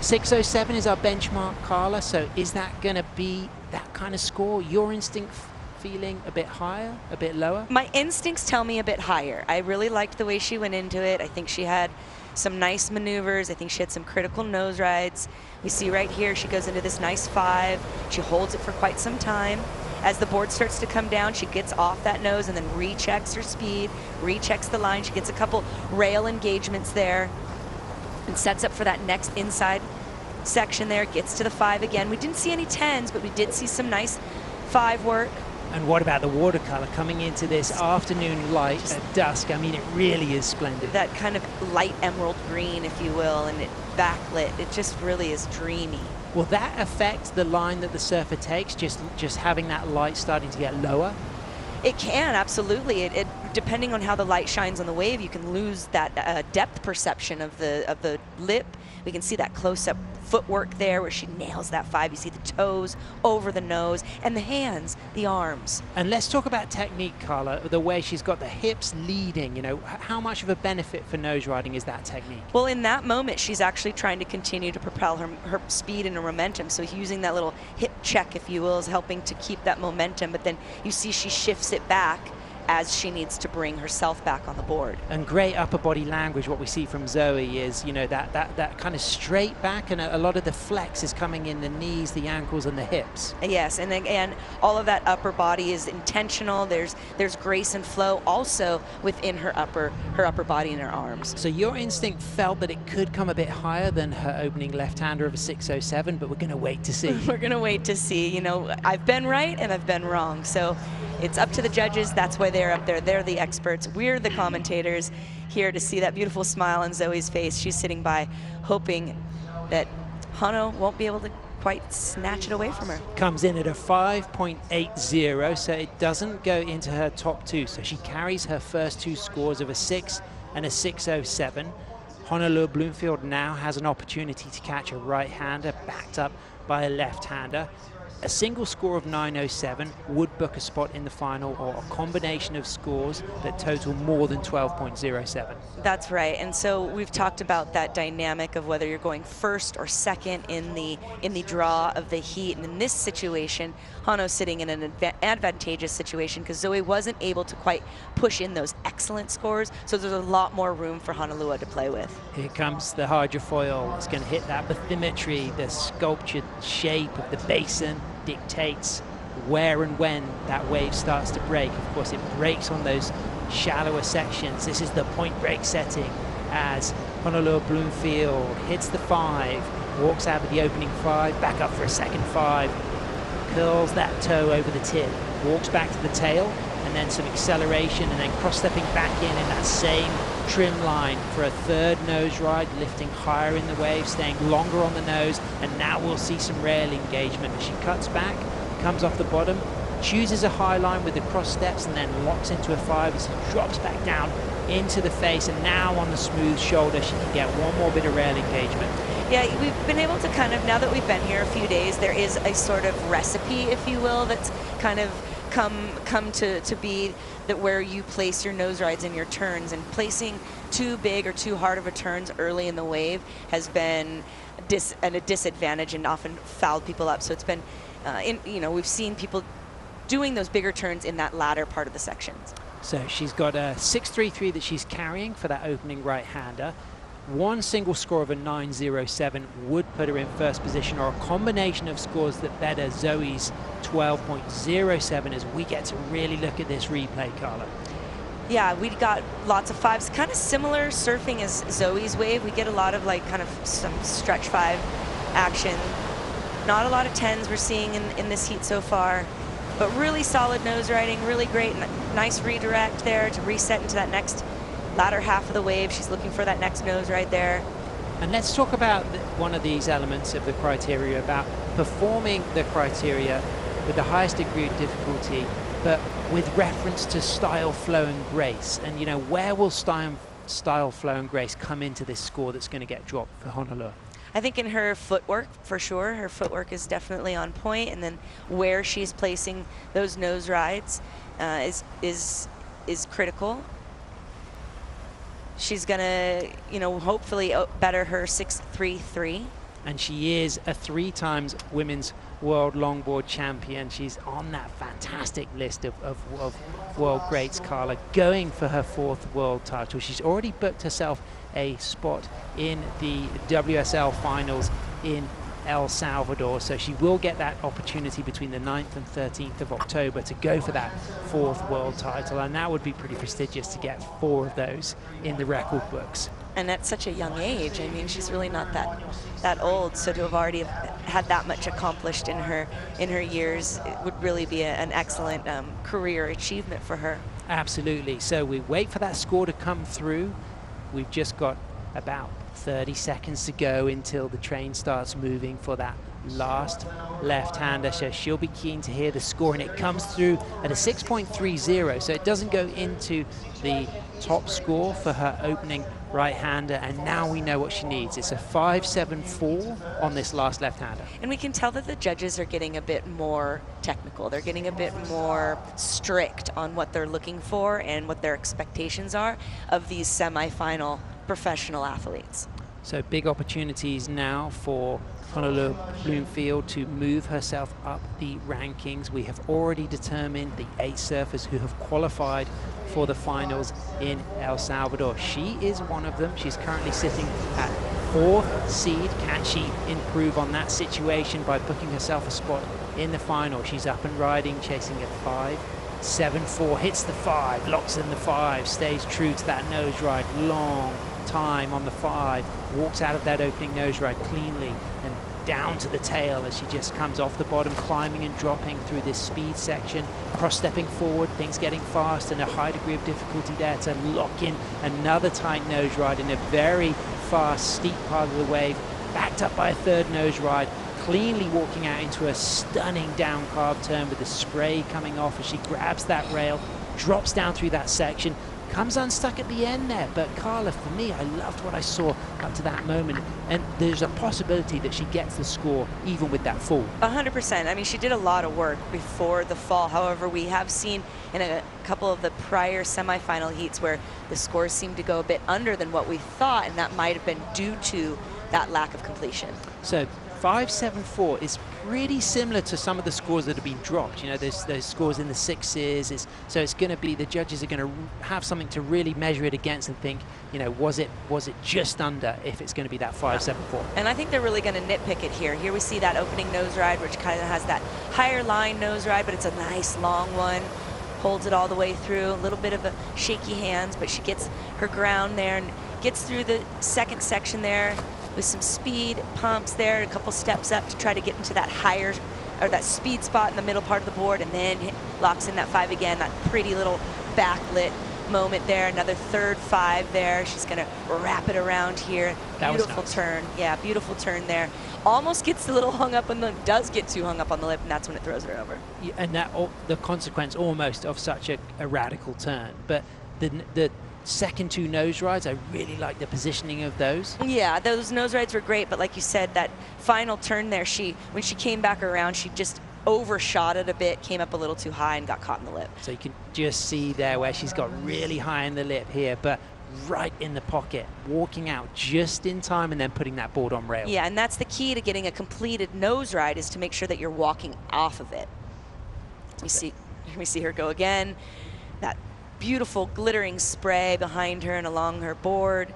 607 is our benchmark, Carla, so is that going to be that kind of score? Your instinct feeling a bit higher, a bit lower? My instincts tell me a bit higher. I really liked the way she went into it. I think she had some nice maneuvers. I think she had some critical nose rides. We see right here she goes into this nice 5. She holds it for quite some time. As the board starts to come down, she gets off that nose and then rechecks her speed, rechecks the line. She gets a couple rail engagements there and sets up for that next inside section there. Gets to the 5 again. We didn't see any 10s, but we did see some nice 5 work. And what about the watercolor coming into this afternoon light at dusk? I mean, it really is splendid. That kind of light emerald green, if you will, and it backlit. It just really is dreamy. Will that affect the line that the surfer takes, just having that light starting to get lower? It can, absolutely. It depending on how the light shines on the wave, you can lose that depth perception of the lip. We can see that close-up footwork there where she nails that 5. You see the toes over the nose and the hands, the arms. And let's talk about technique, Carla, the way she's got the hips leading. You know, how much of a benefit for nose riding is that technique? Well, in that moment, she's actually trying to continue to propel her speed and her momentum. So using that little hip check, if you will, is helping to keep that momentum. But then you see she shifts it back as she needs to bring herself back on the board. And great upper body language. What we see from Zoe is, you know, that kind of straight back, and a lot of the flex is coming in the knees, the ankles, and the hips. Yes, and again, all of that upper body is intentional. There's grace and flow also within her upper body and her arms. So your instinct felt that it could come a bit higher than her opening left-hander of a 607, but we're going to wait to see. We're going to wait to see. You know, I've been right and I've been wrong. So it's up to the judges. That's why they're up there. They're the experts. We're the commentators here to see that beautiful smile on Zoe's face. She's sitting by hoping that Hano won't be able to quite snatch it away from her. Comes in at a 5.80, so it doesn't go into her top 2. So she carries her first 2 scores of a 6 and a 607. Honolulu Bloomfield now has an opportunity to catch a right-hander backed up by a left-hander. A single score of 907 would book a spot in the final, or a combination of scores that total more than 12.07. That's right, and so we've talked about that dynamic of whether you're going first or second in the draw of the heat. And in this situation, Hano's sitting in an advantageous situation because Zoe wasn't able to quite push in those excellent scores, so there's a lot more room for Honolulu to play with. Here comes the hydrofoil. It's going to hit that bathymetry, the sculptured shape of the basin dictates where and when that wave starts to break. Of course, it breaks on those shallower sections. This is the point break setting as Honolulu Bloomfield hits the 5, walks out of the opening 5, back up for a second 5, curls that toe over the tip, walks back to the tail, and then some acceleration, and then cross-stepping back in that same trim line for a 3rd nose ride, lifting higher in the wave, staying longer on the nose, and now we'll see some rail engagement as she cuts back, comes off the bottom, chooses a high line with the cross steps, and then locks into a 5 as she drops back down into the face, and now on the smooth shoulder she can get one more bit of rail engagement. Yeah, we've been able to kind of, now that we've been here a few days, there is a sort of recipe, if you will, that's kind of come to be that where you place your nose rides in your turns, and placing too big or too hard of a turns early in the wave has been a disadvantage and often fouled people up. So it's been, we've seen people doing those bigger turns in that latter part of the sections. So she's got a 6.33 that she's carrying for that opening right-hander. One single score of a 9.07 would put her in first position, or a combination of scores that better Zoe's 12.07 as we get to really look at this replay, Carla. Yeah, we got lots of fives, kind of similar surfing as Zoe's wave. We get a lot of kind of some stretch five action. Not a lot of 10s we're seeing in this heat so far, but really solid nose riding, really great, nice redirect there to reset into that next latter half of the wave. She's looking for that next nose right there. And let's talk about one of these elements of the criteria, about performing the criteria with the highest degree of difficulty, but with reference to style, flow, and grace. And where will style, flow, and grace come into this score that's going to get dropped for Honolulu? I think in her footwork, for sure. Her footwork is definitely on point, and then where she's placing those nose rides is critical. She's gonna, hopefully better her 6.33. And she is a 3-time women's world longboard champion. She's on that fantastic list of world greats, Carla, going for her 4th world title. She's already booked herself a spot in the WSL finals in El Salvador, so she will get that opportunity between the 9th and 13th of October to go for that 4th world title, and that would be pretty prestigious to get 4 of those in the record books. And at such a young age, I mean, she's really not that old, so to have already had that much accomplished in her years, it would really be an excellent career achievement for her. Absolutely. So we wait for that score to come through. We've just got about 30 seconds to go until the train starts moving for that last left-hander, so she'll be keen to hear the score, and it comes through at a 6.30, so it doesn't go into the top score for her opening right-hander, and now we know what she needs. It's a 5.74 on this last left-hander. And we can tell that the judges are getting a bit more technical. They're getting a bit more strict on what they're looking for and what their expectations are of these semi-final professional athletes. So big opportunities now for Honolulu Bloomfield to move herself up the rankings. We have already determined the 8 surfers who have qualified for the finals in El Salvador. She is one of them. She's currently sitting at 4th seed. Can she improve on that situation by booking herself a spot in the final? She's up and riding, chasing a 5.74, hits the 5, locks in the 5, stays true to that nose ride, long time on the 5, walks out of that opening nose ride cleanly and down to the tail as she just comes off the bottom, climbing and dropping through this speed section, cross-stepping forward, things getting fast, and a high degree of difficulty there to lock in another tight nose ride in a very fast, steep part of the wave, backed up by a 3rd nose ride, cleanly walking out into a stunning down carb turn with the spray coming off as she grabs that rail, drops down through that section, comes unstuck at the end there. But Carla, for me, I loved what I saw up to that moment, and there's a possibility that she gets the score even with that fall. 100%. I mean, she did a lot of work before the fall. However, we have seen in a couple of the prior semifinal heats where the scores seem to go a bit under than what we thought, and that might have been due to that lack of completion. So 5.74 is pretty similar to some of the scores that have been dropped. You know, there's those scores in the 6s. So it's going to be, the judges are going to have something to really measure it against and think, you know, was it just under if it's going to be that 5.74. And I think they're really going to nitpick it here. Here we see that opening nose ride, which kind of has that higher line nose ride, but it's a nice long one. Holds it all the way through. A little bit of a shaky hands, but she gets her ground there and gets through the 2nd section there with some speed, pumps there, a couple steps up to try to get into that higher, or that speed spot in the middle part of the board, and then locks in that 5 again, that pretty little backlit moment there, another 3rd 5 there. She's gonna wrap it around here. Beautiful turn, yeah, beautiful turn there. Almost gets a little hung up on the, does get too hung up on the lip, and that's when it throws her over. Yeah, and that, the consequence almost of such a radical turn. But the second 2 nose rides, I really like the positioning of those. Yeah, those nose rides were great, but like you said, that final turn there, when she came back around, she just overshot it a bit, came up a little too high and got caught in the lip. So you can just see there where she's got really high in the lip here, but right in the pocket, walking out just in time and then putting that board on rail. Yeah, and that's the key to getting a completed nose ride, is to make sure that you're walking off of it. We see her go again. That beautiful glittering spray behind her and along her board.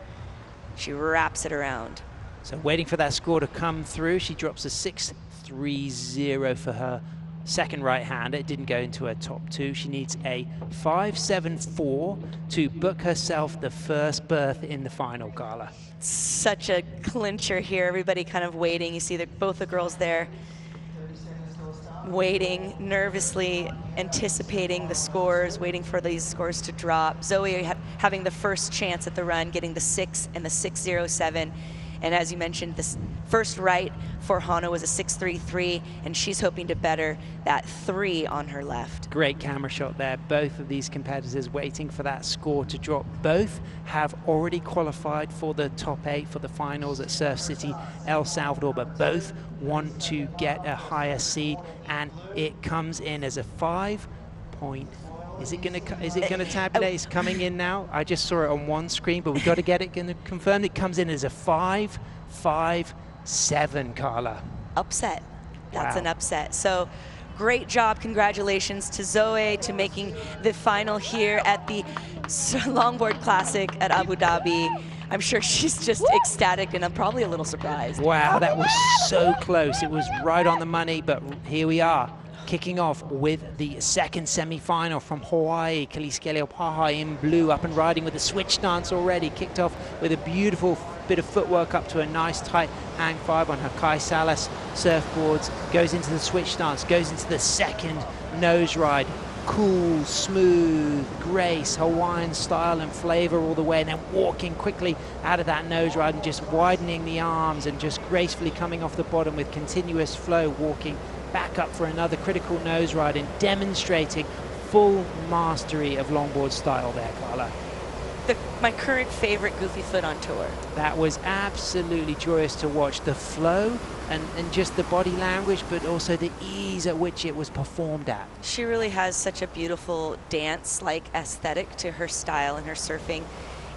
She wraps it around. So waiting for that score to come through, she drops a 6.30 for her second right-hander. It didn't go into her top two. She needs a 5.74 to book herself the first berth in the final, Carla. Such a clincher here. Everybody kind of waiting. You see both the girls there waiting, nervously anticipating the scores, waiting for these scores to drop. Zoe having the first chance at the run, getting the 6 and the 6.07. And as you mentioned, this first right for Hana was a 6.33, and she's hoping to better that 3 on her left. Great camera shot there. Both of these competitors waiting for that score to drop. Both have already qualified for the top 8 for the finals at Surf City, El Salvador, but both want to get a higher seed, and it comes in as a 5 point. Is it gonna tabulate? It's coming in now. I just saw it on one screen, but we've got to get it confirmed. It comes in as a 5.57, Carla. Upset. That's Wow. an upset. So great job. Congratulations to Zoe to making the final here at the Longboard Classic at Abu Dhabi. I'm sure she's just ecstatic, and I'm probably a little surprised. Wow, that was so close. It was right on the money, but here we are. Kicking off with the second semi-final from Hawaii. Kaliske Leopaha in blue, up and riding with a switch stance already. Kicked off with a beautiful bit of footwork up to a nice tight hang 5 on her Kai Salas surfboards. Goes into the switch stance, goes into the second nose ride. Cool, smooth, grace, Hawaiian style and flavor all the way, and then walking quickly out of that nose ride and just widening the arms and just gracefully coming off the bottom with continuous flow, walking back up for another critical nose ride and demonstrating full mastery of longboard style there, Carla. My current favorite goofy foot on tour. That was absolutely joyous to watch. The flow and just the body language, but also the ease at which it was performed at. She really has such a beautiful dance-like aesthetic to her style and her surfing.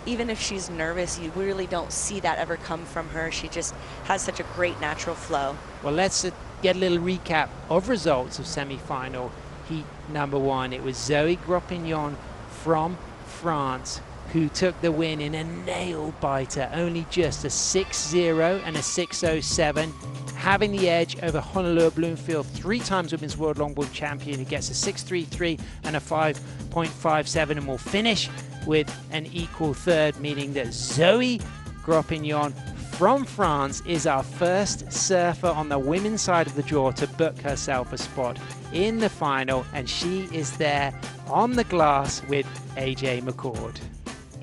Even if she's nervous, you really don't see that ever come from her. She just has such a great natural flow. Well, let's get a little recap of results of semi-final heat number 1. It was Zoe Gropignon from France who took the win in a nail-biter, only just a 6.0 and a 6.07, having the edge over Honolulu Bloomfield, 3 times Women's World Longboard Champion, who gets a 6.33 and a 5.57, and will finish with an equal third, meaning that Zoe Gropignon from France is our first surfer on the women's side of the draw to book herself a spot in the final, and she is there on the glass with AJ McCord.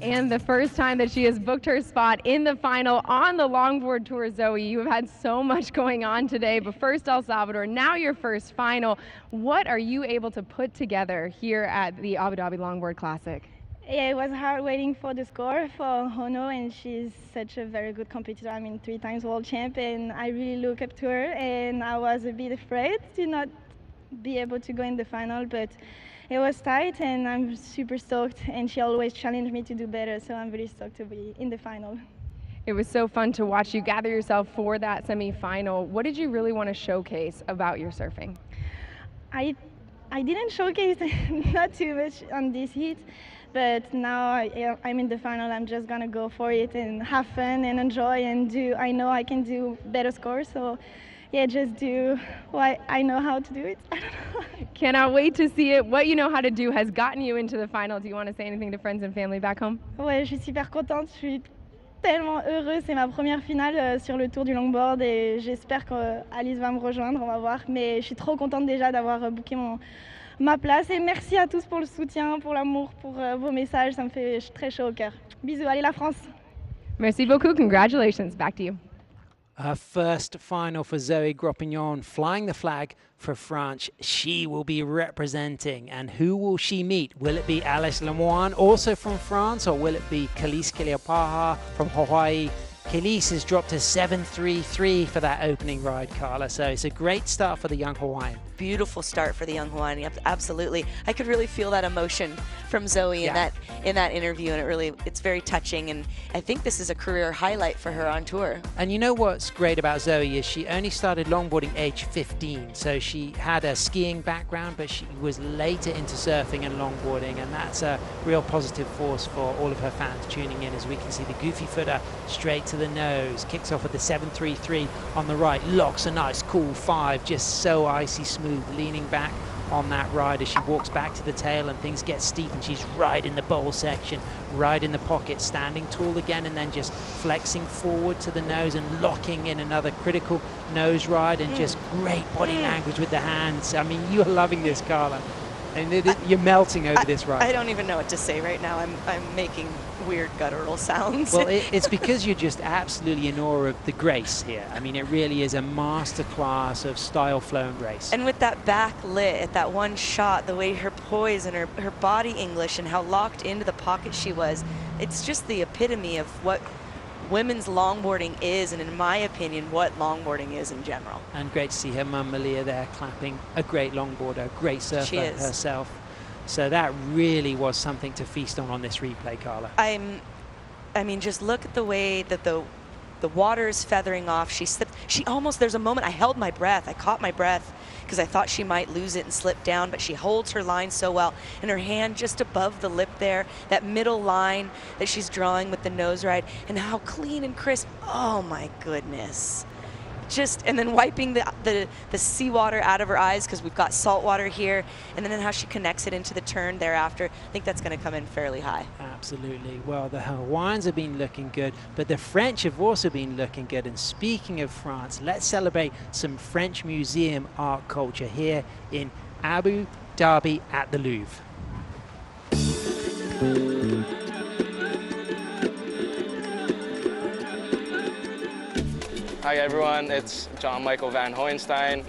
And the first time that she has booked her spot in the final on the Longboard Tour. Zoe, you have had so much going on today, but first El Salvador, now your first final. What are you able to put together here at the Abu Dhabi Longboard Classic? Yeah, it was hard waiting for the score for Hono, and she's such a very good competitor. I mean, 3 times world champion. I really look up to her, and I was a bit afraid to not be able to go in the final, but it was tight, and I'm super stoked, and she always challenged me to do better, so I'm really stoked to be in the final. It was so fun to watch you gather yourself for that semi-final. What did you really want to showcase about your surfing? I didn't showcase not too much on this heat, but now I'm in the final. I'm just gonna go for it and have fun and enjoy and do. I know I can do better scores, so yeah, just do what I know how to do it. I don't know. Cannot wait to see it. What you know how to do has gotten you into the final. Do you want to say anything to friends and family back home? Ouais, je suis super contente. Je suis tellement heureuse. C'est ma première finale sur le Tour du Longboard et j'espère qu'Alice va me rejoindre. On va voir. Mais je suis trop contente déjà d'avoir booké ma place. Et merci à tous pour le soutien, pour l'amour, pour vos messages. Ça me fait très chaud au cœur. Bisous. Allez la France. Merci beaucoup. Congratulations. Back to you. Her first final for Zoe Gropignon, flying the flag for France. She will be representing, and who will she meet? Will it be Alice Lemoine, also from France, or will it be Kaliske Leopaha from Hawaii? Khalees has dropped a 7.33 for that opening ride, Carla. So it's a great start for the young Hawaiian. Beautiful start for the young Hawaiian. Yep, absolutely. I could really feel that emotion from Zoe in that interview, and it's very touching. And I think this is a career highlight for her on tour. And you know what's great about Zoe is she only started longboarding age 15. So she had a skiing background, but she was later into surfing and longboarding, and that's a real positive force for all of her fans tuning in. As we can see, the goofy footer straight to the nose, kicks off with the 7.33 on the right, locks a nice cool 5, just so icy smooth, leaning back on that ride as she walks back to the tail, and things get steep, and she's right in the bowl section, right in the pocket, standing tall again, and then just flexing forward to the nose and locking in another critical nose ride, and just great body language with the hands. I mean, you're loving this, Carla. And you're melting over this ride. I don't even know what to say right now. I'm making weird guttural sounds. Well, it's because you're just absolutely in awe of the grace here. I mean, it really is a masterclass of style, flow, and grace. And with that back lit at that one shot, the way her poise and her body English and how locked into the pocket she was, it's just the epitome of what women's longboarding is, and in my opinion, what longboarding is in general. And great to see her mum Malia there clapping. A great longboarder, great surfer herself. So that really was something to feast on this replay, Carla. I mean, just look at the way that the water is feathering off. She slipped. She almost, there's a moment I held my breath. I caught my breath because I thought she might lose it and slip down, but she holds her line so well, and her hand just above the lip there, that middle line that she's drawing with the nose ride, and how clean and crisp. Oh my goodness. Just, and then wiping the seawater out of her eyes because we've got salt water here, and then how she connects it into the turn thereafter. I think that's going to come in fairly high. Absolutely. Well, the Hawaiians have been looking good, but the French have also been looking good. And speaking of France, let's celebrate some French museum art culture here in Abu Dhabi at the Louvre. Hi everyone, it's John Michael Van Hoyenstein.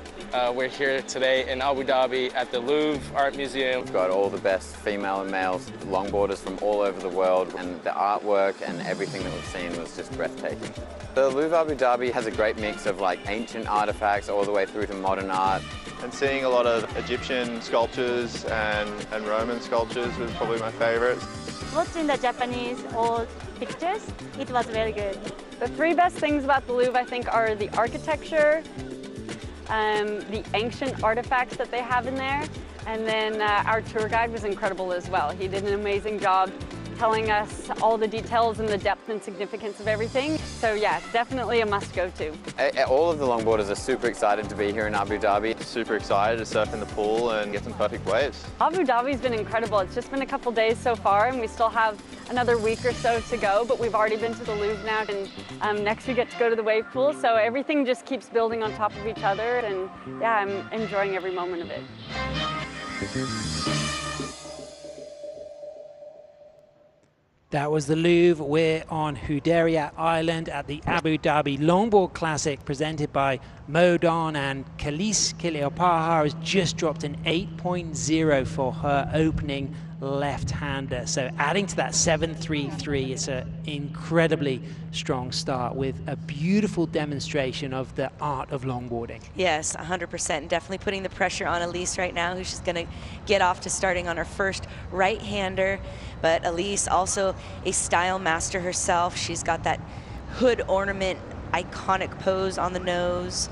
We're here today in Abu Dhabi at the Louvre Art Museum. We've got all the best female and male longboarders from all over the world, and the artwork and everything that we've seen was just breathtaking. The Louvre Abu Dhabi has a great mix of like ancient artifacts all the way through to modern art. And seeing a lot of Egyptian sculptures and Roman sculptures was probably my favorite. Watching the Japanese old pictures, it was very good. The three best things about the Louvre, I think, are the architecture, the ancient artifacts that they have in there, and then our tour guide was incredible as well. He did an amazing job telling us all the details and the depth and significance of everything. So yeah, definitely a must-go-to. All of the longboarders are super excited to be here in Abu Dhabi. Super excited to surf in the pool and get some perfect waves. Abu Dhabi's been incredible. It's just been a couple days so far, and we still have another week or so to go, but we've already been to the Louvre now, and next we get to go to the wave pool. So everything just keeps building on top of each other, and yeah, I'm enjoying every moment of it. That was the Louvre. We're on Hudayria Island at the Abu Dhabi Longboard Classic presented by Modon, and Khalees Kiliopahar has just dropped an 8.0 for her opening left-hander. So adding to that 7.33, it's an incredibly strong start with a beautiful demonstration of the art of longboarding. Yes, 100%. Definitely putting the pressure on Elise right now, who's just going to get off to starting on her first right-hander. But Elise, also a style master herself. She's got that hood ornament, iconic pose on the nose.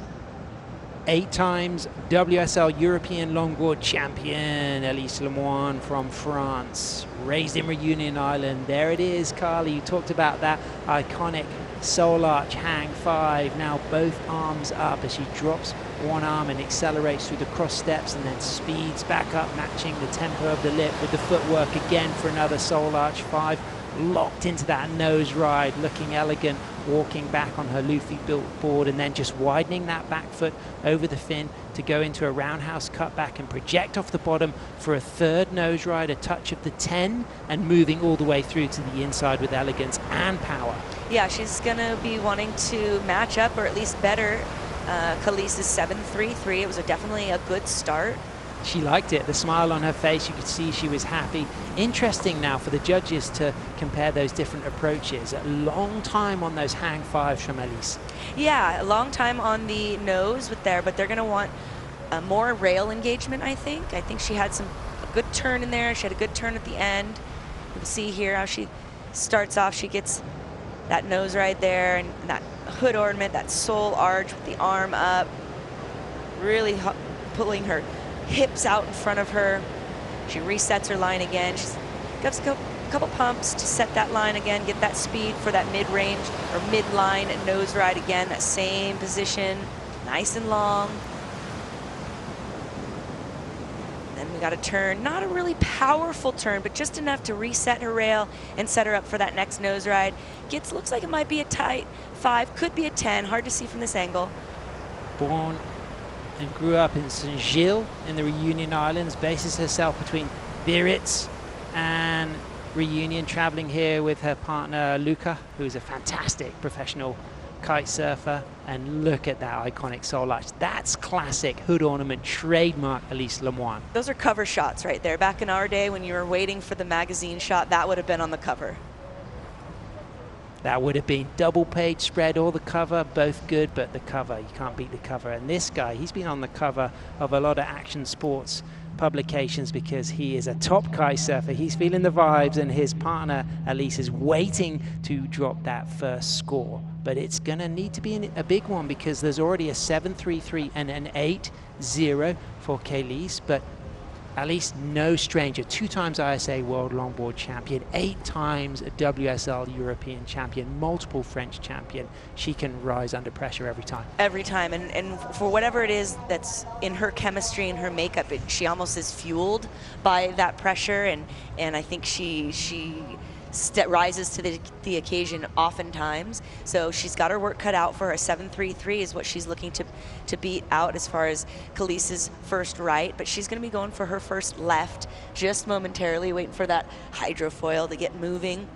8 times WSL European Longboard Champion, Elise Lemoine from France. Raised in Reunion Island. There it is, Carly. You talked about that iconic soul arch hang 5. Now both arms up as she drops one arm and accelerates through the cross steps and then speeds back up, matching the tempo of the lip with the footwork again for another soul arch 5. Locked into that nose ride, looking elegant, walking back on her Luffy built board, and then just widening that back foot over the fin to go into a roundhouse cutback and project off the bottom for a third nose ride, a touch of the 10, and moving all the way through to the inside with elegance and power. Yeah, she's gonna be wanting to match up or at least better Khalees's 7.33. It was definitely a good start she liked it. The smile on her face, you could see she was happy. Interesting now for the judges to compare those different approaches. A long time on those hang fives from Elise. Yeah, a long time on the nose with there, but they're going to want more rail engagement, I think. I think she had a good turn in there. She had a good turn at the end. You can see here how she starts off. She gets that nose right there and that hood ornament, that sole arch with the arm up, really pulling her hips out in front of her. She resets her line again. She gives a couple pumps to set that line again, get that speed for that mid-range or mid-line nose ride again, that same position, nice and long. Then we got a turn, not a really powerful turn, but just enough to reset her rail and set her up for that next nose ride. Looks like it might be a tight 5, could be a 10, hard to see from this angle. Born and grew up in St. Gilles in the Reunion Islands, bases herself between Biarritz and Reunion, traveling here with her partner Luca, who is a fantastic professional kite surfer. And look at that iconic sole arch. That's classic hood ornament, trademark Elise Lemoine. Those are cover shots right there. Back in our day when you were waiting for the magazine shot, that would have been on the cover. That would have been double page spread or the cover, both good, but the cover, you can't beat the cover. And this guy, he's been on the cover of a lot of action sports publications because he is a top kite surfer. He's feeling the vibes, and his partner Elise is waiting to drop that first score. But it's gonna need to be a big one because there's already a 7.33 and an 8.0 for Kelly's, but Elise, no stranger, 2 times ISA World Longboard Champion, 8 times a WSL European Champion, multiple French champion. She can rise under pressure every time. Every time, and for whatever it is that's in her chemistry and her makeup, she almost is fueled by that pressure, and I think she rises to the occasion oftentimes. So she's got her work cut out for her. 7.33 is what she's looking to beat out as far as Khalees's first right, but she's going to be going for her first left just momentarily, waiting for that hydrofoil to get moving.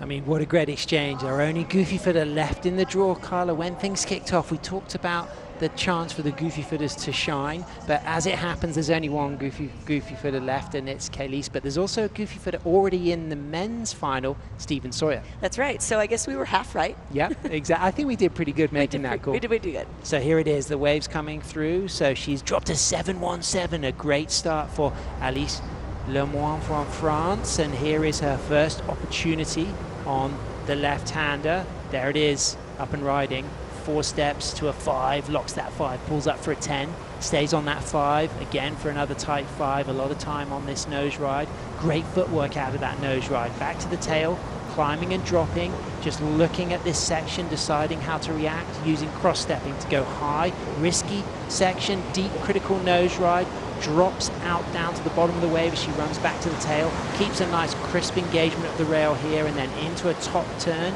I mean, what a great exchange. Our only goofy footer left in the draw, Carla. When things kicked off, we talked about the chance for the goofy footers to shine, but as it happens, there's only one goofy footer left, and it's Kelly's. But there's also a goofy footer already in the men's final, Stephen Sawyer. That's right. So I guess we were half right. Yeah, exactly. I think we did pretty good making that call. We did good. So here it is, the waves coming through. So she's dropped a 7.17, a great start for Elise Lemoine from France, and here is her first opportunity on the left-hander. There it is, up and riding. 4 steps to a 5, locks that 5, pulls up for a 10, stays on that 5, again for another tight 5, a lot of time on this nose ride. Great footwork out of that nose ride. Back to the tail, climbing and dropping, just looking at this section, deciding how to react, using cross-stepping to go high, risky section, deep critical nose ride, drops out down to the bottom of the wave as she runs back to the tail, keeps a nice crisp engagement of the rail here, and then into a top turn,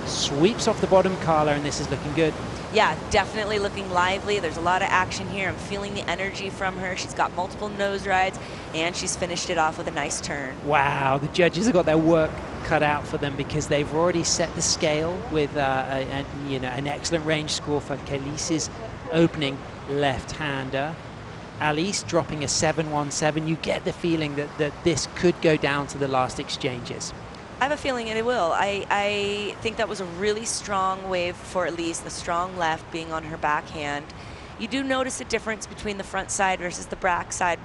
sweeps off the bottom, Carla, and this is looking good. Yeah, definitely looking lively. There's a lot of action here. I'm feeling the energy from her. She's got multiple nose rides, and she's finished it off with a nice turn. Wow, the judges have got their work cut out for them because they've already set the scale with an excellent range score for Khalees's opening left-hander. Elise dropping a 7.17. You get the feeling that this could go down to the last exchanges. I have a feeling it will. I think that was a really strong wave for Elise, the strong left being on her backhand. You do notice a difference between the front side versus the back side,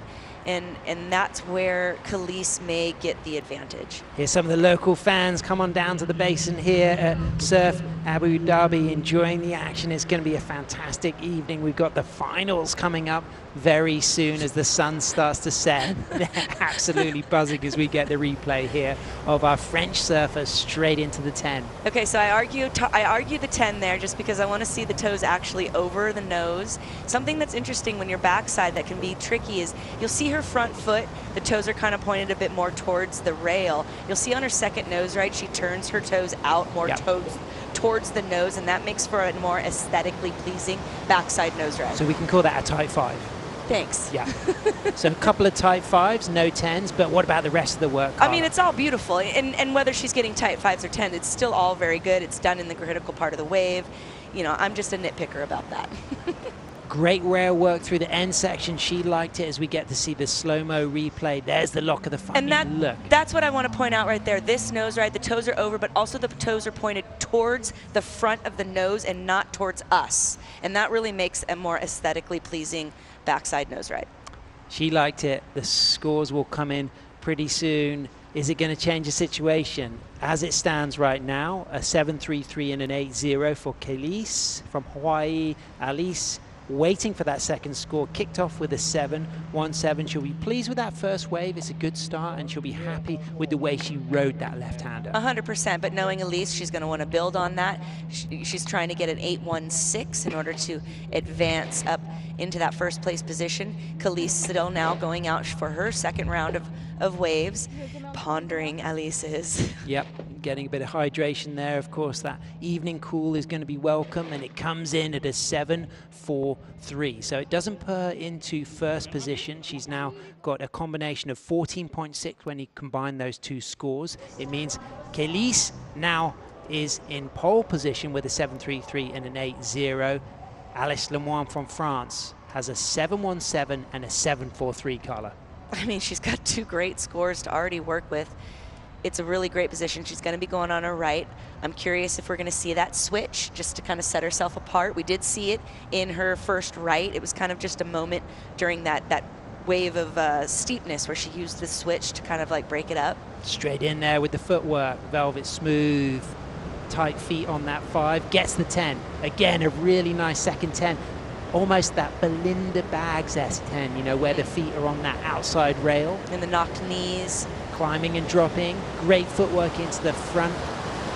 and that's where Khalees may get the advantage. Here's some of the local fans. Come on down to the basin here at Surf Abu Dhabi, enjoying the action. It's going to be a fantastic evening. We've got the finals coming up very soon as the sun starts to set. They're absolutely buzzing as we get the replay here of our French surfers straight into the 10. Okay, so I argue the 10 there just because I want to see the toes actually over the nose. Something that's interesting when you're backside that can be tricky is you'll see her front foot, the toes are kind of pointed a bit more towards the rail. You'll see on her second nose ride, she turns her toes out more towards the nose, and that makes for a more aesthetically pleasing backside nose ride. So we can call that a tight 5. Thanks. Yeah. So a couple of tight 5s, no 10s, but what about the rest of the work, Carla? I mean, it's all beautiful, and whether she's getting tight 5s or 10s, it's still all very good. It's done in the critical part of the wave. You know, I'm just a nitpicker about that. Great rail work through the end section. She liked it as we get to see the slow-mo replay. There's the lock of the final. And that's what I want to point out right there. This nose ride, the toes are over, but also the toes are pointed towards the front of the nose and not towards us. And that really makes a more aesthetically pleasing backside nose ride. She liked it. The scores will come in pretty soon. Is it going to change the situation? As it stands right now, a 7.33 and an 8.0 for Kelly's from Hawaii. Alice waiting for that second score, kicked off with a 7.17. She'll be pleased with that first wave. It's a good start, and she'll be happy with the way she rode that left-hander. 100%, but knowing Elise, she's going to want to build on that. She's trying to get an 8.16 in order to advance up into that first place position. Khalees still now going out for her second round of waves, pondering Alice's. Yep, getting a bit of hydration there. Of course, that evening cool is going to be welcome, and it comes in at a 7.43. So it doesn't put her into first position. She's now got a combination of 14.6 when you combine those two scores. It means Kelly's now is in pole position with a 7.33 and an 8.0. Alice Lemoine from France has a 7.17 and a 7.43, Carla. I mean, she's got two great scores to already work with. It's a really great position. She's going to be going on her right. I'm curious if we're going to see that switch just to kind of set herself apart. We did see it in her first right. It was kind of just a moment during that wave of steepness where she used the switch to kind of like break it up. Straight in there with the footwork, velvet smooth, tight feet on that 5, gets the 10. Again, a really nice second 10. Almost that Belinda Baggs-esque 10, you know, where the feet are on that outside rail. And the knocked knees. Climbing and dropping. Great footwork into the front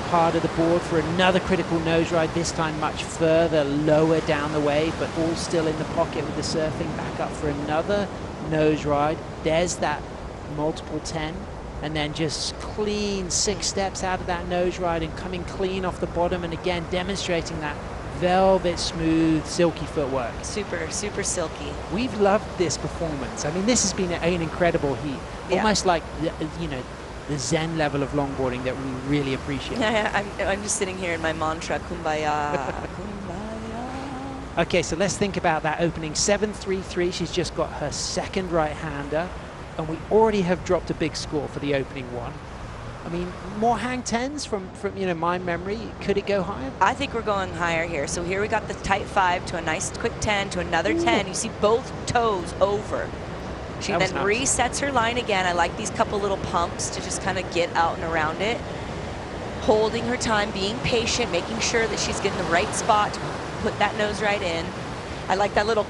part of the board for another critical nose ride, this time much further, lower down the wave, but all still in the pocket with the surfing. Back up for another nose ride. There's that multiple 10. And then just clean 6 steps out of that nose ride and coming clean off the bottom, and again demonstrating that velvet smooth silky footwork. Super silky. We've loved this performance. I mean, this has been an incredible heat. Yeah. Almost like the zen level of longboarding that we really appreciate. I'm just sitting here in my mantra, kumbaya, kumbaya. Okay, so let's think about that opening 7.33. She's just got her second right-hander, and we already have dropped a big score for the opening one. I mean, more hang 10s from my memory. Could it go higher? I think we're going higher here. So here we got the tight 5 to a nice quick 10 to another 10. You see both toes over. She then resets her line again. I like these couple little pumps to just kind of get out and around it. Holding her time, being patient, making sure that she's getting the right spot to put that nose right in. I like that little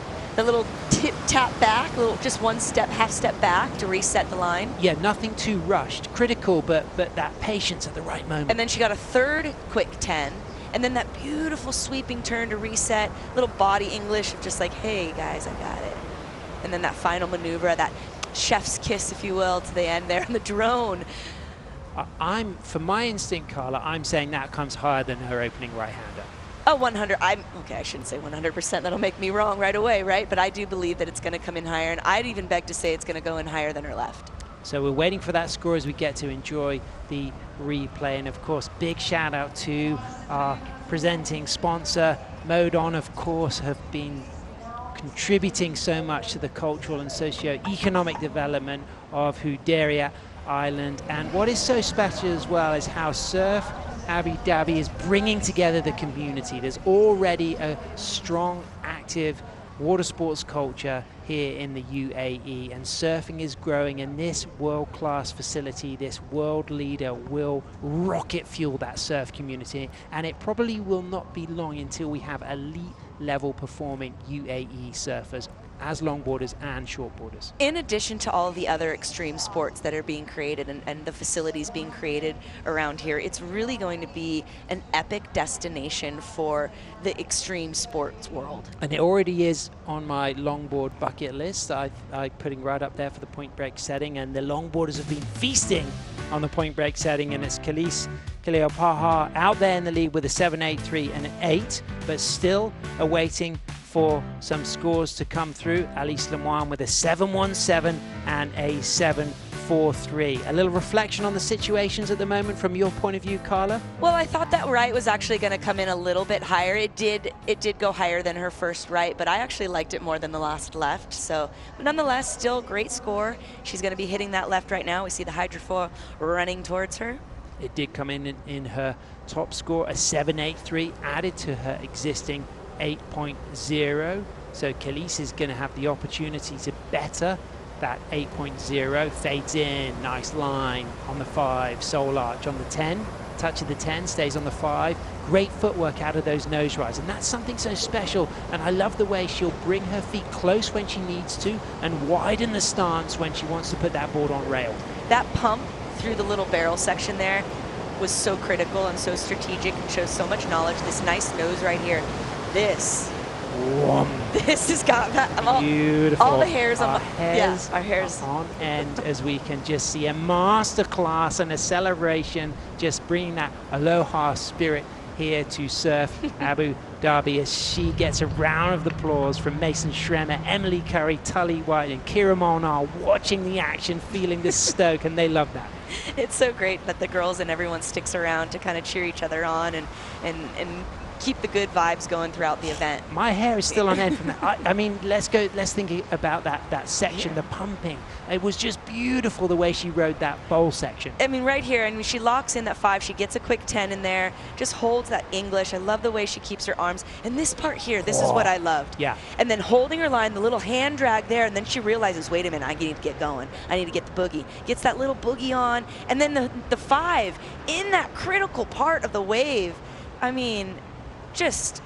tip tap back, just one step, half step back to reset the line. Yeah, nothing too rushed. Critical, but that patience at the right moment. And then she got a third quick 10, and then that beautiful sweeping turn to reset, little body English of just like, hey guys, I got it. And then that final maneuver, that chef's kiss, if you will, to the end there on the drone. For my instinct, Carla, I'm saying that comes higher than her opening right-hander. Oh, 100. Okay, I shouldn't say 100%. That'll make me wrong right away, right? But I do believe that it's going to come in higher, and I'd even beg to say it's going to go in higher than her left. So we're waiting for that score as we get to enjoy the replay. And of course, big shout out to our presenting sponsor, Modon, of course, have been contributing so much to the cultural and socio-economic development of Hudayria Island. And what is so special as well is how Surf Abu Dhabi is bringing together the community. There's already a strong, active water sports culture here in the UAE, and surfing is growing, and this world-class facility, this world leader, will rocket fuel that surf community, and it probably will not be long until we have elite level performing UAE surfers as longboarders and shortboarders. In addition to all the other extreme sports that are being created and the facilities being created around here, it's really going to be an epic destination for the extreme sports world. And it already is on my longboard bucket list. I'm putting right up there for the point break setting, and the longboarders have been feasting on the point break setting, and it's Khalees Kaleopaha out there in the lead with a 7.83 and an 8, but still awaiting for some scores to come through. Alice Lemoine with a 7.17 and a 7.43. 4-3. A little reflection on the situations at the moment from your point of view, Carla? Well, I thought that right was actually going to come in a little bit higher. It did go higher than her first right, but I actually liked it more than the last left. So, but nonetheless, still great score. She's going to be hitting that left right now. We see the hydrofoil running towards her. It did come in her top score, a 7.83, added to her existing 8.0. So Khalees is going to have the opportunity to better that 8.0. Fades in, nice line on the 5, sole arch on the 10. Touch of the 10, stays on the 5. Great footwork out of those nose rides, and that's something so special. And I love the way she'll bring her feet close when she needs to and widen the stance when she wants to put that board on rail. That pump through the little barrel section there was so critical and so strategic and shows so much knowledge. This nice nose right here. This has got beautiful. All the hairs on our hairs, our hairs on end, as we can just see a masterclass and a celebration, just bringing that aloha spirit here to surf Abu Dhabi as she gets a round of applause from Mason Schremer, Emily Curry, Tully White, and Kira Molnar watching the action, feeling the stoke, and they love that. It's so great that the girls and everyone sticks around to kind of cheer each other on and keep the good vibes going throughout the event. My hair is still on end from that. I mean, let's think about that section, the pumping. It was just beautiful the way she rode that bowl section. I mean, right here, and she locks in that 5, she gets a quick 10 in there, just holds that English. I love the way she keeps her arms. And this part here, this is what I loved. Yeah. And then holding her line, the little hand drag there, and then she realizes, wait a minute, I need to get going. I need to get the boogie. Gets that little boogie on, and then the 5 in that critical part of the wave. I mean, just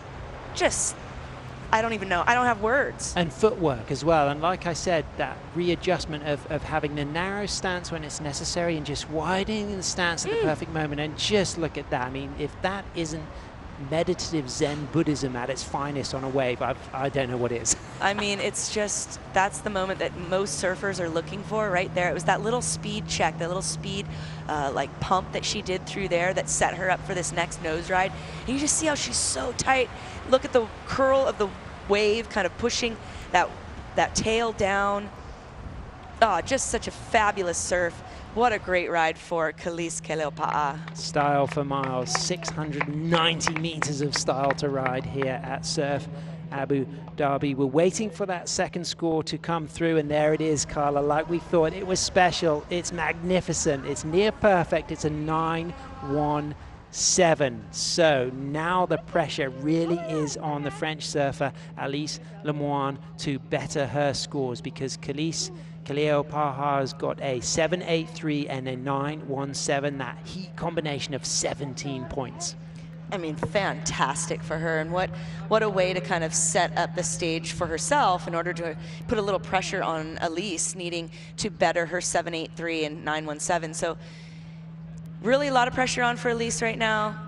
I don't even know. I don't have words. And footwork as well. And like I said, that readjustment of having the narrow stance when it's necessary and just widening the stance at the perfect moment. And just look at that. I mean, if that isn't meditative Zen Buddhism at its finest on a wave, I don't know what is. I mean, it's just, that's the moment that most surfers are looking for right there. It was that little speed check, that little speed like pump that she did through there that set her up for this next nose ride. And you just see how she's so tight. Look at the curl of the wave kind of pushing that tail down. Oh, just such a fabulous surf. What a great ride for Khalees Keleopa'a. Style for miles, 690 meters of style to ride here at Surf Abu Dhabi. We're waiting for that second score to come through, and there it is, Carla. Like we thought, it was special. It's magnificent. It's near perfect. It's a 9-1-7. So now the pressure really is on the French surfer Alice Lemoine to better her scores, because Khalees Keleopa'a has got a 7.83 and a 9.17, that heat combination of 17 points. I mean, fantastic for her, and what a way to kind of set up the stage for herself in order to put a little pressure on Alice needing to better her 7.83 and 9.17. So really a lot of pressure on for Alice right now.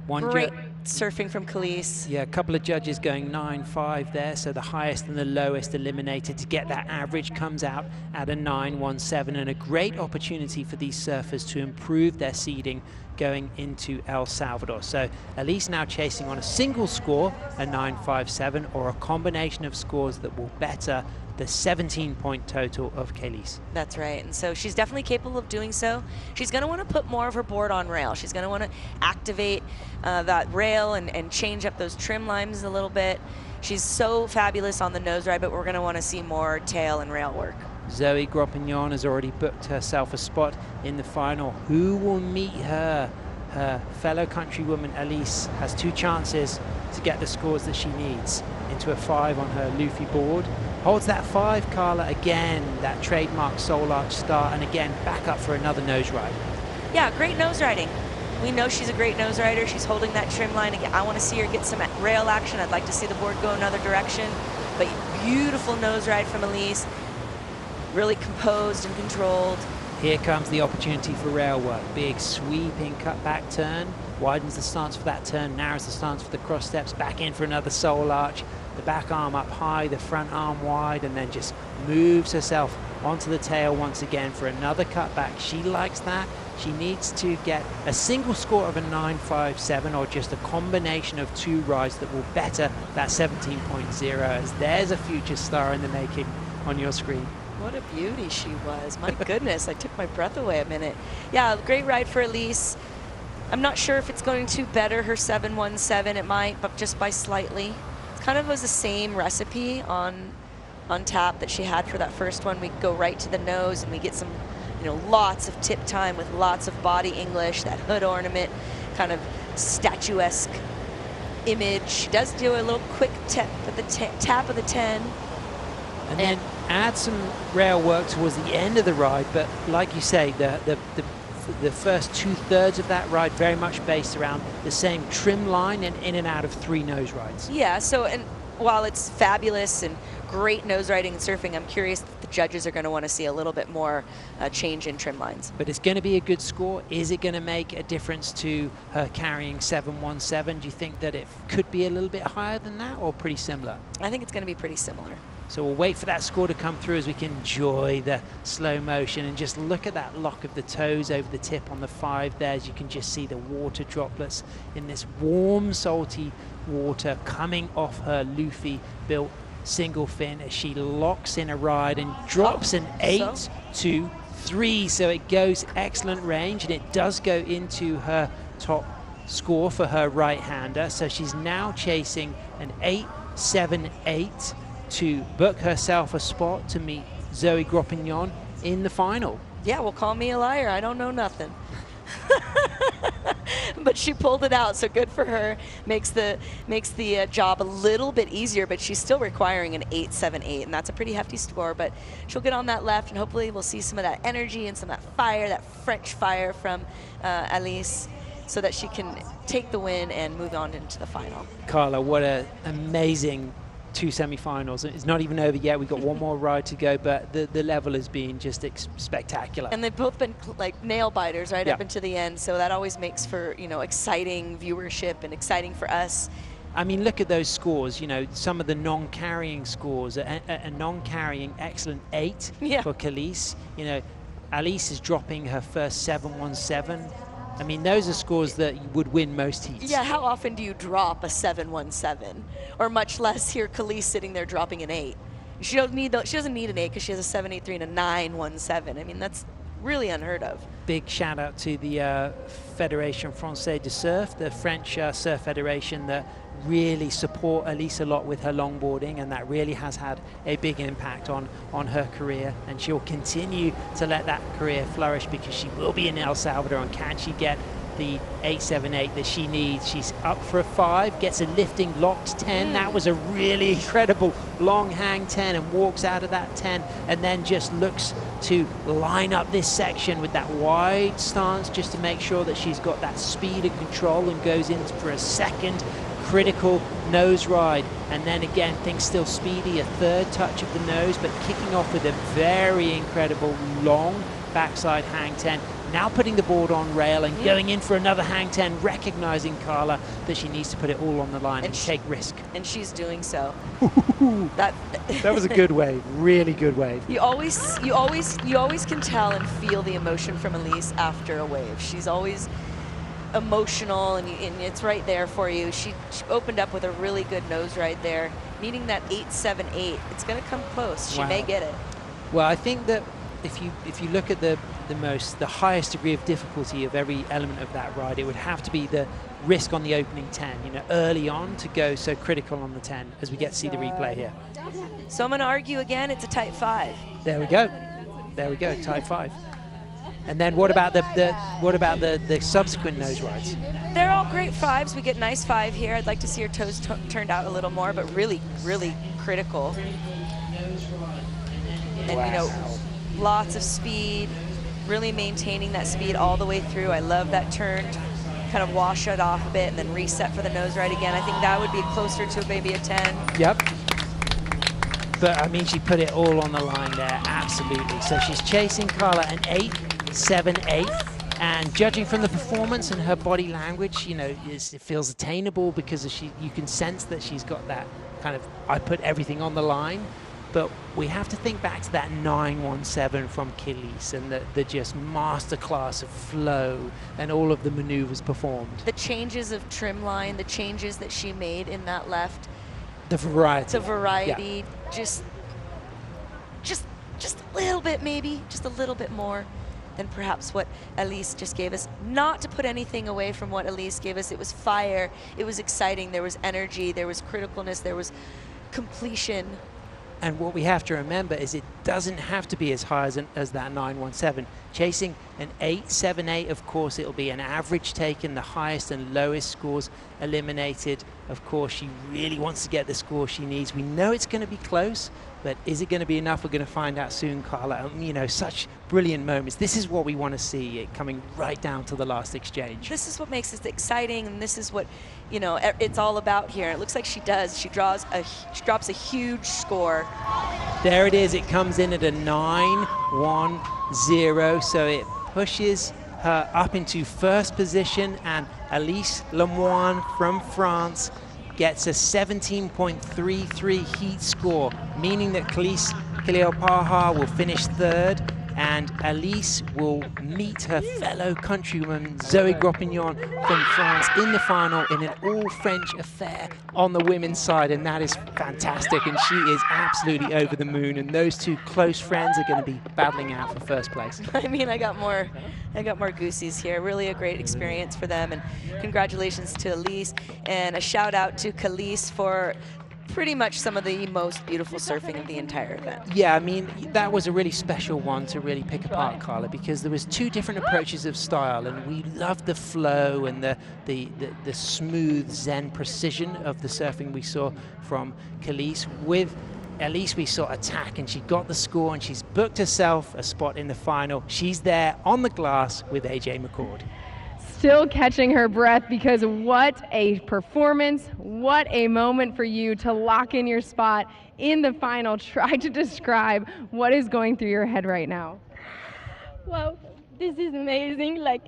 Great surfing from Khalees. Yeah, a couple of judges going 9.5 there, so the highest and the lowest eliminated to get that average comes out at a 9.17, and a great opportunity for these surfers to improve their seeding going into El Salvador. So Alice now chasing on a single score, a 9.57, or a combination of scores that will better the 17-point total of Khalees. That's right, and so she's definitely capable of doing so. She's going to want to put more of her board on rail. She's going to want to activate that rail and change up those trim lines a little bit. She's so fabulous on the nose ride, but we're going to want to see more tail and rail work. Zoe Gropignon has already booked herself a spot in the final. Who will meet her? Her fellow countrywoman Alice has 2 chances to get the scores that she needs. Into a 5 on her Luffy board. Holds that 5, Carla, again, that trademark sole arch start, and again, back up for another nose ride. Yeah, great nose riding. We know she's a great nose rider. She's holding that trim line. Again, I want to see her get some rail action. I'd like to see the board go another direction. But beautiful nose ride from Alice. Really composed and controlled. Here comes the opportunity for rail work. Big sweeping cutback turn. Widens the stance for that turn, narrows the stance for the cross steps, back in for another sole arch. The back arm up high, the front arm wide, and then just moves herself onto the tail once again for another cutback. She likes that. She needs to get a single score of a 9.57 or just a combination of 2 rides that will better that 17.0, as there's a future star in the making on your screen. What a beauty she was. My goodness, I took my breath away a minute. Yeah, great ride for Elise. I'm not sure if it's going to better her 717. It might, but just by slightly. It kind of was the same recipe on tap that she had for that first one. We go right to the nose and we get some, you know, lots of tip time with lots of body English, that hood ornament, kind of statuesque image. She does do a little quick tap of the 10. And then add some rail work towards the end of the ride, but like you say, the first 2/3 of that ride very much based around the same trim line and in and out of 3 nose rides. Yeah, so, and while it's fabulous and great nose riding and surfing, I'm curious if the judges are going to want to see a little bit more change in trim lines. But it's going to be a good score. Is it going to make a difference to her carrying 717? Do you think that it could be a little bit higher than that or pretty similar? I think it's going to be pretty similar. So we'll wait for that score to come through as we can enjoy the slow motion and just look at that lock of the toes over the tip on the 5 there, as you can just see the water droplets in this warm, salty water coming off her Luffy built single fin as she locks in a ride and drops an 8-2-3. So it goes excellent range, and it does go into her top score for her right-hander. So she's now chasing an 8-7-8 to book herself a spot to meet Zoe Gropignon in the final. Yeah, well, call me a liar. I don't know nothing. But she pulled it out, so good for her. Makes the job a little bit easier, but she's still requiring an 8-7-8, and that's a pretty hefty score. But she'll get on that left, and hopefully we'll see some of that energy and some of that fire, that French fire from Elise, so that she can take the win and move on into the final. Carla, what an amazing 2 semifinals. It's not even over yet. We've got one more ride to go, but the level has been just spectacular. And they've both been like nail biters right Yeah. up into the end, so that always makes for, you know, exciting viewership and exciting for us. I mean, look at those scores. You know, some of the non-carrying scores. A non-carrying excellent 8 for Khalees. You know, Alice is dropping her first 717. I mean, those are scores that would win most heats. Yeah, how often do you drop a 717? Or much less hear Khalees sitting there dropping an 8. She doesn't need an 8 because she has a 783 and a 917. I mean, that's really unheard of. Big shout out to the Fédération Française de Surf, the French surf federation that really support Elise a lot with her longboarding, and that really has had a big impact on her career, and she'll continue to let that career flourish because she will be in El Salvador. And can she get the 878 that she needs? She's up for a 5, gets a lifting locked 10. That was a really incredible long hang 10, and walks out of that 10 and then just looks to line up this section with that wide stance just to make sure that she's got that speed and control, and goes in for a second critical nose ride. And then again, things still speedy, a 3rd touch of the nose, but kicking off with a very incredible long backside hang 10. Now putting the board on rail and going in for another hang 10, recognizing Carla that she needs to put it all on the line and take risk. And she's doing so. That was a good wave, really good wave. You always can tell and feel the emotion from Elise after a wave. She's always emotional, and it's right there for you. She opened up with a really good nose ride there, needing that 878. It's going to come close. She may get it. Well, I think that if you look at the highest degree of difficulty of every element of that ride, it would have to be the risk on the opening 10, you know, early on, to go so critical on the 10, as we get to see the replay here. So I'm going to argue again, it's a tight 5. There we go. There we go, tight 5. And then what about the subsequent nose rides? They're all great 5s. We get nice 5 here. I'd like to see her toes turned out a little more, but really, really critical. And you know, lots of speed, really maintaining that speed all the way through. I love that turn, kind of wash it off a bit and then reset for the nose ride again. I think that would be closer to maybe a 10. Yep. But I mean, she put it all on the line there, absolutely. So she's chasing Carla an 8-7-8, and judging from the performance and her body language, you know, it feels attainable because you can sense that she's got that kind of, I put everything on the line. But we have to think back to that 917 from Khalees and the just masterclass of flow and all of the maneuvers performed. The changes of trim line, the changes that she made in that left. The variety. The variety, just just a little bit, maybe, just a little bit more than perhaps what Elise just gave us. Not to put anything away from what Elise gave us. It was fire, it was exciting, there was energy, there was criticalness, there was completion. And what we have to remember is it doesn't have to be as high as that 917. Chasing an 878, of course, it'll be an average taken, the highest and lowest scores eliminated. Of course, she really wants to get the score she needs. We know it's going to be close, but is it going to be enough? We're going to find out soon, Carla. You know, such brilliant moments. This is what we want to see, it coming right down to the last exchange. This is what makes it exciting, and this is what, you know, it's all about here. It looks like she does. She drops a huge score. There it is. It comes in at a 910, so it pushes her up into first position, and Elise Lemoine from France gets a 17.33 heat score, meaning that Clelis Cleopatra will finish third, and Elise will meet her fellow countrywoman Zoe Gropignon from France in the final in an all-French affair on the women's side, and that is fantastic, and she is absolutely over the moon, and those two close friends are going to be battling out for first place. I mean, I got more goosies here. Really a great experience for them, and congratulations to Elise, and a shout out to Clelis for pretty much some of the most beautiful surfing of the entire event. Yeah, I mean, that was a really special one to really pick apart, Carla, because there was two different approaches of style, and we loved the flow and the smooth zen precision of the surfing we saw from Clelis. With Elise, we saw attack, and she got the score, and she's booked herself a spot in the final. She's there on the glass with AJ McCord. Still catching her breath, because what a performance, what a moment for you to lock in your spot in the final. Try to describe what is going through your head right now. Wow, this is amazing. Like,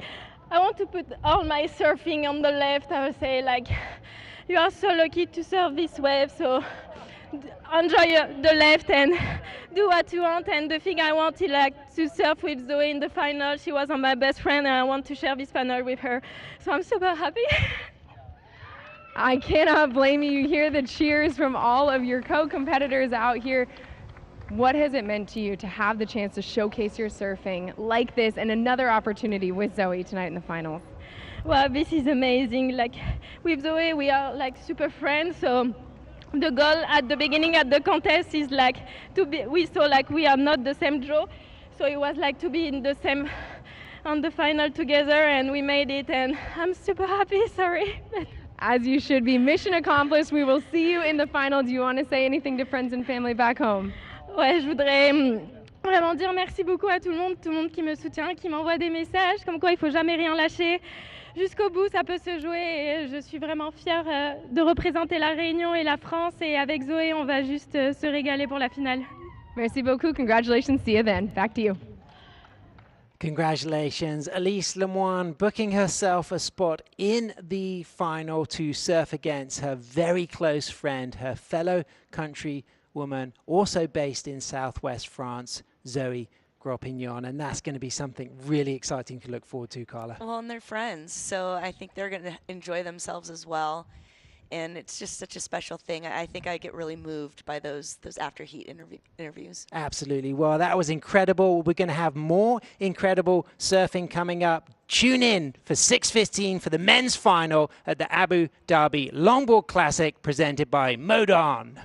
I want to put all my surfing on the left. I would say, like, you are so lucky to surf this wave, so enjoy the left and do what you want. And the thing I want is like to surf with Zoe in the final. She was my best friend, and I want to share this final with her. So I'm super happy. I cannot blame you. You hear the cheers from all of your co-competitors out here. What has it meant to you to have the chance to showcase your surfing like this, and another opportunity with Zoe tonight in the finals? Well, this is amazing. Like, with Zoe, we are like super friends. So the goal at the beginning at the contest is like to be, we saw like we are not the same draw, so it was like to be in the same on the final together, and we made it, and I'm super happy. Sorry. As you should be. Mission accomplished. We will see you in the final. Do you want to say anything to friends and family back home? Ouais, je voudrais vraiment dire merci beaucoup à tout le monde qui me soutient, qui m'envoie des messages, comme quoi il faut jamais rien lâcher. Jusqu'au bout, ça peut se jouer, et je suis vraiment fière de représenter la Réunion et la France, et avec Zoé, on va juste se régaler pour la finale. Merci beaucoup. Congratulations. See you then. Back to you. Congratulations, Elise Lemoine booking herself a spot in the final to surf against her very close friend, her fellow countrywoman, also based in southwest France, Zoe Gropignon, and that's going to be something really exciting to look forward to, Carla. Well, and they're friends, so I think they're going to enjoy themselves as well, and it's just such a special thing. I think I get really moved by those after heat interviews. Absolutely. Well, that was incredible. We're going to have more incredible surfing coming up. Tune in for 6:15 for the men's final at the Abu Dhabi Longboard Classic presented by Modon.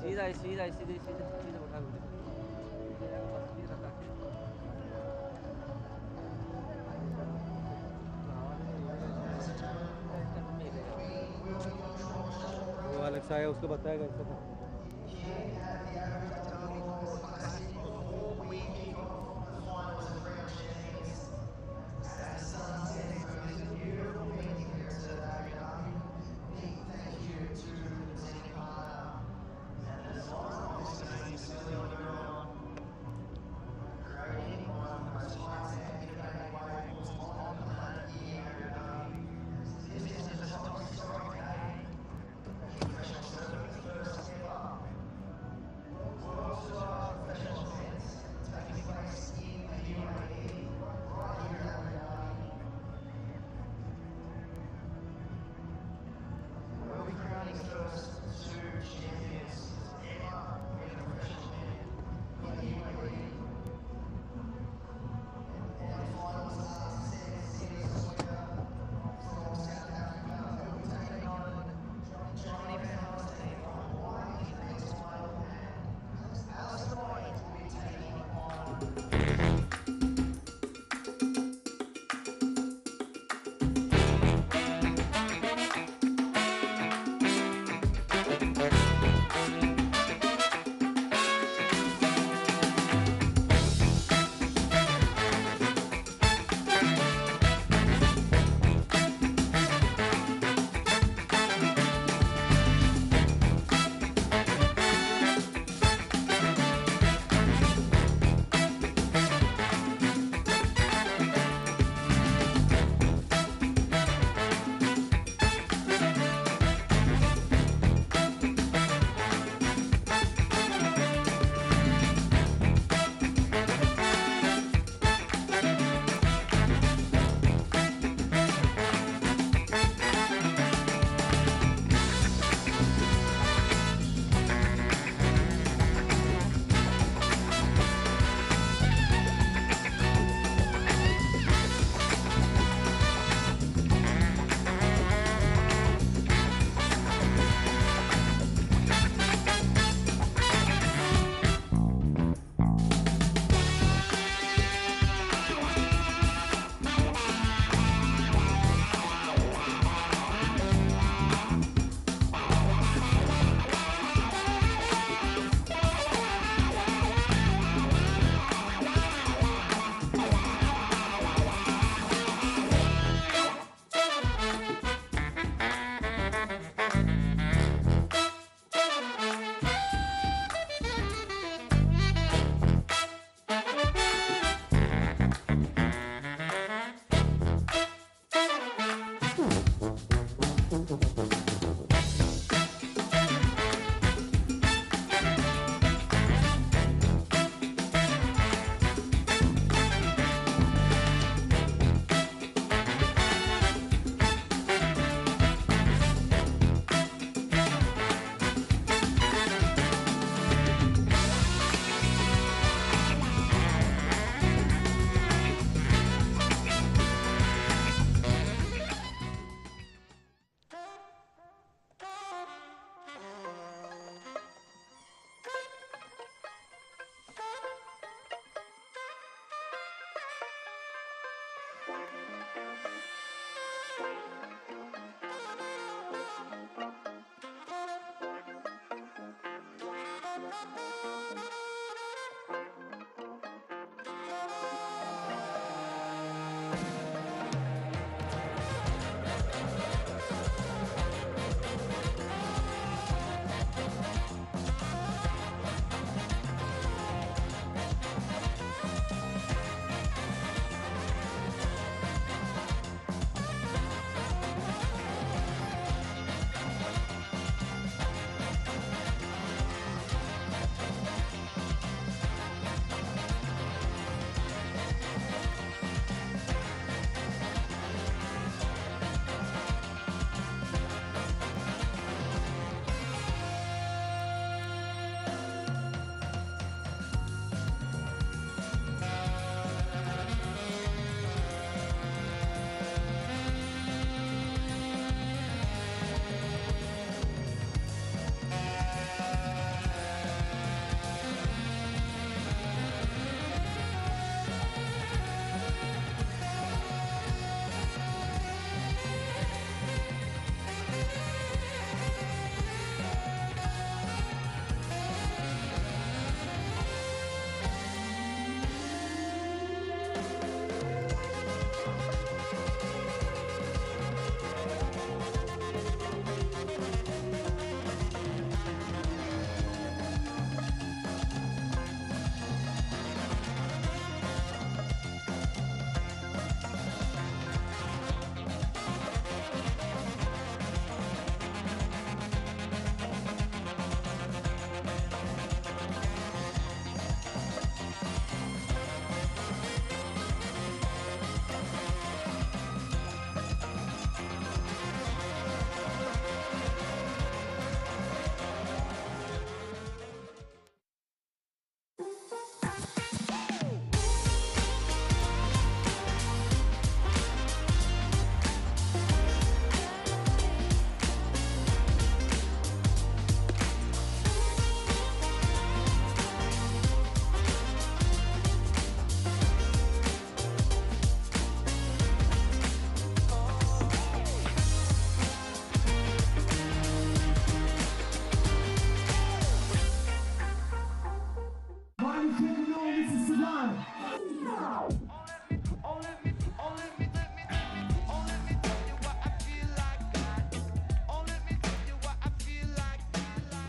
सीधा सीधा सीधे सीधे सीधे उठा वो Alexa है उसको बताएगा इसको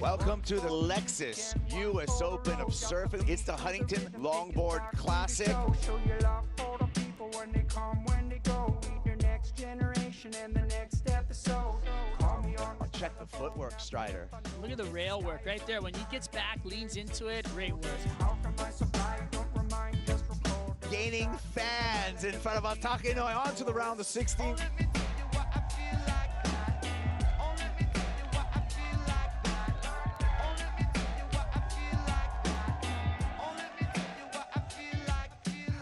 Welcome to the Lexus US Open of Surfing. It's the Huntington Longboard Classic. Show your love for the people when they come, when they go. Meet your next generation and the next episode. Call me on. Check the footwork, Strider. Look at the rail work right there. When he gets back, leans into it, great work. How come I supply? Don't remind, just report. Gaining fans in front of Atake Noi onto the round of 16.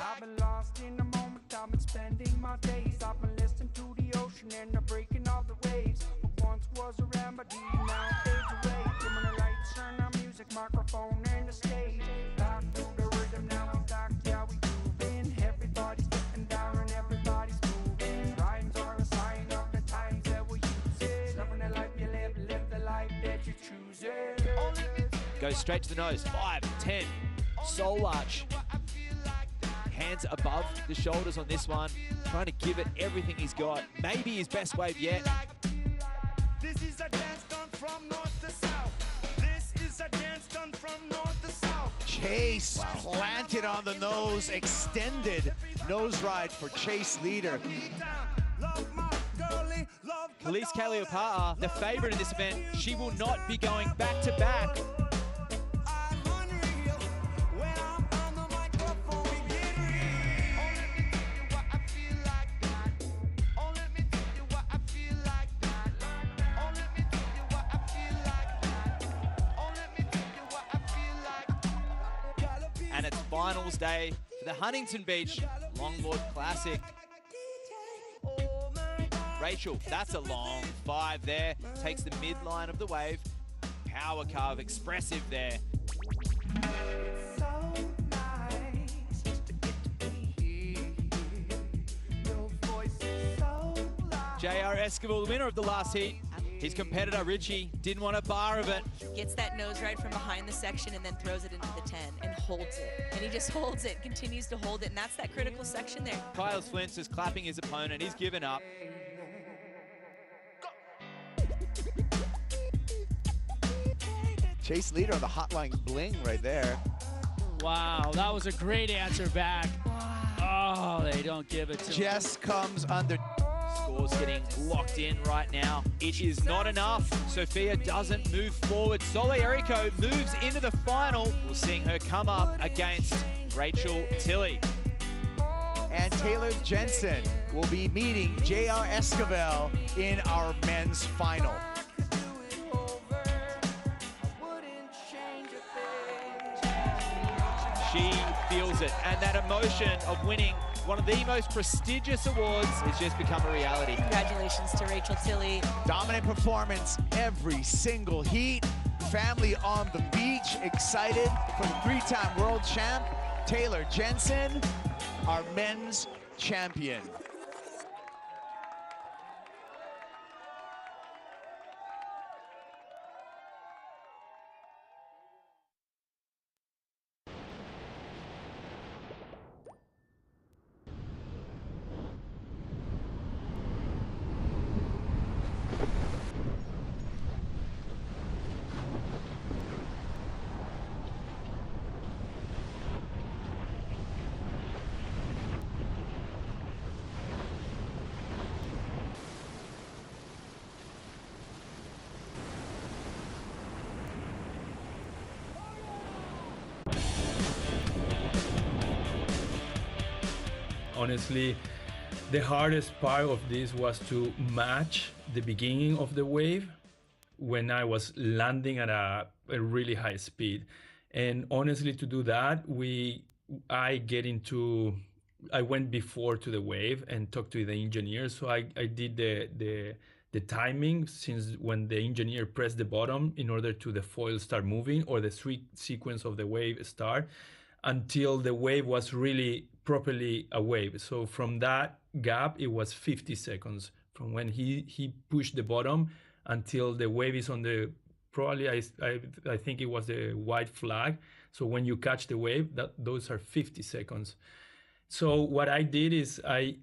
I've been lost in the moment, I've been spending my days. I've been listening to the ocean and the breaking of the waves. What once was a remedy, now fades away. Dimming the lights, turn our music, microphone and the stage. Back to the rhythm, now we back, yeah we moving. Everybody's getting down and everybody's moving. Rhymes are a sign of the times that we're using. Loving the life you live, live the life that you're choosing. Goes straight to the nose. 5, 10. Soul arch. Hands above the shoulders on this one. Trying to give it everything he's got. Maybe his best wave yet. This is a dance done from north to south. This is a dance done from north to south. Chase planted on the nose, extended nose ride for Chase Leader. Khalees Kaliopaa, the favorite in this event, she will not be going back to back. And it's finals day for the Huntington Beach Longboard Classic. Rachel, that's a long 5 there. Takes the midline of the wave. Power carve, expressive there. J.R. Esquivel, the winner of the last heat. His competitor, Richie, didn't want a bar of it. Gets that nose ride from behind the section and then throws it into the 10 and holds it. And he just holds it, continues to hold it, and that's that critical section there. Kyle Flint's is clapping his opponent. He's given up. Chase Leader on the hotline bling right there. Wow, that was a great answer back. Oh, they don't give it to him. Jess comes under. Scores getting locked in right now. It is not enough. Sophia doesn't move forward. Sole Errico moves into the final. We're seeing her come up against Rachel Tilley. And Taylor Jensen will be meeting J.R. Esquivel in our men's final. She feels it, and that emotion of winning one of the most prestigious awards has just become a reality. Congratulations to Rachel Tilley. Dominant performance every single heat. Family on the beach, excited for the 3-time world champ, Taylor Jensen, our men's champion. Honestly, the hardest part of this was to match the beginning of the wave when I was landing at a really high speed. And honestly, to do that, I went before to the wave and talked to the engineer. So I did the timing since when the engineer pressed the button in order to the foil start moving or the sequence of the wave start until the wave was really properly a wave. So from that gap, it was 50 seconds from when he pushed the bottom until the wave is on the, probably I think it was the white flag. So when you catch the wave, those are 50 seconds. So what I did is I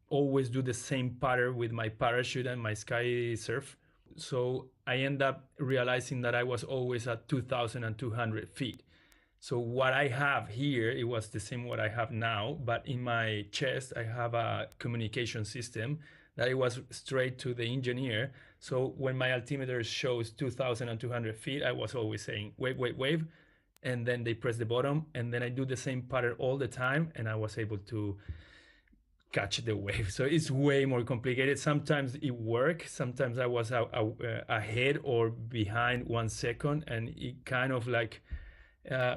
always do the same pattern with my parachute and my sky surf. So I end up realizing that I was always at 2,200 feet. So what I have here, it was the same what I have now, but in my chest, I have a communication system that it was straight to the engineer. So when my altimeter shows 2,200 feet, I was always saying, wave, wave, wave. And then they press the bottom, and then I do the same pattern all the time, and I was able to catch the wave. So it's way more complicated. Sometimes it works. Sometimes I was ahead or behind 1 second, and it kind of like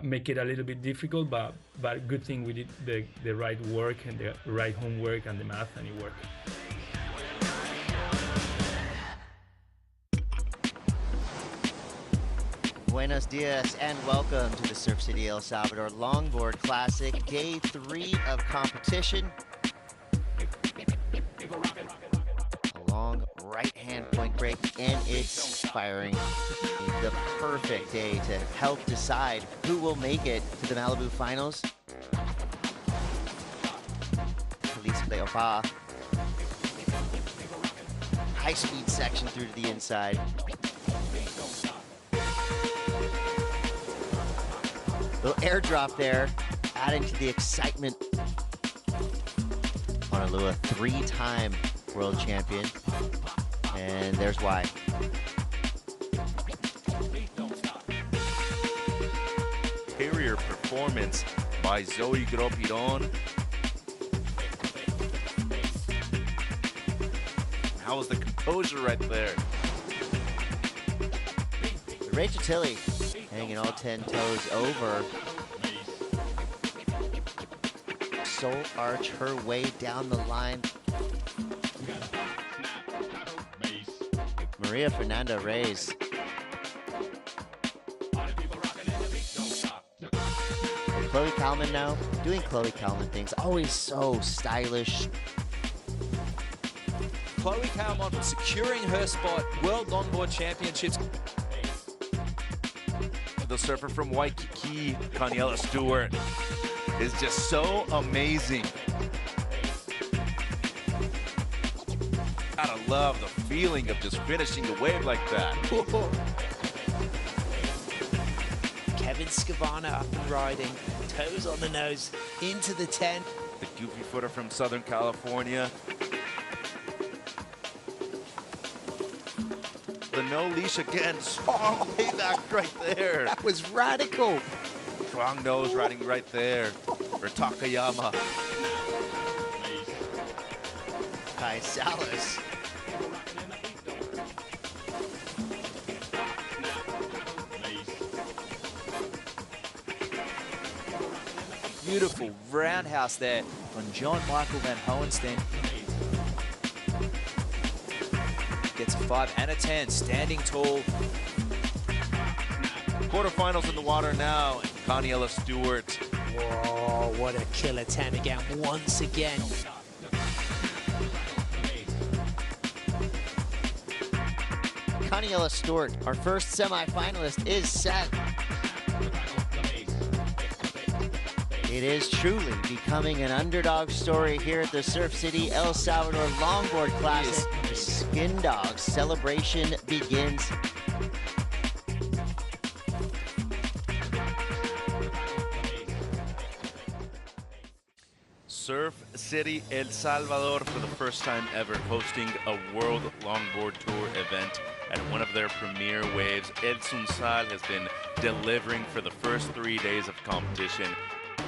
make it a little bit difficult, but good thing we did the right work and the right homework and the math, and it worked. Buenos dias and welcome to the Surf City El Salvador Longboard Classic, day 3 of competition. A long right-hand point break, and it's firing. The perfect day to help decide who will make it to the Malibu finals. Police Cleopa. High-speed section through to the inside. Little airdrop there, adding to the excitement. Honolulu, 3-time world champion, and there's why. Superior performance by Zoe Gropiron. How was the composure right there? Rachel Tilley hanging all 10 toes over. Soul arch her way down the line. Maria Fernanda Reyes. Chloe Kalman now, doing Chloe Kalman things. Always so stylish. Chloe Kalman securing her spot, World Longboard Championships. The surfer from Waikiki, Daniela Stewart, is just so amazing. Gotta love the feeling of just finishing the wave like that. Kevin Scavana up and riding, toes on the nose, into the 10. The goofy footer from Southern California. The no leash again, strong way back right there. That was radical. Strong nose riding right there for Takayama. Kai Salas. Beautiful roundhouse there on John Michael Van Hohenstein. Gets a 5 and a 10, standing tall. Quarterfinals in the water now. Daniela Stewart. Whoa, what a killer 10 again, once again. Daniela Stewart, our first semi-finalist, is set. It is truly becoming an underdog story here at the Surf City El Salvador Longboard Classic. The Skin Dogs celebration begins. Surf City El Salvador, for the first time ever, hosting a World Longboard Tour event at one of their premier waves. El Sunsal has been delivering for the first 3 days of competition.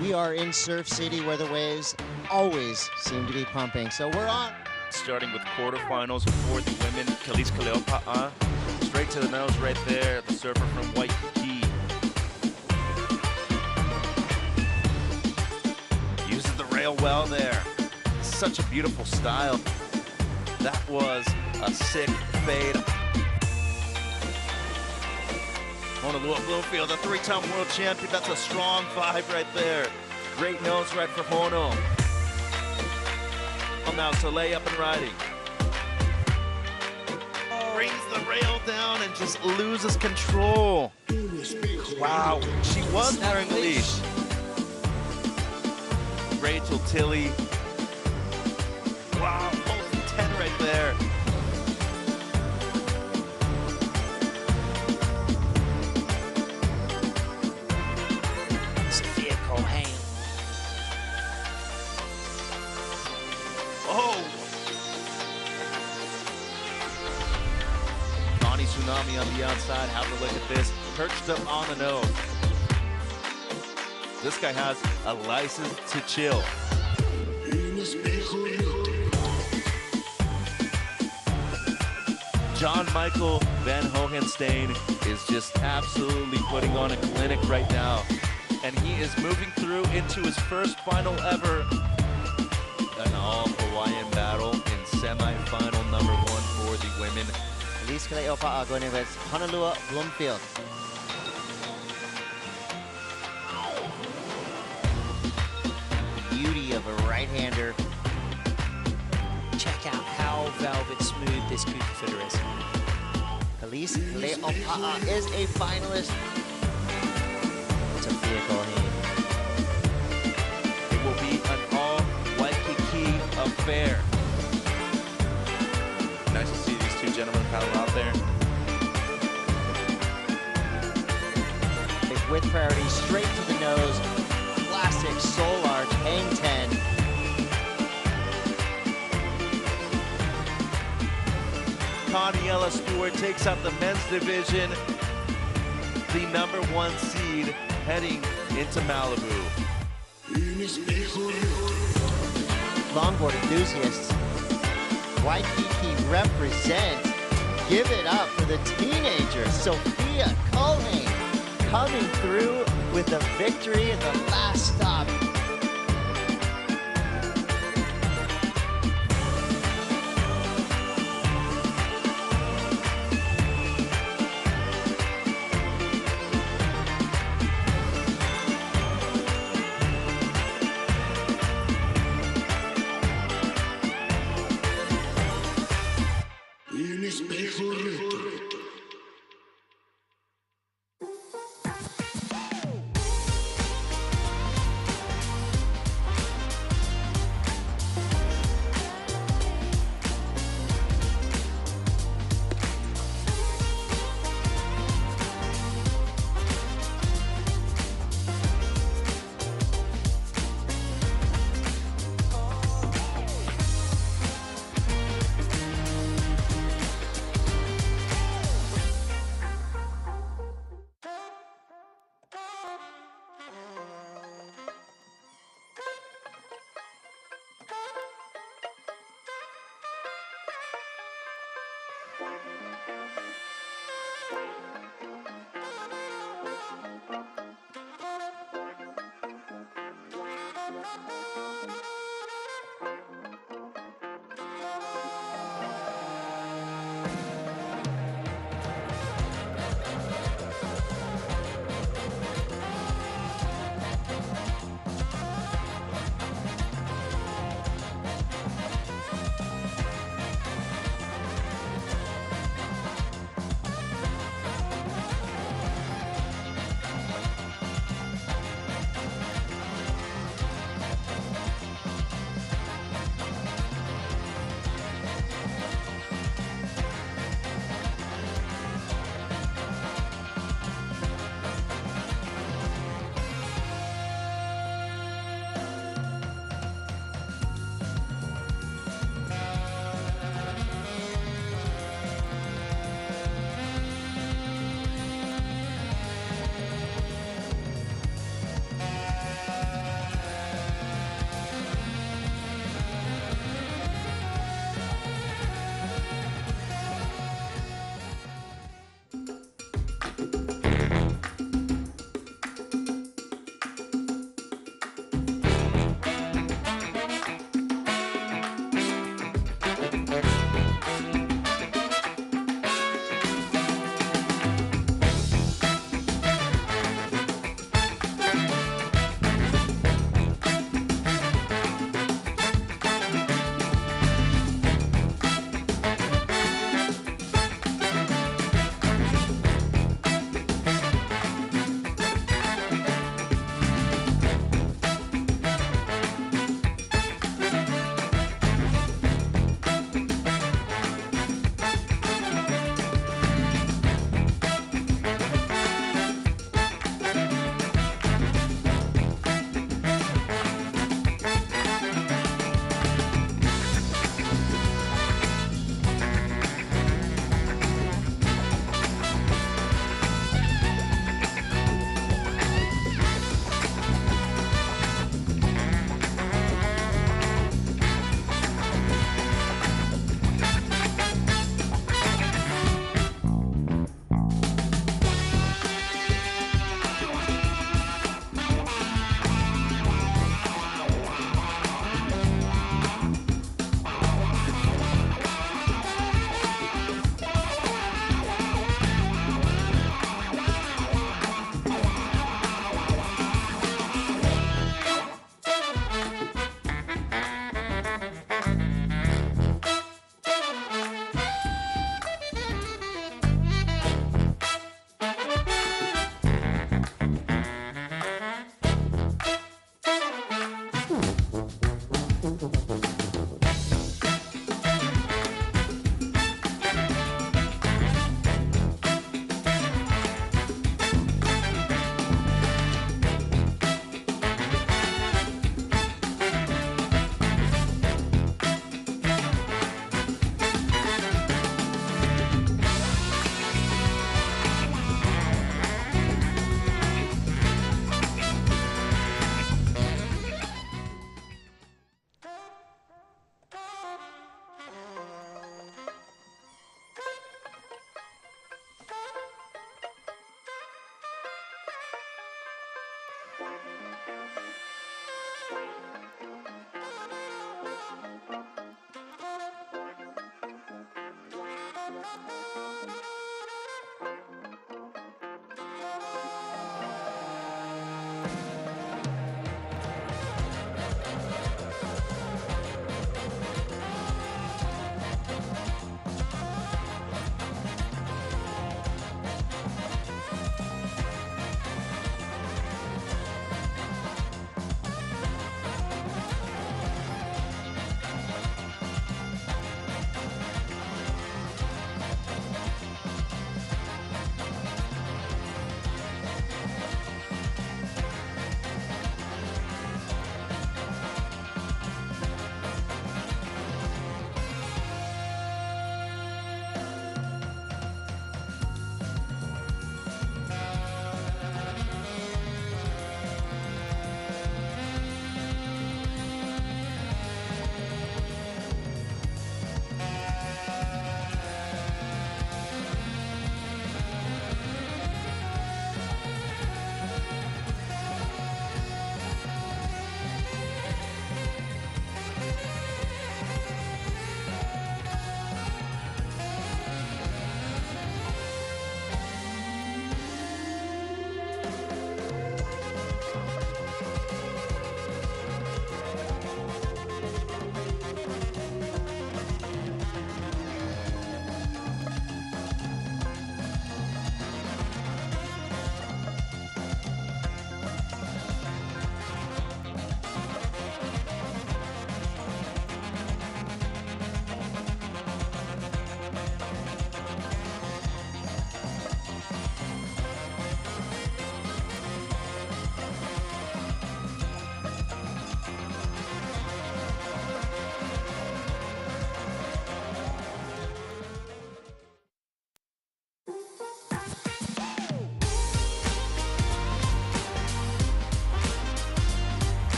We are in Surf City where the waves always seem to be pumping, so we're on. Starting with quarterfinals for the women, Kalis Kaleopa'a, straight to the nose right there, the surfer from Waikiki. Uses the rail well there. Such a beautiful style. That was a sick fade. Honolulu Bloomfield, a 3-time world champion. That's a strong 5 right there. Great nose right for Hono. Well, now Soleil up and riding. Brings the rail down and just loses control. Wow, she was wearing a leash. Rachel Tilley. Wow, both 10 right there. Bonnie Tsunami on the outside. Have a look at this. Perched up on the nose. This guy has a license to chill. John Michael Van Hohenstein is just absolutely putting on a clinic right now. And he is moving through into his first final ever. An all-Hawaiian battle in semi-final number 1 for the women. Elise Kaleopa'a going against Honolulu Bloomfield. Beauty of a right-hander. Check out how velvet smooth this Kuka is. Elise Kaleopa'a is a finalist. Sophia Colhane. It will be an all-Waikiki affair. Nice to see these two gentlemen paddle out there. With priority straight to the nose. Classic soul arch, hang 10. Conniella Stewart takes out the men's division. The number 1 seed heading into Malibu. Longboard enthusiasts, Waikiki represent. Give it up for the teenager, Sophia Culhane, coming through with a victory at the last stop.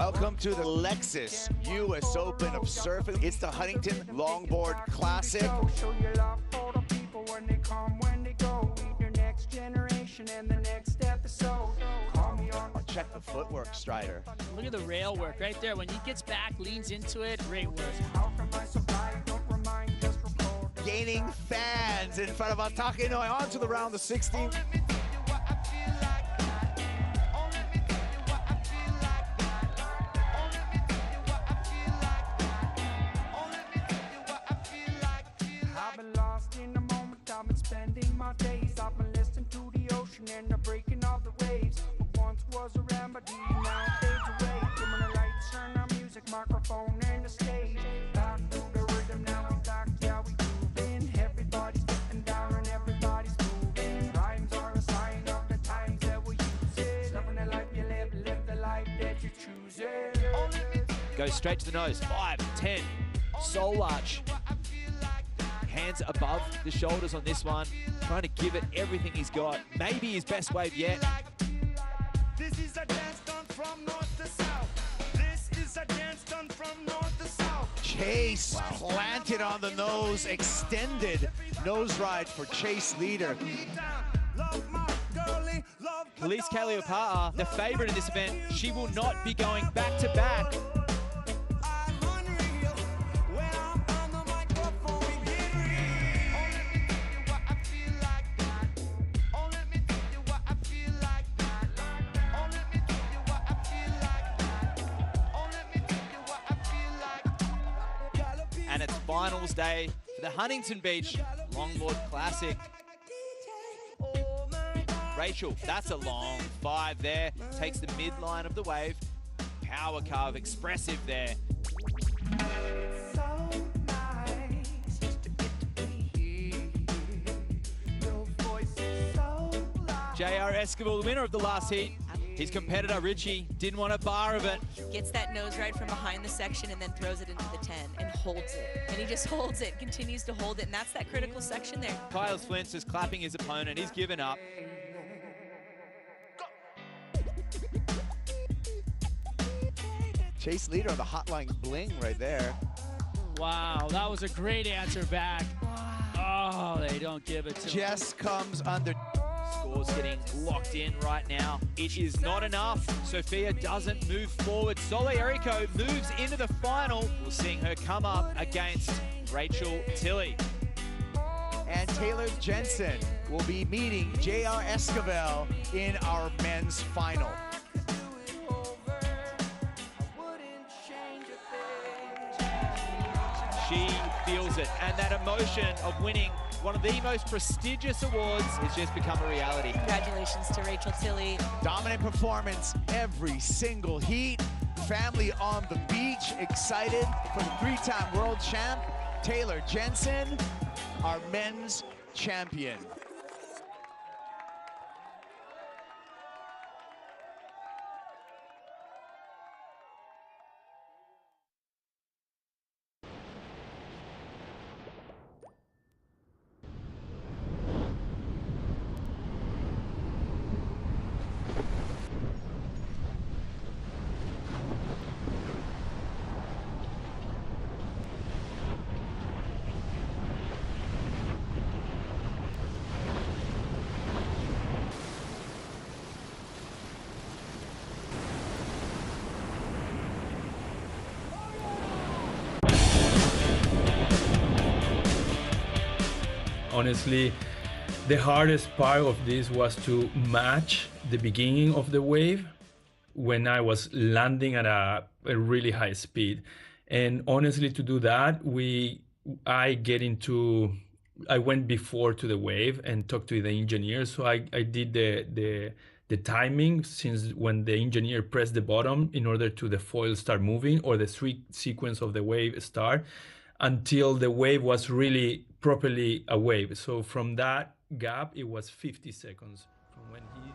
Welcome to the Lexus US Open of Surfing. It's the Huntington Longboard Classic. Show your love for the people when they come, when they go. Lead your next generation and the next episode. Call me on. Check the footwork, Strider. Look at the rail work right there. When he gets back, leans into it, great work. Gaining fans in front of Atake Noi onto the round of 16. I've been lost in the moment, I've been spending my days. I've been listening to the ocean and the breaking of the waves. What once was a remedy, now fades away. Dimming the lights, turn our music, microphone and the stage. Back to the rhythm, now we back, yeah, we moving. Everybody's getting down and everybody's moving. Rhymes are a sign of the times that we're using. Loving the life you live, live the life that you're choosing. Goes straight to the nose. 5, 10. Soul arch. Hands above the shoulders on this one. Trying to give it everything he's got. Maybe his best wave yet. This is a dance done from north to south. This is a dance done from north to south. Chase planted on the nose, extended nose ride for Chase Leader. Khalees Kaliopaa, the favorite in this event, she will not be going back to back. And it's finals day for the Huntington Beach Longboard Classic. Rachel, that's a long 5 there. Takes the midline of the wave. Power carve, expressive there. J.R. Esquivel, the winner of the last heat. His competitor, Richie, didn't want a bar of it. Gets that nose ride from behind the section and then throws it into the 10 and holds it. And he just holds it, continues to hold it, and that's that critical section there. Kyle Flint's is clapping his opponent. He's given up. Chase Leader on the hotline bling right there. Wow, that was a great answer back. Oh, they don't give it to him. Jess comes under. Scores getting locked in right now. It is not enough. Sophia doesn't move forward. Sole Errico moves into the final. We're seeing her come up against Rachel Tilley. And Taylor Jensen will be meeting J.R. Esquivel in our men's final. She feels it, and that emotion of winning one of the most prestigious awards has just become a reality. Congratulations to Rachel Tilley. Dominant performance every single heat. Family on the beach, excited for the 3-time world champ, Taylor Jensen, our men's champion. Honestly, the hardest part of this was to match the beginning of the wave when I was landing at a really high speed. And honestly, to do that, I went before to the wave and talked to the engineer. So I did the timing since when the engineer pressed the bottom in order to the foil start moving or the sequence of the wave start until the wave was really properly a wave. So from that gap, it was 50 seconds from when he...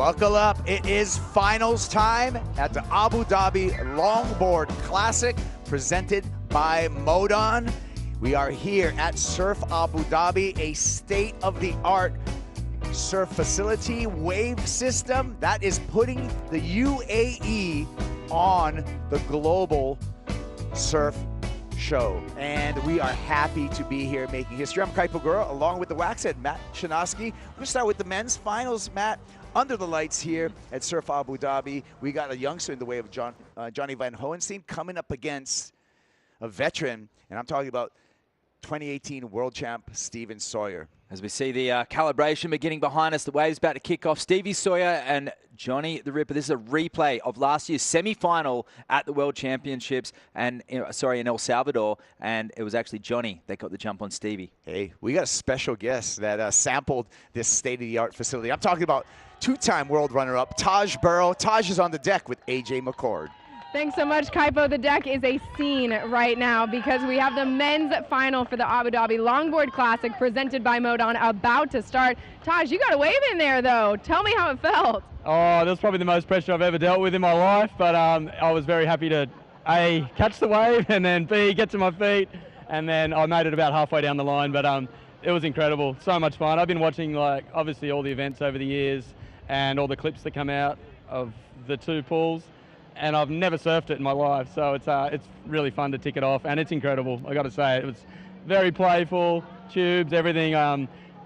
Buckle up, it is finals time at the Abu Dhabi Longboard Classic, presented by Modon. We are here at Surf Abu Dhabi, a state-of-the-art surf facility, wave system that is putting the UAE on the global surf show. And we are happy to be here making history. I'm Kaipo Gura, along with the Waxhead, Matt Shanoski. We're gonna start with the men's finals, Matt. Under the lights here at Surf Abu Dhabi, we got a youngster in the way of Johnny Van Hohenstein coming up against a veteran, and I'm talking about 2018 world champ Steven Sawyer. As we see the calibration beginning behind us, the wave's about to kick off. Stevie Sawyer and Johnny the Ripper. This is a replay of last year's semi-final at the World Championships, and in El Salvador, and it was actually Johnny that got the jump on Stevie. Hey, we got a special guest that sampled this state-of-the-art facility. I'm talking about two-time world runner-up Taj Burrow. Taj is on the deck with AJ McCord. Thanks so much, Kaipo. The deck is a scene right now because we have the men's final for the Abu Dhabi Longboard Classic presented by Modon about to start. Taj, you got a wave in there, though. Tell me how it felt. Oh, that was probably the most pressure I've ever dealt with in my life, but I was very happy to, A, catch the wave, and then B, get to my feet, and then I made it about halfway down the line, but it was incredible. So much fun. I've been watching, like, obviously all the events over the years and all the clips that come out of the two pools, and I've never surfed it in my life, so it's really fun to tick it off, and it's incredible. I got to say, it was very playful, tubes, everything.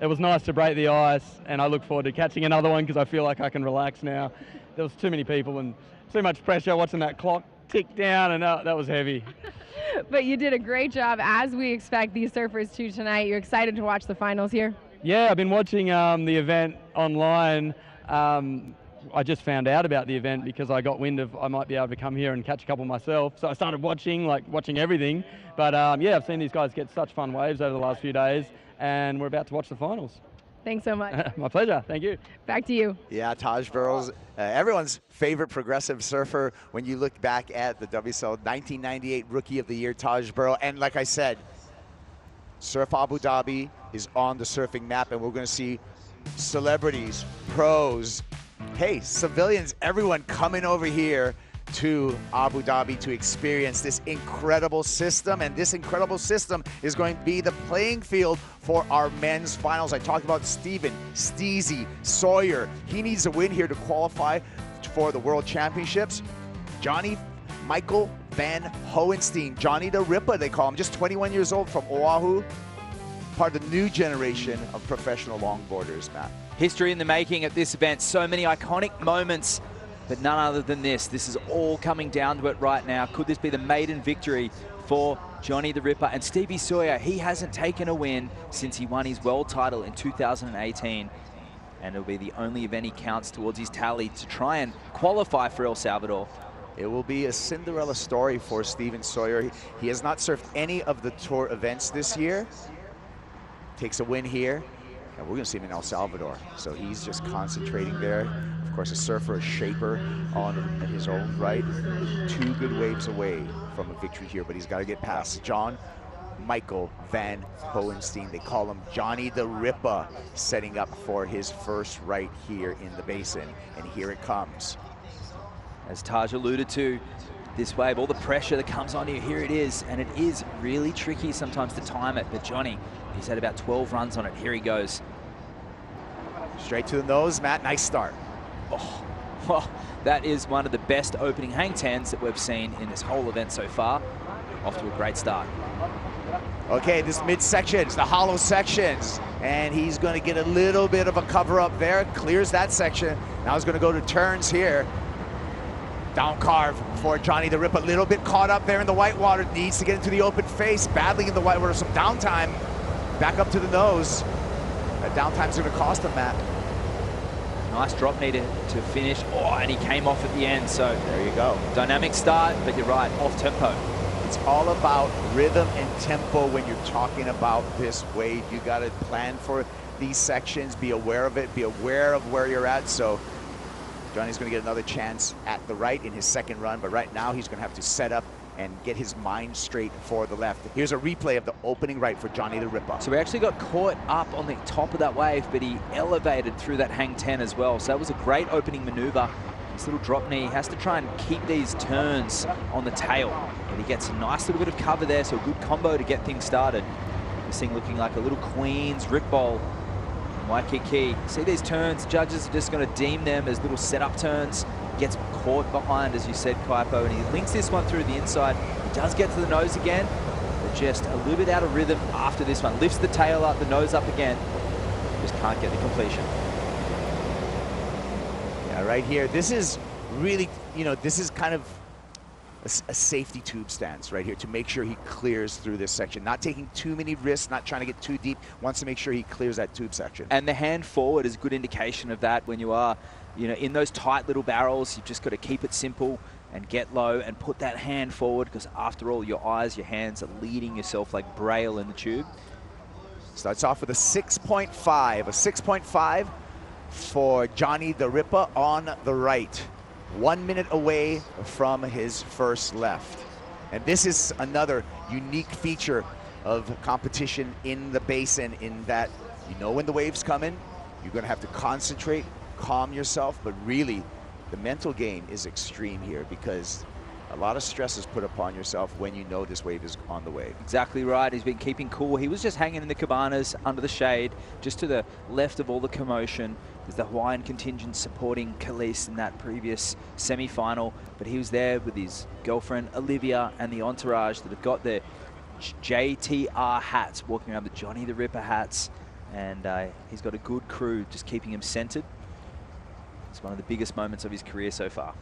It was nice to break the ice, and I look forward to catching another one because I feel like I can relax now. There was too many people and too much pressure watching that clock tick down, and that was heavy. But you did a great job, as we expect these surfers to tonight. You're excited to watch the finals here? Yeah, I've been watching the event online. I just found out about the event because I got wind of I might be able to come here and catch a couple myself. So I started watching everything. But yeah, I've seen these guys get such fun waves over the last few days, and we're about to watch the finals. Thanks so much. My pleasure. Thank you. Back to you. Yeah, Taj Burrow's everyone's favorite progressive surfer when you look back at the WSL 1998 Rookie of the Year, Taj Burrow. And like I said, Surf Abu Dhabi is on the surfing map, and we're going to see celebrities, pros, hey, civilians, everyone coming over here to Abu Dhabi to experience this incredible system. And this incredible system is going to be the playing field for our men's finals. I talked about Steven, Steezy, Sawyer. He needs a win here to qualify for the World Championships. Johnny Michael Van Hohenstein, Johnny the Ripper, they call him, just 21 years old from Oahu. Part of the new generation of professional longboarders, Matt. History in the making at this event. So many iconic moments, but none other than this. This is all coming down to it right now. Could this be the maiden victory for Johnny the Ripper? And Stevie Sawyer, he hasn't taken a win since he won his world title in 2018. And it'll be the only event he counts towards his tally to try and qualify for El Salvador. It will be a Cinderella story for Steven Sawyer. He has not surfed any of the tour events this year. Takes a win here, and we're gonna see him in El Salvador. So he's just concentrating there. Of course, a surfer, a shaper on his own right. 2 good waves away from a victory here, but he's gotta get past John Michael Van Hohenstein. They call him Johnny the Ripper, setting up for his first right here in the basin. And here it comes. As Taj alluded to, this wave, all the pressure that comes on you, here it is. And it is really tricky sometimes to time it, but Johnny, he's had about 12 runs on it. Here he goes. Straight to the nose, Matt, nice start. Oh, well, that is one of the best opening hang tens that we've seen in this whole event so far. Off to a great start. Okay, this mid-sections, the hollow sections, and he's going to get a little bit of a cover up there, clears that section. Now he's going to go to turns here. Down carve for Johnny the Ripper, a little bit caught up there in the whitewater, needs to get into the open face, battling in the whitewater, some downtime, back up to the nose. That downtime's going to cost him, Matt. Nice drop knee to finish. Oh, and he came off at the end, so there you go. Dynamic start, but you're right, off tempo. It's all about rhythm and tempo when you're talking about this wave. You got to plan for these sections, be aware of it, be aware of where you're at. So Johnny's going to get another chance at the right in his second run, but right now he's going to have to set up and get his mind straight for the left. Here's a replay of the opening right for Johnny the Ripper. So he actually got caught up on the top of that wave, but he elevated through that hang 10 as well. So that was a great opening maneuver. This little drop knee has to try and keep these turns on the tail. But he gets a nice little bit of cover there, so a good combo to get things started. This thing looking like a little Queen's Rick Bowl. Waikiki. See these turns, judges are just going to deem them as little setup turns. Gets caught behind, as you said, Kaipo, and he links this one through the inside. He does get to the nose again, but just a little bit out of rhythm after this one. Lifts the tail up, the nose up again. Just can't get the completion. Yeah, right here. This is really, you know, this is kind of a safety tube stance right here to make sure he clears through this section. Not taking too many risks, not trying to get too deep. Wants to make sure he clears that tube section. And the hand forward is a good indication of that. When you are, you know, in those tight little barrels, you've just got to keep it simple and get low and put that hand forward, because after all, your eyes, your hands are leading yourself like Braille in the tube. Starts off with a 6.5. A 6.5 for Johnny the Ripper on the right. 1 minute away from his first left. And this is another unique feature of competition in the basin, in that you know when the waves come in, you're going to have to concentrate, calm yourself, but really the mental game is extreme here, because a lot of stress is put upon yourself when you know this wave is on the way. Exactly right. He's been keeping cool. He was just hanging in the cabanas under the shade, just to the left of all the commotion. There's the Hawaiian contingent supporting Khalees in that previous semi-final, but he was there with his girlfriend Olivia and the entourage that have got their JTR hats, walking around the Johnny the Ripper hats, and he's got a good crew just keeping him centered. It's one of the biggest moments of his career so far.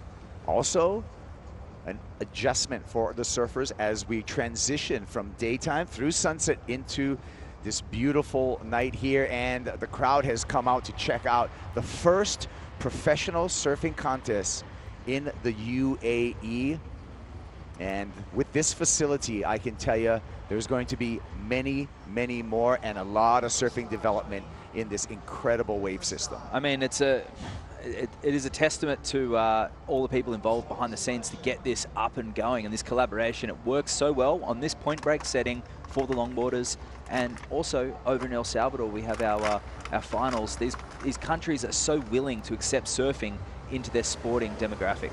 Also, an adjustment for the surfers as we transition from daytime through sunset into this beautiful night here, and the crowd has come out to check out the first professional surfing contest in the UAE. And with this facility, I can tell you there's going to be many, many more, and a lot of surfing development in this incredible wave system. I mean, it is a testament to all the people involved behind the scenes to get this up and going, and this collaboration. It works so well on this point break setting for the longboarders, and also over in El Salvador we have our finals. These countries are so willing to accept surfing into their sporting demographic.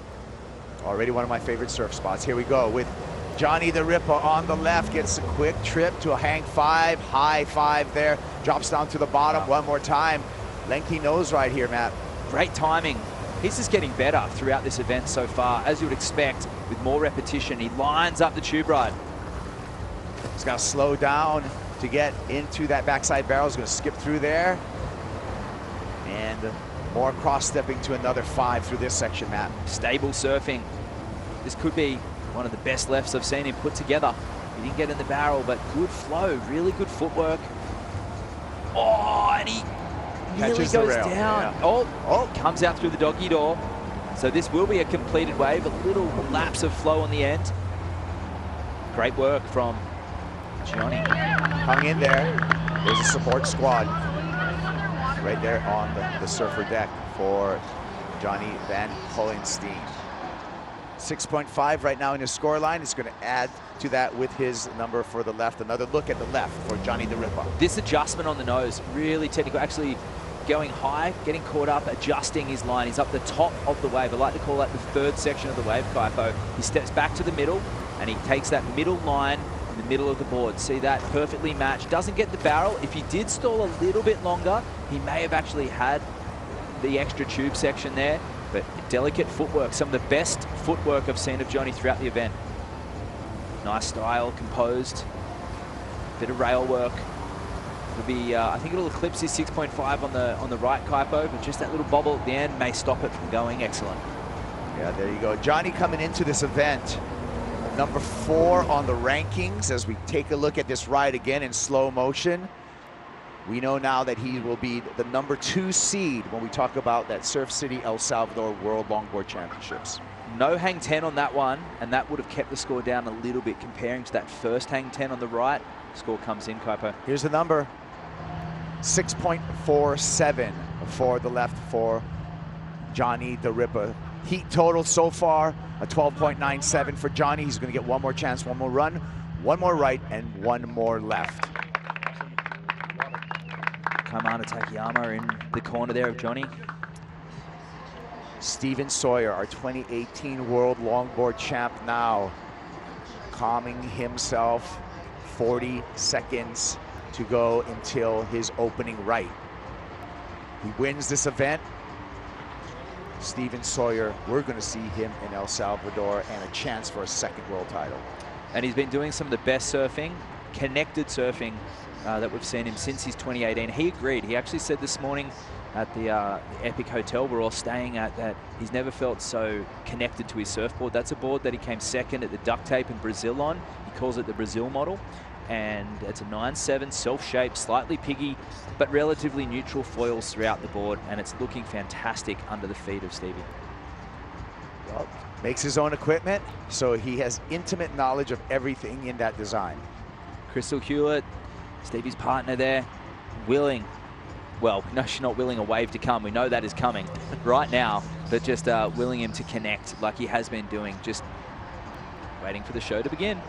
Already one of my favorite surf spots. Here we go with Johnny the Ripper on the left, gets a quick trip to a hang 5, high 5 there, drops down to the bottom. One more time. Lengthy nose right here, Matt. Great timing. He's just getting better throughout this event so far, as you would expect, with more repetition. He lines up the tube ride. He's got to slow down to get into that backside barrel. He's going to skip through there. And more cross-stepping to another 5 through this section, Matt. Stable surfing. This could be one of the best lefts I've seen him put together. He didn't get in the barrel, but good flow, really good footwork. Oh, and he nearly goes down. Yeah. Oh, comes out through the doggy door. So this will be a completed wave, a little lapse of flow on the end. Great work from Johnny. Hung in there. There's a support squad right there on the surfer deck for Johnny Van Holenstein. 6.5 right now in his score line. He's going to add to that with his number for the left. Another look at the left for Johnny the Ripper. This adjustment on the nose, really technical. Actually going high, getting caught up, adjusting his line. He's up the top of the wave. I like to call that the third section of the wave, Kaipo. He steps back to the middle and he takes that middle line in the middle of the board. See that? Perfectly matched. Doesn't get the barrel. If he did stall a little bit longer, he may have actually had the extra tube section there. But delicate footwork, some of the best footwork I've seen of Johnny throughout the event. Nice style, composed, bit of rail work. It'll be, I think it'll eclipse his 6.5 on the right, Kaipo, but just that little bobble at the end may stop it from going. Excellent. Yeah, there you go. Johnny coming into this event, number 4 on the rankings. As we take a look at this ride again in slow motion, we know now that he will be the number 2 seed when we talk about that Surf City El Salvador World Longboard Championships. No hang 10 on that one, and that would have kept the score down a little bit comparing to that first hang 10 on the right. Score comes in, Kaipo. Here's the number, 6.47 for the left for Johnny the Ripper. heat total so far, a 12.97 for Johnny. He's going to get one more chance, one more run, one more right, and one more left. Kaimana Takayama in the corner there of Johnny. Steven Sawyer, our 2018 World Longboard champ now, calming himself. 40 seconds to go until his opening right. He wins this event. Steven Sawyer, we're going to see him in El Salvador and a chance for a second world title. And he's been doing some of the best surfing, connected surfing that we've seen him since his 2018. He agreed. He actually said this morning at the Epic Hotel we're all staying at that he's never felt so connected to his surfboard. That's a board that he came second at the duct tape in Brazil on. He calls it the Brazil model. And it's a 9.7 self-shaped, slightly piggy, but relatively neutral foils throughout the board, and it's looking fantastic under the feet of Stevie. Well, makes his own equipment, so he has intimate knowledge of everything in that design. Crystal Hewlett, Stevie's partner there, willing, well, no, she's not willing a wave to come. We know that is coming right now, but just willing him to connect like he has been doing, just waiting for the show to begin.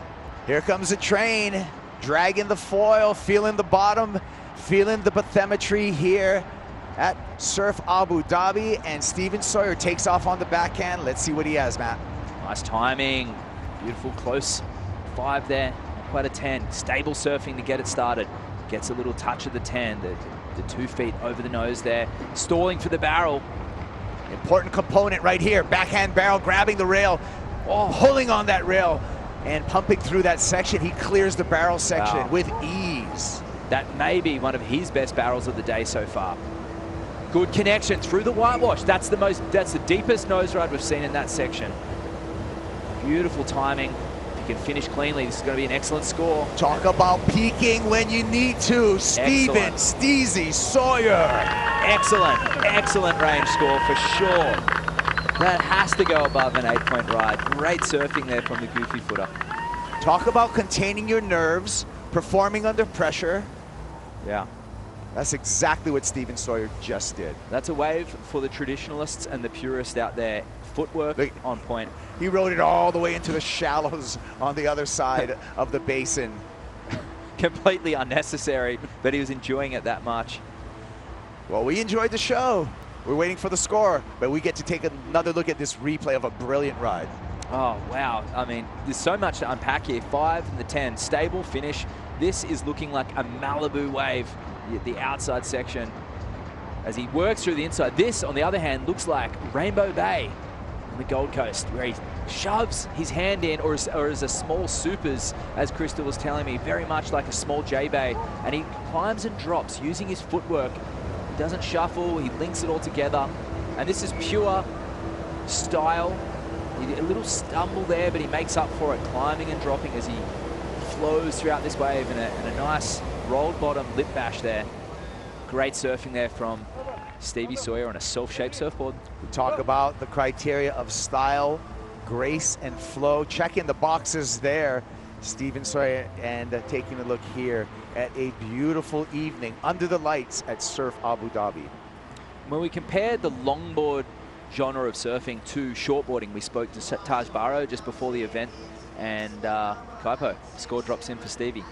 Here comes the train. Dragging the foil, feeling the bottom, feeling the bathymetry here at Surf Abu Dhabi, and Steven Sawyer takes off on the backhand. Let's see what he has, Matt. Nice timing, beautiful close 5 there, quite a 10. Stable surfing to get it started. Gets a little touch of the 10, the 2 feet over the nose there, stalling for the barrel. Important component right here, backhand barrel, grabbing the rail, pulling on that rail, and pumping through that section. He clears the barrel section with ease. That may be one of his best barrels of the day so far. Good connection through the whitewash. That's the deepest nose ride we've seen in that section. Beautiful timing. If you can finish cleanly, this is going to be an excellent score. Talk about peaking when you need to. Steven Steezy Sawyer. Excellent range score for sure. That has to go above an 8-point ride. Great surfing there from the goofy footer. Talk about containing your nerves, performing under pressure. Yeah. That's exactly what Steven Sawyer just did. That's a wave for the traditionalists and the purists out there. Footwork on point. He rode it all the way into the shallows on the other side of the basin. Completely unnecessary, but he was enjoying it that much. Well, we enjoyed the show. We're waiting for the score, but we get to take another look at this replay of a brilliant ride. Oh, wow. I mean, there's so much to unpack here. 5 and the 10, stable finish. This is looking like a Malibu wave, the outside section. As he works through the inside, this, on the other hand, looks like Rainbow Bay on the Gold Coast, where he shoves his hand in, or as a small supers, as Crystal was telling me, very much like a small J-Bay, and he climbs and drops using his footwork. He doesn't shuffle, he links it all together, and this is pure style. A little stumble there, but he makes up for it, climbing and dropping as he flows throughout this wave, and a nice rolled bottom lip bash there. Great surfing there from Stevie Sawyer on a self-shaped surfboard. We talk about the criteria of style, grace, and flow. Checking the boxes there, Steven Sawyer, and taking a look here at a beautiful evening under the lights at Surf Abu Dhabi. When we compared the longboard genre of surfing to shortboarding, we spoke to Taj Barrow just before the event, and Kaipo, score drops in for Stevie.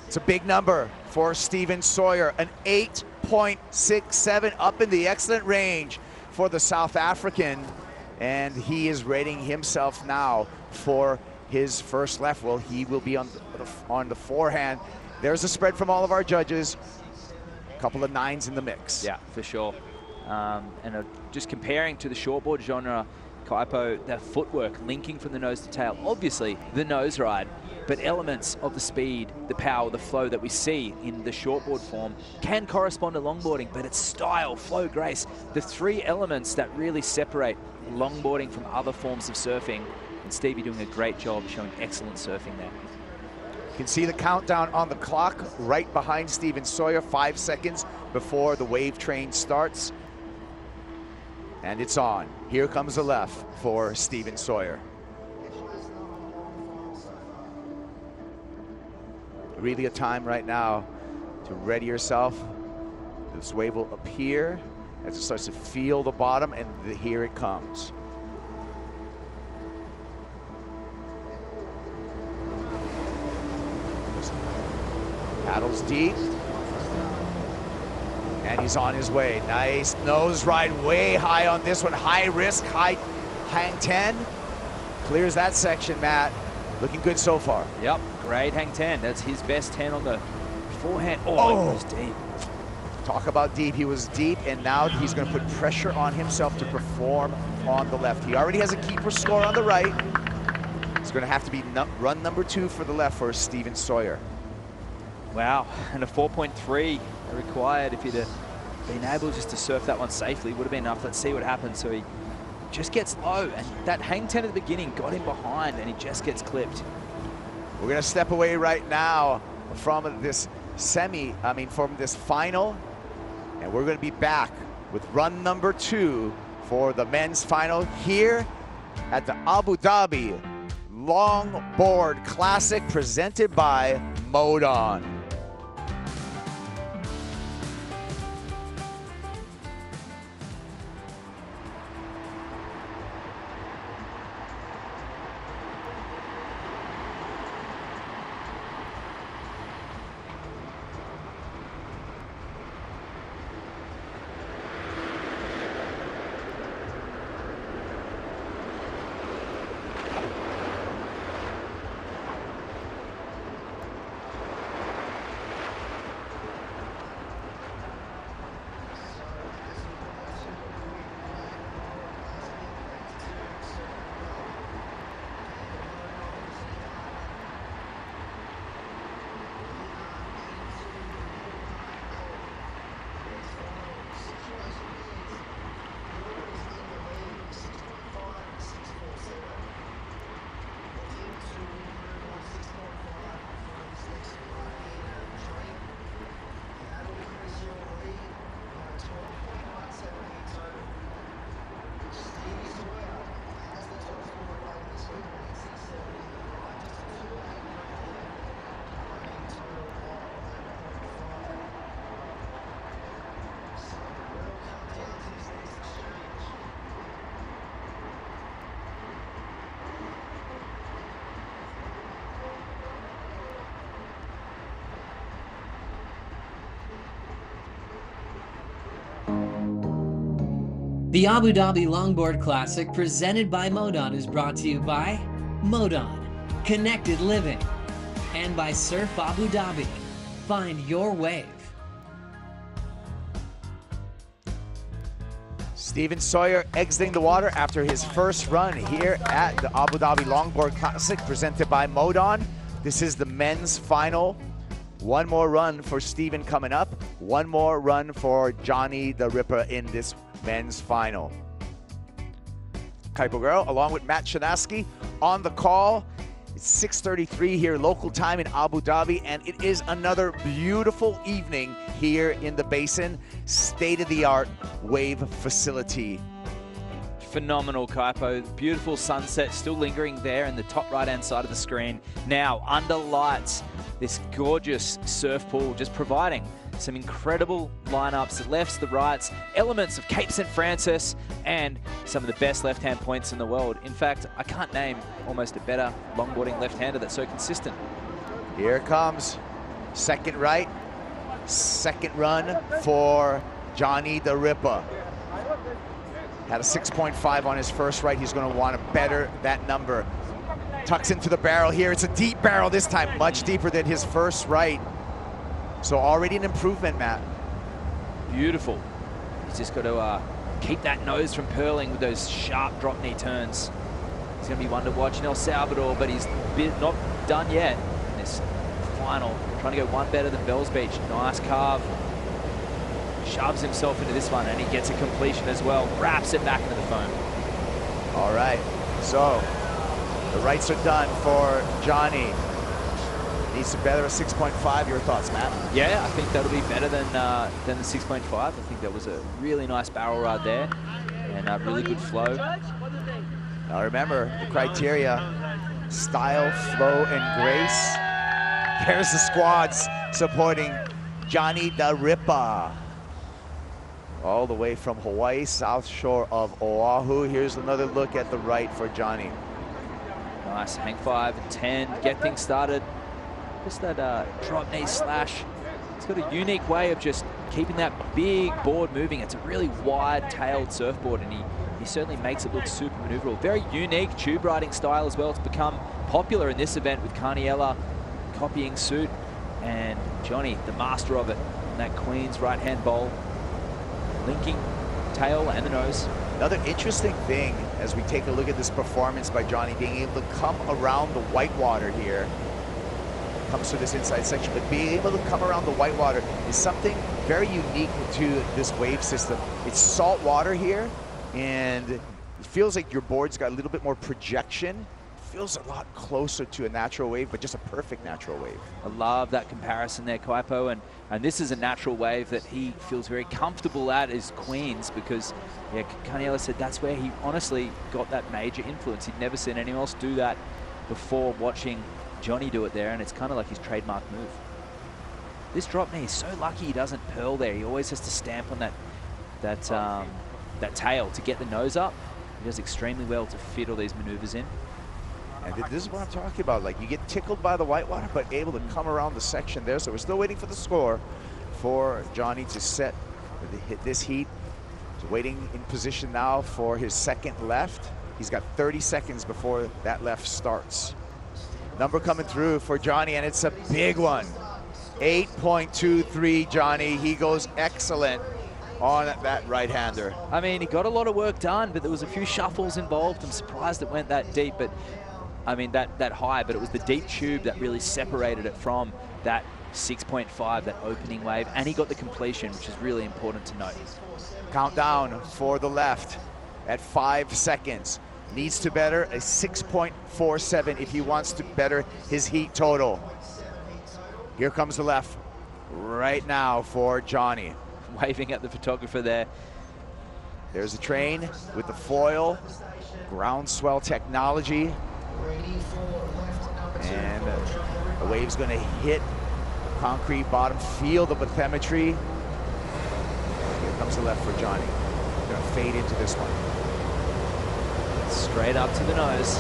It's a big number for Steven Sawyer, an 8.67 up in the excellent range for the South African, and he is rating himself now for his first left. Well, he will be on the forehand. There's a spread from all of our judges. A couple of 9s in the mix. Yeah, for sure. And just comparing to the shortboard genre, Kaipo, the footwork linking from the nose to tail, obviously the nose ride, but elements of the speed, the power, the flow that we see in the shortboard form can correspond to longboarding, but it's style, flow, grace, the 3 elements that really separate longboarding from other forms of surfing, and Stevie doing a great job showing excellent surfing there. You can see the countdown on the clock right behind Steven Sawyer, 5 seconds before the wave train starts. And it's on. Here comes the left for Steven Sawyer. Really a time right now to ready yourself. This wave will appear as it starts to feel the bottom, and here it comes. goes. Paddles deep. And he's on his way. Nice nose ride, way high on this one. High risk, high hang 10. Clears that section, Matt. Looking good so far. Yep, great hang 10. That's his best 10 on the forehand. Oh, it was deep. Talk about deep. He was deep, and now he's going to put pressure on himself to perform on the left. He already has a keeper score on the right. It's going to have to be run number 2 for the left for Steven Sawyer. Wow, and a 4.3 required. If he'd have been able just to surf that one safely, would have been enough. Let's see what happens. So he just gets low, and that hang 10 at the beginning got him behind, and he just gets clipped. We're going to step away right now from this from this final, and we're going to be back with run number 2 for the men's final here at the Abu Dhabi Longboard Classic presented by Modon. The Abu Dhabi Longboard Classic presented by Modon is brought to you by Modon, Connected Living, and by Surf Abu Dhabi. Find your wave. Steven Sawyer exiting the water after his first run here at the Abu Dhabi Longboard Classic presented by Modon. This is the men's final. One more run for Steven coming up. One more run for Johnny the Ripper in this men's final. Kaipo Girl, along with Matt Shanaski on the call. It's 6:33 here local time in Abu Dhabi, and it is another beautiful evening here in the basin. State-of-the-art wave facility. Phenomenal, Kaipo. Beautiful sunset still lingering there in the top right-hand side of the screen. Now, under lights, this gorgeous surf pool just providing some incredible lineups, the lefts, the rights, elements of Cape St. Francis, and some of the best left-hand points in the world. In fact, I can't name almost a better longboarding left-hander that's so consistent. Here it comes. Second right, second run for Johnny the Ripper. Had a 6.5 on his first right. He's going to want to better that number. Tucks into the barrel here. It's a deep barrel this time, much deeper than his first right. So already an improvement, Matt. Beautiful. He's just got to keep that nose from pearling with those sharp drop knee turns. He's going to be one to watch in El Salvador, but he's not done yet in this final. Trying to go one better than Bells Beach. Nice carve. Shoves himself into this one, and he gets a completion as well. Wraps it back into the foam. All right, so the rights are done for Johnny. Needs to better a 6.5. Your thoughts, Matt? Yeah, I think that'll be better than the 6.5. I think that was a really nice barrel ride there, and a really good flow. Now remember the criteria: style, flow, and grace. There's the squads supporting Johnny the Ripper. All the way from Hawaii, south shore of Oahu. Here's another look at the right for Johnny. Nice, hang 5 and 10, get things started. Just that drop knee slash. It's got a unique way of just keeping that big board moving. It's a really wide-tailed surfboard, and he certainly makes it look super maneuverable. Very unique tube riding style as well. It's become popular in this event with Carniella copying suit, and Johnny, the master of it, on that Queen's right-hand bowl, linking tail and the nose. Another interesting thing as we take a look at this performance by Johnny, being able to come around the whitewater here. Comes to this inside section, but being able to come around the whitewater is something very unique to this wave system. It's salt water here, and it feels like your board's got a little bit more projection. Feels a lot closer to a natural wave, but just a perfect natural wave. I love that comparison there, Kaipo, and this is a natural wave that he feels very comfortable at is Queen's, because yeah, Carniella said that's where he honestly got that major influence. He'd never seen anyone else do that before watching Johnny do it there, and it's kind of like his trademark move. This drop knee is so lucky he doesn't pearl there. He always has to stamp on that tail to get the nose up. He does extremely well to fit all these maneuvers in. And this is what I'm talking about. Like, you get tickled by the whitewater, but able to come around the section there. So we're still waiting for the score for Johnny to set this heat. He's waiting in position now for his second left. He's got 30 seconds before that left starts. Number coming through for Johnny, and it's a big one. 8.23, Johnny. He goes excellent on that right-hander. I mean, he got a lot of work done, but there was a few shuffles involved. I'm surprised it went that deep, but I mean, that high, but it was the deep tube that really separated it from that 6.5, that opening wave, and he got the completion, which is really important to note. Countdown for the left at 5 seconds. Needs to better a 6.47 if he wants to better his heat total. Here comes the left right now for Johnny. Waving at the photographer there. There's a train with the foil, groundswell technology. And the wave's going to hit the concrete bottom, feel the bathymetry. Here comes the left for Johnny. Going to fade into this one. Straight up to the nose.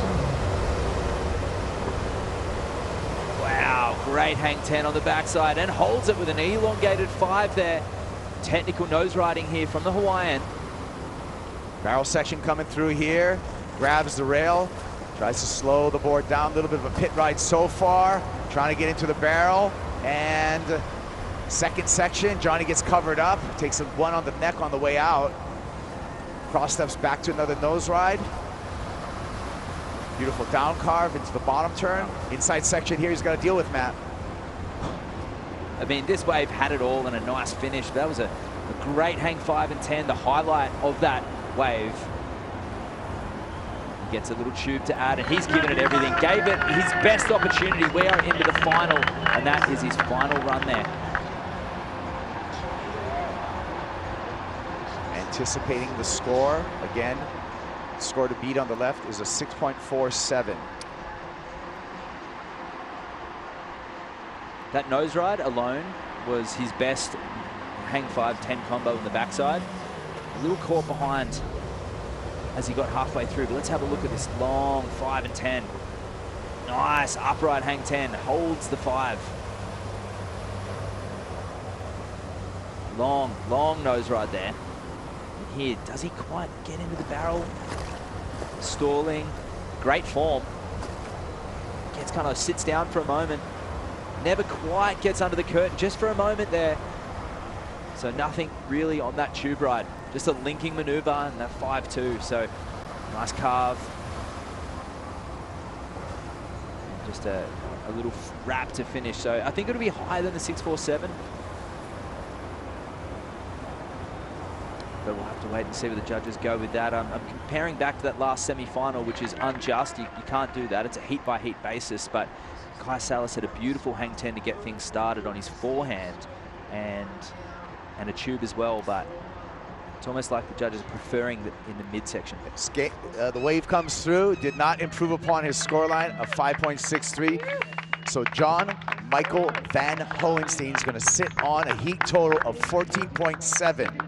Wow, great hang 10 on the backside, and holds it with an elongated 5 there. Technical nose riding here from the Hawaiian. Barrel section coming through here. Grabs the rail. Tries to slow the board down. A little bit of a pit ride so far. Trying to get into the barrel. And second section, Johnny gets covered up. Takes one on the neck on the way out. Cross steps back to another nose ride. Beautiful down carve into the bottom turn. Inside section here he's got to deal with, Matt. I mean, this wave had it all and a nice finish. That was a great hang 5 and 10, the highlight of that wave. He gets a little tube to add, and he's given it everything. Gave it his best opportunity. We are into the final, and that is his final run there. Anticipating the score again. Score to beat on the left is a 6.47. That nose ride alone was his best hang 5-10 combo in the backside. A little caught behind as he got halfway through, but let's have a look at this long 5 and 10. Nice upright hang 10, holds the 5. Long nose ride there. And here, does he quite get into the barrel? Stalling, great form. Gets kind of sits down for a moment. Never quite gets under the curtain, just for a moment there. So nothing really on that tube ride. Just a linking maneuver and that 5-2. So nice carve. And just a little wrap to finish. So I think it'll be higher than the 6.47. But we'll have to wait and see where the judges go with that. I'm comparing back to that last semi-final, which is unjust. You can't do that. It's a heat-by-heat basis. But Kai Salas had a beautiful hang 10 to get things started on his forehand and a tube as well. But it's almost like the judges are preferring in the midsection. The wave comes through, did not improve upon his scoreline of 5.63. So John Michael Van Hohenstein is going to sit on a heat total of 14.7.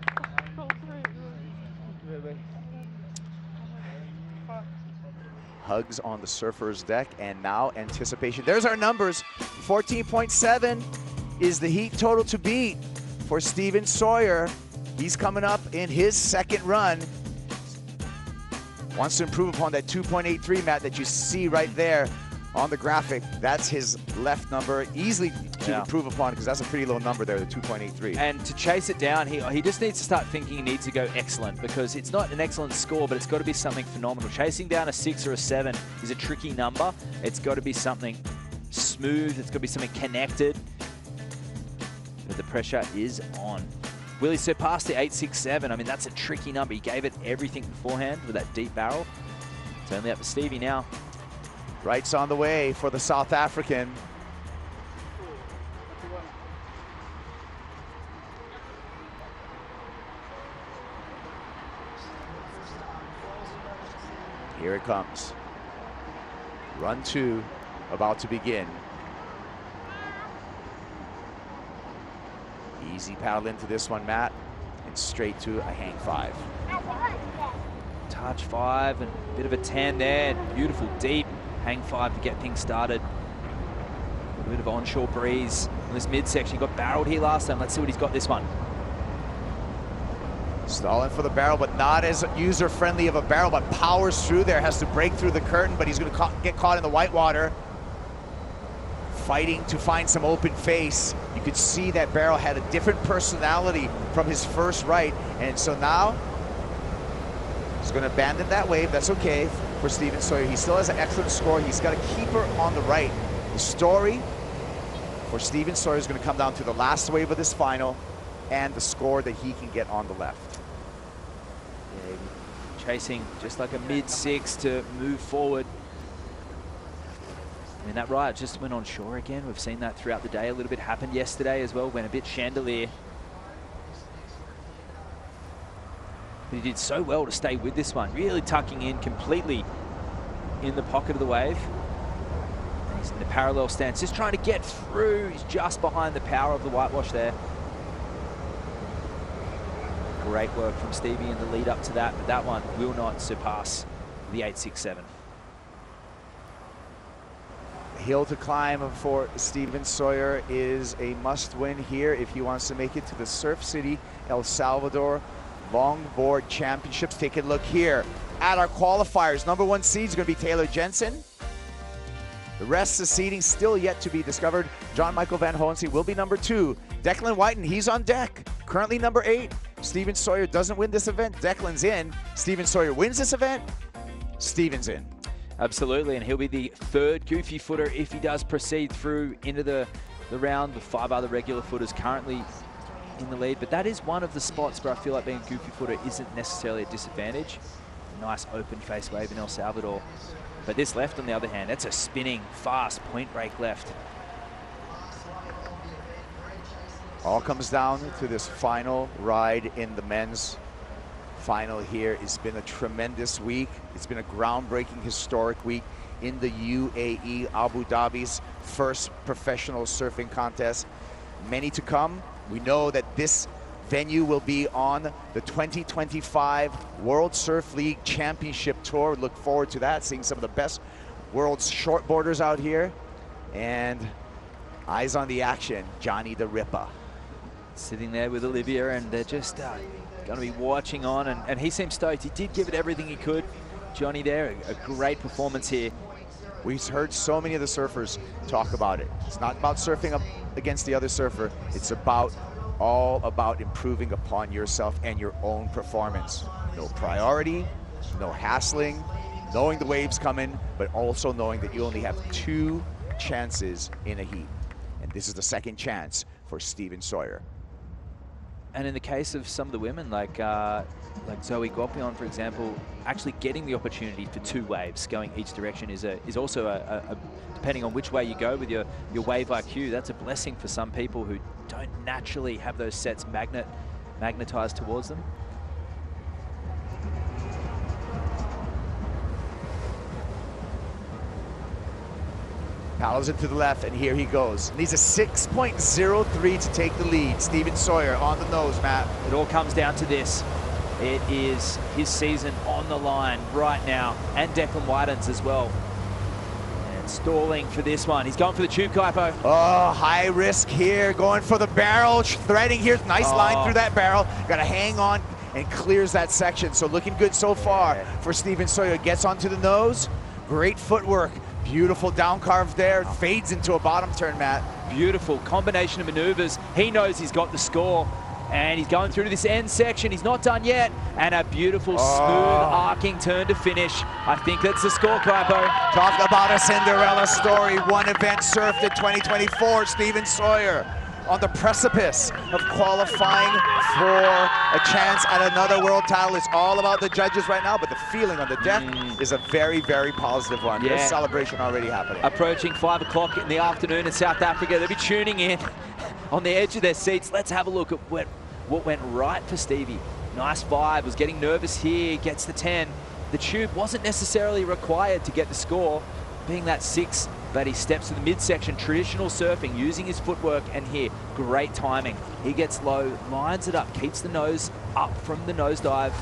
hugs on the surfer's deck, and now anticipation. There's our numbers. 14.7 is the heat total to beat for Steven Sawyer. He's coming up in his second run. Wants to improve upon that 2.83, Matt, that you see right there on the graphic. That's his left number. Easily to improve upon, because that's a pretty low number there, the 2.83. And to chase it down, he just needs to start thinking he needs to go excellent, because it's not an excellent score, but it's got to be something phenomenal. Chasing down a 6 or a 7 is a tricky number. It's got to be something smooth. It's got to be something connected. But the pressure is on. Will he surpass the 8.67? I mean, that's a tricky number. He gave it everything beforehand with that deep barrel. It's only up to Stevie now. Right's on the way for the South African. Here it comes. Run 2 about to begin. Easy paddle into this one, Matt, and straight to a hang 5. Touch 5 and a bit of a 10 there. Beautiful deep hang 5 to get things started. A bit of onshore breeze on this midsection. He got barreled here last time. Let's see what he's got this one. Stalling for the barrel, but not as user-friendly of a barrel, but powers through there, has to break through the curtain, but he's going to get caught in the whitewater. Fighting to find some open face. You could see that barrel had a different personality from his first right, and so now he's going to abandon that wave. That's okay for Steven Sawyer. He still has an excellent score. He's got a keeper on the right. The story for Steven Sawyer is going to come down to the last wave of this final and the score that he can get on the left. Yeah, chasing just like a mid-6 to move forward. I mean, that right just went on shore again. We've seen that throughout the day. A little bit happened yesterday as well, went a bit chandelier. But he did so well to stay with this one, really tucking in completely in the pocket of the wave. And he's in the parallel stance, just trying to get through. He's just behind the power of the whitewash there. Great work from Stevie in the lead up to that, but that one will not surpass the 8.67. Hill to climb for Steven Sawyer is a must-win here if he wants to make it to the Surf City El Salvador Longboard Championships. Take a look here at our qualifiers. Number 1 seed is going to be Taylor Jensen. The rest of the seeding still yet to be discovered. John Michael Van Hoensee will be number 2. Declan Whiten, he's on deck. Currently number 8. Steven Sawyer doesn't win this event. Declan's in. Steven Sawyer wins this event. Steven's in. Absolutely, and he'll be the 3rd goofy footer if he does proceed through into the round. The 5 other regular footers currently in the lead, but that is one of the spots where I feel like being a goofy footer isn't necessarily a disadvantage. Nice open face wave in El Salvador. But this left, on the other hand, that's a spinning, fast point break left. All comes down to this final ride in the men's final here. It's been a tremendous week. It's been a groundbreaking, historic week in the UAE, Abu Dhabi's first professional surfing contest. Many to come. We know that this venue will be on the 2025 World Surf League Championship Tour. Look forward to that, seeing some of the best world's shortboarders out here. And eyes on the action, Johnny the Ripper. Sitting there with Olivia, and they're just going to be watching on, and he seems stoked. He did give it everything he could. Johnny there, a great performance here. We've heard so many of the surfers talk about it. It's not about surfing up against the other surfer. It's all about improving upon yourself and your own performance. No priority, no hassling, knowing the waves coming, but also knowing that you only have 2 chances in a heat. And this is the 2nd chance for Steven Sawyer. And in the case of some of the women, like Zoe Gopion, for example, actually getting the opportunity for 2 waves going each direction is also a depending on which way you go with your wave IQ, that's a blessing for some people who don't naturally have those sets magnetized towards them. Paddles it to the left, and here he goes. Needs a 6.03 to take the lead. Steven Sawyer on the nose, Matt. It all comes down to this. It is his season on the line right now, and Declan Whiten's as well. And stalling for this one. He's going for the tube, Kaipo. Oh, high risk here, going for the barrel, threading here. Nice line through that barrel. Got to hang on and clears that section. So looking good so far for Steven Sawyer. Gets onto the nose. Great footwork. Beautiful down carve there. Fades into a bottom turn, Matt. Beautiful combination of maneuvers. He knows he's got the score. And he's going through to this end section. He's not done yet. And a beautiful, smooth, arcing turn to finish. I think that's the score, Kaipo. Talk about a Cinderella story. One event surfed in 2024. Steven Sawyer on the precipice of qualifying for a chance at another world title. It's all about the judges right now, but the feeling on the deck is a very, very positive one. There's celebration already happening. Approaching 5 o'clock in the afternoon in South Africa. They'll be tuning in on the edge of their seats. Let's have a look at what went right for Stevie. Nice vibe, was getting nervous here, gets the 10. The tube wasn't necessarily required to get the score, being that 6, but he steps to the midsection, traditional surfing, using his footwork, and here, great timing. He gets low, lines it up, keeps the nose up from the nosedive,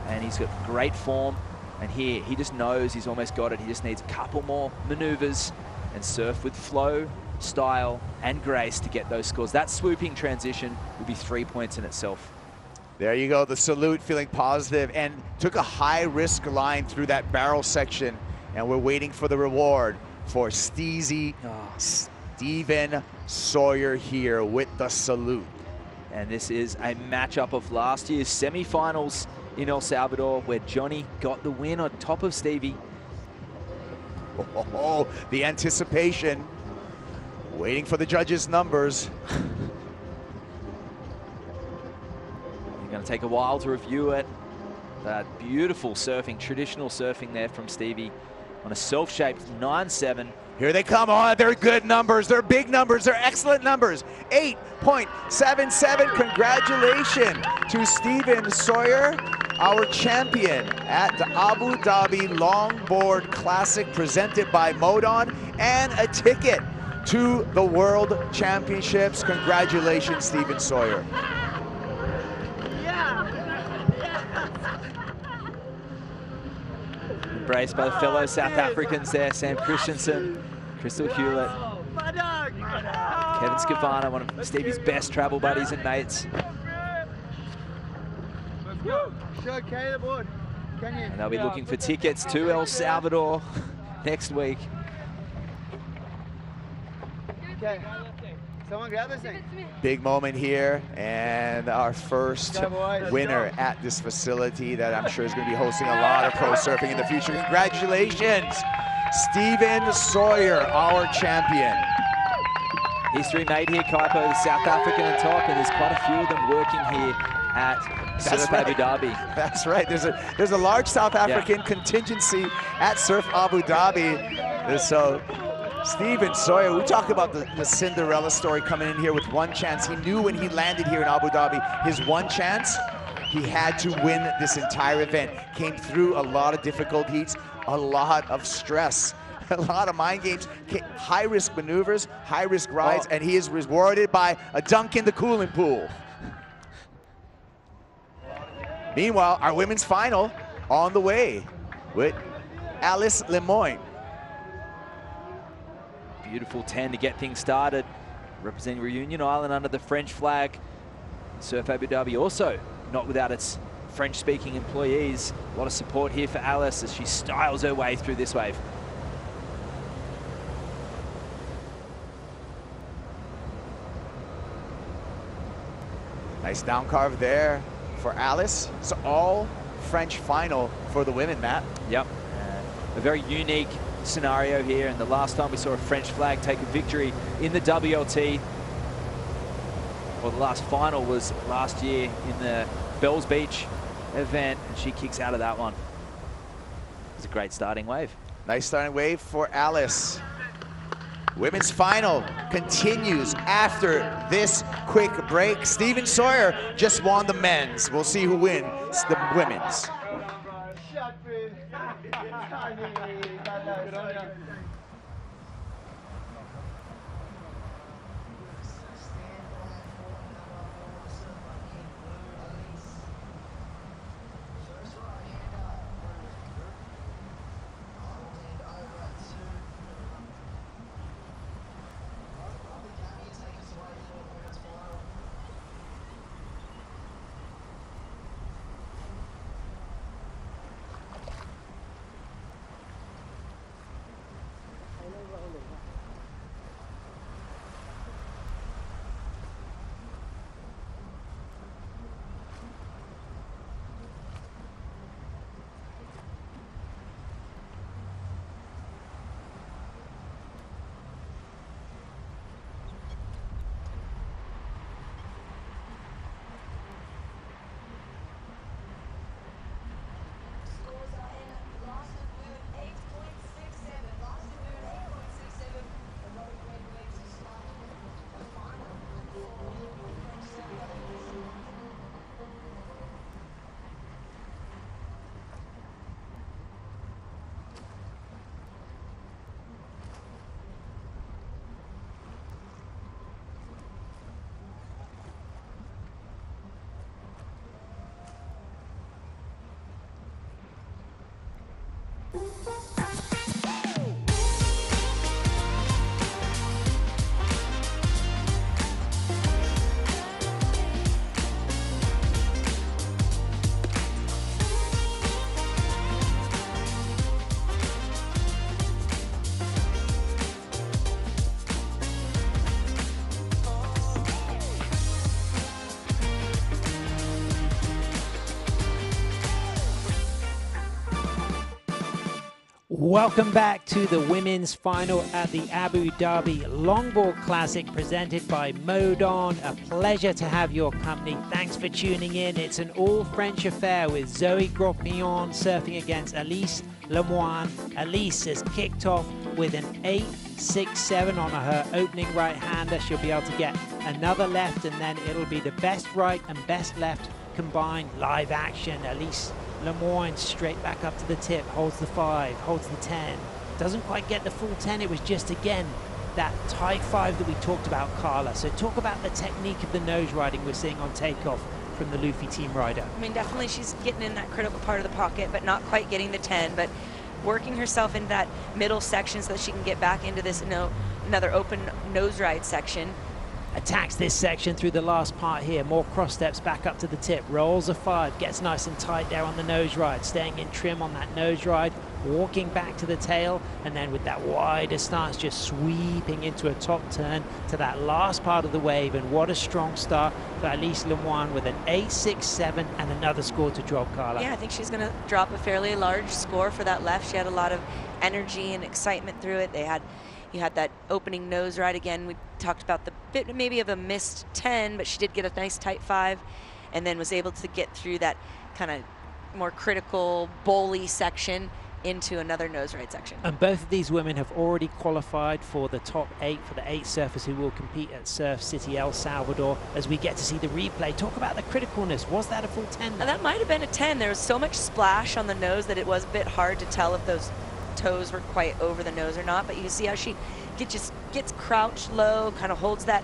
and he's got great form. And here, he just knows he's almost got it. He just needs a couple more maneuvers and surf with flow, style, and grace to get those scores. That swooping transition will be 3 points in itself. There you go, the salute, feeling positive, and took a high-risk line through that barrel section, and we're waiting for the reward for Steven Sawyer here with the salute. And this is a matchup of last year's semi-finals in El Salvador, where Johnny got the win on top of Stevie. Oh, the anticipation. Waiting for the judges' numbers. You're going to take a while to review it. That beautiful surfing, traditional surfing there from Stevie on a self-shaped 9.7. Here they come on. They're good numbers. They're big numbers. They're excellent numbers. 8.77. Congratulations to Steven Sawyer, our champion at the Abu Dhabi Longboard Classic presented by Modon, and a ticket to the World Championships. Congratulations, Steven Sawyer. Embraced by the fellow South Africans there, Sam Christensen, Crystal Hewlett, Kevin Scavana, one of Stevie's best travel buddies and mates. And they'll be looking for tickets to El Salvador next week. Okay. Someone grab this thing. Big moment here, and our first winner at this facility that I'm sure is going to be hosting a lot of pro surfing in the future. Congratulations, Steven Sawyer, our champion. History made here, Kaipo, the South African on top, and there's quite a few of them working here at Surf Abu Dhabi. That's right. There's a large South African contingency at Surf Abu Dhabi. So Steven Sawyer, we talk about the Cinderella story coming in here with one chance. He knew when he landed here in Abu Dhabi, his one chance, he had to win this entire event. Came through a lot of difficult heats, a lot of stress, a lot of mind games, high-risk maneuvers, high-risk rides, and he is rewarded by a dunk in the cooling pool. Meanwhile, our women's final on the way with Alice Lemoyne. Beautiful 10 to get things started, representing Reunion Island under the French flag. Surf Abu Dhabi also not without its French-speaking employees. A lot of support here for Alice as she styles her way through this wave. Nice down carve there for Alice. It's all French final for the women, Matt. Yep. A very unique scenario here, and the last time we saw a French flag take a victory in the WLT, well, the last final was last year in the Bells Beach event, and she kicks out of that one. It's a great starting wave. Nice starting wave for Alice. Women's final continues after this quick break. Steven Sawyer just won the men's. We'll see who wins the women's. Welcome back to the women's final at the Abu Dhabi Longboard Classic presented by Modon. A pleasure to have your company. Thanks for tuning in. It's an all-French affair with Zoe Gropillon surfing against Elise Lemoine. Elise has kicked off with an 8.67 on her opening right-hander. She'll be able to get another left, and then it'll be the best right and best left combined live action. Elise Lemoine straight back up to the tip, holds the 5, holds the 10. Doesn't quite get the full 10. It was just, again, that tight 5 that we talked about, Carla. So talk about the technique of the nose riding we're seeing on takeoff from the Luffy team rider. I mean, definitely she's getting in that critical part of the pocket, but not quite getting the 10, but working herself in that middle section so that she can get back into this another open nose ride section. Attacks this section through the last part here. More cross steps back up to the tip. Rolls a 5. Gets nice and tight there on the nose ride. Staying in trim on that nose ride. Walking back to the tail. And then with that wider stance, just sweeping into a top turn to that last part of the wave. And what a strong start for Elise Lemoine with an 8.67 and another score to drop, Carla. Yeah, I think she's going to drop a fairly large score for that left. She had a lot of energy and excitement through it. You had that opening nose ride again. We talked about the bit maybe of a missed 10, but she did get a nice tight 5 and then was able to get through that kind of more critical bowly section into another nose ride section. And both of these women have already qualified for the top 8 for the 8 surfers who will compete at Surf City El Salvador. As we get to see the replay, talk about the criticalness. Was that a full 10? That might have been a 10. There was so much splash on the nose that it was a bit hard to tell if those toes were quite over the nose or not, but you can see how she just gets crouched low, kind of holds that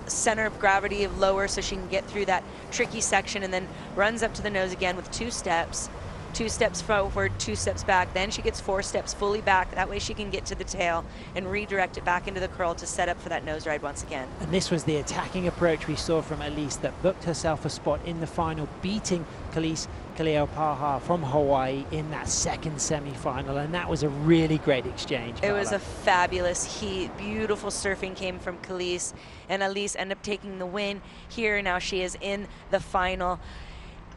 center of gravity of lower so she can get through that tricky section, and then runs up to the nose again with 2 steps. 2 steps forward, 2 steps back. Then she gets 4 steps fully back. That way she can get to the tail and redirect it back into the curl to set up for that nose ride once again. And this was the attacking approach we saw from Elise that booked herself a spot in the final, beating Khalees Kaleopaha from Hawaii in that second semi-final. And that was a really great exchange, Carla. It was a fabulous heat. Beautiful surfing came from Khalees, and Elise ended up taking the win here. Now she is in the final.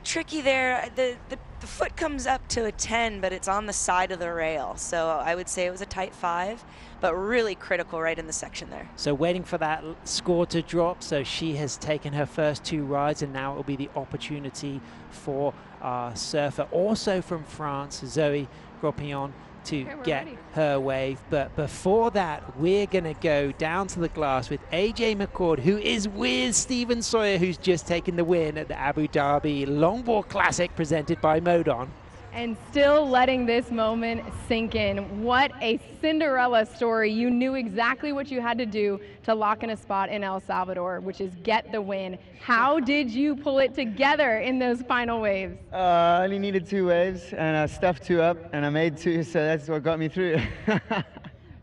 Tricky there, the foot comes up to a 10, but it's on the side of the rail. So I would say it was a tight 5, but really critical right in the section there. So waiting for that score to drop. So she has taken her first 2 rides, and now it will be the opportunity for our surfer, also from France, Zoe Gropillon, to get her wave. But before that, we're going to go down to the glass with AJ McCord, who is with Stephen Sawyer, who's just taken the win at the Abu Dhabi Longboard Classic presented by Modon. And still letting this moment sink in. What a Cinderella story. You knew exactly what you had to do to lock in a spot in El Salvador, which is get the win. How did you pull it together in those final waves? I only needed 2 waves, and I stuffed 2 up, and I made 2, so that's what got me through.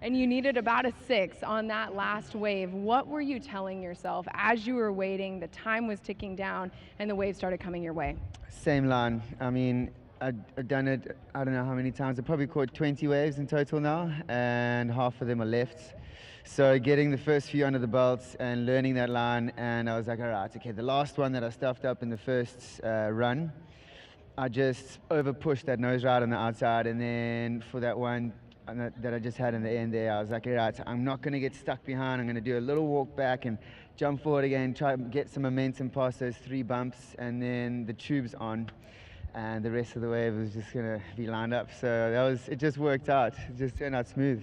And you needed about a 6 on that last wave. What were you telling yourself as you were waiting, the time was ticking down, and the waves started coming your way? Same line. I mean, I've done it, I don't know how many times. I've probably caught 20 waves in total now, and half of them are lefts. So getting the first few under the belts and learning that line, and I was like, all right, okay, the last one that I stuffed up in the first run, I just over-pushed that nose ride on the outside, and then for that one that I just had in the end there, I was like, all right, I'm not going to get stuck behind. I'm going to do a little walk back and jump forward again, try to get some momentum past those 3 bumps, and then the tube's on. And the rest of the wave was just going to be lined up. So it just worked out. It just turned out smooth.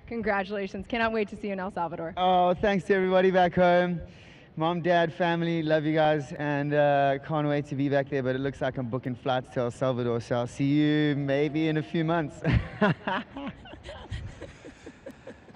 Congratulations. Cannot wait to see you in El Salvador. Oh, thanks to everybody back home. Mom, Dad, family, love you guys. And can't wait to be back there. But it looks like I'm booking flights to El Salvador. So I'll see you maybe in a few months.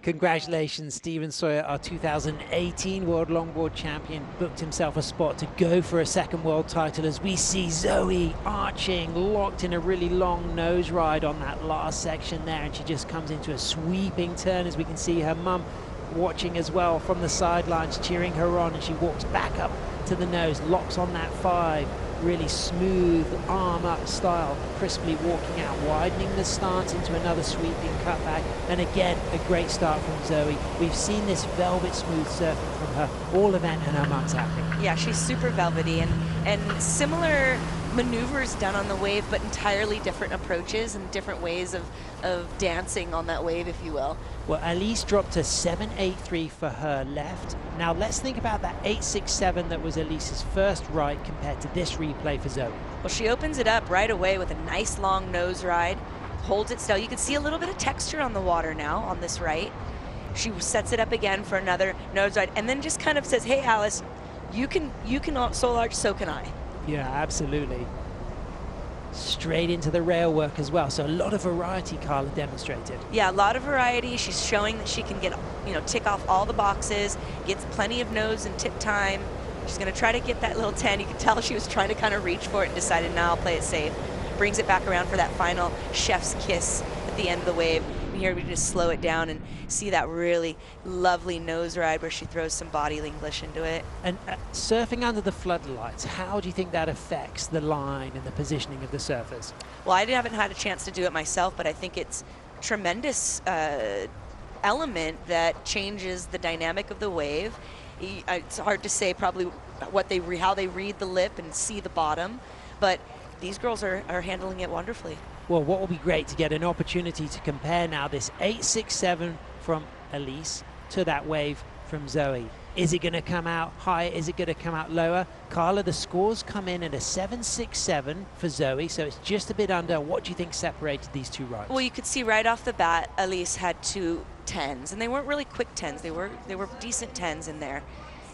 Congratulations, Stephen Sawyer, our 2018 World Longboard Champion, booked himself a spot to go for a second world title as we see Zoe arching, locked in a really long nose ride on that last section there, and she just comes into a sweeping turn as we can see her mum watching as well from the sidelines, cheering her on, and she walks back up to the nose, locks on that 5, really smooth arm up style, crisply walking out, widening the stance into another sweeping cutback, and again a great start from Zoe. We've seen this velvet smooth surfing from her all event, and her mum's happy. Yeah, she's super velvety, and similar maneuvers done on the wave, but entirely different approaches and different ways of dancing on that wave, if you will. Well, Elise dropped to 7.83 for her left. Now let's think about that 8.67 that was Elise's first right compared to this replay for Zoe. Well, she opens it up right away with a nice long nose ride, holds it still. You can see a little bit of texture on the water now on this right. She sets it up again for another nose ride, and then just kind of says, hey, Alice, you can soul arch, so can I. Yeah, absolutely. Straight into the rail work as well. So a lot of variety Carla demonstrated. Yeah, a lot of variety. She's showing that she can get, tick off all the boxes, gets plenty of nose and tip time. She's going to try to get that little 10. You can tell she was trying to kind of reach for it and decided, now I'll play it safe. Brings it back around for that final chef's kiss at the end of the wave. And here we just slow it down and see that really lovely nose ride where she throws some body English into it. And surfing under the floodlights, how do you think that affects the line and the positioning of the surfers? Well, I haven't had a chance to do it myself, but I think it's a tremendous element that changes the dynamic of the wave. It's hard to say probably how they read the lip and see the bottom, but these girls are handling it wonderfully. Well, what will be great to get an opportunity to compare now this 8.67 from Elise to that wave from Zoe. Is it going to come out higher? Is it going to come out lower? Carla, the scores come in at a 7.67 for Zoe, so it's just a bit under. What do you think separated these two rides? Well, you could see right off the bat, Elise had 2 10s, and they weren't really quick 10s. They were decent 10s in there.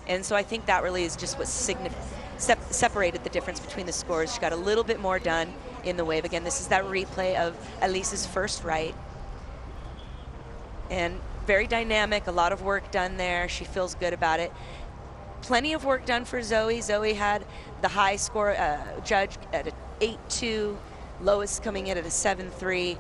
And so I think that really is just what separated the difference between the scores. She got a little bit more done in the wave. Again, this is that replay of Elise's first right. And very dynamic, a lot of work done there. She feels good about it. Plenty of work done for Zoe. Zoe had the high score judge at an 8.2, lowest coming in at a 7.3,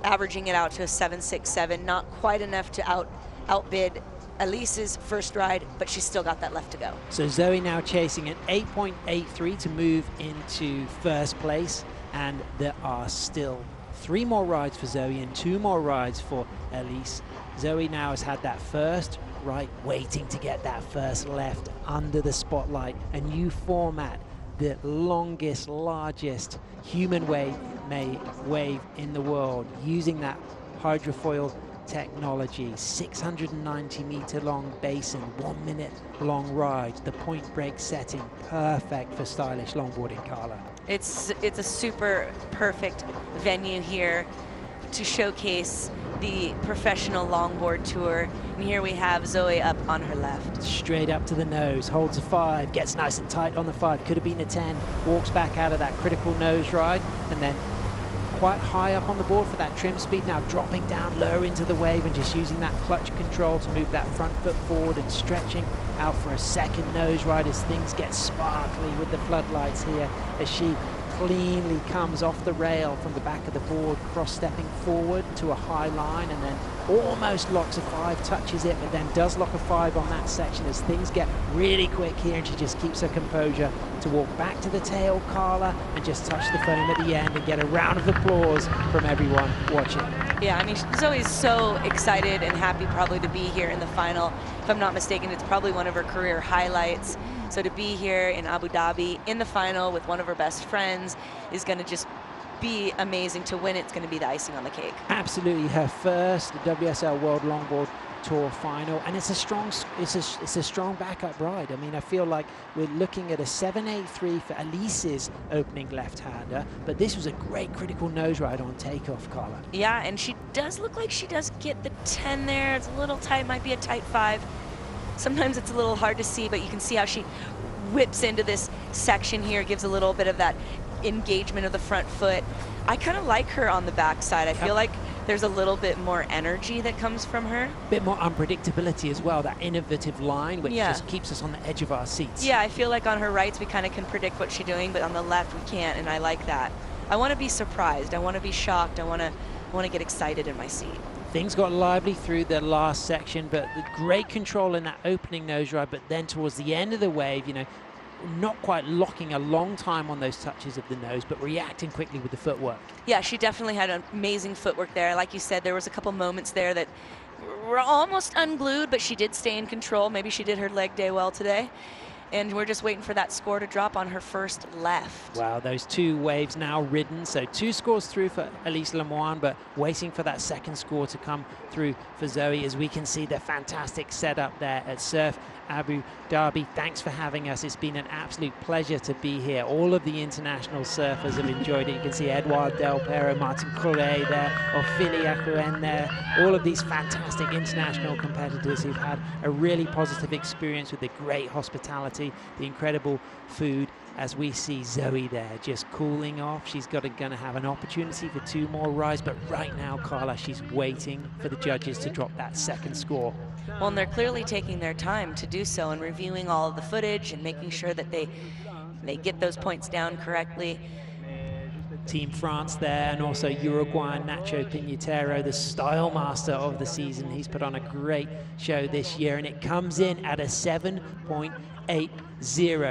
averaging it out to a 7.67. Not quite enough to outbid Elise's first ride, but she's still got that left to go. So Zoe now chasing an 8.83 to move into first place, and there are still 3 more rides for Zoe and 2 more rides for Elise. Zoe now has had that first right, waiting to get that first left under the spotlight. A new format, the longest, largest human wave in the world, using that hydrofoil technology, 690-meter long basin, 1 minute long ride, the point break setting, perfect for stylish longboarding, Carla. It's a super perfect venue here to showcase the professional longboard tour. And here we have Zoe up on her left. Straight up to the nose, holds a 5, gets nice and tight on the 5, could have been a 10, walks back out of that critical nose ride, and then quite high up on the board for that trim speed, now dropping down low into the wave and just using that clutch control to move that front foot forward and stretching out for a second nose ride as things get sparkly with the floodlights here as she cleanly comes off the rail from the back of the board, cross-stepping forward to a high line and then almost locks a 5, touches it, but then does lock a 5 on that section as things get really quick here, and she just keeps her composure to walk back to the tail, Carla, and just touch the foam at the end and get a round of applause from everyone watching. Yeah, I mean, Zoe's so excited and happy probably to be here in the final. If I'm not mistaken, it's probably one of her career highlights. So to be here in Abu Dhabi in the final with one of her best friends is going to just be amazing. To win, it's going to be the icing on the cake. Absolutely, her first WSL World Longboard Tour final, and it's a strong backup ride. I mean, I feel like we're looking at a 7.83 for Elise's opening left-hander, but this was a great critical nose ride on takeoff, Carla. Yeah, and she does look like she does get the 10 there. It's a little tight, might be a tight 5. Sometimes it's a little hard to see, but you can see how she whips into this section here, gives a little bit of that engagement of the front foot. I kind of like her on the backside. I feel like there's a little bit more energy that comes from her. A bit more unpredictability as well, that innovative line, which Yeah. just keeps us on the edge of our seats. Yeah, I feel like on her rights we kind of can predict what she's doing, but on the left we can't, and I like that. I want to be surprised. I want to be shocked. I want to get excited in my seat. Things got lively through the last section, but the great control in that opening nose ride, but then towards the end of the wave, you know, not quite locking a long time on those touches of the nose, but reacting quickly with the footwork. Yeah, she definitely had amazing footwork there. Like you said, there was a couple moments there that were almost unglued, but she did stay in control. Maybe she did her leg day well today. And we're just waiting for that score to drop on her first left. Wow, those 2 waves now ridden. So 2 scores through for Elise Lemoine, but waiting for that second score to come through for Zoe, as we can see the fantastic setup there at Surf Abu Dhabi. Thanks for having us. It's been an absolute pleasure to be here. All of the international surfers have enjoyed it. You can see Edouard Del Pero, Martin Correa there, Ophelia Cohen there. All of these fantastic international competitors who've had a really positive experience with the great hospitality, the incredible food, as we see Zoe there just cooling off. She's going to have an opportunity for 2 more rides, but right now, Carla, she's waiting for the judges to drop that second score. Well, and they're clearly taking their time to do so and reviewing all of the footage and making sure that they get those points down correctly. Team France there, and also Uruguayan Nacho Piñatero, the style master of the season. He's put on a great show this year, and it comes in at a 7.80.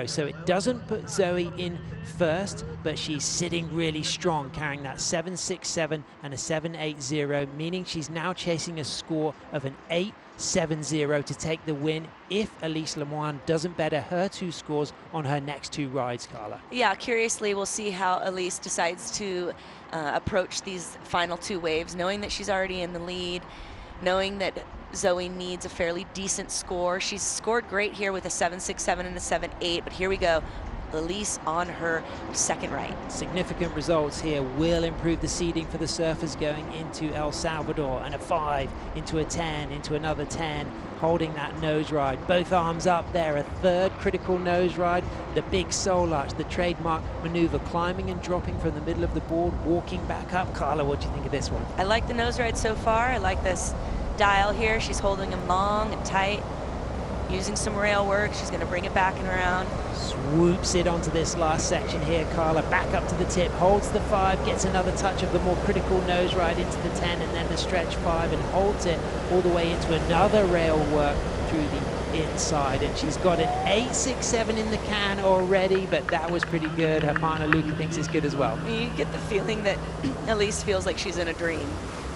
So it doesn't put Zoe in first, but she's sitting really strong, carrying that 7.67 and a 7.80, meaning she's now chasing a score of an 8.70 to take the win if Elise Lemoine doesn't better her 2 scores on her next 2 rides, Carla. Yeah, curiously, we'll see how Elise decides to approach these final 2 waves, knowing that she's already in the lead, knowing that Zoe needs a fairly decent score. She's scored great here with a 7.67 and a 7.8, but here we go. Elise on her second right. Significant results here will improve the seeding for the surfers going into El Salvador, and a 5 into a 10 into another 10, holding that nose ride. Both arms up there, a third critical nose ride, the big soul arch, the trademark maneuver, climbing and dropping from the middle of the board, walking back up. Carla, what do you think of this one? I like the nose ride so far. I like this dial here. She's holding him long and tight, using some rail work. She's going to bring it back and around. Swoops it onto this last section here, Carla, back up to the tip, holds the 5, gets another touch of the more critical nose ride into the 10, and then the stretch 5, and holds it all the way into another rail work through the inside. And she's got an 8.67 in the can already, but that was pretty good. Her partner Luca thinks it's good as well. You get the feeling that Elise feels like she's in a dream,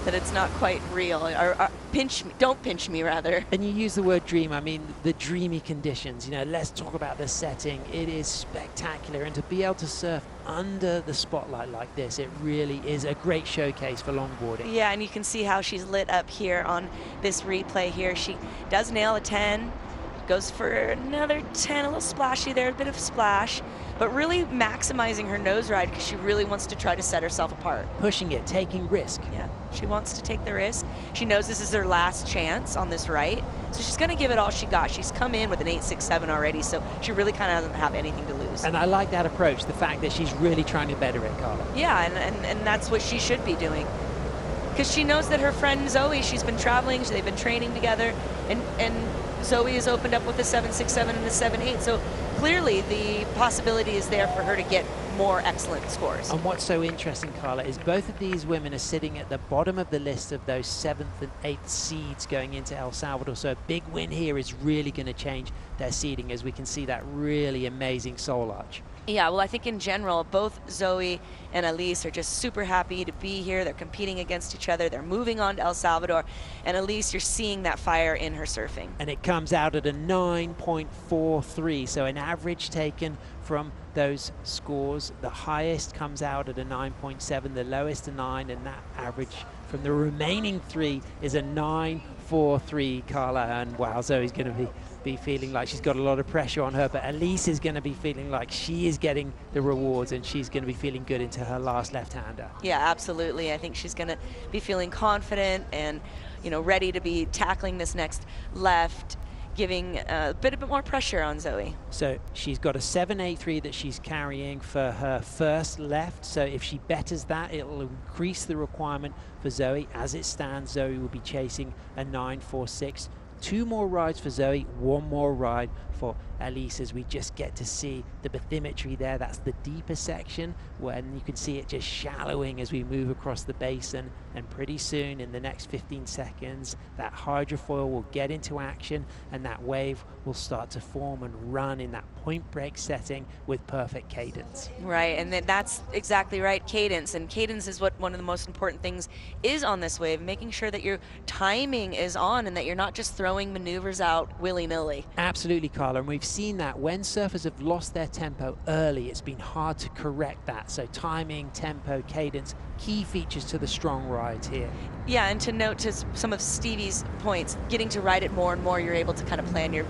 that it's not quite real, or pinch me, don't pinch me rather. And you use the word dream, I mean the dreamy conditions, you know, let's talk about the setting. It is spectacular, and to be able to surf under the spotlight like this, it really is a great showcase for longboarding. Yeah, and you can see how she's lit up here on this replay here. She does nail a 10, goes for another 10, a little splashy there, a bit of splash, but really maximizing her nose ride because she really wants to try to set herself apart. Pushing it, taking risk. Yeah, she wants to take the risk. She knows this is her last chance on this right, so she's going to give it all she got. She's come in with an 8.67 already, so she really kind of doesn't have anything to lose. And I like that approach, the fact that she's really trying to better it, Carla. Yeah, and that's what she should be doing. Because she knows that her friend Zoe, she's been traveling, they've been training together, and Zoe has opened up with a 7.67 and a 7.8, so clearly the possibility is there for her to get more excellent scores. And what's so interesting, Carla, is both of these women are sitting at the bottom of the list of those 7th and 8th seeds going into El Salvador, so a big win here is really going to change their seeding, as we can see that really amazing soul arch. Yeah, well, I think in general, both Zoe and Elise are just super happy to be here. They're competing against each other. They're moving on to El Salvador. And Elise, you're seeing that fire in her surfing. And it comes out at a 9.43, so an average taken from those scores. The highest comes out at a 9.7, the lowest a 9, and that average from the remaining 3 is a 9.43, Carla. And wow, Zoe's going to be feeling like she's got a lot of pressure on her, but Elise is going to be feeling like she is getting the rewards, and she's going to be feeling good into her last left-hander. Yeah, absolutely. I think she's going to be feeling confident and, you know, ready to be tackling this next left. giving a bit more pressure on Zoe. So she's got a 7.83 that she's carrying for her first left. So if she betters that, it'll increase the requirement for Zoe. As it stands, Zoe will be chasing a 9.46. 2 more rides for Zoe, 1 more ride for Elise, as we just get to see the bathymetry there. That's the deeper section, when you can see it just shallowing as we move across the basin. And pretty soon, in the next 15 seconds, that hydrofoil will get into action and that wave will start to form and run in that point break setting with perfect cadence. Right, and that's exactly right, cadence. And cadence is what one of the most important things is on this wave, making sure that your timing is on and that you're not just throwing maneuvers out willy-nilly. Absolutely, Carla, and we've seen that when surfers have lost their tempo early, it's been hard to correct that. So timing, tempo, cadence, key features to the strong rides here. Yeah, and to note to some of Stevie's points, getting to ride it more and more, you're able to kind of plan your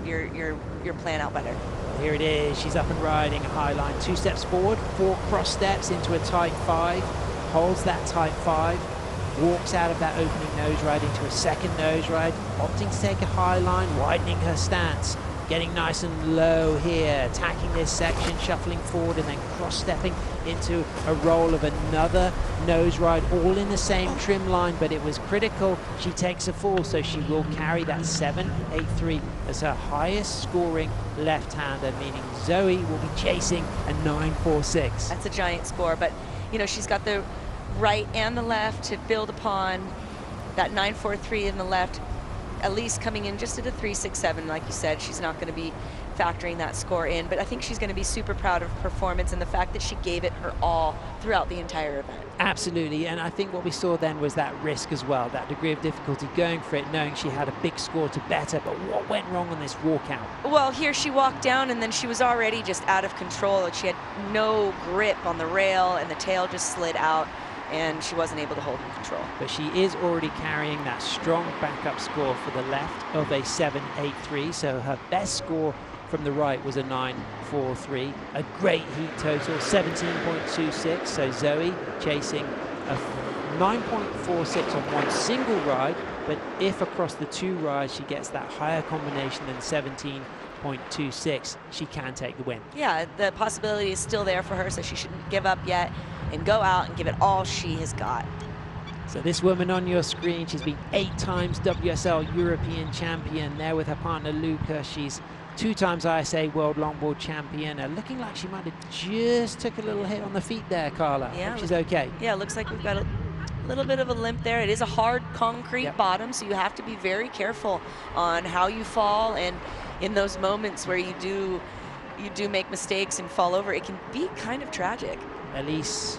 plan out better. Here it is, she's up and riding a high line. 2 steps forward, 4 cross steps into a tight 5, holds that tight 5, walks out of that opening nose ride into a second nose ride, opting to take a high line, widening her stance, getting nice and low here, attacking this section, shuffling forward and then cross-stepping into a roll of another nose ride, all in the same trim line, but it was critical. She takes a fall, so she will carry that 7.83 as her highest scoring left-hander, meaning Zoe will be chasing a 9.46. That's a giant score, but you know, she's got the right and the left to build upon. That 9.43 in the left, Elise coming in just at a 3.67, like you said. She's not going to be factoring that score in, but I think she's going to be super proud of her performance and the fact that she gave it her all throughout the entire event. Absolutely, and I think what we saw then was that risk as well, that degree of difficulty going for it, knowing she had a big score to better. But what went wrong on this walkout? Well, here she walked down and then she was already just out of control. She had no grip on the rail and the tail just slid out, and she wasn't able to hold in control. But she is already carrying that strong backup score for the left of a 7.83, so her best score from the right was a 9.43. A great heat total, 17.26, so Zoe chasing a 9.46 on one single ride, but if across the 2 rides she gets that higher combination than 17.26, she can take the win. Yeah, the possibility is still there for her, so she shouldn't give up yet and go out and give it all she has got. So this woman on your screen, she's been 8 times WSL European champion there with her partner Luca. She's 2 times ISA World Longboard Champion. Looking like she might have just took a little hit on the feet there, Carla. Yeah, she's okay. Yeah, looks like we've got a little bit of a limp there. It is a hard concrete bottom, so you have to be very careful on how you fall, and in those moments where you do make mistakes and fall over, it can be kind of tragic. Elise,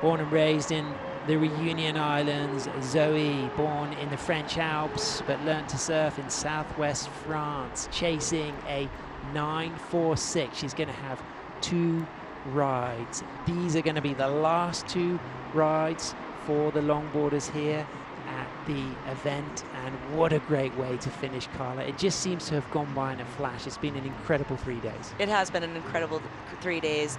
born and raised in the Reunion Islands. Zoe, born in the French Alps, but learned to surf in southwest France, chasing a 9.46. She's going to have 2 rides. These are going to be the last 2 rides for the longboarders here at the event, and what a great way to finish, Carla. It just seems to have gone by in a flash. It's been an incredible 3 days. It has been an incredible 3 days.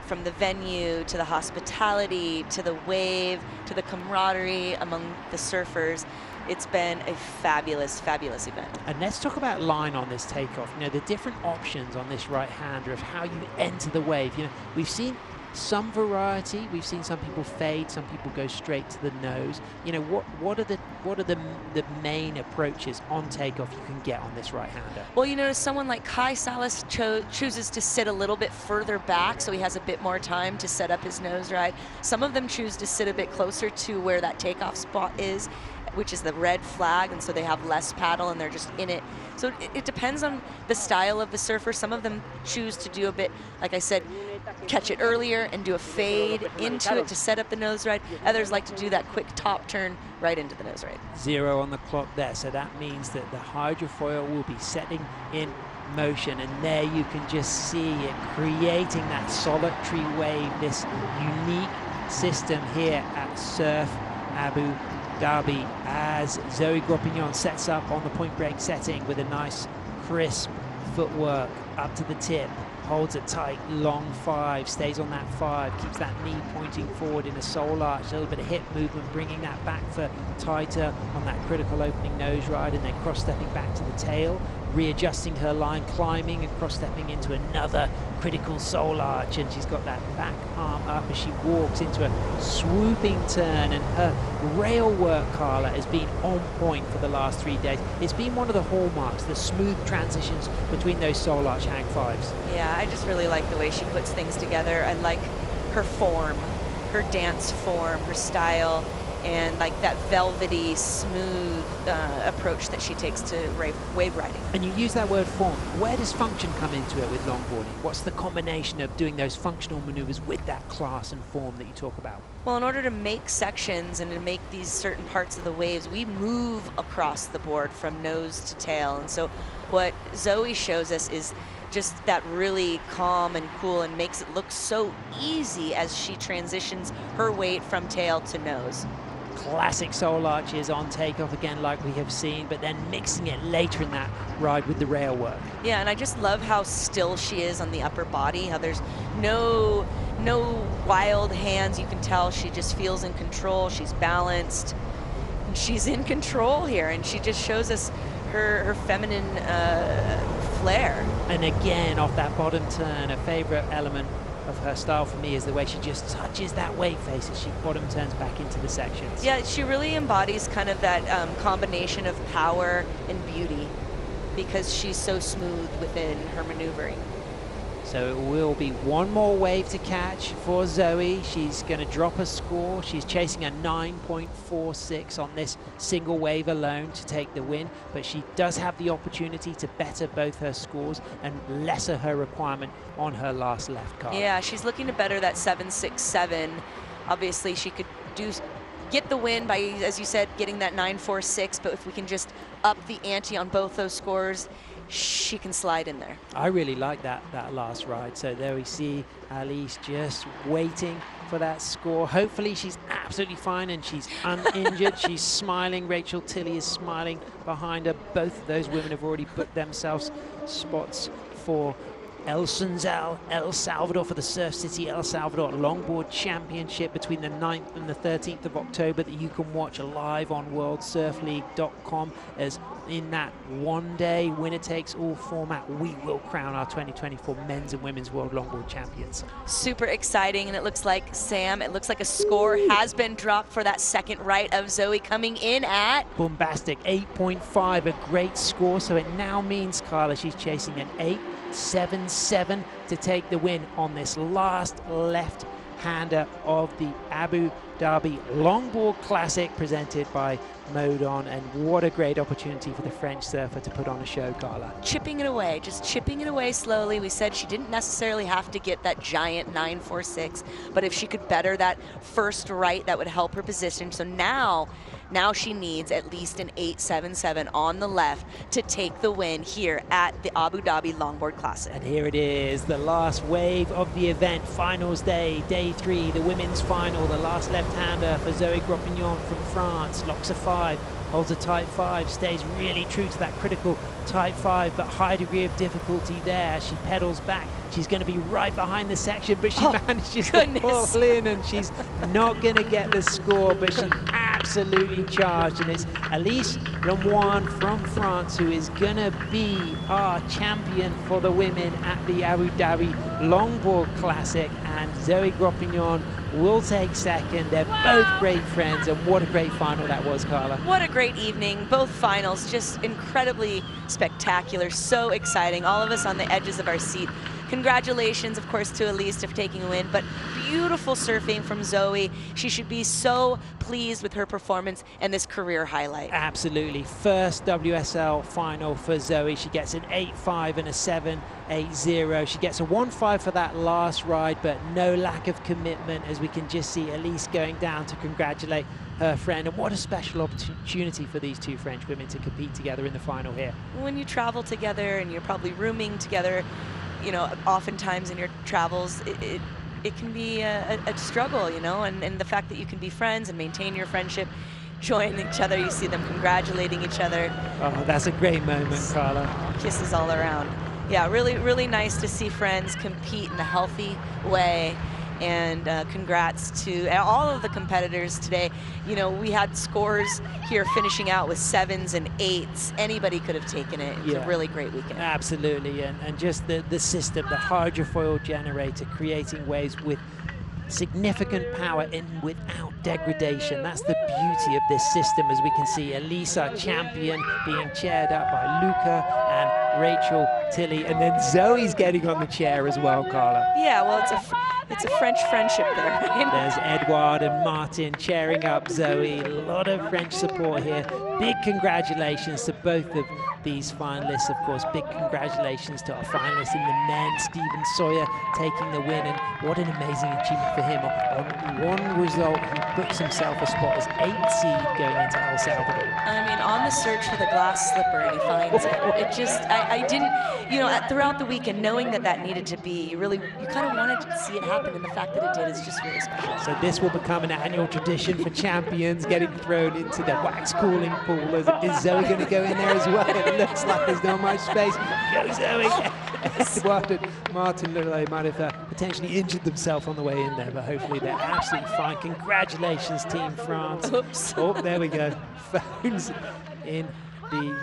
From the venue to the hospitality to the wave to the camaraderie among the surfers, it's been a fabulous, fabulous event. And let's talk about line on this takeoff. You know, the different options on this right-hander of how you enter the wave. You know, we've seen some variety. We've seen some people fade, some people go straight to the nose. You know, what are the main approaches on takeoff you can get on this right-hander? Well, you notice someone like Kai Salas chooses to sit a little bit further back, so he has a bit more time to set up his nose ride. Some of them choose to sit a bit closer to where that takeoff spot is, which is the red flag, and so they have less paddle and they're just in it. So it depends on the style of the surfer. Some of them choose to do a bit, like I said, catch it earlier and do a fade into it to set up the nose ride. Others like to do that quick top turn right into the nose ride. 0 on the clock there, so that means that the hydrofoil will be setting in motion, and there you can just see it creating that solitary wave, this unique system here at Surf Abu Dhabi, as Zoe Gropignon sets up on the point break setting with a nice crisp footwork up to the tip, holds a tight, long 5, stays on that 5, keeps that knee pointing forward in a soul arch, a little bit of hip movement, bringing that back for tighter on that critical opening nose ride, and then cross-stepping back to the tail, readjusting her line, climbing and cross-stepping into another critical soul arch, and she's got that back arm up as she walks into a swooping turn, and her rail work, Carla, has been on point for the last 3 days. It's been one of the hallmarks, the smooth transitions between those soul arch hang 5s. Yeah, I just really like the way she puts things together. I like her form, her dance form, her style, and like that velvety, smooth approach that she takes to wave riding. And you use that word form. Where does function come into it with longboarding? What's the combination of doing those functional maneuvers with that class and form that you talk about? Well, in order to make sections and to make these certain parts of the waves, we move across the board from nose to tail. And so what Zoe shows us is just that really calm and cool, and makes it look so easy as she transitions her weight from tail to nose. Classic soul arches on takeoff again, like we have seen, but then mixing it later in that ride with the rail work. Yeah, and I just love how still she is on the upper body, how there's no wild hands. You can tell she just feels in control. She's balanced. And she's in control here, and she just shows us her feminine flair. And again, off that bottom turn, a favorite element of her style for me is the way she just touches that wave face as she bottom turns back into the sections. Yeah, she really embodies kind of that combination of power and beauty, because she's so smooth within her maneuvering. So it will be one more wave to catch for Zoe. She's going to drop a score. She's chasing a 9.46 on this single wave alone to take the win, but she does have the opportunity to better both her scores and lesser her requirement on her last left card. Yeah, she's looking to better that 7.67. Obviously, she could get the win by, as you said, getting that 9.46, but if we can just up the ante on both those scores, she can slide in there. I really like that last ride. So there we see Alice just waiting for that score. Hopefully she's absolutely fine and she's uninjured. She's smiling. Rachel Tilley is smiling behind her. Both of those women have already put themselves spots for El Salvador, for the Surf City El Salvador Longboard Championship between the 9th and the 13th of October, that you can watch live on worldsurfleague.com. As in that one-day winner-takes-all format, we will crown our 2024 men's and women's world longboard champions. Super exciting, and it looks like, Sam, it looks like a score has been dropped for that second right of Zoe, coming in at bombastic 8.5, a great score. So it now means, Carla, she's chasing an 8.77 to take the win on this last left-hander of the Abu Dhabi Longboard Classic, presented by Modon. And what a great opportunity for the French surfer to put on a show, Carla. Chipping it away, just chipping it away slowly. We said she didn't necessarily have to get that giant 9.46, but if she could better that first right, that would help her position. So now she needs at least an 8.77 on the left to take the win here at the Abu Dhabi Longboard Classic. And here it is, the last wave of the event, finals day, day 3, the women's final, the last left-hander for Zoe Gropignon from France, locks a 5, holds a tight 5, stays really true to that critical tight 5, but high degree of difficulty there. She pedals back. She's going to be right behind the section, but she manages to pull in, and she's not going to get the score, but she absolutely charged. And it's Alice Lemoine from France who is going to be our champion for the women at the Abu Dhabi Longboard Classic, and Zoe Gropignon will take second. They're both great friends, and what a great final that was, Carla. What a great evening. Both finals just incredibly spectacular, so exciting. All of us on the edges of our seat. Congratulations, of course, to Elise for taking a win, but beautiful surfing from Zoe. She should be so pleased with her performance and this career highlight. Absolutely. First WSL final for Zoe. She gets an 8.5 and a 7.80. She gets a 1.5 for that last ride, but no lack of commitment, as we can just see Elise going down to congratulate her friend. And what a special opportunity for these two French women to compete together in the final here. When you travel together and you're probably rooming together, you know, oftentimes in your travels, it can be a struggle, you know, and the fact that you can be friends and maintain your friendship, join each other, you see them congratulating each other. Oh, that's a great moment, Carla. Kisses all around. Yeah, really, really nice to see friends compete in a healthy way. And congrats to all of the competitors today. You know, we had scores here finishing out with 7s and 8s. Anybody could have taken it. It was a really great weekend. Absolutely, and just the system, the hydrofoil generator, creating waves with significant power and without degradation. That's the beauty of this system, as we can see. Elise, our champion, being chaired up by Luca and Rachel Tilly, and then Zoe's getting on the chair as well, Carla. Yeah, well, it's a French friendship there. There's Edouard and Martin chairing up Zoe. A lot of French support here. Big congratulations to both of these finalists, of course. Big congratulations to our finalists in the men, Stephen Sawyer taking the win, and what an amazing achievement for him. On one result, he books himself a spot as 8th seed going into El Salvador. I mean, on the search for the glass slipper, and he finds it. It just, I didn't, you know, throughout the weekend, knowing that needed to be, you kind of wanted to see it happen, and the fact that it did is just really special. So this will become an annual tradition for champions, getting thrown into the wax cooling pool. Is Zoe going to go in there as well? It looks like there's not much space. Go Zoe! Edouard and Martin Leroy might have potentially injured themselves on the way in there, but hopefully they're absolutely fine. Congratulations, Team France. Oops. Oh, there we go. Phones in the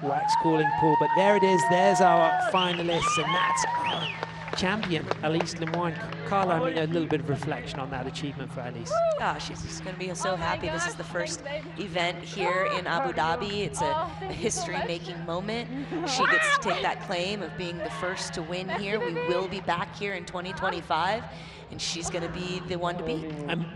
wax cooling pool, but there it is. There's our finalists, and that's our champion, Elise Lemoine. Carla, I mean, a little bit of reflection on that achievement for Elise. She's just going to be so happy. This is the first event here in Abu Dhabi. It's a history-making moment. She gets to take that claim of being the first to win here. We will be back here in 2025, and she's going to be the one to beat.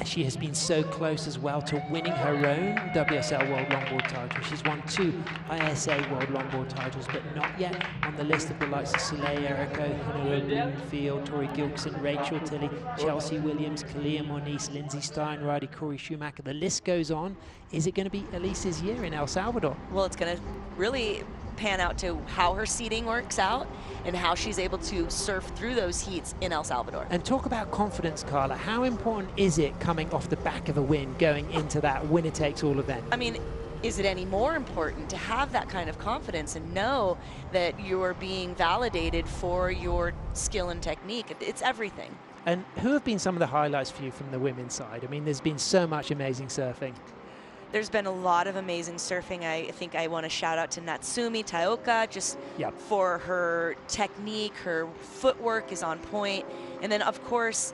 She has been so close as well to winning her own WSL World Longboard title. She's won 2 ISA World Longboard titles, but not yet on the list of the likes of Soleil Erico, Hannah Bloomfield, Tori Gilkson, Rachel Tilly, Chelsea Williams, Kalia Moniz, Lindsay Steinride, Corey Schumacher. The list goes on. Is it going to be Elise's year in El Salvador? Well, it's going to really pan out to how her seating works out and how she's able to surf through those heats in El Salvador. And talk about confidence, Carla. How important is it coming off the back of a win, going into that winner-takes-all event? I mean, is it any more important to have that kind of confidence and know that you're being validated for your skill and technique? It's everything. And who have been some of the highlights for you from the women's side? I mean, there's been so much amazing surfing. There's been a lot of amazing surfing. I think I want to shout out to Natsumi Taoka just for her technique. Her footwork is on point. And then, of course,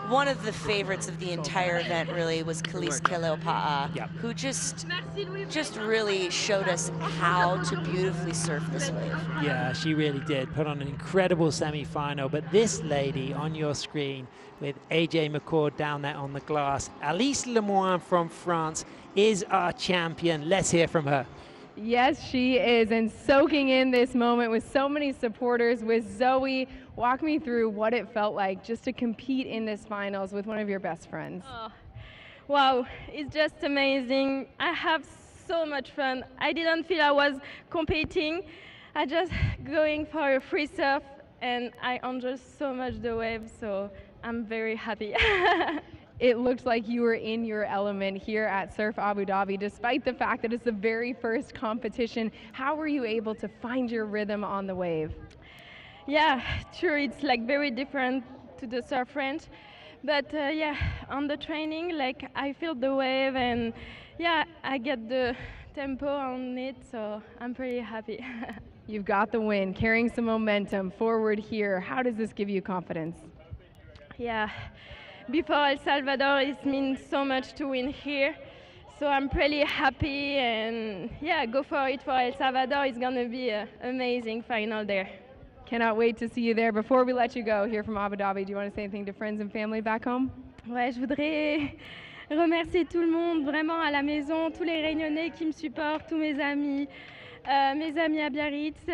one of the favorites of the entire event really was Khalees Keleopa'a, who just really showed us how to beautifully surf this wave. Yeah, she really did. Put on an incredible semi-final. But this lady on your screen with AJ McCord down there on the glass, Elise Lemoine from France, is our champion. Let's hear from her. Yes, she is, and soaking in this moment with so many supporters. With Zoe, walk me through what it felt like just to compete in this finals with one of your best friends. Wow, it's just amazing. I have so much fun. I didn't feel I was competing. I just going for a free surf, and I enjoy so much the wave, so I'm very happy. It looked like you were in your element here at Surf Abu Dhabi, despite the fact that it's the very first competition. How were you able to find your rhythm on the wave? Yeah, sure, it's like very different to the surf range. But yeah, on the training, like I feel the wave and yeah, I get the tempo on it, so I'm pretty happy. You've got the win, carrying some momentum forward here. How does this give you confidence? Yeah. Before El Salvador, it means so much to win here. So I'm pretty happy and yeah, go for it for El Salvador. It's going to be an amazing final there. Cannot wait to see you there. Before we let you go here from Abu Dhabi, do you want to say anything to friends and family back home? Ouais, je voudrais remercier tout le monde, vraiment à la maison, tous les Réunionnais qui me supportent, tous mes amis à Biarritz.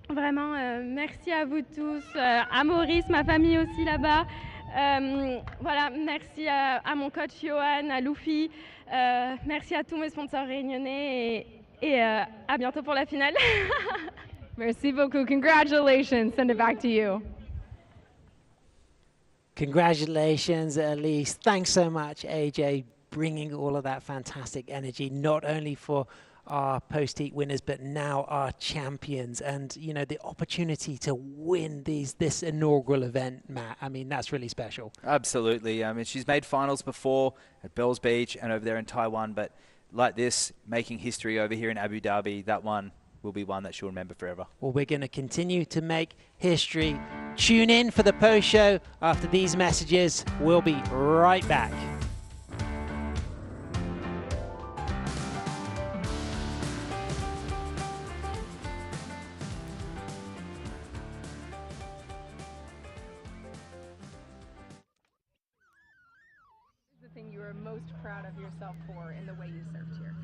Vraiment, merci à vous tous, à Maurice, ma famille aussi là-bas. Voilà, merci à mon coach Johan, à Luffy, merci à tous mes sponsors réunionnais et à bientôt pour la finale. Merci beaucoup. Congratulations. Send it back to you. Congratulations, Elise. Thanks so much, AJ, bringing all of that fantastic energy, not only for our post-heat winners, but now our champions. And, you know, the opportunity to win this inaugural event, Matt, I mean, that's really special. Absolutely. I mean, she's made finals before at Bells Beach and over there in Taiwan, but like this, making history over here in Abu Dhabi, that one will be one that she'll remember forever. Well, we're going to continue to make history. Tune in for the post show after these messages. We'll be right back. The thing you are most proud of yourself for in the way you served here?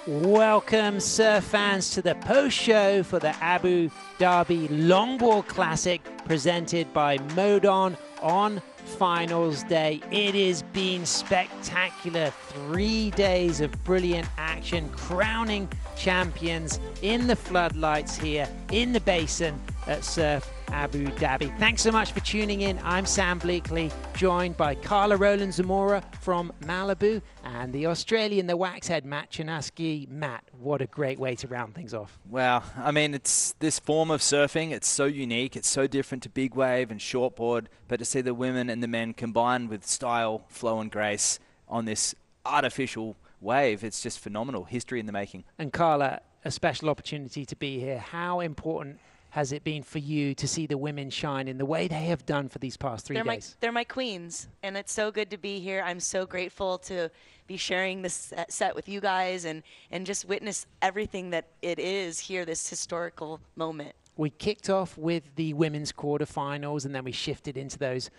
Welcome, surf fans, to the post show for the Abu Dhabi Longboard Classic presented by Modon on finals day. It has been spectacular. 3 days of brilliant action, crowning champions in the floodlights here in the basin at Surf Abu Dhabi. Thanks so much for tuning in. I'm Sam Bleakley, joined by Carla Rowland Zamora from Malibu and the Australian, the waxhead, Matt Chinaski. Matt, what a great way to round things off. Wow. I mean, it's this form of surfing. It's so unique. It's so different to big wave and shortboard. But to see the women and the men combined with style, flow and grace on this artificial wave, it's just phenomenal. History in the making. And Carla, a special opportunity to be here. How important has it been for you to see the women shine in the way they have done for these past 3 days? They're my queens, and it's so good to be here. I'm so grateful to be sharing this set with you guys and just witness everything that it is here, this historical moment. We kicked off with the women's quarterfinals, and then we shifted into those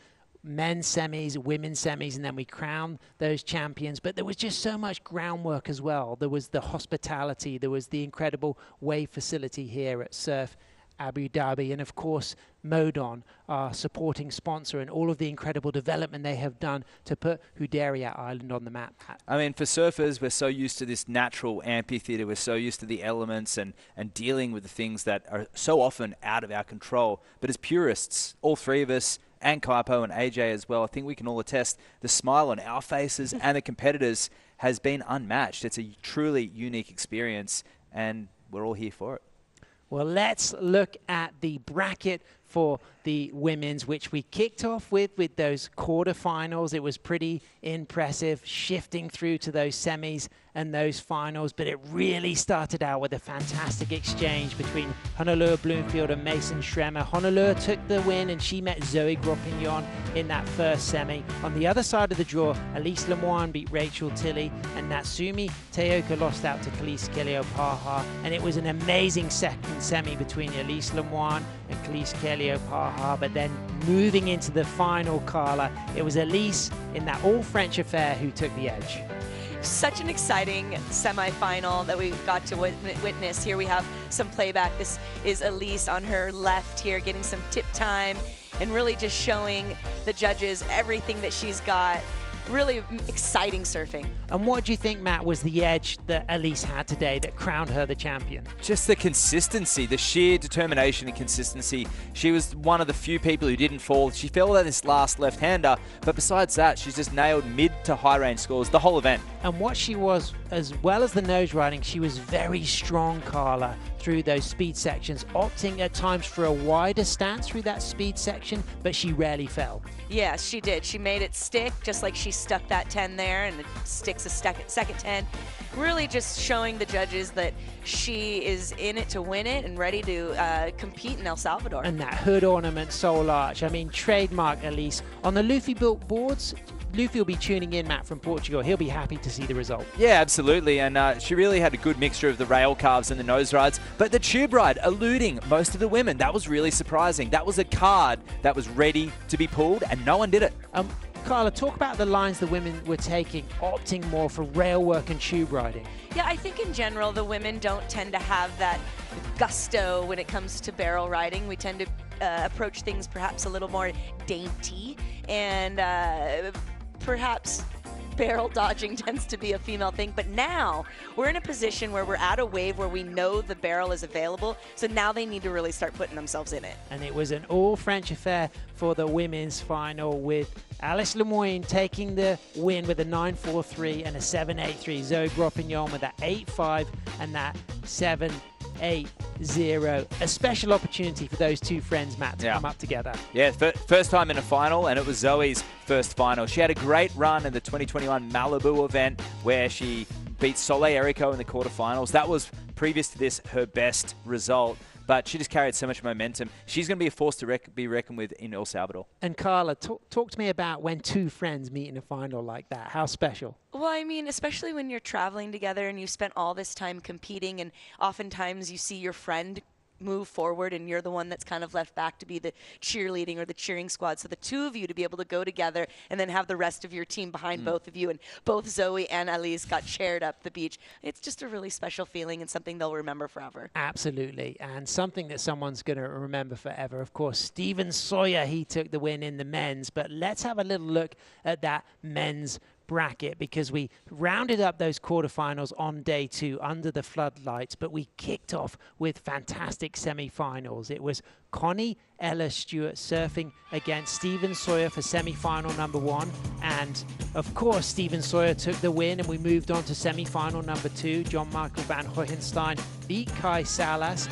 men's semis, women's semis, and then we crowned those champions. But there was just so much groundwork as well. There was the hospitality, there was the incredible wave facility here at Surf Abu Dhabi, and of course Modon, our supporting sponsor, and all of the incredible development they have done to put Hudayria Island on the map. I mean, for surfers, we're so used to this natural amphitheater. We're so used to the elements and dealing with the things that are so often out of our control. But as purists, all three of us, and Kaipo and AJ as well, I think we can all attest the smile on our faces and the competitors has been unmatched. It's a truly unique experience, and we're all here for it. Well, let's look at the bracket for the women's, which we kicked off with those quarterfinals. It was pretty impressive, shifting through to those semis and those finals, but it really started out with a fantastic exchange between Honolulu Bloomfield and Mason Schremer. Honolulu took the win, and she met Zoe Gropignon in that first semi. On the other side of the draw, Elise Lemoine beat Rachel Tilley, and Natsumi Teoka lost out to Khalees Kelly-Opaha, and it was an amazing second semi between Elise Lemoine and Khalees Kelly-Opaha. But then moving into the final, Carla, it was Elise in that all-French affair who took the edge. Such an exciting semifinal that we got to witness. Here we have some playback. This is Elise on her left here, getting some tip time and really just showing the judges everything that she's got. Really exciting surfing. And what do you think, Matt, was the edge that Elise had today that crowned her the champion? Just the consistency, the sheer determination and consistency. She was one of the few people who didn't fall. She fell at this last left-hander, but besides that, she's just nailed mid to high range scores the whole event. And what she was, as well as the nose riding, she was very strong, Carla, through those speed sections, opting at times for a wider stance through that speed section, but she rarely fell. Yes, she did. She made it stick, just like she stuck that 10 there, and it sticks a second 10. Really just showing the judges that she is in it to win it and ready to compete in El Salvador. And that hood ornament sole arch, I mean, trademark Elise. On the Luffy-built boards, Luffy will be tuning in, Matt, from Portugal. He'll be happy to see the result. Yeah, absolutely. And she really had a good mixture of the rail carves and the nose rides. But the tube ride, eluding most of the women, that was really surprising. That was a card that was ready to be pulled, and no one did it. Carla, talk about the lines the women were taking, opting more for rail work and tube riding. Yeah, I think in general, the women don't tend to have that gusto when it comes to barrel riding. We tend to approach things perhaps a little more dainty, and perhaps barrel dodging tends to be a female thing. But now we're in a position where we're at a wave where we know the barrel is available, so now they need to really start putting themselves in it. And it was an all-French affair for the women's final, with Alice Lemoyne taking the win with a 9.43 and a 7.83. Zoe Gropignon with that 8.5 and that 7.80. A special opportunity for those two friends, Matt, to come up together. Yeah, first time in a final, and it was Zoe's first final. She had a great run in the 2021 Malibu event where she beat Soleil Erico in the quarterfinals. That was, previous to this, her best result. But she just carried so much momentum. She's going to be a force to be reckoned with in El Salvador. And Carla, talk to me about when two friends meet in a final like that. How special? Well, I mean, especially when you're traveling together and you spent all this time competing, and oftentimes you see your friend move forward and you're the one that's kind of left back to be the cheerleading or the cheering squad. So the two of you to be able to go together and then have the rest of your team behind both of you, and both Zoe and Elise got cheered up the beach. It's just a really special feeling and something they'll remember forever. Absolutely, and something that someone's going to remember forever. Of course, Steven Sawyer, he took the win in the men's, but let's have a little look at that men's bracket, because we rounded up those quarterfinals on day 2 under the floodlights, but we kicked off with fantastic semi-finals. It was Connie Ella-Stewart surfing against Steven Sawyer for semi-final number 1, and of course Steven Sawyer took the win, and we moved on to semi-final number 2. John Michael van Hohenstein beat Kai Salas.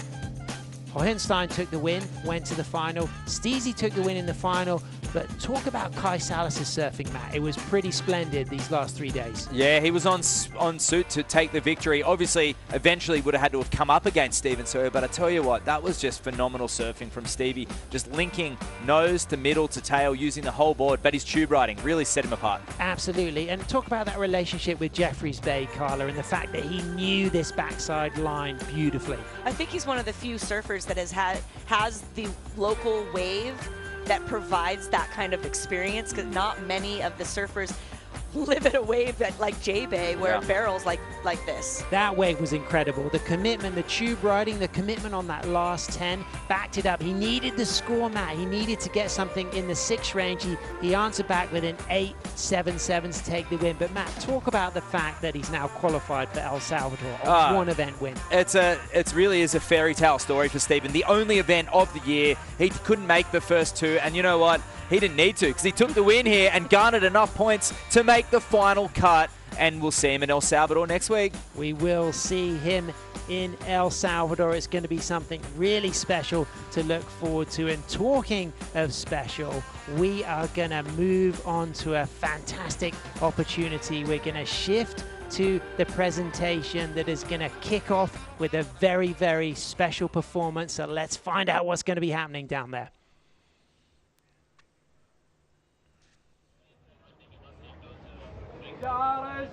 Hohenstein took the win, went to the final. Steezy took the win in the final. But talk about Kai Salas' surfing, Matt. It was pretty splendid these last 3 days. Yeah, he was on suit to take the victory. Obviously, eventually would have had to have come up against Steven Sawyer, but I tell you what, that was just phenomenal surfing from Stevie. Just linking nose to middle to tail, using the whole board, but his tube riding really set him apart. Absolutely, and talk about that relationship with Jeffreys Bay, Carla, and the fact that he knew this backside line beautifully. I think he's one of the few surfers that has the local wave that provides that kind of experience, because not many of the surfers live at a wave that like J-Bay where barrels like this. That wave was incredible. The commitment, the tube riding, the commitment on that last 10 backed it up. He needed the score, Matt. He needed to get something in the 6 range. He answered back with an 8.77 to take the win. But Matt, talk about the fact that he's now qualified for El Salvador, a one-event win. It really is a fairy tale story for Steven. The only event of the year. He couldn't make the first 2, and you know what? He didn't need to, because he took the win here and garnered enough points to make the final cut, and we'll see him in El Salvador next week. We will see him in El Salvador. It's going to be something really special to look forward to. And talking of special, we are going to move on to a fantastic opportunity. We're going to shift to the presentation that is going to kick off with a very, very special performance. So let's find out what's going to be happening down there. Daar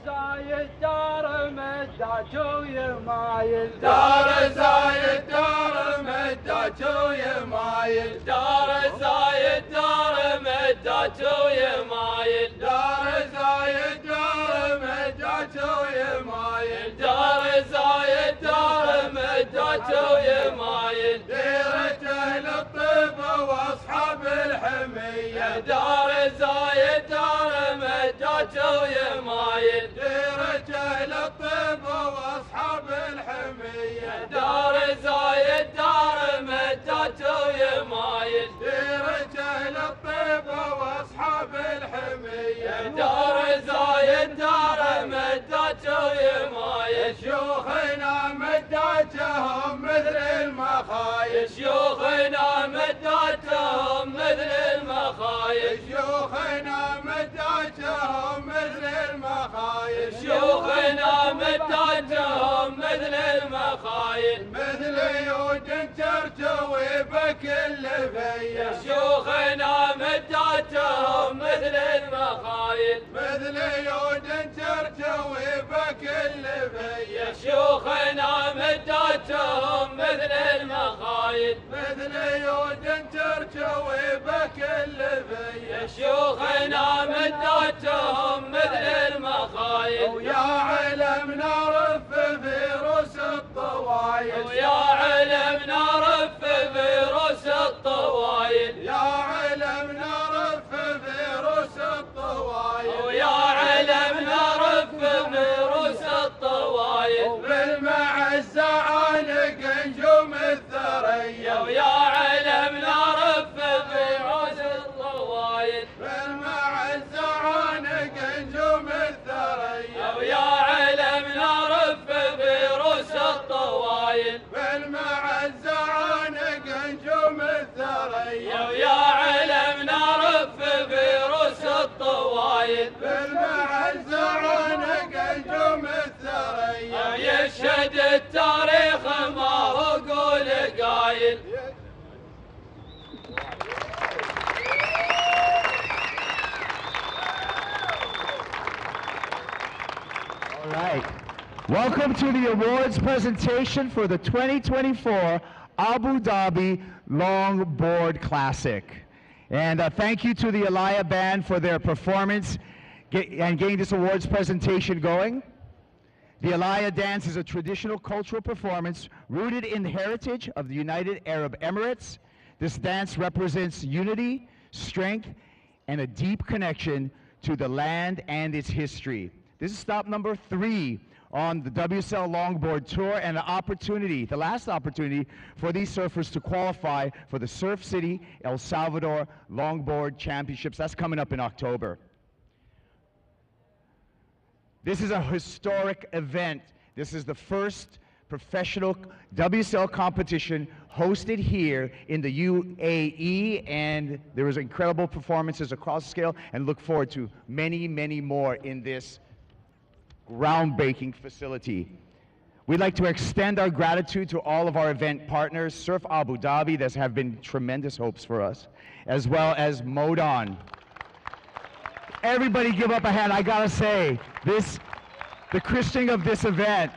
is مداتو يمايل دار زايد دار مداتو يمايل دار زايد دار مداتو يمايل دار زايد دار مداتو يمايل دار زايد دار مداتو يمايل ديرة اهل الطب واصحاب الحمية دار زايد دار مداتو يمايل ديرة اهل الطب واصحاب الحمية دار زايد دار مداتو يمايل ديرة اهل الطب واصحاب الحمية دار زايد دار مداتو يمايل شيوخنا مداتهم مثل المخايل شيوخنا مداتهم مثل المخايل شيوخنا مداتهم مثل المخايل شيوخنا مداتهم مثل المخايل مثل يود ترتوي بكل فيا شيوخنا مداتهم مثل المخايل مثل يود ترتوي بكل فيا شيوخنا مداتهم مثل المخايل مثل يود ترتوي بكل فيا شيوخنا مداتهم مثل المخايل ويا علمنا رف فيروس الطوايل ويا علمنا رف فيروس الطوايل يا علمنا رف فيروس الطوايل ويا علمنا رف فيروس الطوايل بالمعزة عانق نجوم الثريا ويا علمنا رف فيروس الطوايل بالمعزة عانق نجوم الثريا ويا علمنا رف فيروس الطوايل بالمعزة عانق نجوم الثريا ويا علمنا رف فيروس الطوايل بالمعزة عانق نجوم الثريا يشهد التاريخ ما هو قول قايل All right. Welcome to the awards presentation for the 2024 Abu Dhabi Longboard Classic. And thank you to the Alaya Band for their performance and getting this awards presentation going. The Alaya dance is a traditional cultural performance rooted in the heritage of the United Arab Emirates. This dance represents unity, strength, and a deep connection to the land and its history. This is stop number 3 on the WSL Longboard Tour, and an opportunity, the last opportunity for these surfers to qualify for the Surf City El Salvador Longboard Championships. That's coming up in October. This is a historic event. This is the first professional WSL competition hosted here in the UAE, and there was incredible performances across the scale, and look forward to many, many more in this groundbreaking facility. We'd like to extend our gratitude to all of our event partners, Surf Abu Dhabi, that have been tremendous hopes for us, as well as Modon. Everybody give up a hand. I gotta say, the christening of this event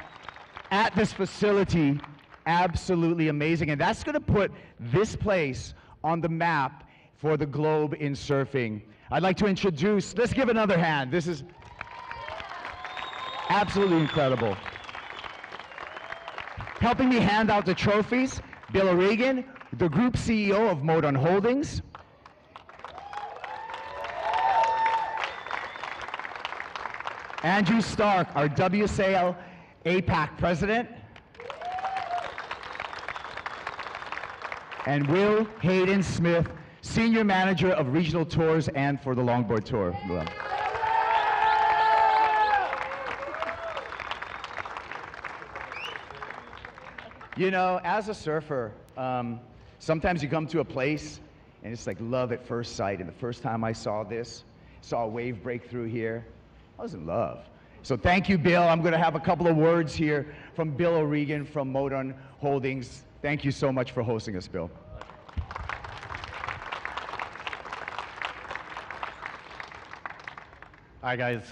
at this facility, absolutely amazing. And that's gonna put this place on the map for the globe in surfing. I'd like to introduce, let's give another hand. This is absolutely incredible. Helping me hand out the trophies, Bill O'Regan, the Group CEO of Modon Holdings. Andrew Stark, our WSL APAC President. And Will Hayden Smith, Senior Manager of Regional Tours and for the Longboard Tour. You know, as a surfer, sometimes you come to a place and it's like love at first sight. And the first time I saw this, saw a wave break through here, I was in love. So thank you, Bill. I'm going to have a couple of words here from Bill O'Regan from Modon Holdings. Thank you so much for hosting us, Bill. Hi guys.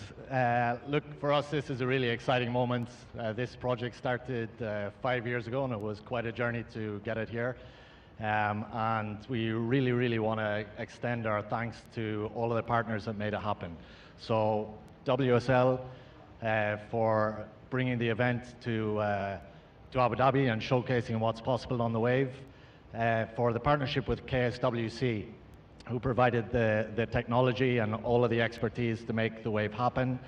Look, for us this is a really exciting moment. This project started 5 years ago and it was quite a journey to get it here. And we really want to extend our thanks to all of the partners that made it happen. So WSL for bringing the event to Abu Dhabi and showcasing what's possible on the wave. For the partnership with KSWC, who provided the technology and all of the expertise to make the wave happen.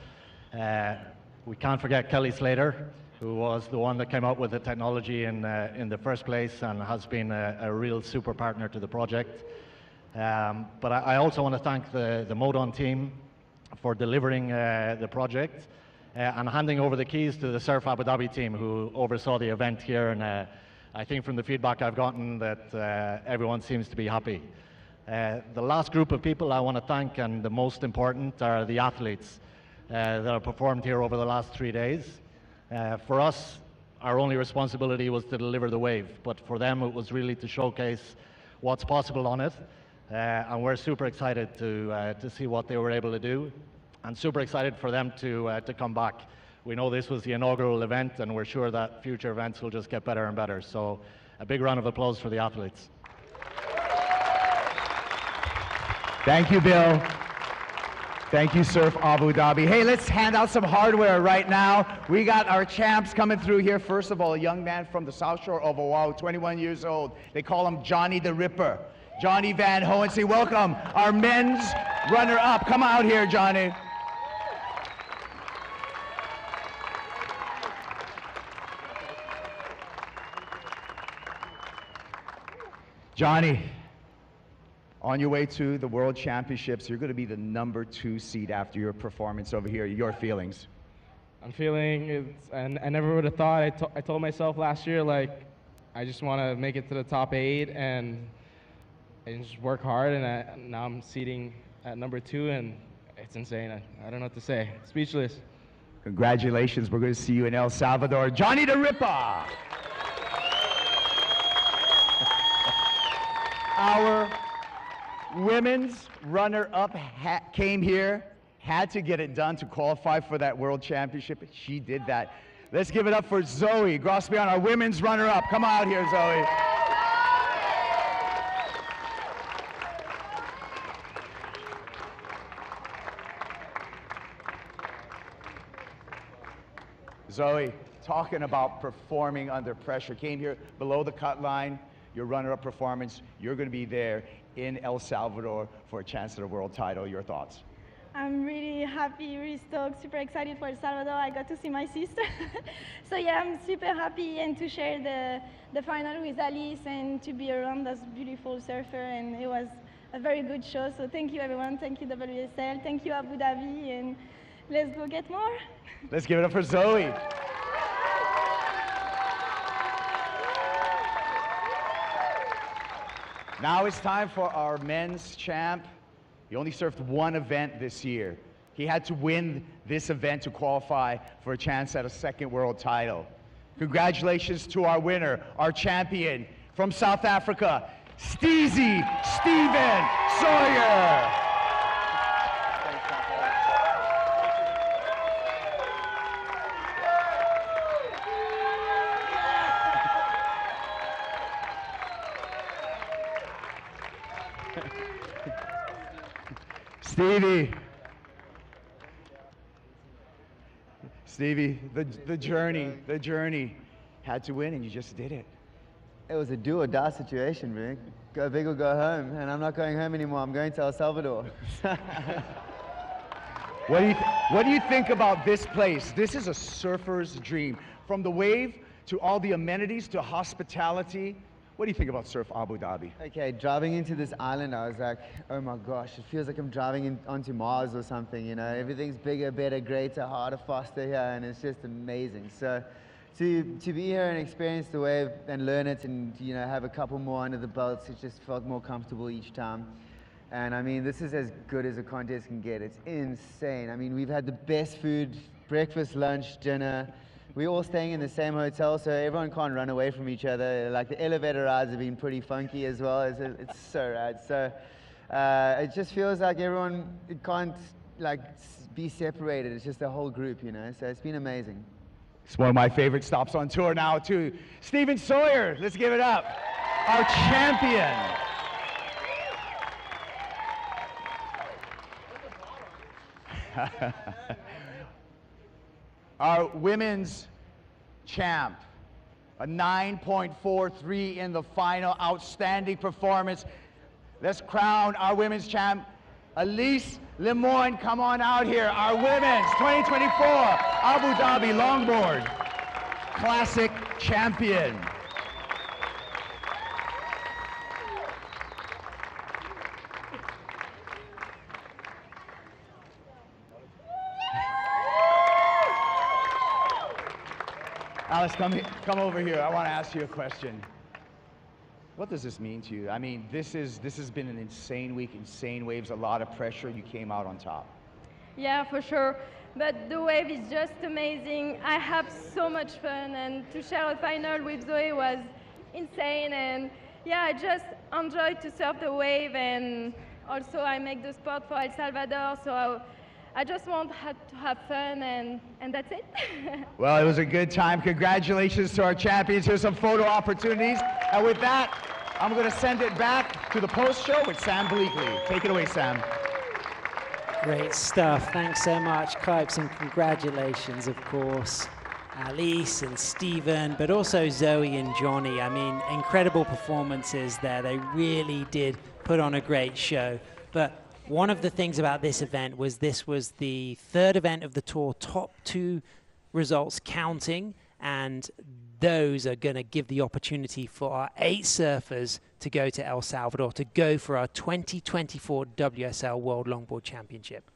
We can't forget Kelly Slater, who was the one that came up with the technology in the first place and has been a real super partner to the project. But I also want to thank the Modon team for delivering the project and handing over the keys to the Surf Abu Dhabi team, who oversaw the event here. And I think from the feedback I've gotten that everyone seems to be happy. The last group of people I want to thank, and the most important, are the athletes that have performed here over the last 3 days. For us, our only responsibility was to deliver the wave, but for them it was really to showcase what's possible on it. And we're super excited to see what they were able to do, and super excited for them to come back. We know this was the inaugural event, and we're sure that future events will just get better and better. So a big round of applause for the athletes. Thank you, Bill. Thank you, Surf Abu Dhabi. Hey, let's hand out some hardware right now. We got our champs coming through here. First of all, a young man from the South Shore of Oahu, 21 years old. They call him Johnny the Ripper. Johnny Van Hoensee, welcome. Our men's runner-up. Come out here, Johnny. Johnny, on your way to the World Championships, you're going to be the #2 seed after your performance over here. Your feelings? I'm feeling, and I never would have thought. I told myself last year, like, I just want to make it to the top 8 and just work hard. And now I'm seeding at #2, and it's insane. I don't know what to say. Speechless. Congratulations. We're going to see you in El Salvador. Johnny the Ripper. Our women's runner-up came here, had to get it done to qualify for that World Championship. She did that. Let's give it up for Zoe Grospion, our women's runner-up. Come out here, Zoe. Zoe, talking about performing under pressure, came here below the cut line, your runner-up performance. You're going to be there in El Salvador for a chance at a world title. Your thoughts? I'm really happy, really stoked, super excited for El Salvador. I got to see my sister. So yeah, I'm super happy and to share the final with Alice and to be around this beautiful surfer, and it was a very good show. So thank you everyone, thank you WSL, thank you Abu Dhabi, and let's go get more. Let's give it up for Zoe. Now it's time for our men's champ. He only surfed one event this year. He had to win this event to qualify for a chance at a second world title. Congratulations to our winner, our champion from South Africa, Steezy Steven Sawyer. Stevie, the journey had to win, and you just did it. It was a do or die situation, man. Go big or go home, and I'm not going home anymore. I'm going to El Salvador. What do you think about this place? This is a surfer's dream. From the wave to all the amenities to hospitality. What do you think about Surf Abu Dhabi? Okay, driving into this island, I was like, oh my gosh, it feels like I'm driving onto Mars or something, you know. Everything's bigger, better, greater, harder, faster here, and it's just amazing. So to be here and experience the wave and learn it and, you know, have a couple more under the belts, it just felt more comfortable each time. And I mean, this is as good as a contest can get. It's insane. I mean, we've had the best food, breakfast, lunch, dinner. We're all staying in the same hotel, so everyone can't run away from each other. Like, the elevator rides have been pretty funky as well. It's so rad. So it just feels like everyone can't, like, be separated. It's just a whole group, you know. So it's been amazing. It's one of my favorite stops on tour now, too. Steven Sawyer, let's give it up. Our champion. Our women's champ, a 9.43 in the final, outstanding performance. Let's crown our women's champ, Elise Lemoyne. Come on out here, our women's 2024 Abu Dhabi Longboard Classic champion. Alice, come over here. I want to ask you a question. What does this mean to you? I mean, this has been an insane week, insane waves, a lot of pressure. You came out on top. Yeah, for sure. But the wave is just amazing. I have so much fun, and to share a final with Zoe was insane. And yeah, I just enjoyed to surf the wave, and also I make the sport for El Salvador, so I just want to have fun, and that's it. Well, it was a good time. Congratulations to our champions. Here's some photo opportunities. And with that, I'm going to send it back to the post-show with Sam Bleakley. Take it away, Sam. Great stuff. Thanks so much, Kipes, and congratulations, of course, Alice and Stephen, but also Zoe and Johnny. I mean, incredible performances there. They really did put on a great show. But one of the things about this event was this was the third event of the tour, top 2 results counting, and those are going to give the opportunity for our 8 surfers to go to El Salvador to go for our 2024 WSL World Longboard Championship.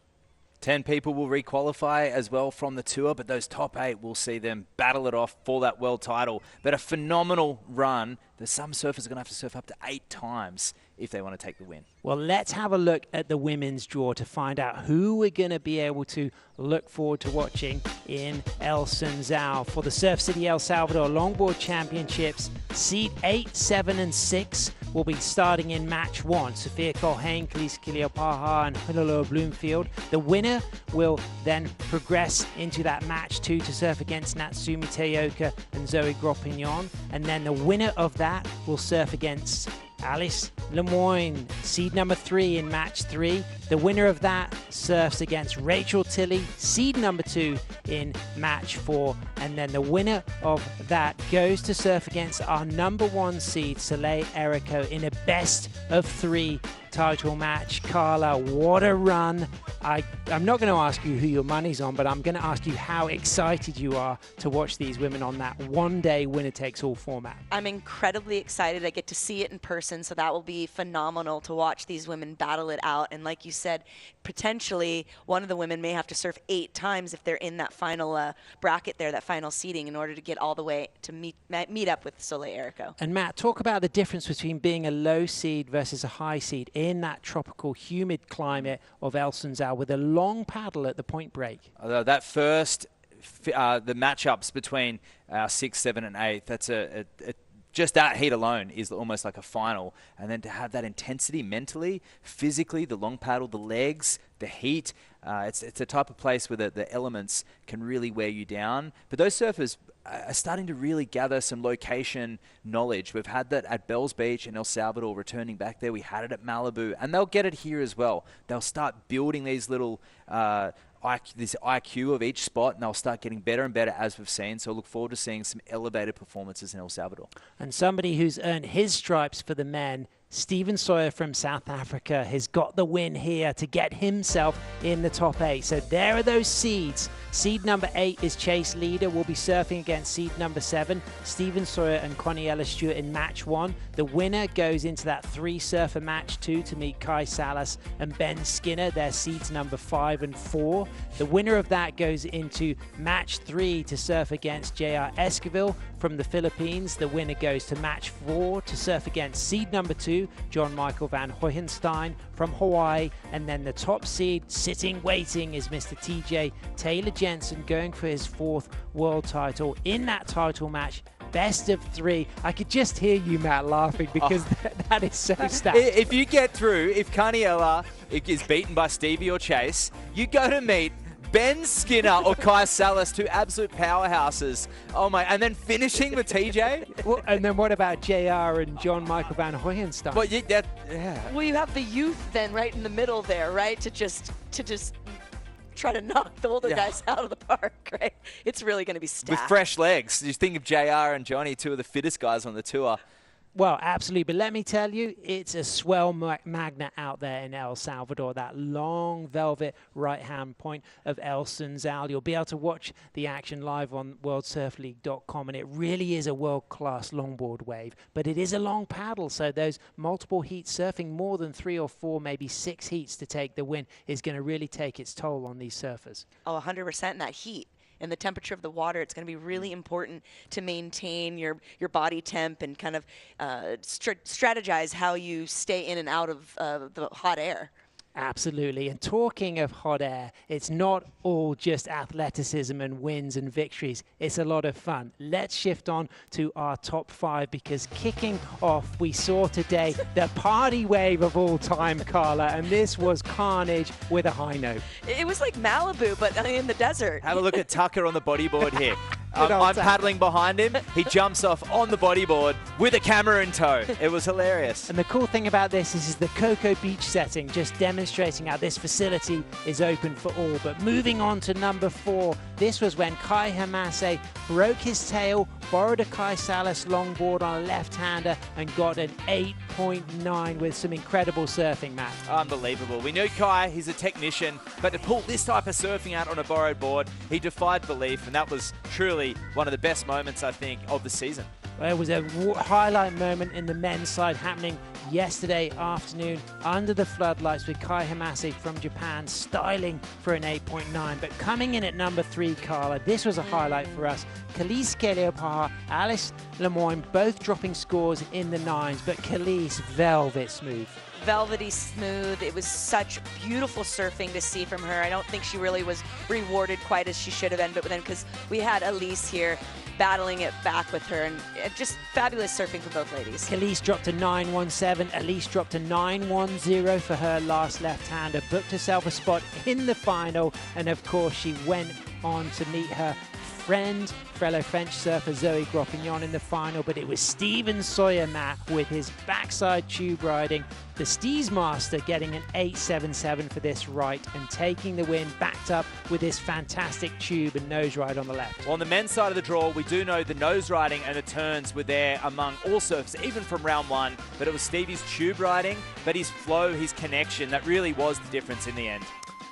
10 people will requalify as well from the tour, but those top 8 will see them battle it off for that world title. But a phenomenal run that some surfers are going to have to surf up to 8 times if they want to take the win. Well, let's have a look at the women's draw to find out who we're going to be able to look forward to watching in El Sunzal for the Surf City El Salvador Longboard Championships. Seed 8, 7, and 6 will be starting in match 1. Sophia Colhane, Khalees Kiliopaha, and Hilolo Bloomfield. The winner will then progress into that match 2 to surf against Natsumi Teoka and Zoe Gropignon. And then the winner of that will surf against Alice Lemoyne, seed number 3 in match 3. The winner of that surfs against Rachel Tilley, seed number 2 in match 4. And then the winner of that goes to surf against our number 1 seed, Soleil Erico, in a best of 3 title match. Carla, what a run. I'm not going to ask you who your money's on, but I'm going to ask you how excited you are to watch these women on that one-day winner-takes-all format. I'm incredibly excited. I get to see it in person, so that will be phenomenal to watch these women battle it out. And like you said, potentially one of the women may have to surf 8 times if they're in that final bracket there, that final seeding, in order to get all the way to meet up with Soleil Erico. And Matt, talk about the difference between being a low seed versus a high seed in that tropical, humid climate of El Sunzal with a long paddle at the point break. That first, the matchups between 6, 7, and 8, that's just that heat alone is almost like a final. And then to have that intensity mentally, physically, the long paddle, the legs, the heat, it's a type of place where the elements can really wear you down. But those surfers are starting to really gather some location knowledge. We've had that at Bells Beach and El Salvador, returning back there. We had it at Malibu, and they'll get it here as well. They'll start building these little this IQ of each spot, and they'll start getting better and better as we've seen. So look forward to seeing some elevated performances in El Salvador. And somebody who's earned his stripes for the men, Steven Sawyer from South Africa, has got the win here to get himself in the top 8. So there are those seeds. Seed number 8 is Chase Leader. We'll be surfing against seed number 7, Steven Sawyer and Connie Ellis-Stewart in match 1. The winner goes into that 3-surfer match 2 to meet Kai Salas and Ben Skinner. They're seeds number 5 and 4. The winner of that goes into match 3 to surf against JR Esquivel from the Philippines. The winner goes to match 4 to surf against seed number 2, John Michael Van Hoyenstein from Hawaii. And then the top seed sitting waiting is Mr. TJ Taylor Jensen, going for his 4th world title in that title match. Best of 3. I could just hear you, Matt, laughing because that is so stacked. If you get through, if Kaniela is beaten by Stevie or Chase, you go to meet Ben Skinner or Kai Salas, two absolute powerhouses. Oh my, and then finishing with TJ. Well, and then what about JR and John Michael Van Hoyenstein? Well, yeah. Well, you have the youth then right in the middle there, right? To just try to knock the older guys out of the park, right? It's really going to be stacked. With fresh legs. You think of JR and Johnny, two of the fittest guys on the tour. Well, absolutely. But let me tell you, it's a swell magnet out there in El Salvador, that long velvet right-hand point of El Sunzal. You'll be able to watch the action live on worldsurfleague.com, and it really is a world-class longboard wave. But it is a long paddle, so those multiple heats, surfing more than 3 or 4, maybe 6 heats to take the win, is going to really take its toll on these surfers. Oh, 100% in that heat. And the temperature of the water, it's going to be really important to maintain your body temp and kind of strategize how you stay in and out of the hot air. Absolutely. And talking of hot air, it's not all just athleticism and wins and victories. It's a lot of fun. Let's shift on to our top 5, because kicking off, we saw today the party wave of all time, Carla, and this was carnage with a high note. It was like Malibu, but in the desert. Have a look at Tucker on the bodyboard here. I'm paddling behind him. He jumps off on the bodyboard with a camera in tow. It was hilarious. And the cool thing about this is the Cocoa Beach setting, just demonstrating how this facility is open for all. But moving on to number 4, this was when Kai Hamase broke his tail, borrowed a Kai Salas longboard on a left-hander, and got an 8.9 with some incredible surfing, Matt. Unbelievable. We knew Kai, he's a technician, but to pull this type of surfing out on a borrowed board, he defied belief, and that was truly one of the best moments, I think, of the season. Well, it was a highlight moment in the men's side happening yesterday afternoon under the floodlights with Kai Hamase from Japan styling for an 8.9. But coming in at number 3, Carla, this was a highlight for us. Khalees Keleopaha, Alice Lemoyne both dropping scores in the 9s, but Khalees velvet smooth. Velvety smooth. It was such beautiful surfing to see from her. I don't think she really was rewarded quite as she should have been, but then because we had Elise here battling it back with her, and just fabulous surfing for both ladies. Khalees dropped a 9.17. Elise dropped a 9.10 for her last left-hander, booked herself a spot in the final, and of course she went on to meet her fellow French surfer Zoe Groppignon in the final, but it was Steven Sawyer, Matt, with his backside tube riding, the Steez Master, getting an 8.77 for this right and taking the win, backed up with his fantastic tube and nose ride on the left. Well, on the men's side of the draw, we do know the nose riding and the turns were there among all surfers, even from round 1, but it was Stevie's tube riding, but his flow, his connection, that really was the difference in the end.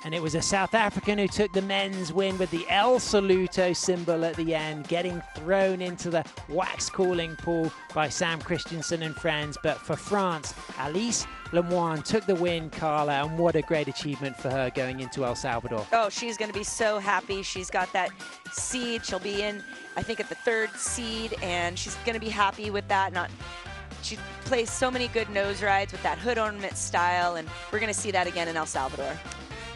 And it was a South African who took the men's win with the El Saluto symbol at the end, getting thrown into the wax cooling pool by Sam Christensen and friends. But for France, Alice Lemoyne took the win, Carla, and what a great achievement for her going into El Salvador. Oh, she's going to be so happy. She's got that seed. She'll be in, I think, at the 3rd seed, and she's going to be happy with that. She plays so many good nose rides with that hood ornament style, and we're going to see that again in El Salvador.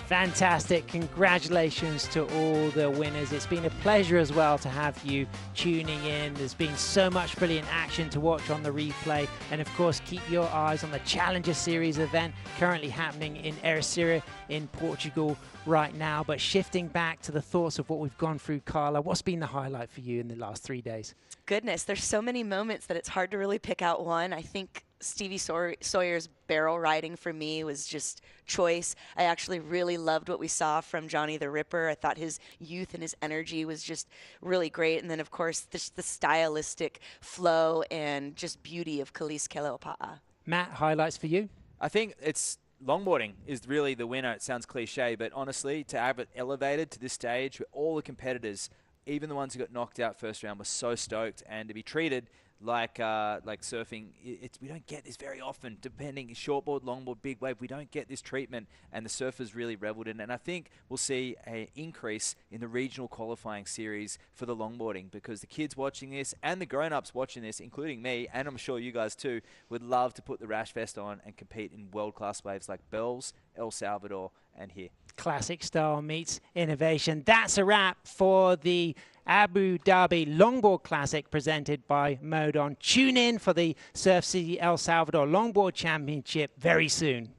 Fantastic. Congratulations to all the winners. It's been a pleasure as well to have you tuning in. There's been so much brilliant action to watch on the replay. And of course, keep your eyes on the Challenger Series event currently happening in Ericeira in Portugal right now. But shifting back to the thoughts of what we've gone through, Carla, what's been the highlight for you in the last 3 days? Goodness, there's so many moments that it's hard to really pick out one. I think Stevie Sawyer's barrel riding for me was just choice. I actually really loved what we saw from Johnny the Ripper. I thought his youth and his energy was just really great. And then, of course, the stylistic flow and just beauty of Khalees Keleopaha. Matt, highlights for you? I think it's longboarding is really the winner. It sounds cliche, but honestly, to have it elevated to this stage where all the competitors, even the ones who got knocked out first round, were so stoked, and to be treated like surfing, we don't get this very often. Depending shortboard, longboard, big wave, we don't get this treatment, and the surfers really reveled in it. And I think we'll see an increase in the regional qualifying series for the longboarding, because the kids watching this and the grown-ups watching this, including me, and I'm sure you guys too, would love to put the rash vest on and compete in world-class waves like Bells, El Salvador, and here. Classic style meets innovation. That's a wrap for the Abu Dhabi Longboard Classic presented by Modon. Tune in for the Surf City El Salvador Longboard Championship very soon.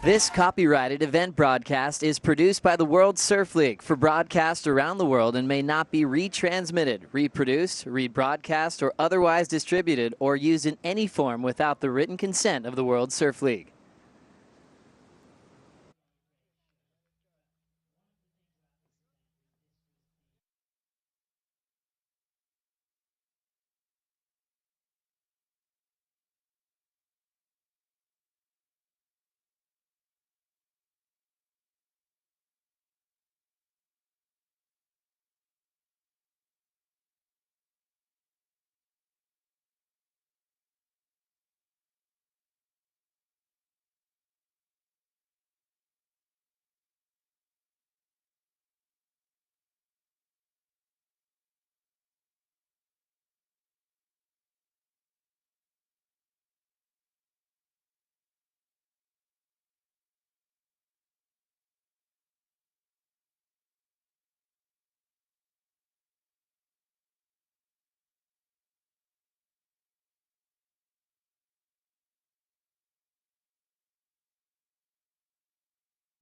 This copyrighted event broadcast is produced by the World Surf League for broadcast around the world and may not be retransmitted, reproduced, rebroadcast, or otherwise distributed or used in any form without the written consent of the World Surf League.